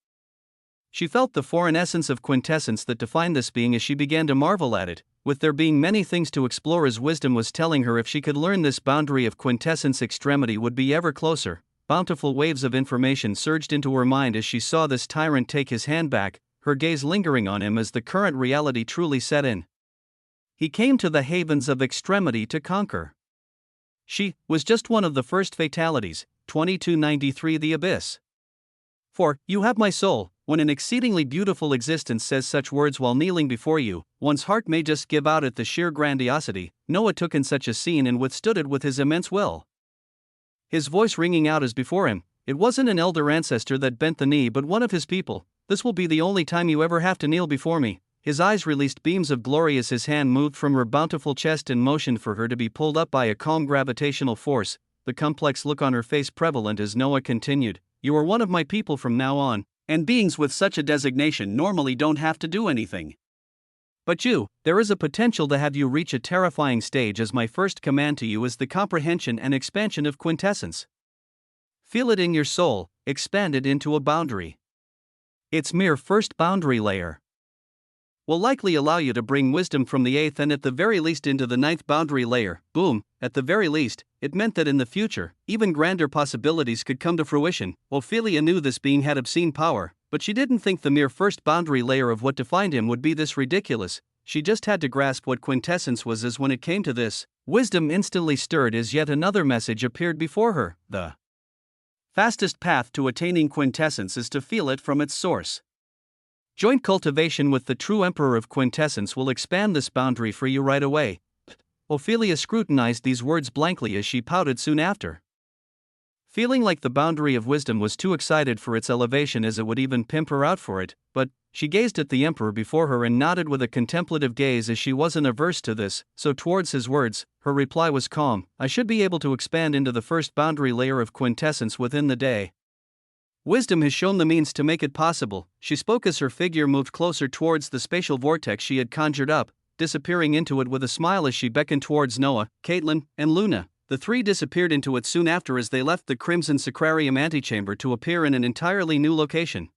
She felt the foreign essence of quintessence that defined this being as she began to marvel at it, with there being many things to explore as wisdom was telling her if she could learn this boundary of quintessence extremity would be ever closer. Bountiful waves of information surged into her mind as she saw this tyrant take his hand back, her gaze lingering on him as the current reality truly set in. He came to the havens of extremity to conquer. She was just one of the first fatalities. 2293 The Abyss. For, "You have my soul." When an exceedingly beautiful existence says such words while kneeling before you, one's heart may just give out at the sheer grandiosity. Noah took in such a scene and withstood it with his immense will. His voice ringing out as before him, it wasn't an elder ancestor that bent the knee but one of his people. "This will be the only time you ever have to kneel before me." His eyes released beams of glory as his hand moved from her bountiful chest and motioned for her to be pulled up by a calm gravitational force, the complex look on her face prevalent as Noah continued, "You are one of my people from now on, and beings with such a designation normally don't have to do anything. But there is a potential to have you reach a terrifying stage as my first command to you is the comprehension and expansion of quintessence. Feel it in your soul, expand it into a boundary. Its mere first boundary layer will likely allow you to bring wisdom from the 8th and at the very least into the 9th boundary layer." Boom, at the very least, it meant that in the future, even grander possibilities could come to fruition. Ophelia knew this being had obscene power, but she didn't think the mere first boundary layer of what defined him would be this ridiculous. She just had to grasp what quintessence was as when it came to this, wisdom instantly stirred as yet another message appeared before her. The fastest path to attaining quintessence is to feel it from its source. Joint cultivation with the true emperor of quintessence will expand this boundary for you right away. Ophelia scrutinized these words blankly as she pouted soon after. Feeling like the boundary of wisdom was too excited for its elevation as it would even pimp her out for it, but She gazed at the emperor before her and nodded with a contemplative gaze as she wasn't averse to this, so towards his words, her reply was calm. I should be able to expand into the first boundary layer of quintessence within the day. Wisdom has shown the means to make it possible, she spoke as her figure moved closer towards the spatial vortex she had conjured up, disappearing into it with a smile as she beckoned towards Noah, Caitlin, and Luna. The three disappeared into it soon after as they left the Crimson Sacrarium antechamber to appear in an entirely new location.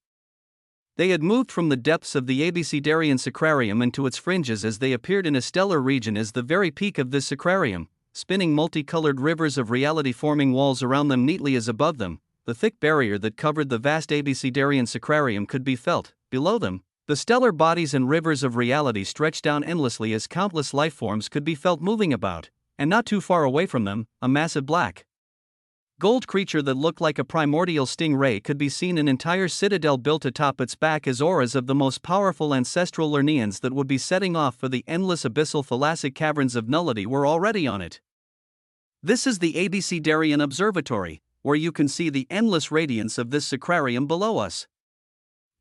They had moved from the depths of the Abecedarian Sacrarium into its fringes as they appeared in a stellar region as the very peak of this sacrarium, spinning multicolored rivers of reality forming walls around them neatly as above them. The thick barrier that covered the vast Abecedarian Sacrarium could be felt. Below them, the stellar bodies and rivers of reality stretched down endlessly as countless lifeforms could be felt moving about, and not too far away from them, a massive black gold creature that looked like a primordial stingray could be seen, an entire citadel built atop its back as auras of the most powerful ancestral Lernians that would be setting off for the endless abyssal thalassic caverns of nullity were already on it. This is the Abecedarian Observatory, where you can see the endless radiance of this sacrarium below us.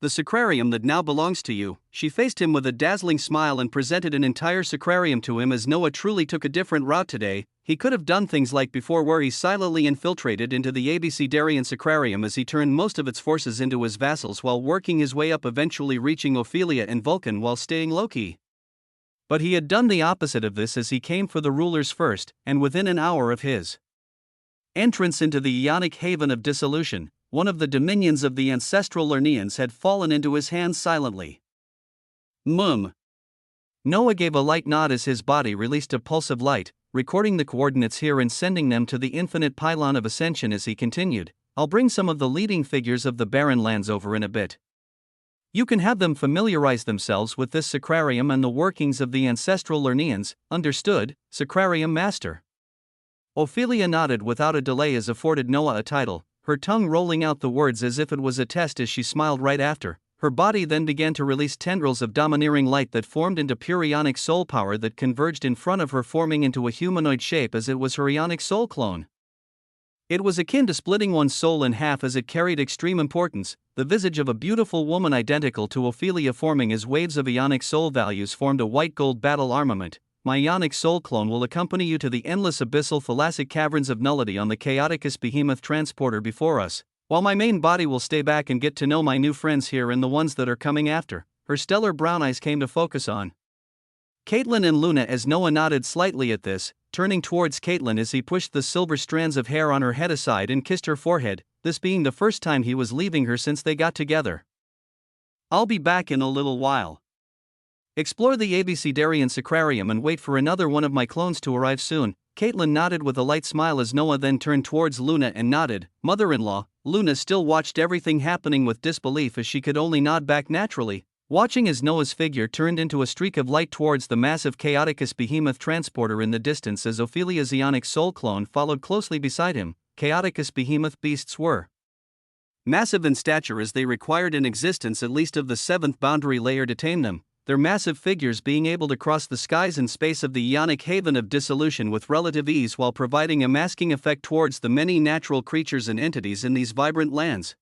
The sacrarium that now belongs to you. She faced him with a dazzling smile and presented an entire sacrarium to him as Noah truly took a different route today. He could have done things like before where he silently infiltrated into the Abecedarian Sacrarium as he turned most of its forces into his vassals while working his way up, eventually reaching Ophelia and Vulcan while staying low-key. But he had done the opposite of this as he came for the rulers first, and within an hour of his entrance into the Ionic haven of dissolution, one of the dominions of the ancestral Lernians had fallen into his hands silently. Noah gave a light nod as his body released a pulse of light, recording the coordinates here and sending them to the infinite pylon of ascension as he continued. I'll bring some of the leading figures of the barren lands over in a bit. You can have them familiarize themselves with this sacrarium and the workings of the ancestral Lernians. Understood, Sacrarium Master. Ophelia nodded without a delay as afforded Noah a title, her tongue rolling out the words as if it was a test as she smiled right after. Her body then began to release tendrils of domineering light that formed into pure Ionic soul power that converged in front of her, forming into a humanoid shape as it was her Ionic soul clone. It was akin to splitting one's soul in half as it carried extreme importance, the visage of a beautiful woman identical to Ophelia forming as waves of Ionic soul values formed a white gold battle armament. My Ionic soul clone will accompany you to the endless abyssal thalassic caverns of nullity on the Chaoticus behemoth transporter before us, while my main body will stay back and get to know my new friends here and the ones that are coming after. Her stellar brown eyes came to focus on Caitlin and Luna as Noah nodded slightly at this, turning towards Caitlin as he pushed the silver strands of hair on her head aside and kissed her forehead, this being the first time he was leaving her since they got together. I'll be back in a little while. Explore the Abecedarian Sacrarium and wait for another one of my clones to arrive soon. Caitlin nodded with a light smile as Noah then turned towards Luna and nodded. Mother-in-law. Luna still watched everything happening with disbelief as she could only nod back naturally, watching as Noah's figure turned into a streak of light towards the massive Chaoticus behemoth transporter in the distance as Ophelia's Ionic soul clone followed closely beside him. Chaoticus behemoth beasts were massive in stature as they required an existence at least of the seventh boundary layer to tame them, their massive figures being able to cross the skies and space of the Ionic haven of dissolution with relative ease while providing a masking effect towards the many natural creatures and entities in these vibrant lands.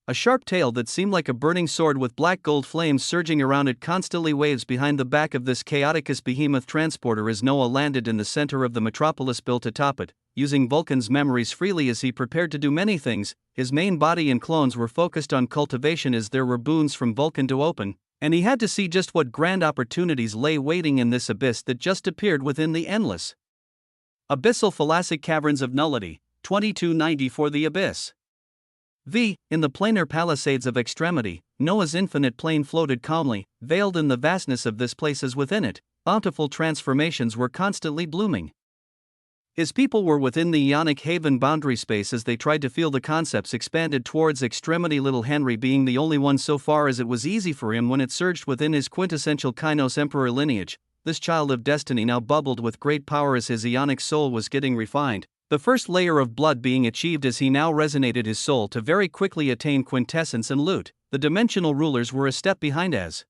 A sharp tail that seemed like a burning sword with black gold flames surging around it constantly waves behind the back of this Chaoticus behemoth transporter as Noah landed in the center of the metropolis built atop it, using Vulcan's memories freely as he prepared to do many things. His main body and clones were focused on cultivation as there were boons from Vulcan to open, and he had to see just what grand opportunities lay waiting in this abyss that just appeared within the endless abyssal thalassic caverns of nullity. 2290 for the abyss. In the planar palisades of extremity, Noah's infinite plane floated calmly, veiled in the vastness of this place as within it, bountiful transformations were constantly blooming. His people were within the Ionic haven boundary space as they tried to feel the concepts expanded towards extremity, little Henry being the only one so far as it was easy for him when it surged within his quintessential Kainos Emperor lineage. This child of destiny now bubbled with great power as his Ionic soul was getting refined, the first layer of blood being achieved as he now resonated his soul to very quickly attain quintessence and loot. The dimensional rulers were a step behind as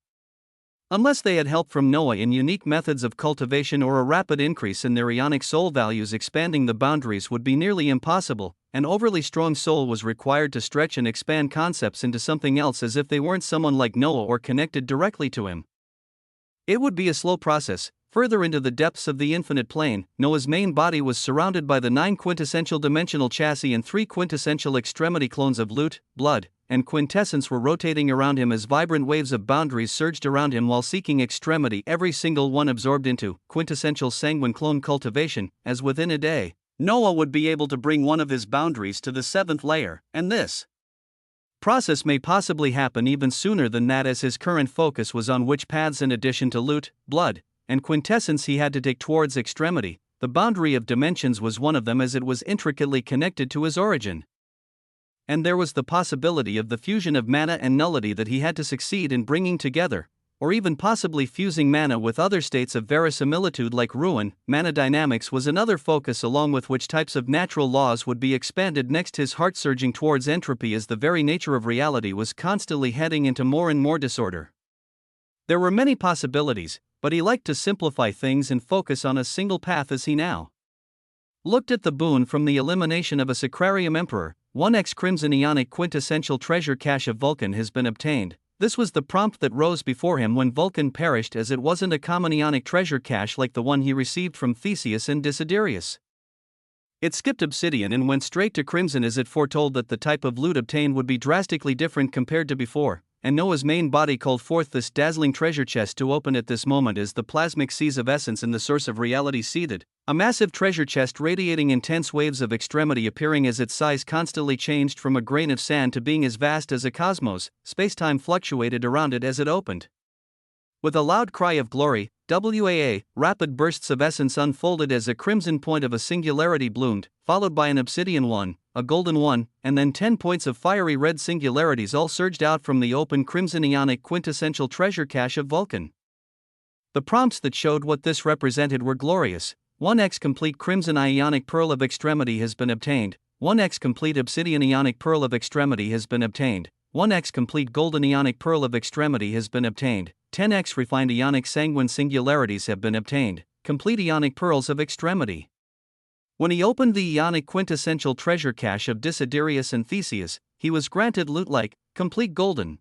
unless they had help from Noah in unique methods of cultivation or a rapid increase in their Ionic soul values, expanding the boundaries would be nearly impossible. an overly strong soul was required to stretch and expand concepts into something else as if they weren't someone like Noah or connected directly to him. It would be a slow process. Further into the depths of the infinite plane, Noah's main body was surrounded by the 9 quintessential dimensional chassis, and 3 quintessential extremity clones of Lut, blood, and quintessence were rotating around him as vibrant waves of boundaries surged around him while seeking extremity, every single one absorbed into quintessential sanguine clone cultivation, as within a day, Noah would be able to bring one of his boundaries to the 7th layer, and this process may possibly happen even sooner than that, as his current focus was on which paths in addition to Lut, blood, and quintessence he had to take towards extremity. The boundary of dimensions was one of them, as it was intricately connected to his origin. And there was the possibility of the fusion of mana and nullity that he had to succeed in bringing together, or even possibly fusing mana with other states of verisimilitude like ruin. Mana dynamics was another focus, along with which types of natural laws would be expanded next. His heart surging towards entropy, as the very nature of reality was constantly heading into more and more disorder. There were many possibilities, but he liked to simplify things and focus on a single path as he now looked at the boon from the elimination of a Sacrarium Emperor. 1x Crimson Ionic Quintessential Treasure Cache of Vulcan has been obtained. This was the prompt that rose before him when Vulcan perished, as it wasn't a common Ionic treasure cache like the one he received from Theseus and Desiderius. It skipped Obsidian and went straight to Crimson, as it foretold that the type of loot obtained would be drastically different compared to before, and Noah's main body called forth this dazzling treasure chest to open at this moment as the plasmic seas of essence in the source of reality seeded. A massive treasure chest radiating intense waves of extremity, appearing as its size constantly changed from a grain of sand to being as vast as a cosmos. Space-time fluctuated around it as it opened. With a loud cry of glory, WAA, rapid bursts of essence unfolded as a crimson point of a singularity bloomed, followed by an obsidian one, a golden one, and then 10 points of fiery red singularities all surged out from the open Crimson Ionic Quintessential Treasure Cache of Vulcan. The prompts that showed what this represented were glorious. 1x Complete Crimson Ionic Pearl of Extremity has been obtained. 1x Complete Obsidian Ionic Pearl of Extremity has been obtained. 1x Complete Golden Ionic Pearl of Extremity has been obtained. 10x Refined Ionic Sanguine Singularities have been obtained. Complete Ionic Pearls of Extremity. When he opened the Ionic Quintessential Treasure Cache of Desiderius and Theseus, he was granted loot-like, Complete Golden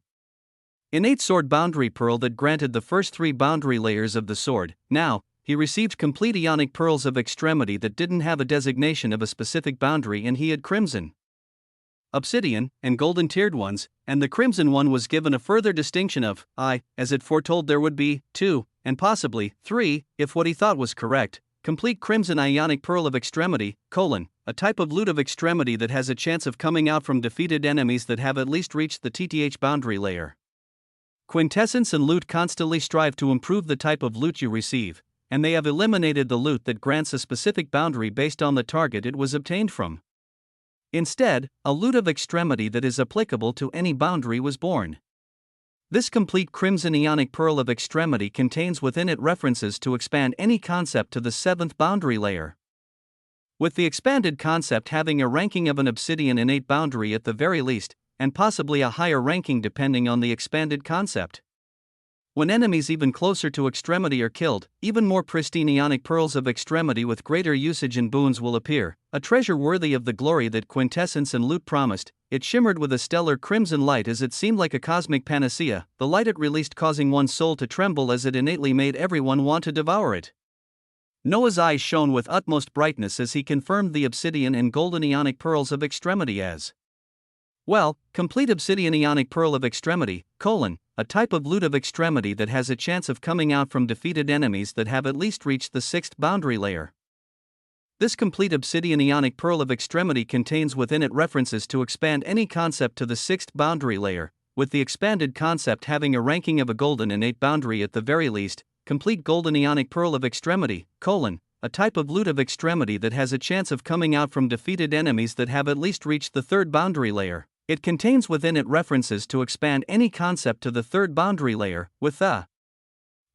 Innate Sword Boundary Pearl that granted the first 3 boundary layers of the sword. Now, he received Complete Ionic Pearls of Extremity that didn't have a designation of a specific boundary, and he had Crimson, Obsidian, and Golden tiered ones, and the Crimson one was given a further distinction of I, as it foretold there would be 2, and possibly 3, if what he thought was correct. Complete Crimson Ionic Pearl of Extremity, a type of loot of extremity that has a chance of coming out from defeated enemies that have at least reached the TTH boundary layer. Quintessence and loot constantly strive to improve the type of loot you receive, and they have eliminated the loot that grants a specific boundary based on the target it was obtained from. Instead, a loot of extremity that is applicable to any boundary was born. This complete Crimson Ionic Pearl of Extremity contains within it references to expand any concept to the 7th boundary layer, with the expanded concept having a ranking of an Obsidian innate boundary at the very least, and possibly a higher ranking depending on the expanded concept. When enemies even closer to extremity are killed, even more pristine Ionic Pearls of Extremity with greater usage and boons will appear, a treasure worthy of the glory that Quintessence and loot promised. It shimmered with a stellar crimson light as it seemed like a cosmic panacea, the light it released causing one's soul to tremble as it innately made everyone want to devour it. Noah's eyes shone with utmost brightness as he confirmed the Obsidian and Golden Ionic Pearls of Extremity as Complete Obsidian Ionic Pearl of Extremity, a type of loot of extremity that has a chance of coming out from defeated enemies that have at least reached the 6th boundary layer. This complete Obsidian Ionic Pearl of Extremity contains within it references to expand any concept to the 6th boundary layer, with the expanded concept having a ranking of a golden innate boundary at the very least. Complete Golden Ionic Pearl of Extremity, a type of loot of extremity that has a chance of coming out from defeated enemies that have at least reached the 3rd boundary layer. It contains within it references to expand any concept to the 3rd boundary layer, with the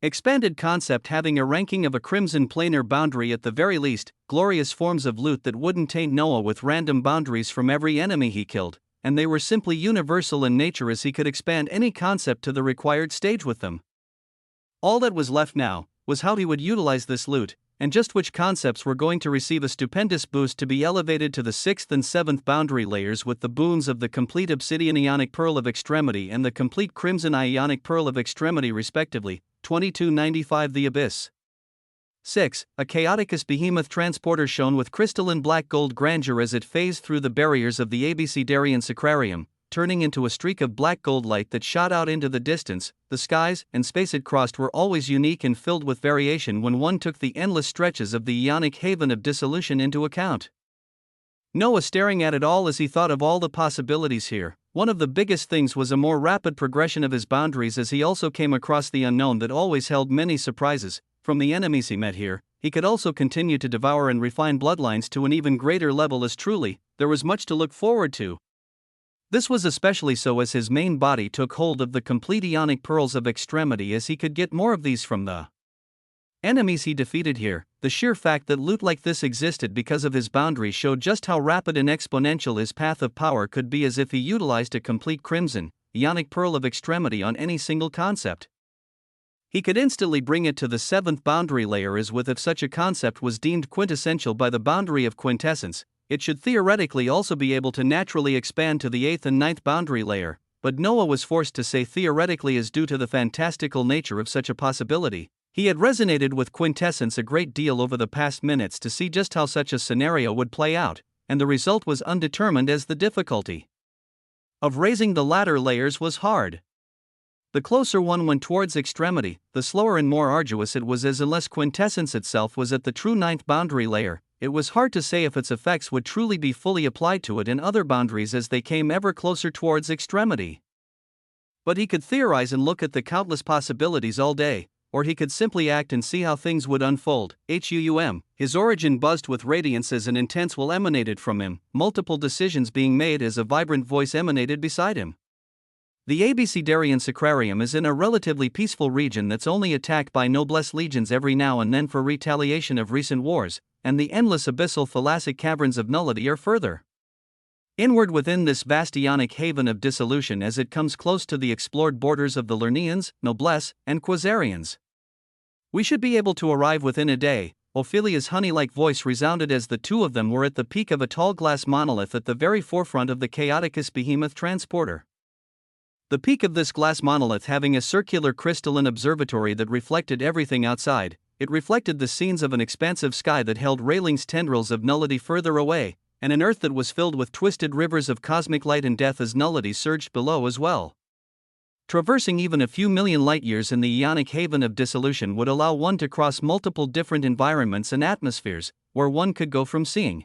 expanded concept having a ranking of a crimson planar boundary at the very least. Glorious forms of loot that wouldn't taint Noah with random boundaries from every enemy he killed, and they were simply universal in nature as he could expand any concept to the required stage with them. All that was left now was how he would utilize this loot. and just which concepts were going to receive a stupendous boost to be elevated to the 6th and 7th boundary layers with the boons of the complete obsidian ionic pearl of extremity and the complete crimson ionic pearl of extremity respectively. 2295 The Abyss. 6. A chaoticus behemoth transporter shone with crystalline black gold grandeur as it phased through the barriers of the abecedarian sacrarium, turning into a streak of black gold light that shot out into the distance. The skies and space it crossed were always unique and filled with variation when one took the endless stretches of the ionic haven of dissolution into account. Noah staring at it all as he thought of all the possibilities here. One of the biggest things was a more rapid progression of his boundaries as he also came across the unknown that always held many surprises. From the enemies he met here, he could also continue to devour and refine bloodlines to an even greater level as truly, there was much to look forward to. This was especially so as his main body took hold of the complete ionic pearls of extremity as he could get more of these from the enemies he defeated here. The sheer fact that loot like this existed because of his boundaries showed just how rapid and exponential his path of power could be as if he utilized a complete crimson, ionic pearl of extremity on any single concept. He could instantly bring it to the 7th boundary layer as with if such a concept was deemed quintessential by the boundary of quintessence, it should theoretically also be able to naturally expand to the 8th and 9th boundary layer, but Noah was forced to say theoretically as due to the fantastical nature of such a possibility. He had resonated with quintessence a great deal over the past minutes to see just how such a scenario would play out, and the result was undetermined as the difficulty of raising the latter layers was hard. The closer one went towards extremity, the slower and more arduous it was as unless quintessence itself was at the true 9th boundary layer, it was hard to say if its effects would truly be fully applied to it in other boundaries as they came ever closer towards extremity. But he could theorize and look at the countless possibilities all day, or he could simply act and see how things would unfold. His origin buzzed with radiance as an intense will emanated from him, multiple decisions being made as a vibrant voice emanated beside him. The abecedarian sacrarium is in a relatively peaceful region that's only attacked by noblesse legions every now and then for retaliation of recent wars, and the endless abyssal thalassic caverns of nullity are further inward within this vast ionic haven of dissolution as it comes close to the explored borders of the Lernians, noblesse, and quasarians. We should be able to arrive within a day. Ophelia's honey-like voice resounded as the two of them were at the peak of a tall glass monolith at the very forefront of the chaoticus behemoth transporter. The peak of this glass monolith having a circular crystalline observatory that reflected everything outside, it reflected the scenes of an expansive sky that held railings tendrils of nullity further away, and an earth that was filled with twisted rivers of cosmic light and death as nullity surged below as well. Traversing even a few million light-years in the ionic haven of dissolution would allow one to cross multiple different environments and atmospheres, where one could go from seeing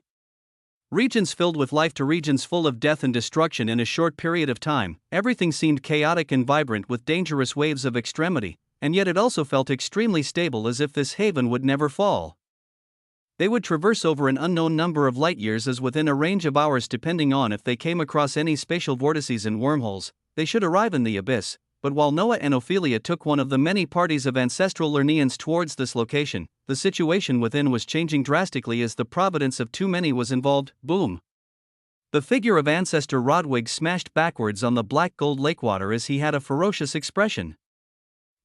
regions filled with life to regions full of death and destruction in a short period of time. Everything seemed chaotic and vibrant with dangerous waves of extremity, and yet it also felt extremely stable as if this haven would never fall. They would traverse over an unknown number of light-years as within a range of hours depending on if they came across any spatial vortices and wormholes, they should arrive in the abyss. But while Noah and Ophelia took one of the many parties of ancestral Lernians towards this location, the situation within was changing drastically as the providence of too many was involved. Boom! The figure of ancestor Rodwig smashed backwards on the black gold lakewater as he had a ferocious expression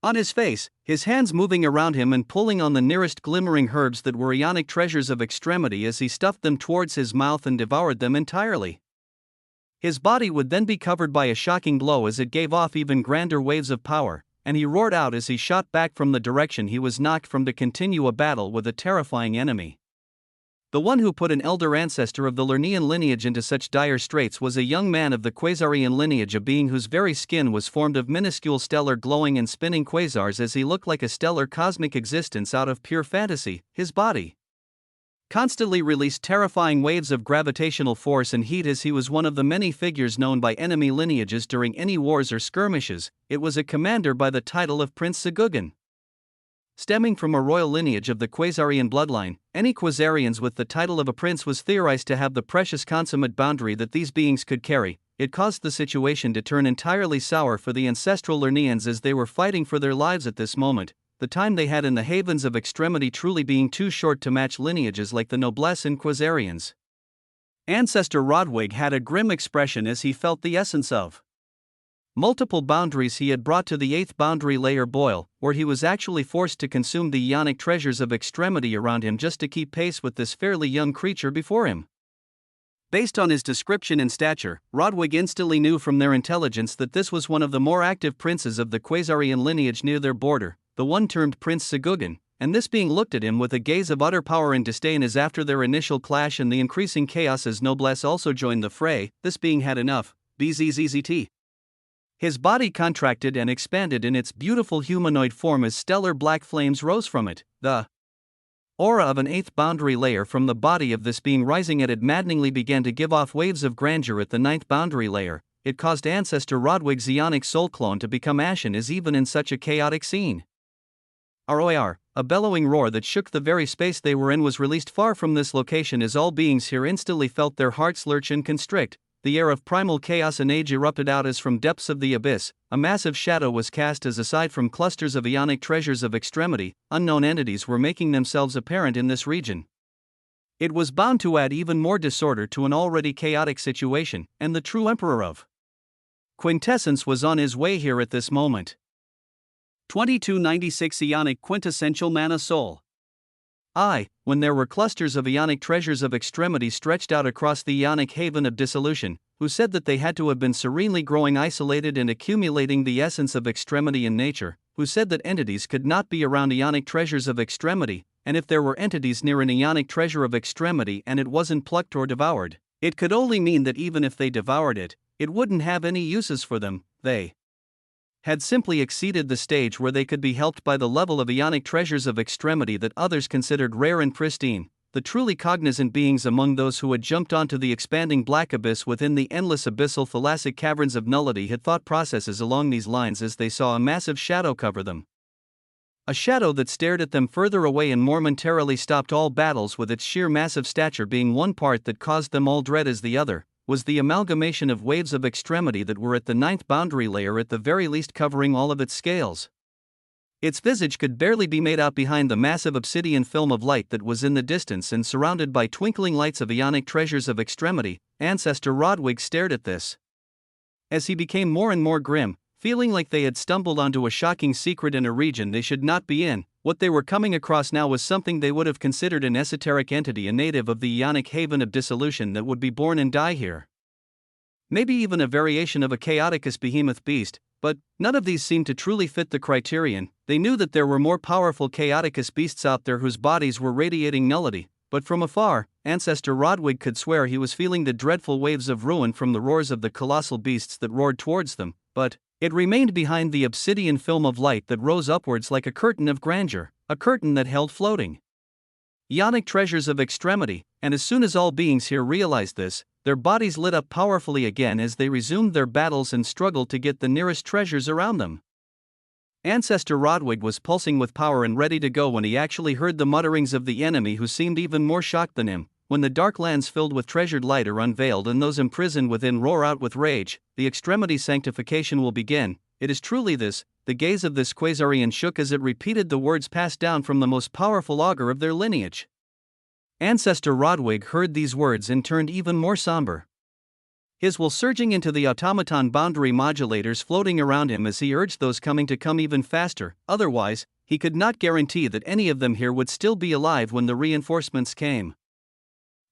on his face, his hands moving around him and pulling on the nearest glimmering herbs that were ionic treasures of extremity as he stuffed them towards his mouth and devoured them entirely. His body would then be covered by a shocking glow as it gave off even grander waves of power, and he roared out as he shot back from the direction he was knocked from to continue a battle with a terrifying enemy. The one who put an elder ancestor of the Lernian lineage into such dire straits was a young man of the quasarian lineage, a being whose very skin was formed of minuscule stellar glowing and spinning quasars as he looked like a stellar cosmic existence out of pure fantasy. His body constantly released terrifying waves of gravitational force and heat as he was one of the many figures known by enemy lineages during any wars or skirmishes. It was a commander by the title of Prince Segugan. Stemming from a royal lineage of the quasarian bloodline, any quasarians with the title of a prince was theorized to have the precious consummate boundary that these beings could carry. It caused the situation to turn entirely sour for the ancestral Lernians as they were fighting for their lives at this moment, the time they had in the havens of extremity truly being too short to match lineages like the noblesse and quasarians. Ancestor Rodwig had a grim expression as he felt the essence of Multiple boundaries he had brought to the eighth boundary layer boil, where he was actually forced to consume the ionic treasures of extremity around him just to keep pace with this fairly young creature before him. Based on his description and stature, Rodwig instantly knew from their intelligence that this was one of the more active princes of the Quasarian lineage near their border, the one termed Prince Segugan, and this being looked at him with a gaze of utter power and disdain as after their initial clash and the increasing chaos as noblesse also joined the fray, this being had enough, bzzzt. His body contracted and expanded in its beautiful humanoid form as stellar black flames rose from it, the aura of an eighth boundary layer from the body of this being rising at it maddeningly began to give off waves of grandeur at the ninth boundary layer. It caused ancestor Rodwig's ionic soul clone to become ashen as even in such a chaotic scene. Roar, a bellowing roar that shook the very space they were in was released far from this location as all beings here instantly felt their hearts lurch and constrict. The air of primal chaos and age erupted out as from depths of the abyss. A massive shadow was cast as aside from clusters of ionic treasures of extremity, unknown entities were making themselves apparent in this region. It was bound to add even more disorder to an already chaotic situation, and the true Emperor of Quintessence was on his way here at this moment. 2296 Ionic Quintessential Mana Soul. When there were clusters of ionic treasures of extremity stretched out across the ionic haven of dissolution, who said that they had to have been serenely growing isolated and accumulating the essence of extremity in nature, who said that entities could not be around ionic treasures of extremity, and if there were entities near an ionic treasure of extremity and it wasn't plucked or devoured, it could only mean that even if they devoured it, it wouldn't have any uses for them. They had simply exceeded the stage where they could be helped by the level of ionic treasures of extremity that others considered rare and pristine. The truly cognizant beings among those who had jumped onto the expanding black abyss within the endless abyssal thalassic caverns of nullity had thought processes along these lines as they saw a massive shadow cover them. A shadow that stared at them further away and momentarily stopped all battles with its sheer massive stature being one part that caused them all dread as the other, was the amalgamation of waves of extremity that were at the ninth boundary layer at the very least covering all of its scales. Its visage could barely be made out behind the massive obsidian film of light that was in the distance and surrounded by twinkling lights of ionic treasures of extremity. Ancestor Rodwig stared at this as he became more and more grim, feeling like they had stumbled onto a shocking secret in a region they should not be in. What they were coming across now was something they would have considered an esoteric entity, a native of the ionic haven of dissolution that would be born and die here. Maybe even a variation of a chaoticus behemoth beast, but none of these seemed to truly fit the criterion. They knew that there were more powerful chaoticus beasts out there whose bodies were radiating nullity, but from afar, Ancestor Rodwig could swear he was feeling the dreadful waves of ruin from the roars of the colossal beasts that roared towards them, but it remained behind the obsidian film of light that rose upwards like a curtain of grandeur, a curtain that held floating ionic treasures of extremity, and as soon as all beings here realized this, their bodies lit up powerfully again as they resumed their battles and struggled to get the nearest treasures around them. Ancestor Rodwig was pulsing with power and ready to go when he actually heard the mutterings of the enemy, who seemed even more shocked than him. When the dark lands filled with treasured light are unveiled and those imprisoned within roar out with rage, the extremity sanctification will begin. It is truly this. The gaze of this Quasarian shook as it repeated the words passed down from the most powerful augur of their lineage. Ancestor Rodwig heard these words and turned even more somber. His will surging into the automaton boundary modulators floating around him as he urged those coming to come even faster, otherwise, he could not guarantee that any of them here would still be alive when the reinforcements came.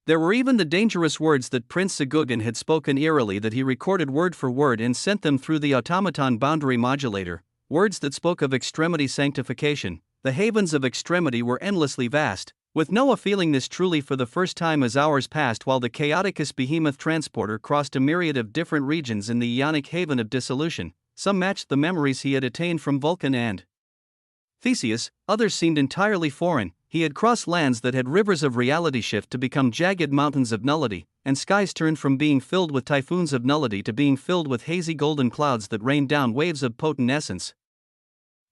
There were even the dangerous words that Prince Segugan had spoken eerily that he recorded word for word and sent them through the automaton boundary modulator, words that spoke of extremity sanctification. The havens of extremity were endlessly vast, with Noah feeling this truly for the first time as hours passed while the chaoticus behemoth transporter crossed a myriad of different regions in the ionic haven of dissolution. Some matched the memories he had attained from Vulcan and Theseus, others seemed entirely foreign. He had crossed lands that had rivers of reality shift to become jagged mountains of nullity, and skies turned from being filled with typhoons of nullity to being filled with hazy golden clouds that rained down waves of potent essence.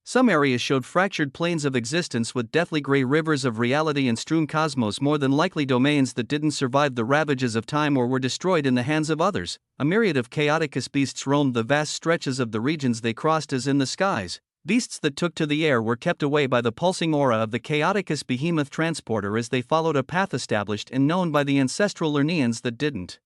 Some areas showed fractured planes of existence with deathly gray rivers of reality and strewn cosmos, more than likely domains that didn't survive the ravages of time or were destroyed in the hands of others. A myriad of chaoticus beasts roamed the vast stretches of the regions they crossed as in the skies. Beasts that took to the air were kept away by the pulsing aura of the chaoticus behemoth transporter as they followed a path established and known by the ancestral Lerneans that didn't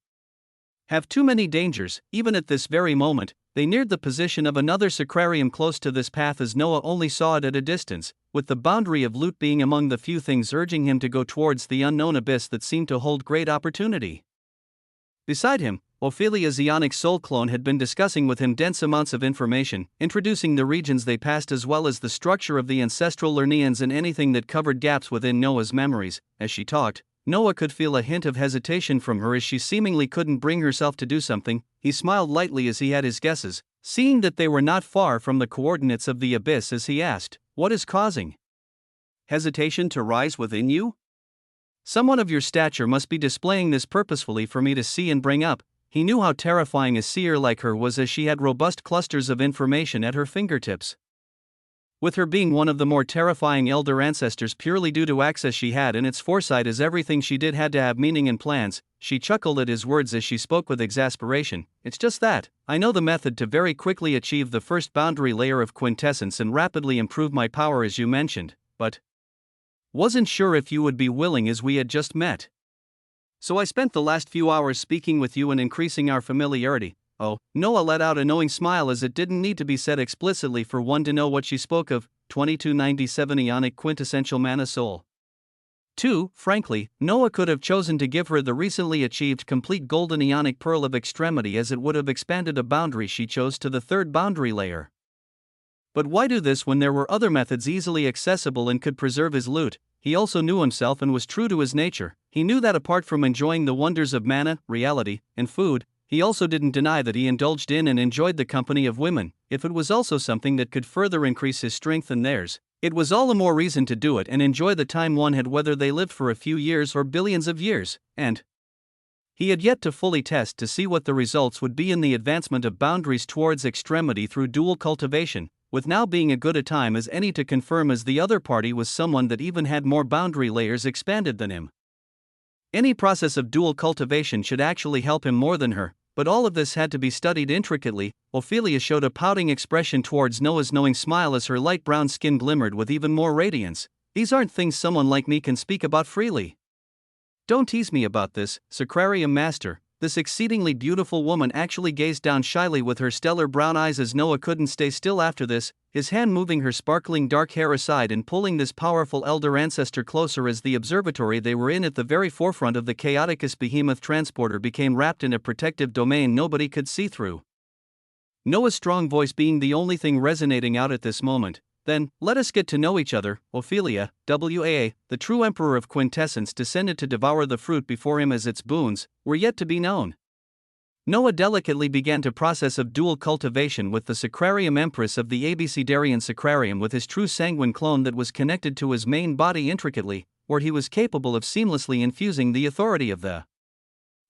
Have too many dangers. Even at this very moment, they neared the position of another sacrarium close to this path as Noah only saw it at a distance, with the boundary of loot being among the few things urging him to go towards the unknown abyss that seemed to hold great opportunity. Beside him, Ophelia's ionic soul clone had been discussing with him dense amounts of information, introducing the regions they passed as well as the structure of the ancestral Lerneans and anything that covered gaps within Noah's memories. As she talked, Noah could feel a hint of hesitation from her as she seemingly couldn't bring herself to do something. He smiled lightly as he had his guesses, seeing that they were not far from the coordinates of the abyss as he asked, "What is causing hesitation to rise within you? Someone of your stature must be displaying this purposefully for me to see and bring up." He knew how terrifying a seer like her was as she had robust clusters of information at her fingertips. With her being one of the more terrifying elder ancestors purely due to access she had and its foresight as everything she did had to have meaning and plans, she chuckled at his words as she spoke with exasperation. "It's just that, I know the method to very quickly achieve the first boundary layer of quintessence and rapidly improve my power as you mentioned, but wasn't sure if you would be willing as we had just met. So I spent the last few hours speaking with you and increasing our familiarity." Oh, Noah let out a knowing smile as it didn't need to be said explicitly for one to know what she spoke of. 2297 Ionic Quintessential Mana Soul. 2. Frankly, Noah could have chosen to give her the recently achieved complete golden Ionic Pearl of Extremity as it would have expanded a boundary she chose to the third boundary layer. But why do this when there were other methods easily accessible and could preserve his loot? He also knew himself and was true to his nature. He knew that apart from enjoying the wonders of mana, reality, and food, he also didn't deny that he indulged in and enjoyed the company of women. If it was also something that could further increase his strength and theirs, it was all the more reason to do it and enjoy the time one had whether they lived for a few years or billions of years. And he had yet to fully test to see what the results would be in the advancement of boundaries towards extremity through dual cultivation, with now being a good a time as any to confirm as the other party was someone that even had more boundary layers expanded than him. Any process of dual cultivation should actually help him more than her, but all of this had to be studied intricately. Ophelia showed a pouting expression towards Noah's knowing smile as her light brown skin glimmered with even more radiance. "These aren't things someone like me can speak about freely. Don't tease me about this, Sacrarium Master." This exceedingly beautiful woman actually gazed down shyly with her stellar brown eyes as Noah couldn't stay still after this, his hand moving her sparkling dark hair aside and pulling this powerful elder ancestor closer as the observatory they were in at the very forefront of the Chaoticus behemoth transporter became wrapped in a protective domain nobody could see through. Noah's strong voice being the only thing resonating out at this moment. "Then, let us get to know each other." Ophelia, WAA, the true emperor of quintessence descended to devour the fruit before him as its boons were yet to be known. Noah delicately began to process of dual cultivation with the Sacrarium Empress of the Abecedarian Sacrarium with his true sanguine clone that was connected to his main body intricately, where he was capable of seamlessly infusing the authority of the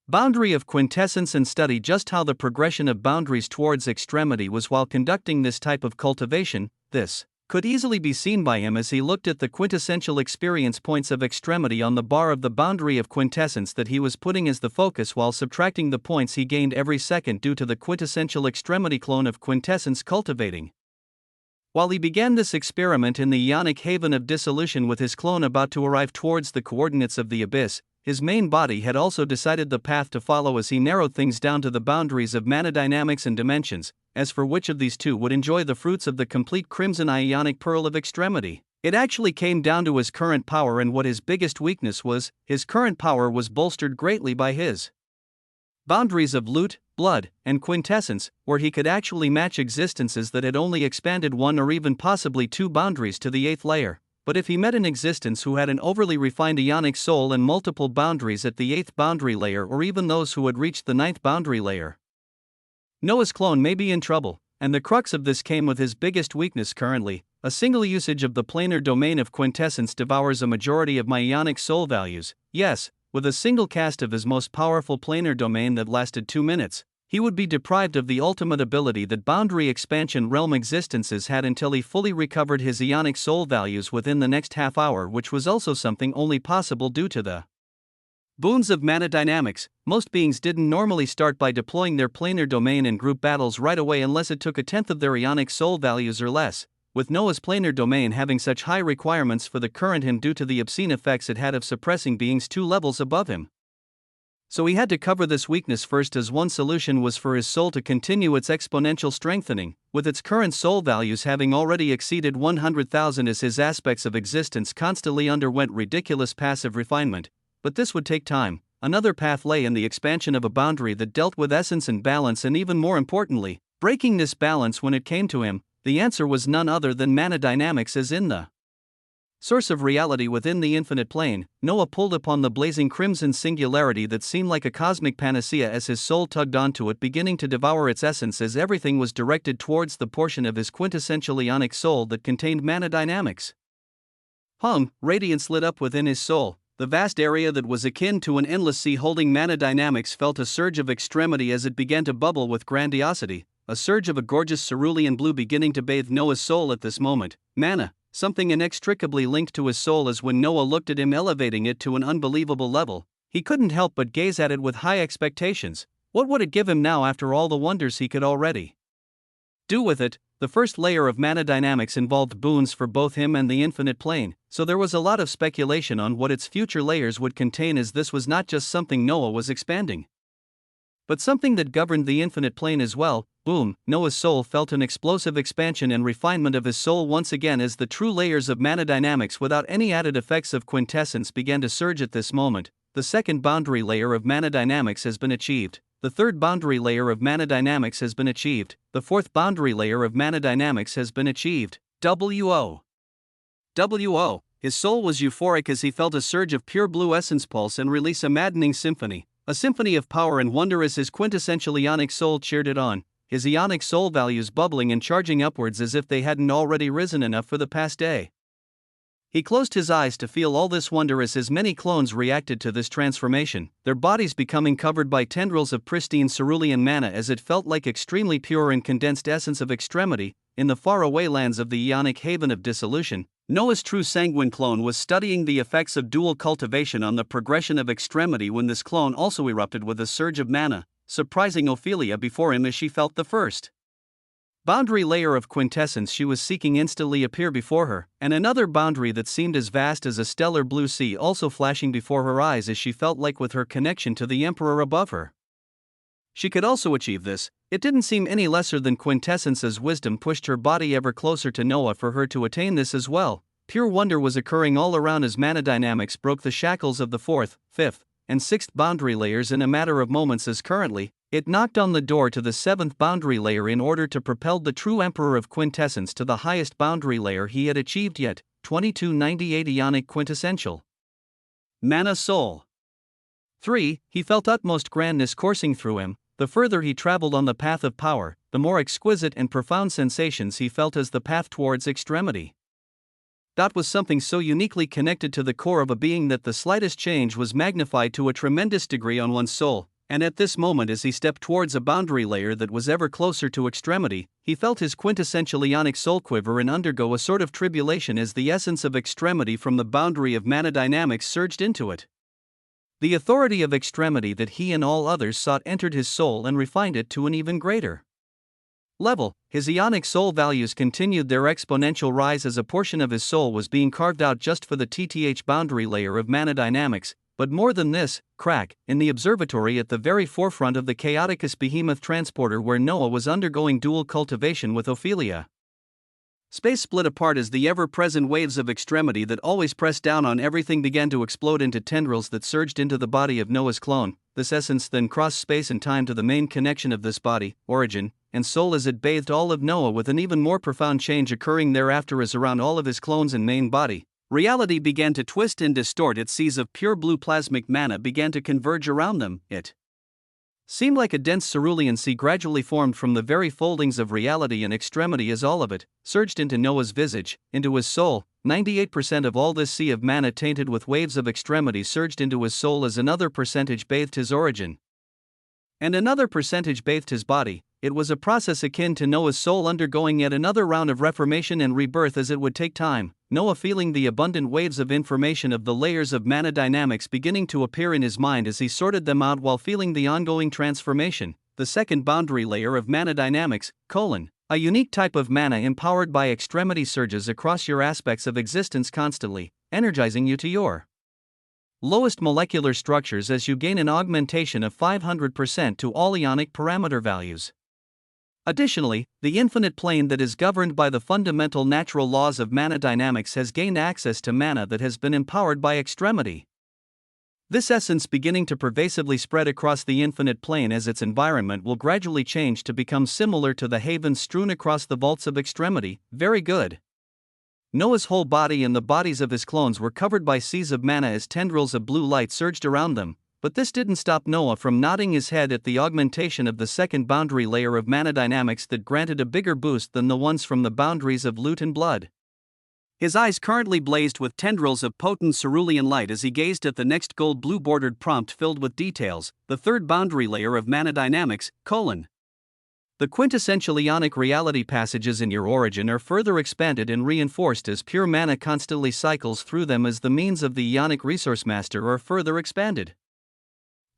boundary of quintessence and study just how the progression of boundaries towards extremity was while conducting this type of cultivation. This could easily be seen by him as he looked at the quintessential experience points of extremity on the bar of the boundary of quintessence that he was putting as the focus while subtracting the points he gained every second due to the quintessential extremity clone of quintessence cultivating. While he began this experiment in the ionic haven of dissolution with his clone about to arrive towards the coordinates of the abyss, his main body had also decided the path to follow as he narrowed things down to the boundaries of mana dynamics and dimensions. As for which of these two would enjoy the fruits of the complete crimson ionic pearl of extremity, it actually came down to his current power and what his biggest weakness was. His current power was bolstered greatly by his boundaries of loot, blood, and quintessence, where he could actually match existences that had only expanded one or even possibly two boundaries to the 8th layer. But if he met an existence who had an overly refined ionic soul and multiple boundaries at the 8th boundary layer or even those who had reached the 9th boundary layer, Noah's clone may be in trouble, and the crux of this came with his biggest weakness currently. A single usage of the planar domain of quintessence devours a majority of my ionic soul values. Yes, with a single cast of his most powerful planar domain that lasted 2 minutes, he would be deprived of the ultimate ability that boundary expansion realm existences had until he fully recovered his ionic soul values within the next half hour, which was also something only possible due to the boons of mana dynamics. Most beings didn't normally start by deploying their planar domain in group battles right away unless it took a tenth of their ionic soul values or less, with Noah's planar domain having such high requirements for the current him due to the obscene effects it had of suppressing beings 2 levels above him. So he had to cover this weakness first, as one solution was for his soul to continue its exponential strengthening, with its current soul values having already exceeded 100,000 as his aspects of existence constantly underwent ridiculous passive refinement. But this would take time. Another path lay in the expansion of a boundary that dealt with essence and balance, and even more importantly, breaking this balance when it came to him. The answer was none other than mana dynamics, as in the source of reality within the infinite plane. Noah pulled upon the blazing crimson singularity that seemed like a cosmic panacea as his soul tugged onto it, beginning to devour its essence as everything was directed towards the portion of his quintessential ionic soul that contained mana dynamics. Radiance lit up within his soul. The vast area that was akin to an endless sea holding mana dynamics felt a surge of extremity as it began to bubble with grandiosity, a surge of a gorgeous cerulean blue beginning to bathe Noah's soul at this moment. Mana, something inextricably linked to his soul, as when Noah looked at him elevating it to an unbelievable level, he couldn't help but gaze at it with high expectations. What would it give him now after all the wonders he could already do with it? The first layer of mana dynamics involved boons for both him and the infinite plane, so there was a lot of speculation on what its future layers would contain, as this was not just something Noah was expanding, but something that governed the infinite plane as well. Boom! Noah's soul felt an explosive expansion and refinement of his soul once again as the true layers of mana dynamics without any added effects of quintessence began to surge at this moment. The second boundary layer of mana dynamics has been achieved. The third boundary layer of mana dynamics has been achieved. The fourth boundary layer of mana dynamics has been achieved. W.O. His soul was euphoric as he felt a surge of pure blue essence pulse and release a maddening symphony. A symphony of power and wonder as his quintessential ionic soul cheered it on, his ionic soul values bubbling and charging upwards as if they hadn't already risen enough for the past day. He closed his eyes to feel all this wonder as his many clones reacted to this transformation, their bodies becoming covered by tendrils of pristine cerulean mana as it felt like extremely pure and condensed essence of extremity. In the faraway lands of the ionic haven of dissolution, Noah's true sanguine clone was studying the effects of dual cultivation on the progression of extremity when this clone also erupted with a surge of mana, surprising Ophelia before him as she felt the first boundary layer of quintessence she was seeking instantly appear before her, and another boundary that seemed as vast as a stellar blue sea also flashing before her eyes as she felt like with her connection to the Emperor above her, she could also achieve this. It didn't seem any lesser than quintessence as wisdom pushed her body ever closer to Noah for her to attain this as well. Pure wonder was occurring all around as mana dynamics broke the shackles of the fourth, fifth, and sixth boundary layers in a matter of moments as currently, it knocked on the door to the seventh boundary layer in order to propel the true Emperor of quintessence to the highest boundary layer he had achieved yet, 2298 Ionic Quintessential Mana Soul. 3. He felt utmost grandness coursing through him. The further he traveled on the path of power, the more exquisite and profound sensations he felt as the path towards extremity. That was something so uniquely connected to the core of a being that the slightest change was magnified to a tremendous degree on one's soul, and at this moment as he stepped towards a boundary layer that was ever closer to extremity, he felt his quintessential ionic soul quiver and undergo a sort of tribulation as the essence of extremity from the boundary of mana dynamics surged into it. The authority of extremity that he and all others sought entered his soul and refined it to an even greater level. His ionic soul values continued their exponential rise as a portion of his soul was being carved out just for the TTH boundary layer of mana dynamics. But more than this, in the observatory at the very forefront of the Chaoticus behemoth transporter where Noah was undergoing dual cultivation with Ophelia, space split apart as the ever-present waves of extremity that always pressed down on everything began to explode into tendrils that surged into the body of Noah's clone. This essence then crossed space and time to the main connection of this body, origin, and soul as it bathed all of Noah, with an even more profound change occurring thereafter as around all of his clones and main body, reality began to twist and distort. Its seas of pure blue plasmic mana began to converge around them. It seemed like a dense cerulean sea gradually formed from the very foldings of reality and extremity as all of it surged into Noah's visage, into his soul. 98% of all this sea of mana tainted with waves of extremity surged into his soul as another percentage bathed his origin, and another percentage bathed his body. It was a process akin to Noah's soul undergoing yet another round of reformation and rebirth as it would take time. Noah feeling the abundant waves of information of the layers of mana dynamics beginning to appear in his mind as he sorted them out while feeling the ongoing transformation. The second boundary layer of mana dynamics, a unique type of mana empowered by extremity surges across your aspects of existence constantly, energizing you to your lowest molecular structures as you gain an augmentation of 500% to all ionic parameter values. Additionally, the infinite plane that is governed by the fundamental natural laws of mana dynamics has gained access to mana that has been empowered by extremity. This essence beginning to pervasively spread across the infinite plane as its environment will gradually change to become similar to the havens strewn across the vaults of extremity. Very good. Noah's whole body and the bodies of his clones were covered by seas of mana as tendrils of blue light surged around them, but this didn't stop Noah from nodding his head at the augmentation of the second boundary layer of mana dynamics that granted a bigger boost than the ones from the boundaries of loot and blood. His eyes currently blazed with tendrils of potent cerulean light as he gazed at the next gold-blue bordered prompt filled with details, the third boundary layer of mana dynamics, : The quintessential ionic reality passages in your origin are further expanded and reinforced as pure mana constantly cycles through them as the means of the ionic resource master are further expanded.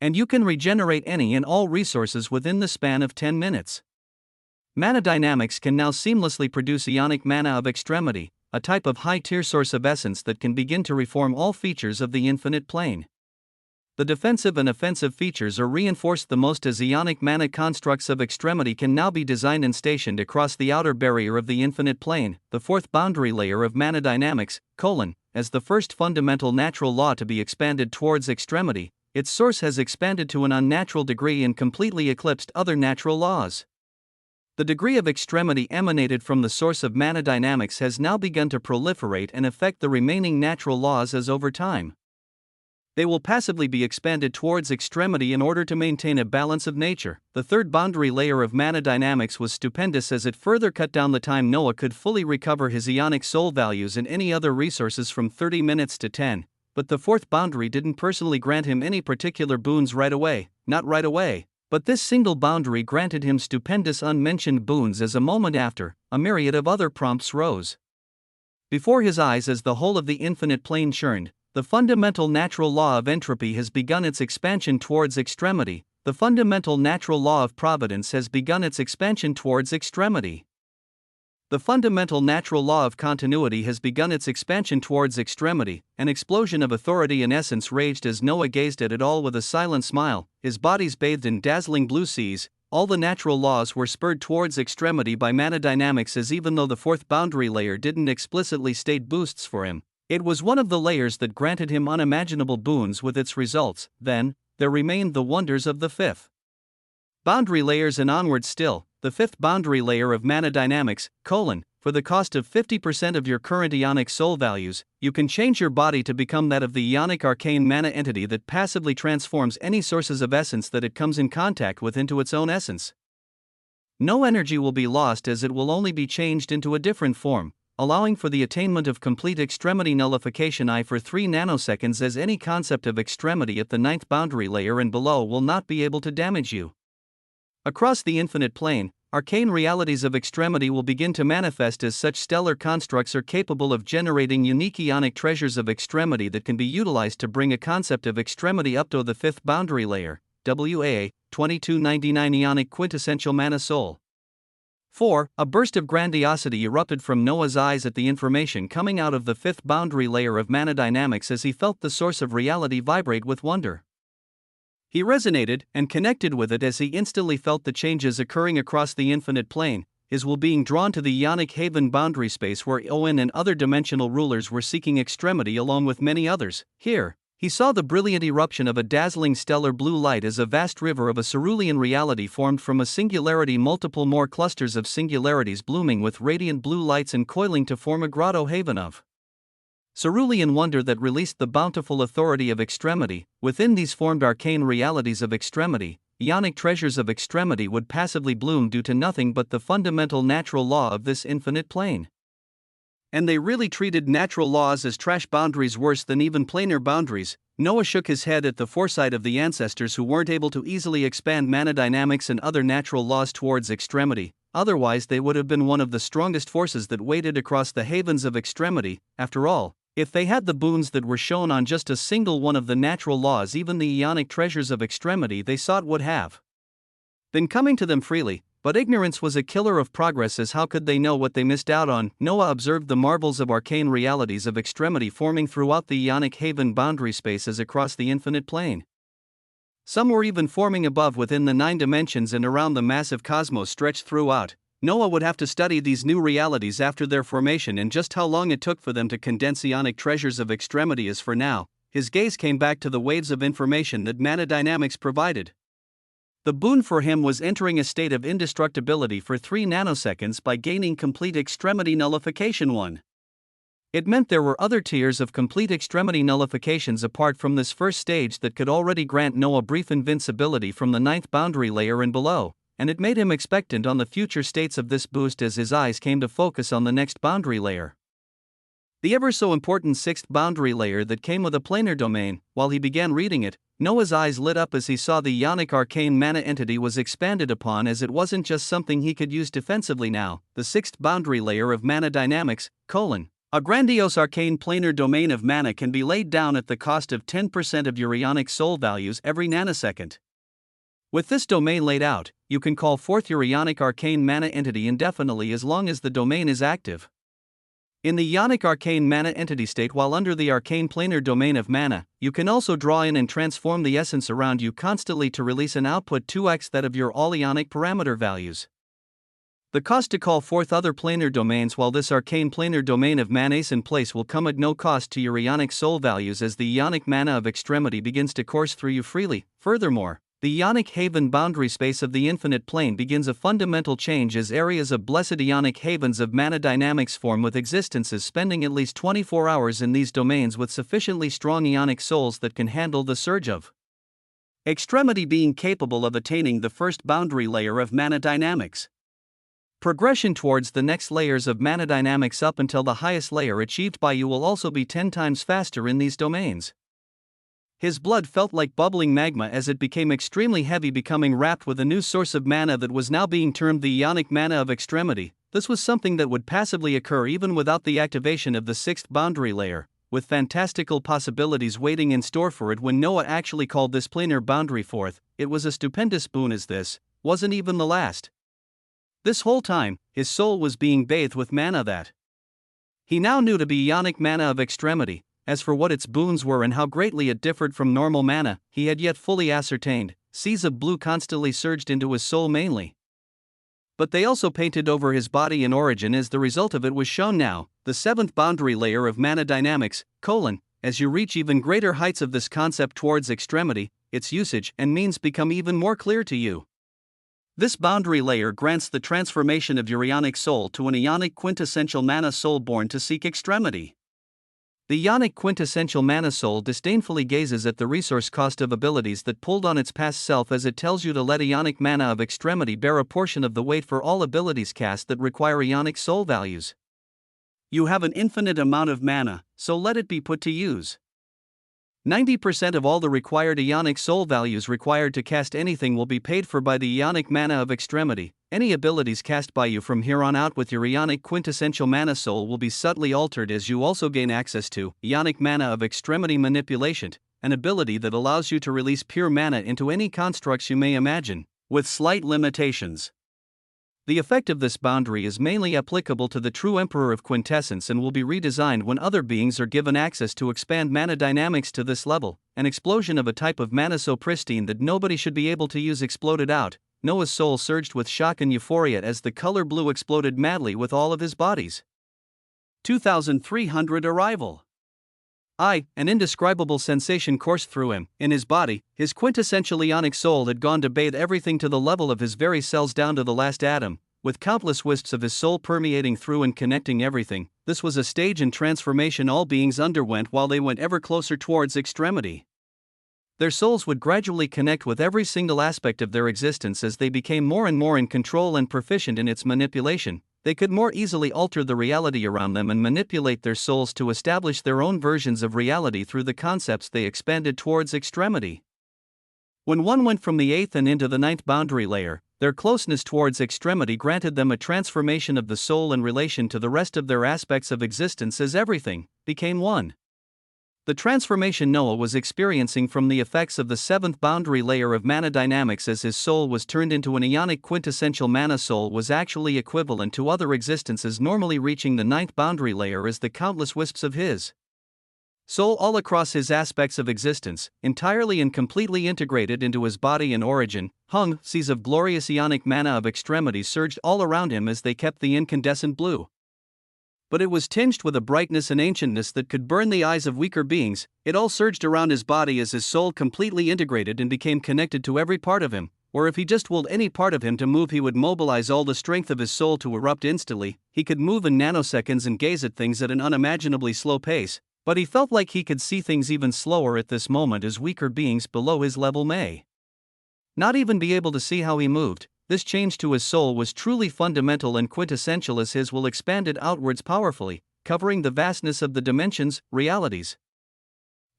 And you can regenerate any and all resources within the span of 10 minutes. Mana dynamics can now seamlessly produce ionic mana of extremity, a type of high-tier source of essence that can begin to reform all features of the infinite plane. The defensive and offensive features are reinforced the most as ionic mana constructs of extremity can now be designed and stationed across the outer barrier of the infinite plane, the fourth boundary layer of mana dynamics, : as the first fundamental natural law to be expanded towards extremity, its source has expanded to an unnatural degree and completely eclipsed other natural laws. The degree of extremity emanated from the source of mana dynamics has now begun to proliferate and affect the remaining natural laws as over time. They will passively be expanded towards extremity in order to maintain a balance of nature. The third boundary layer of mana dynamics was stupendous as it further cut down the time Noah could fully recover his ionic soul values and any other resources from 30 minutes to 10, but the fourth boundary didn't personally grant him any particular boons right away, not right away. But this single boundary granted him stupendous unmentioned boons as a moment after, a myriad of other prompts rose before his eyes as the whole of the infinite plane churned. The fundamental natural law of entropy has begun its expansion towards extremity. The fundamental natural law of providence has begun its expansion towards extremity. The fundamental natural law of continuity has begun its expansion towards extremity. An explosion of authority and essence raged as Noah gazed at it all with a silent smile, his bodies bathed in dazzling blue seas. All the natural laws were spurred towards extremity by mana dynamics, as even though the fourth boundary layer didn't explicitly state boosts for him, it was one of the layers that granted him unimaginable boons with its results. Then, there remained the wonders of the fifth boundary layers and onward still, the fifth boundary layer of mana dynamics, : for the cost of 50% of your current ionic soul values, you can change your body to become that of the ionic arcane mana entity that passively transforms any sources of essence that it comes in contact with into its own essence. No energy will be lost as it will only be changed into a different form, allowing for the attainment of complete extremity nullification for 3 nanoseconds, as any concept of extremity at the ninth boundary layer and below will not be able to damage you. Across the infinite plane, arcane realities of extremity will begin to manifest as such stellar constructs are capable of generating unique ionic treasures of extremity that can be utilized to bring a concept of extremity up to the fifth boundary layer, WAA, 2299 ionic quintessential mana soul. 4. A burst of grandiosity erupted from Noah's eyes at the information coming out of the fifth boundary layer of mana dynamics as he felt the source of reality vibrate with wonder. He resonated and connected with it as he instantly felt the changes occurring across the infinite plane, his will being drawn to the ionic haven boundary space where Owen and other dimensional rulers were seeking extremity along with many others. Here, he saw the brilliant eruption of a dazzling stellar blue light as a vast river of a cerulean reality formed from a singularity, multiple more clusters of singularities blooming with radiant blue lights and coiling to form a grotto haven of cerulean wonder that released the bountiful authority of extremity. Within these formed arcane realities of extremity, ionic treasures of extremity would passively bloom due to nothing but the fundamental natural law of this infinite plane. And they really treated natural laws as trash boundaries worse than even planar boundaries. Noah shook his head at the foresight of the ancestors who weren't able to easily expand mana dynamics and other natural laws towards extremity, otherwise they would have been one of the strongest forces that waded across the havens of extremity. After all, if they had the boons that were shown on just a single one of the natural laws, even the ionic treasures of extremity they sought would have been coming to them freely. But ignorance was a killer of progress, as how could they know what they missed out on? Noah observed the marvels of arcane realities of extremity forming throughout the Ionic Haven boundary spaces across the infinite plane. Some were even forming above within the 9 dimensions and around the massive cosmos stretched throughout. Noah would have to study these new realities after their formation, and just how long it took for them to condense Ionic treasures of extremity is for now. His gaze came back to the waves of information that mana dynamics provided. The boon for him was entering a state of indestructibility for 3 nanoseconds by gaining complete extremity nullification 1. It meant there were other tiers of complete extremity nullifications apart from this first stage that could already grant Noah brief invincibility from the 9th boundary layer and below, and it made him expectant on the future states of this boost as his eyes came to focus on the next boundary layer. The ever so important 6th boundary layer that came with a planar domain. While he began reading it, Noah's eyes lit up as he saw the Ionic arcane mana entity was expanded upon, as it wasn't just something he could use defensively now. The 6th boundary layer of mana dynamics, a grandiose arcane planar domain of mana can be laid down at the cost of 10% of your Ionic soul values every nanosecond. With this domain laid out, you can call forth your Ionic arcane mana entity indefinitely as long as the domain is active. In the Ionic arcane mana entity state, while under the arcane planar domain of mana, you can also draw in and transform the essence around you constantly to release an output 2x that of your all Ionic parameter values. The cost to call forth other planar domains while this arcane planar domain of mana is in place will come at no cost to your Ionic soul values as the Ionic mana of extremity begins to course through you freely. Furthermore, the Ionic Haven boundary space of the infinite plane begins a fundamental change as areas of blessed Ionic havens of mana dynamics form, with existences spending at least 24 hours in these domains with sufficiently strong Ionic souls that can handle the surge of extremity, being capable of attaining the first boundary layer of mana dynamics. Progression towards the next layers of mana dynamics up until the highest layer achieved by you will also be 10 times faster in these domains. His blood felt like bubbling magma as it became extremely heavy, becoming wrapped with a new source of mana that was now being termed the Ionic mana of extremity. This was something that would passively occur even without the activation of the 6th boundary layer, with fantastical possibilities waiting in store for it when Noah actually called this planar boundary forth. It was a stupendous boon, as this wasn't even the last. This whole time, his soul was being bathed with mana that he now knew to be Ionic mana of extremity. As for what its boons were and how greatly it differed from normal mana, he had yet fully ascertained. Seas of blue constantly surged into his soul mainly, but they also painted over his body in origin as the result of it was shown now. The 7th boundary layer of mana dynamics, as you reach even greater heights of this concept towards extremity, its usage and means become even more clear to you. This boundary layer grants the transformation of your Ionic soul to an Ionic quintessential mana soul born to seek extremity. The Ionic quintessential mana soul disdainfully gazes at the resource cost of abilities that pulled on its past self as it tells you to let Ionic mana of extremity bear a portion of the weight for all abilities cast that require Ionic soul values. You have an infinite amount of mana, so let it be put to use. 90% of all the required Ionic soul values required to cast anything will be paid for by the Ionic mana of extremity. Any abilities cast by you from here on out with your Ionic quintessential mana soul will be subtly altered as you also gain access to Ionic mana of extremity manipulation, an ability that allows you to release pure mana into any constructs you may imagine, with slight limitations. The effect of this boundary is mainly applicable to the true Emperor of Quintessence and will be redesigned when other beings are given access to expand mana dynamics to this level. An explosion of a type of mana so pristine that nobody should be able to use exploded out. Noah's soul surged with shock and euphoria as the color blue exploded madly with all of his bodies. 2300 arrival. An indescribable sensation coursed through him. In his body, his quintessential Ionic soul had gone to bathe everything to the level of his very cells down to the last atom, with countless wisps of his soul permeating through and connecting everything. This was a stage in transformation all beings underwent while they went ever closer towards extremity. Their souls would gradually connect with every single aspect of their existence as they became more and more in control and proficient in its manipulation. They could more easily alter the reality around them and manipulate their souls to establish their own versions of reality through the concepts they expanded towards extremity. When one went from the 8th and into the 9th boundary layer, their closeness towards extremity granted them a transformation of the soul in relation to the rest of their aspects of existence as everything became one. The transformation Noah was experiencing from the effects of the seventh boundary layer of mana dynamics as his soul was turned into an ionic quintessential mana soul was actually equivalent to other existences normally reaching the ninth boundary layer as the countless wisps of his soul all across his aspects of existence, entirely and completely integrated into his body and origin, hung, seas of glorious ionic mana of extremity surged all around him as they kept the incandescent blue. But it was tinged with a brightness and ancientness that could burn the eyes of weaker beings. It all surged around his body as his soul completely integrated and became connected to every part of him, or if he just willed any part of him to move he would mobilize all the strength of his soul to erupt instantly. He could move in nanoseconds and gaze at things at an unimaginably slow pace, but he felt like he could see things even slower at this moment as weaker beings below his level may not even be able to see how he moved. This change to his soul was truly fundamental and quintessential as his will expanded outwards powerfully, covering the vastness of the dimensions, realities,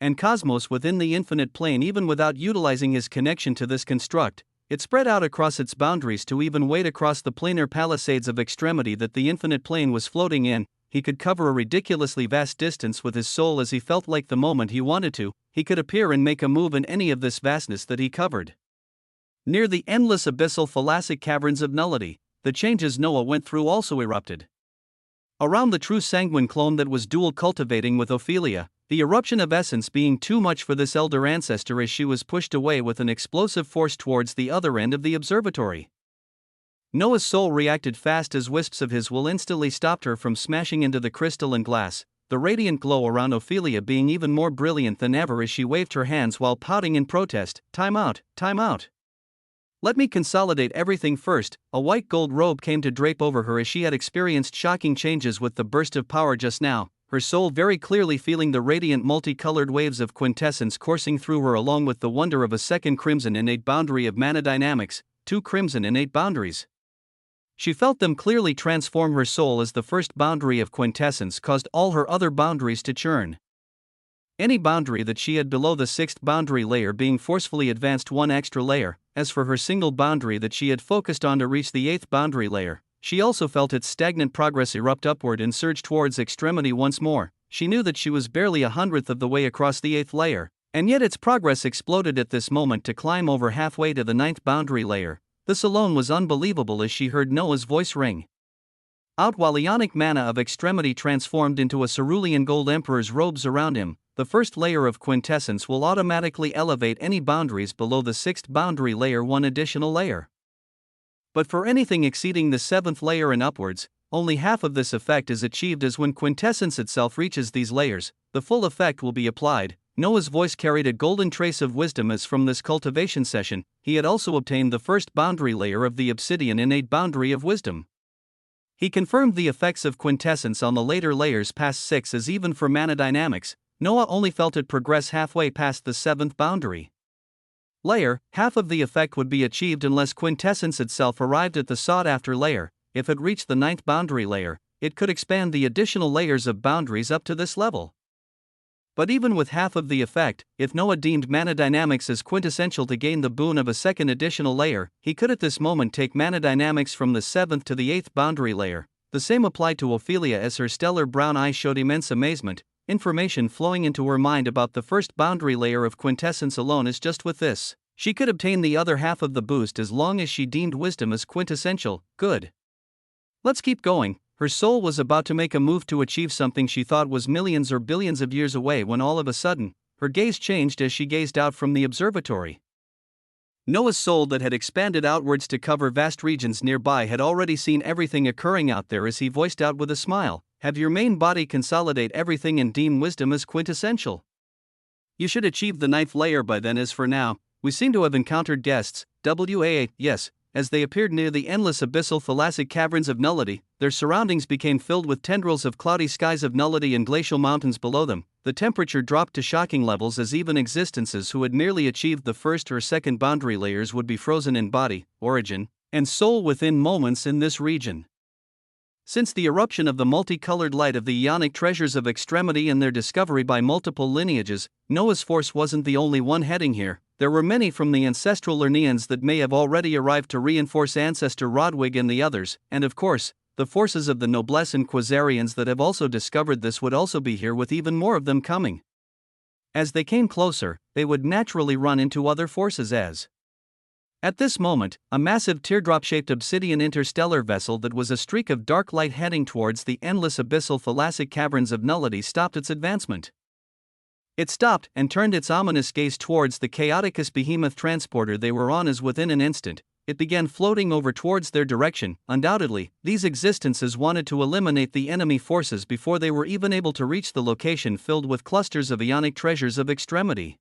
and cosmos within the infinite plane. Even without utilizing his connection to this construct, it spread out across its boundaries to even wade across the planar palisades of extremity that the infinite plane was floating in. He could cover a ridiculously vast distance with his soul as he felt like. The moment he wanted to, he could appear and make a move in any of this vastness that he covered. Near the endless abyssal thalassic caverns of nullity, the changes Noah went through also erupted. Around the true sanguine clone that was dual cultivating with Ophelia, the eruption of essence being too much for this elder ancestor as she was pushed away with an explosive force towards the other end of the observatory. Noah's soul reacted fast as wisps of his will instantly stopped her from smashing into the crystal and glass, the radiant glow around Ophelia being even more brilliant than ever as she waved her hands while pouting in protest. Time out, time out. Let me consolidate everything first. A white gold robe came to drape over her as she had experienced shocking changes with the burst of power just now, her soul very clearly feeling the radiant multicolored waves of quintessence coursing through her along with the wonder of a second crimson innate boundary of mana dynamics, 2 crimson innate boundaries. She felt them clearly transform her soul as the first boundary of quintessence caused all her other boundaries to churn. Any boundary that she had below the sixth boundary layer being forcefully advanced one extra layer. As for her single boundary that she had focused on to reach the eighth boundary layer, she also felt its stagnant progress erupt upward and surge towards extremity once more. She knew that she was barely 1/100th of the way across the eighth layer, and yet its progress exploded at this moment to climb over halfway to the ninth boundary layer. This alone was unbelievable as she heard Noah's voice ring out while ionic mana of extremity transformed into a cerulean gold emperor's robes around him. The first layer of quintessence will automatically elevate any boundaries below the sixth boundary layer one additional layer. But for anything exceeding the seventh layer and upwards, only half of this effect is achieved as when quintessence itself reaches these layers, the full effect will be applied. Noah's voice carried a golden trace of wisdom as from this cultivation session, he had also obtained the first boundary layer of the obsidian innate boundary of wisdom. He confirmed the effects of quintessence on the later layers past 6 as even for mana dynamics, Noah only felt it progress halfway past the seventh boundary layer. Half of the effect would be achieved unless quintessence itself arrived at the sought-after layer. If it reached the ninth boundary layer, it could expand the additional layers of boundaries up to this level. But even with half of the effect, if Noah deemed mana dynamics as quintessential to gain the boon of a second additional layer, he could at this moment take mana dynamics from the seventh to the eighth boundary layer. The same applied to Ophelia as her stellar brown eyes showed immense amazement, information flowing into her mind about the first boundary layer of quintessence alone is just with this. She could obtain the other half of the boost as long as she deemed wisdom as quintessential. Good. Let's keep going. Her soul was about to make a move to achieve something she thought was millions or billions of years away when all of a sudden, her gaze changed as she gazed out from the observatory. Noah's soul that had expanded outwards to cover vast regions nearby had already seen everything occurring out there as he voiced out with a smile, "Have your main body consolidate everything and deem wisdom as quintessential. You should achieve the ninth layer by then. As for now, we seem to have encountered guests, yes." As they appeared near the endless abyssal thalassic caverns of nullity, their surroundings became filled with tendrils of cloudy skies of nullity and glacial mountains below them. The temperature dropped to shocking levels as even existences who had merely achieved the first or second boundary layers would be frozen in body, origin, and soul within moments in this region. Since the eruption of the multicolored light of the ionic treasures of extremity and their discovery by multiple lineages, Noah's force wasn't the only one heading here. There were many from the ancestral Lerneans that may have already arrived to reinforce Ancestor Rodwig and the others, and of course, the forces of the Noblesse and Quasarians that have also discovered this would also be here with even more of them coming. As they came closer, they would naturally run into other forces as. At this moment, a massive teardrop-shaped obsidian interstellar vessel that was a streak of dark light heading towards the endless abyssal thalassic caverns of nullity stopped its advancement. It stopped and turned its ominous gaze towards the chaoticus behemoth transporter they were on as within an instant, it began floating over towards their direction. Undoubtedly, these existences wanted to eliminate the enemy forces before they were even able to reach the location filled with clusters of ionic treasures of extremity.